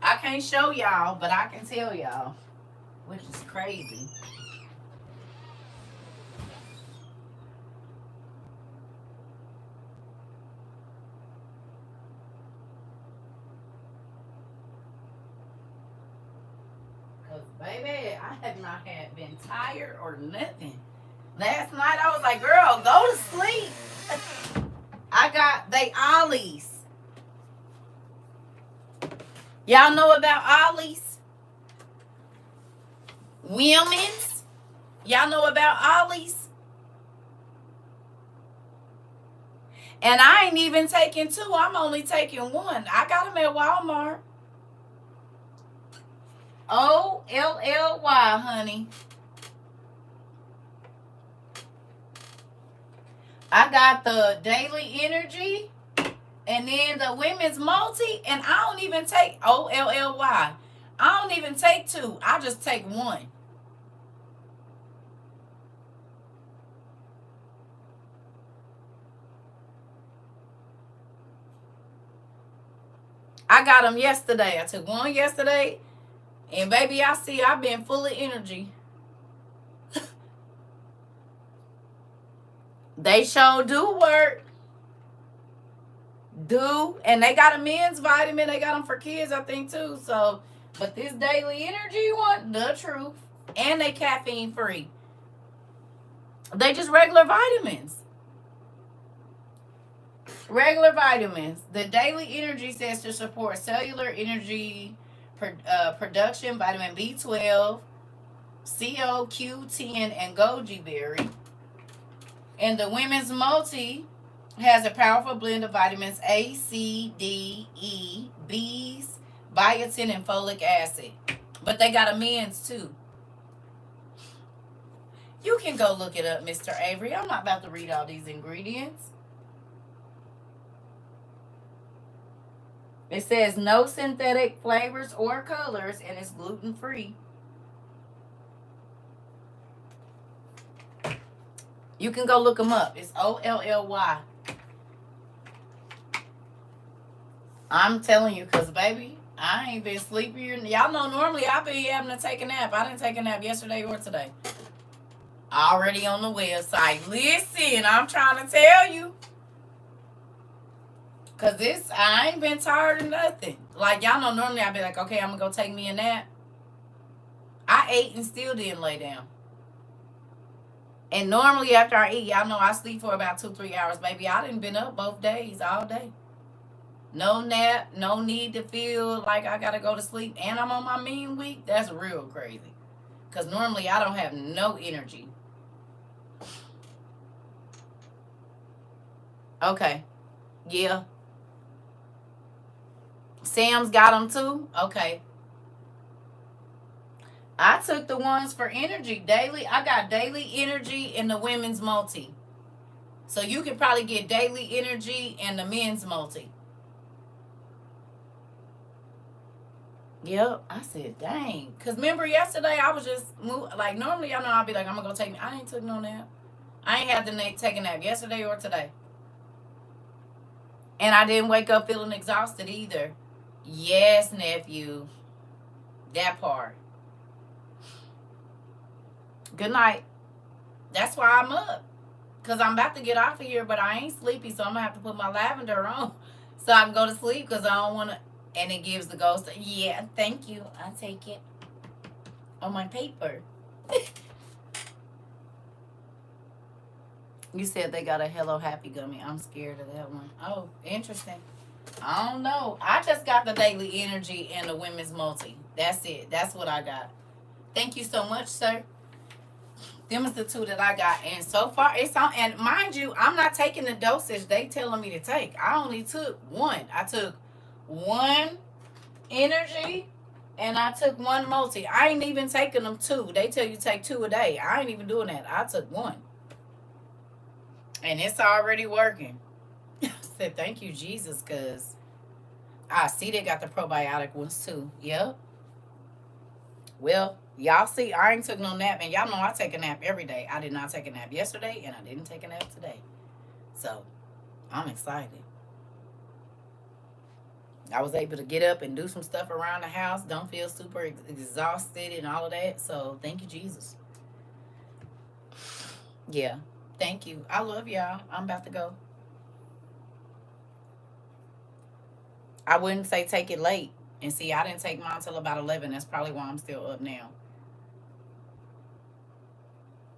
I can't show y'all, but I can tell y'all. Which is crazy. Because, baby, I have not had been tired or nothing. Last night, I was like, girl, go to sleep. I got they ollies. Y'all know about ollies? Women's? Y'all know about ollies? And I ain't even taking 2. I'm only taking 1. I got them at Walmart. OLLY, honey. I got the Daily Energy and then the Women's Multi, and I don't even take OLLY. I don't even take 2. I just take 1. I got them yesterday. I took 1 yesterday, and baby, I see I've been full of energy. They sure do work. And they got a men's vitamin. They got them for kids, I think, too. So, but this Daily Energy one, the truth. And they caffeine free. They just regular vitamins. Regular vitamins. The Daily Energy says to support cellular energy production, vitamin B12, CoQ10, and goji berry. And the Women's Multi has a powerful blend of vitamins A, C, D, E, B's, biotin, and folic acid. But they got a men's too. You can go look it up, Mr. Avery. I'm not about to read all these ingredients. It says no synthetic flavors or colors, and it's gluten-free. You can go look them up. It's OLLY. I'm telling you, because, baby, I ain't been sleepier. Y'all know normally I be having to take a nap. I didn't take a nap yesterday or today. Already on the website. Listen, I'm trying to tell you. Because I ain't been tired of nothing. Like, y'all know normally I be like, okay, I'm going to go take me a nap. I ate and still didn't lay down. And normally after I eat, y'all know I sleep for about 2-3 hours. Baby, I done been up both days, all day. No nap, no need to feel like I got to go to sleep. And I'm on my mean week. That's real crazy. Because normally I don't have no energy. Okay. Yeah. Sam's got them too? Okay. I took the ones for energy daily. I got Daily Energy and the Women's Multi. So you can probably get daily energy and the men's multi. Yep. I said, dang. Because remember yesterday, I was just, like, normally, y'all know I'll be like, I'm going to go take, I ain't took no nap. I ain't had to take a nap yesterday or today. And I didn't wake up feeling exhausted either. Yes, nephew. That part. Good night. That's why I'm up. Because I'm about to get off of here, but I ain't sleepy, so I'm going to have to put my lavender on so I can go to sleep because I don't want to. And it gives the ghost. Yeah, thank you. I'll take it on my paper. You said they got a Hello Happy gummy. I'm scared of that one. Oh, interesting. I don't know. I just got the daily energy and the women's multi. That's it. That's what I got. Thank you so much, sir. Them is the two that I got. And so far, it's on. And mind you, I'm not taking the dosage they telling me to take. I only took one. I took one energy and I took one multi. I ain't even taking them two. They tell you take two a day. I ain't even doing that. I took one. And it's already working. I said, thank you, Jesus, because I see they got the probiotic ones too. Yep. Well, y'all see, I ain't took no nap, and y'all know I take a nap every day. I did not take a nap yesterday, and I didn't take a nap today. So, I'm excited. I was able to get up and do some stuff around the house. Don't feel super exhausted and all of that. So, thank you, Jesus. Yeah. Thank you. I love y'all. I'm about to go. I wouldn't say take it late. And see, I didn't take mine until about 11. That's probably why I'm still up now.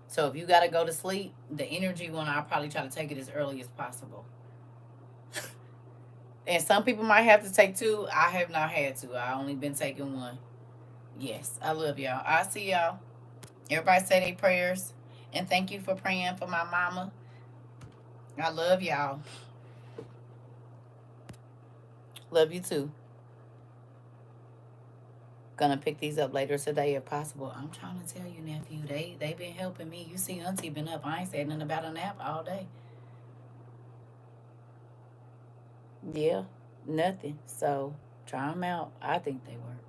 So if you got to go to sleep, the energy one, I'll probably try to take it as early as possible. And some people might have to take two. I have not had to. I only been taking one. Yes, I love y'all. I'll see y'all. Everybody say their prayers. And thank you for praying for my mama. I love y'all. Love you too. Gonna pick these up later today if possible. I'm trying to tell you, nephew, they been helping me. You see auntie been up. I ain't said nothing about a nap all day. Yeah, nothing. So try them out. I think they work.